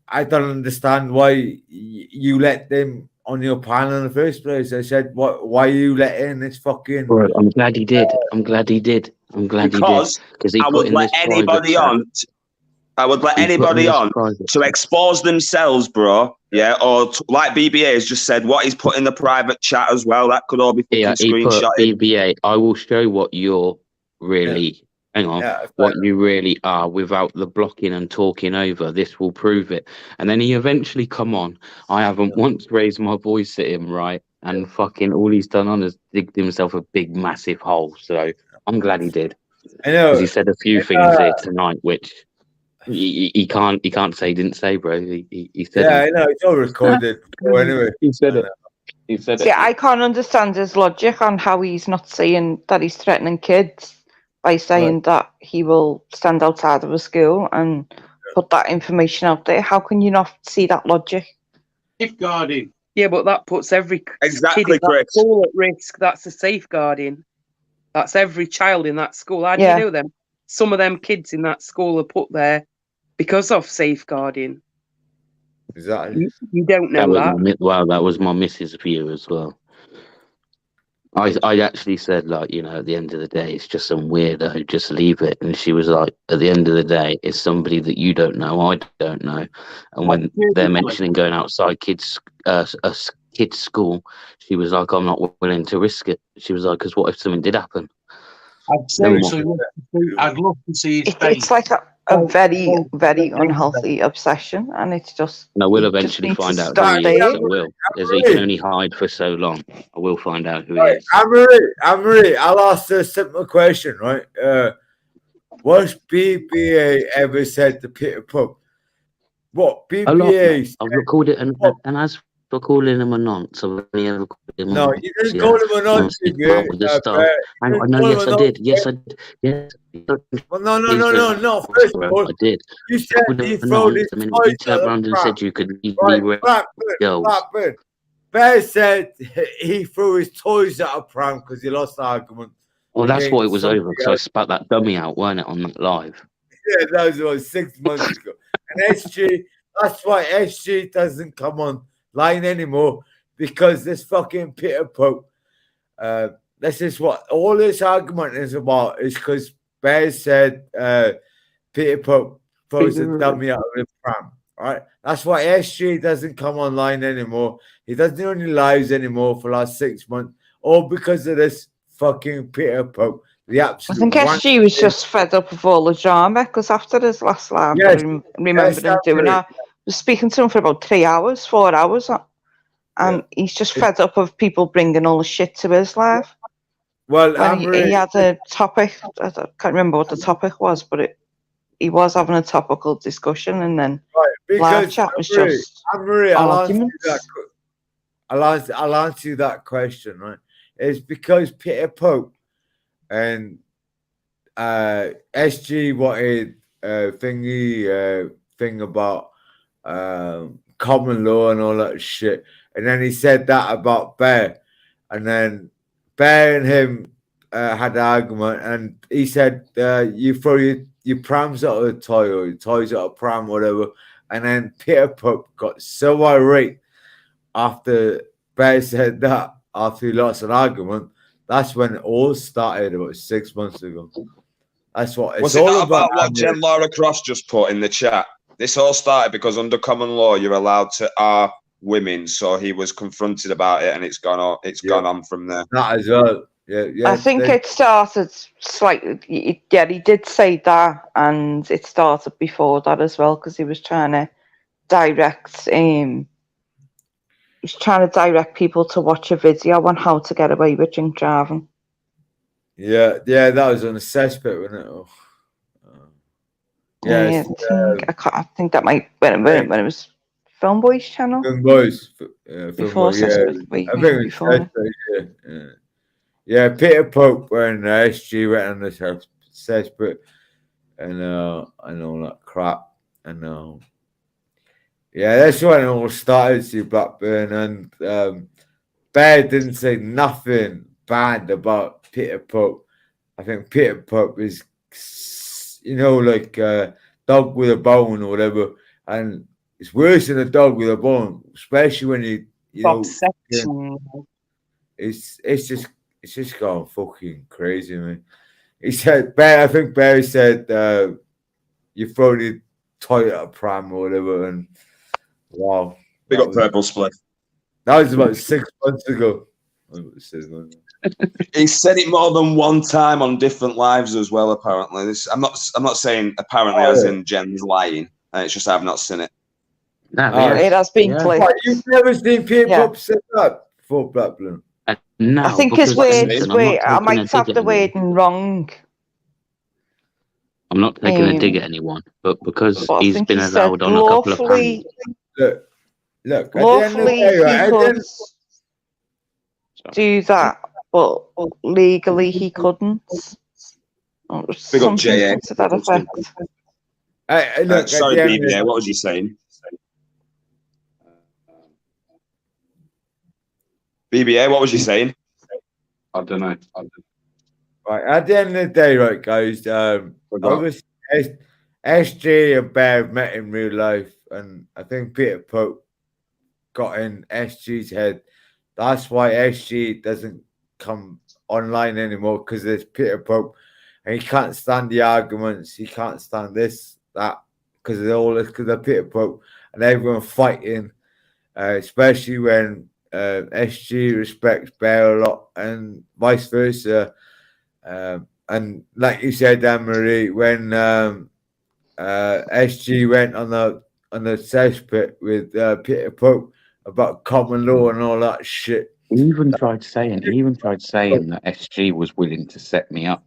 Speaker 10: I don't understand why you let them on your panel in the first place. I said, why are you letting this fucking...
Speaker 13: Bro, I'm glad he did. I'm glad he did. Because he
Speaker 1: I would let anybody on. I would let anybody on to expose themselves, bro. Yeah, or like BBA has just said, what he's put in the private chat as well. That could all be fucking screenshotted.
Speaker 13: BBA, I will show what you're really... Hang on, what you really are without the blocking and talking over. This will prove it. And then he eventually come on. I haven't once raised my voice at him, right? And fucking all he's done on is digged himself a big, massive hole. So I'm glad he did.
Speaker 10: I know.
Speaker 13: Because he said a few things here tonight, which he can't say he didn't say, bro. He said.
Speaker 10: Yeah, I know. It's all recorded. Anyway,
Speaker 13: he said it. He said it.
Speaker 17: I can't understand his logic on how he's not saying that he's threatening kids by saying that he will stand outside of a school and put that information out there. How can you not see that logic?
Speaker 14: Safeguarding.
Speaker 9: Yeah, but that puts every kid in that school at risk. That's a safeguarding. That's every child in that school. How do you know them? Some of them kids in that school are put there because of safeguarding.
Speaker 10: Exactly.
Speaker 9: You don't know that.
Speaker 13: Wow, that was my missus' view as well. I actually said, like, at the end of the day, it's just some weirdo, just leave it. And she was like, at the end of the day, it's somebody that you don't know, I don't know. And when they're mentioning going outside kids' school, she was like, I'm not willing to risk it. She was like, because what if something did happen?
Speaker 14: I'd love to see his face.
Speaker 17: It's like a very, very unhealthy obsession, and it's just...
Speaker 13: And I will eventually find out who he is. I will. Because he can only hide for so long. I will find out who he is.
Speaker 10: Amory, I'll ask a simple question, right? What's BBA ever said to Peter Pub? What BBA?
Speaker 13: I've recorded it, and as for calling him a nonce, I've only ever called him.
Speaker 10: No, you didn't call him a nonce.
Speaker 13: Yes, I did. Yes, I did. Yes.
Speaker 10: Well, no. First of all,
Speaker 13: I did.
Speaker 10: You said he threw his toys
Speaker 13: you turned around and said you could leave me with girls.
Speaker 10: Bear said he threw his toys at a pram because he lost the argument.
Speaker 13: Well, that's what it was over, because I spat that dummy out, weren't it, on that live?
Speaker 10: Yeah, that was about 6 months ago. And SG, that's why SG doesn't come on line anymore, because this fucking Peter Pope, this is what all this argument is about, is because Bear said Peter Pup throws a dummy out of the pram. Right, that's why SG doesn't come online anymore. He doesn't do any lives anymore for the last 6 months, all because of this fucking Peter Pup. The
Speaker 17: I
Speaker 10: absolute.
Speaker 17: think SG was just fed up with all the drama because after his last live,
Speaker 10: Yes,
Speaker 17: I remember him doing
Speaker 10: absolutely.
Speaker 17: that. I was speaking to him for about 3 hours, 4 hours, and he's just fed up of people bringing all the shit to his live.
Speaker 10: Well,
Speaker 17: When he had a topic, I can't remember what the topic was, but he was having a topical discussion, and then live chat was just arguments.
Speaker 10: I'll answer you that question, right? It's because Peter Pope and SG wanted thing about common law and all that shit, and then he said that about Bear, and then Bear and him had an argument, and he said you throw your prams out of the toy or your toys out of pram, whatever, and then Peter Pup got so irate after Bear said that, after he lost an argument. That's when it all started about 6 months ago. That's what it's
Speaker 1: Was it
Speaker 10: all
Speaker 1: not about what
Speaker 10: Andy.
Speaker 1: Jen Laura Cross just put in the chat? This all started because under common law you're allowed to R women, so he was confronted about it, and it's gone on. It's gone on from there.
Speaker 10: That as well. Yeah.
Speaker 17: I think it started slightly. Yeah, he did say that, and it started before that as well because he was trying to direct. He's trying to direct people to watch a video on how to get away with drink driving.
Speaker 10: Yeah, that was on the cesspit, wasn't it?
Speaker 17: Yeah, I think that might when it was Film Boys channel.
Speaker 10: Film Boys,
Speaker 17: before Cesspit,
Speaker 10: I think it was Cesspit, yeah. Peter Pope and SG went on the cesspit and all that crap, and that's when it all started. See Blackburn, and Bear didn't say nothing bad about Peter Pope. I think Peter Pope is, like a dog with a bone or whatever, and it's worse than a dog with a bone, especially when you know. It's just gone fucking crazy, man. He said, I think Barry said, you throw the toilet at a pram or whatever, and wow.
Speaker 1: Big up Purple Split.
Speaker 10: That was about 6 months ago.
Speaker 1: He said it more than one time on different lives as well. Apparently, I'm not saying apparently as in Jen's lying. It's just I've not seen it.
Speaker 17: It has been clipped.
Speaker 10: What, you've never seen Peter Pup set up for Blackburn?
Speaker 13: No,
Speaker 17: I think his words were. I might have the wording wrong.
Speaker 13: I'm not taking a dig at anyone, but because
Speaker 17: But I
Speaker 13: he's
Speaker 17: think
Speaker 13: been
Speaker 17: he
Speaker 13: allowed
Speaker 17: said
Speaker 13: on a couple of
Speaker 17: lawfully.
Speaker 13: panels.
Speaker 10: Look.
Speaker 17: Lawfully, he could do that, but legally he couldn't. Or
Speaker 1: Big up
Speaker 17: something
Speaker 1: JA.
Speaker 17: to that effect.
Speaker 10: Look,
Speaker 1: sorry,
Speaker 10: at the end of
Speaker 1: BBA. What was you saying? BBA, what was you saying?
Speaker 16: I don't know.
Speaker 10: Right, at the end of the day, right, guys, obviously SG and Bear have met in real life, and I think Peter Pope got in SG's head. That's why SG doesn't come online anymore, because there's Peter Pope, and he can't stand the arguments. He can't stand this, that, because of all this, because of Peter Pope, and everyone fighting, especially when SG respects Bear a lot, and vice versa. And like you said, Anne-Marie, when SG went on the cesspit with Peter Pope about common law and all that shit.
Speaker 13: He even tried saying that SG was willing to set me up.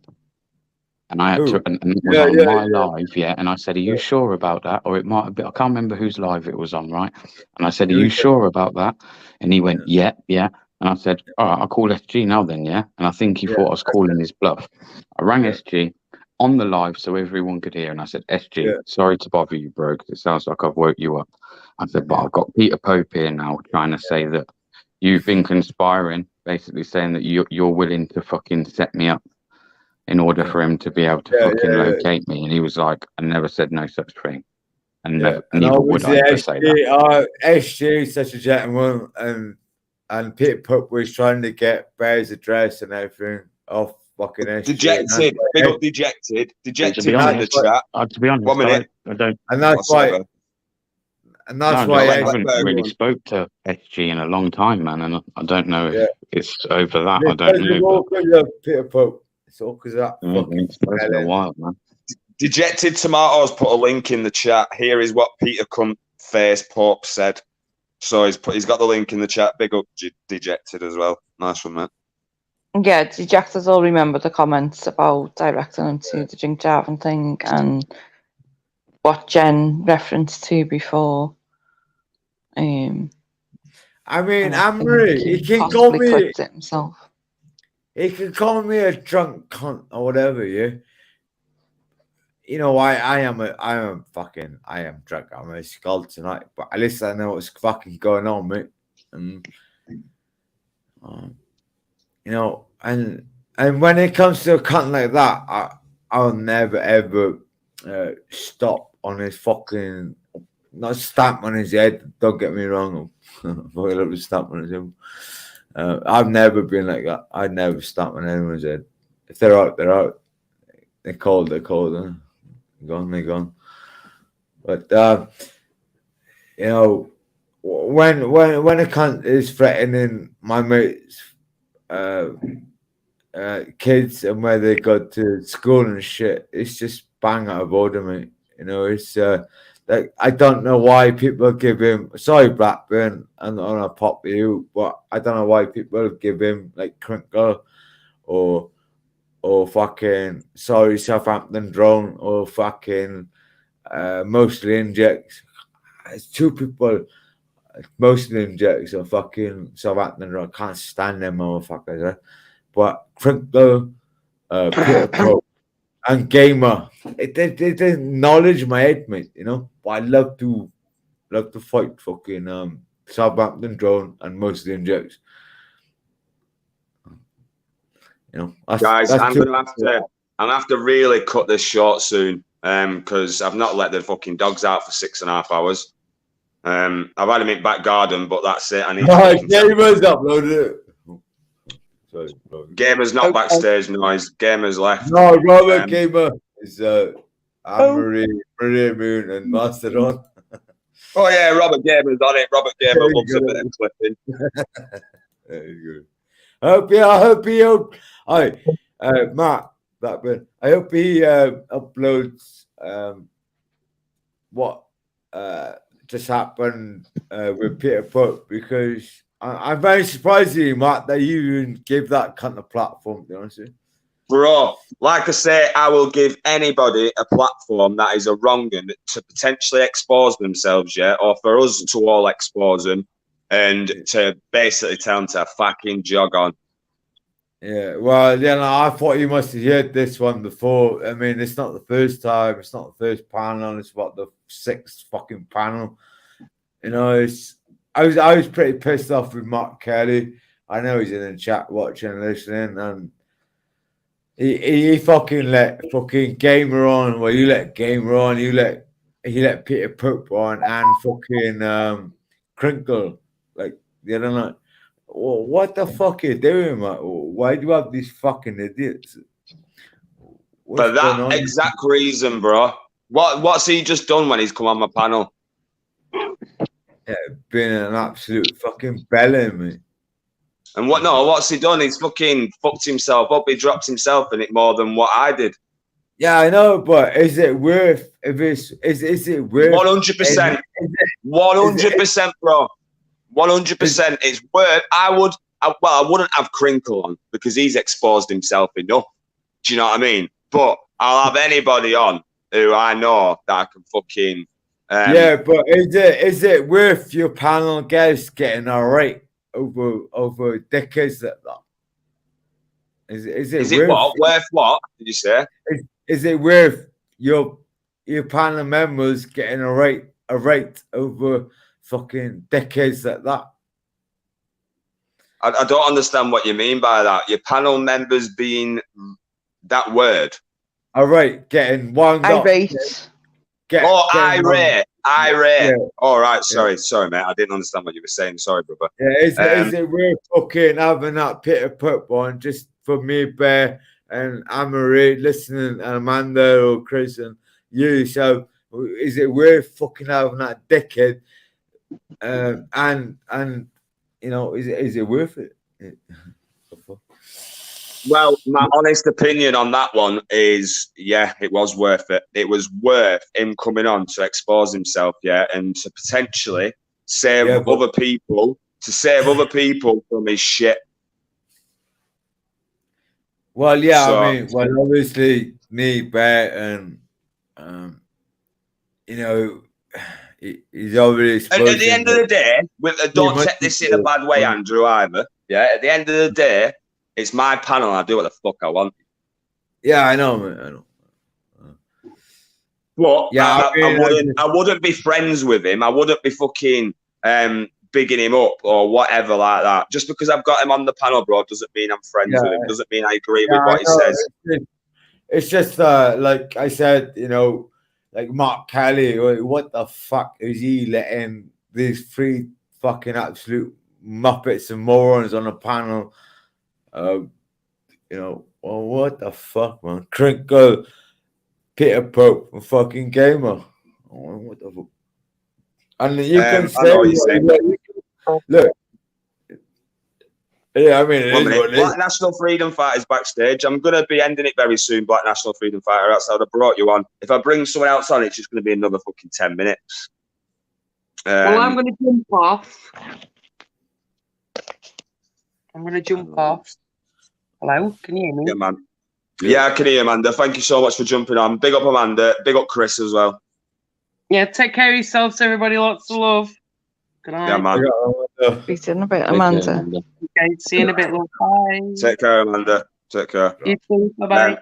Speaker 13: And I had to, and it was on my live, and I said, "Are you sure about that?" Or it might have been, I can't remember whose live it was on, right? And I said, "Are you sure about that?" And he went, "Yeah." And I said, "All right, I'll call SG now then, yeah." And I think he thought I was calling his bluff. I rang SG on the live so everyone could hear, and I said, "SG, sorry to bother you, bro, because it sounds like I've woke you up." I said, "But I've got Peter Pope here now trying to say that you've been conspiring, basically saying that you're willing to fucking set me up in order for him to be able to locate me." And he was like, "I never said no such thing. And neither would I ever say that."
Speaker 10: SG is such a gentleman, and Peter Pope was trying to get Bear's address and everything off fucking SG.
Speaker 1: Dejected, big up dejected. Dejected in the chat.
Speaker 13: To be honest,
Speaker 1: 1 minute.
Speaker 13: I don't.
Speaker 10: And that's why. And that's
Speaker 13: No,
Speaker 10: why
Speaker 13: I haven't really spoke to SG in a long time, man, and I don't know if it's over that. I don't know.
Speaker 10: Peter Pope. It's all because of that fucking.
Speaker 13: It's been a while, man.
Speaker 1: Dejected Tomatoes put a link in the chat. Here is what Peter Face Pope said. So he's got the link in the chat. Big up Dejected as well. Nice one, mate.
Speaker 17: Yeah, Dejected will remember the comments about directing him to the drink driving thing and what Jen referenced to before.
Speaker 10: I mean, Amory, he can call me. He can call me a drunk cunt or whatever, yeah. You know, I am drunk. I'm a skull tonight, but at least I know what's fucking going on, mate. And you know, and when it comes to a cunt like that, I'll never ever stop on his fucking. Not stamp on his head. Don't get me wrong. I'll love to stamp on his head. I've never been like that. I'd never stamp on anyone's head. If they're out, they're out. They're cold. They're cold. Huh? Gone. They're gone. But you know, when a cunt is threatening my mates' kids and where they go to school and shit, it's just bang out of order, mate. You know, it's like, I don't know why people give him. Sorry, Blackburn, and on a pop you, but I don't know why people give him like Crinkle or fucking sorry Southampton Drone or fucking mostly injects. It's two people. Mostly injects or fucking Southampton Drone. I can't stand them motherfuckers. Right? But Crinkle, Peter Pro, and Gamer, they knowledge my head, mate. You know, but I love to fight fucking Southampton Drone and mostly injects. You know,
Speaker 1: guys, I'm gonna have to really cut this short soon, because I've not let the fucking dogs out for 6.5 hours. I've had him in back garden, but that's it. I need.
Speaker 10: Gamer's uploaded it. Sorry,
Speaker 1: Gamer's not backstage noise. Gamer's left.
Speaker 10: No, Robert Gamer is Amory, Pretty Moon, and Mastodon.
Speaker 1: Oh yeah, Robert Gamer's on it. Robert Gamer loves a bit of clipping.
Speaker 10: Very good. I hope he Matt Blackburn. I hope he uploads what just happened with Peter Pope, because I'm very surprised at you, Matt, that you even gave that kind of platform, to be honest with you.
Speaker 1: Bro, like I say, I will give anybody a platform that is a wrong and to potentially expose themselves, yeah, or for us to all expose them and to basically tell them to fucking jog on.
Speaker 10: Yeah, well, yeah, no, I thought you must have heard this one before. I mean, it's not the first time, it's not the first panel, it's about the 6th fucking panel. You know, I was pretty pissed off with Mark Kelly. I know he's in the chat watching and listening, and he fucking let fucking Gamer on. Well, you let Gamer on, he let Peter Pope on, and fucking Crinkle, like the other night. Well, what the fuck are you doing, man? Why do you have these fucking idiots?
Speaker 1: For that exact reason, bro. What's he just done when he's come on my panel?
Speaker 10: Yeah, been an absolute fucking belly, mate.
Speaker 1: And what's he done? He's fucking fucked himself up. He dropped himself in it more than what I did.
Speaker 10: Yeah, I know, but is it worth? Is it worth?
Speaker 1: 100%. 100%, bro. 100%. It's worth. I wouldn't have Crinkle on because he's exposed himself enough. Do you know what I mean? But I'll have anybody on who I know that I can fucking.
Speaker 10: Yeah, but is it worth your panel guys getting a right over decades like that? Is it
Speaker 1: worth what? Did you say?
Speaker 10: Is it worth your panel members getting a right over fucking decades like that?
Speaker 1: I don't understand what you mean by that. Your panel members being that word.
Speaker 10: All right, getting wound up.
Speaker 17: Irate.
Speaker 1: Irate.
Speaker 10: Yeah.
Speaker 1: All right, sorry, mate. I didn't understand what you were saying. Sorry, brother.
Speaker 10: Yeah, is it worth fucking having that Peter Pope on just for me, Bear, and Anne-Marie listening, and Amanda or Chris and you. So is it worth fucking having that dickhead? And you know, is it worth it?
Speaker 1: Well, my honest opinion on that one is, yeah, it was worth it. It was worth him coming on to expose himself, yeah, and to potentially save other people, from his shit.
Speaker 10: Well, yeah,
Speaker 1: So,
Speaker 10: I mean, well, obviously, me, Bear, and you know, he's already
Speaker 1: at the end of the day, don't take this in a bad way, Andrew, either. Yeah, at the end of the day, it's my panel. I do what the fuck I want.
Speaker 10: Yeah, I know, man. I know.
Speaker 1: But
Speaker 10: yeah,
Speaker 1: I wouldn't be friends with him. I wouldn't be fucking bigging him up or whatever like that. Just because I've got him on the panel, bro, doesn't mean I'm friends with him. Doesn't mean I agree with what he says.
Speaker 10: It's just like I said, you know, like Mark Kelly. What the fuck is he letting these three fucking absolute muppets and morons on the panel? You know, well, what the fuck, man? Crinkle, Peter Pope, and fucking Gamer. Oh, what the fuck? And you can say, look, yeah, I mean,
Speaker 1: Black National Freedom Fighters backstage. I'm going to be ending it very soon, Black National Freedom Fighter. That's how I brought you on. If I bring someone else on, it's just going to be another fucking 10 minutes.
Speaker 9: Well, I'm going to jump off. Hello, can you hear me?
Speaker 1: Yeah, man. Yeah, I can hear you, Amanda. Thank you so much for jumping on. Big up, Amanda. Big up, Chris, as well.
Speaker 9: Yeah, take care of yourselves, everybody. Lots of love. Good night.
Speaker 1: Yeah, man.
Speaker 17: Speak in a bit, Amanda.
Speaker 9: Okay, see you in a bit. Love. Bye.
Speaker 1: Take care, Amanda. Take care.
Speaker 9: You too. Bye-bye.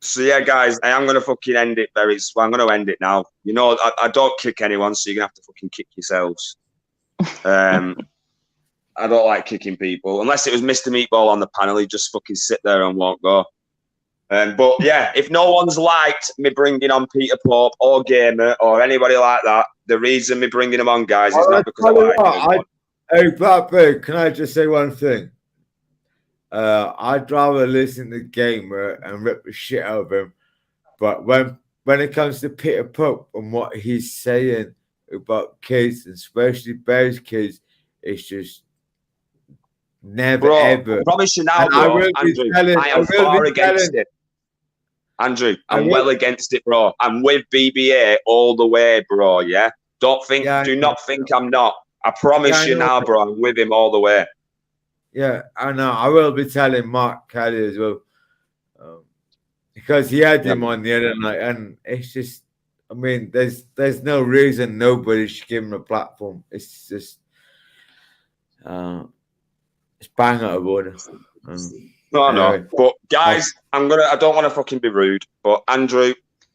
Speaker 1: So, yeah, guys, I am going to fucking end it very... Well, I'm going to end it now. You know, I don't kick anyone, so you're going to have to fucking kick yourselves. I don't like kicking people. Unless it was Mr. Meatball on the panel, he'd just fucking sit there and won't go. But yeah, if no one's liked me bringing on Peter Pope or Gamer or anybody like that, the reason me bringing them on, guys, is not because I like them.
Speaker 10: Hey, Blackbird, can I just say one thing? I'd rather listen to Gamer and rip the shit out of him. But when it comes to Peter Pope and what he's saying about kids, and especially Bear's kids, it's just never ever.
Speaker 1: I promise you now, bro, Andrew, I am far against it. Andrew, I'm well against it, bro. I'm with BBA all the way, bro. Yeah, do not think I'm not. I promise you now, bro. I'm with him all the way.
Speaker 10: Yeah, I know. I will be telling Mark Kelly as well, because he had him on the other night, and it's just, I mean, there's no reason nobody should give him a platform. It's just, it's bang out of order.
Speaker 1: No. But guys, I don't want to fucking be rude, but Andrew,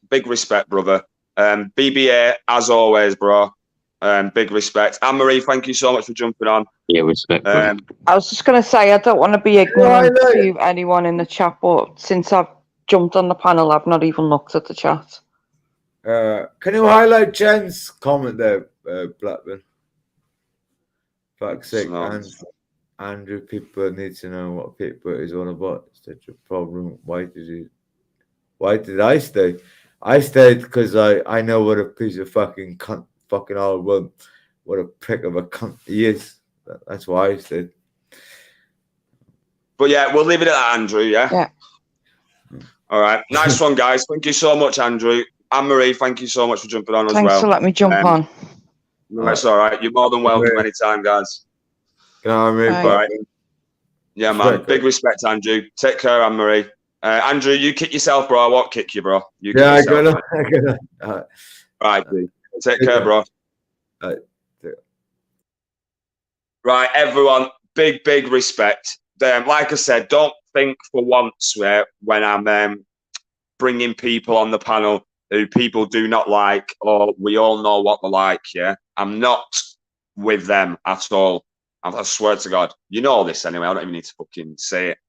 Speaker 1: big respect, brother. BBA, as always, bro. Big respect. Anne-Marie, thank you so much for jumping on.
Speaker 13: Yeah, respect.
Speaker 17: I was just going to say, I don't want to be ignorant to anyone in the chat, but since I've jumped on the panel, I've not even looked at the chat.
Speaker 10: Can you highlight Jen's comment there, Blackburn? Fuck's sake, Andrew, people need to know what people is all about. Is that your problem? Why did I stay? I stayed because I know what a piece of fucking cunt, fucking old one, what a prick of a cunt he is. That's why I stayed.
Speaker 1: But yeah, we'll leave it at that, Andrew. Yeah. All right. Nice one, guys. Thank you so much, Andrew. Anne-Marie, thank you so much for jumping on as well.
Speaker 17: Thanks for letting me jump on.
Speaker 1: No, it's all right. You're more than welcome anytime, guys.
Speaker 10: All
Speaker 1: right. Yeah, man. Big respect, Andrew. Take care, Anne-Marie. Andrew, you kick yourself, bro. I won't kick you, bro. You kick yourself,
Speaker 10: I gotta.
Speaker 1: All right, dude. Take care, bro. Right, everyone. Big respect. Like I said, don't think for once when I'm bringing people on the panel who people do not like, or we all know what they're like. Yeah, I'm not with them at all. I swear to God, you know this anyway. I don't even need to fucking say it.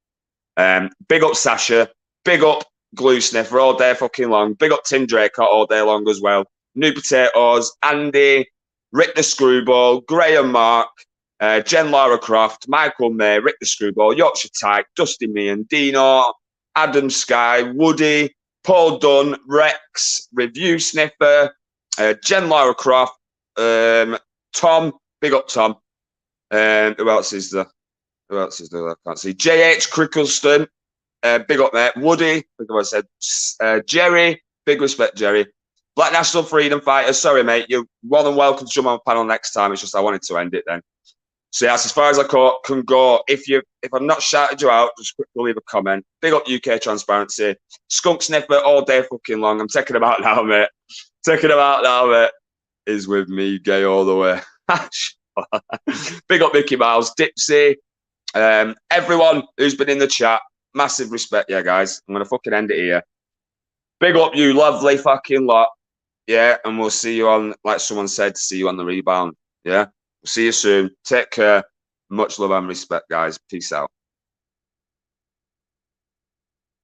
Speaker 1: Big up Sasha, big up Glue Sniffer all day fucking long. Big up Tim Draycott all day long as well. New Potatoes, Andy, Rick the Screwball, Graham Mark, Jen Lara Croft, Michael May, Rick the Screwball, Yorkshire Tyke, Dusty Meehan, Dino, Adam Sky, Woody, Paul Dunn, Rex, Review Sniffer, Jen Laura Croft, Tom, big up Tom. Who else is there? I can't see. JH Crickleston, big up mate. Woody, I think I said. Jerry, big respect, Jerry. Black National Freedom Fighters, sorry mate, you're more than welcome to jump on the panel next time. It's just I wanted to end it then. So that's as far as I can go. If I've not shouted you out, just quickly leave a comment. Big up UK Transparency. Skunk Sniffer all day fucking long. I'm taking him out now, mate. Is with me, gay all the way. Big up Mickey Mouse, Dipsy, everyone who's been in the chat. Massive respect, yeah, guys. I'm gonna fucking end it here. Big up you, lovely fucking lot. Yeah, and we'll see you on, like someone said, see you on the rebound. Yeah, we'll see you soon. Take care. Much love and respect, guys. Peace out.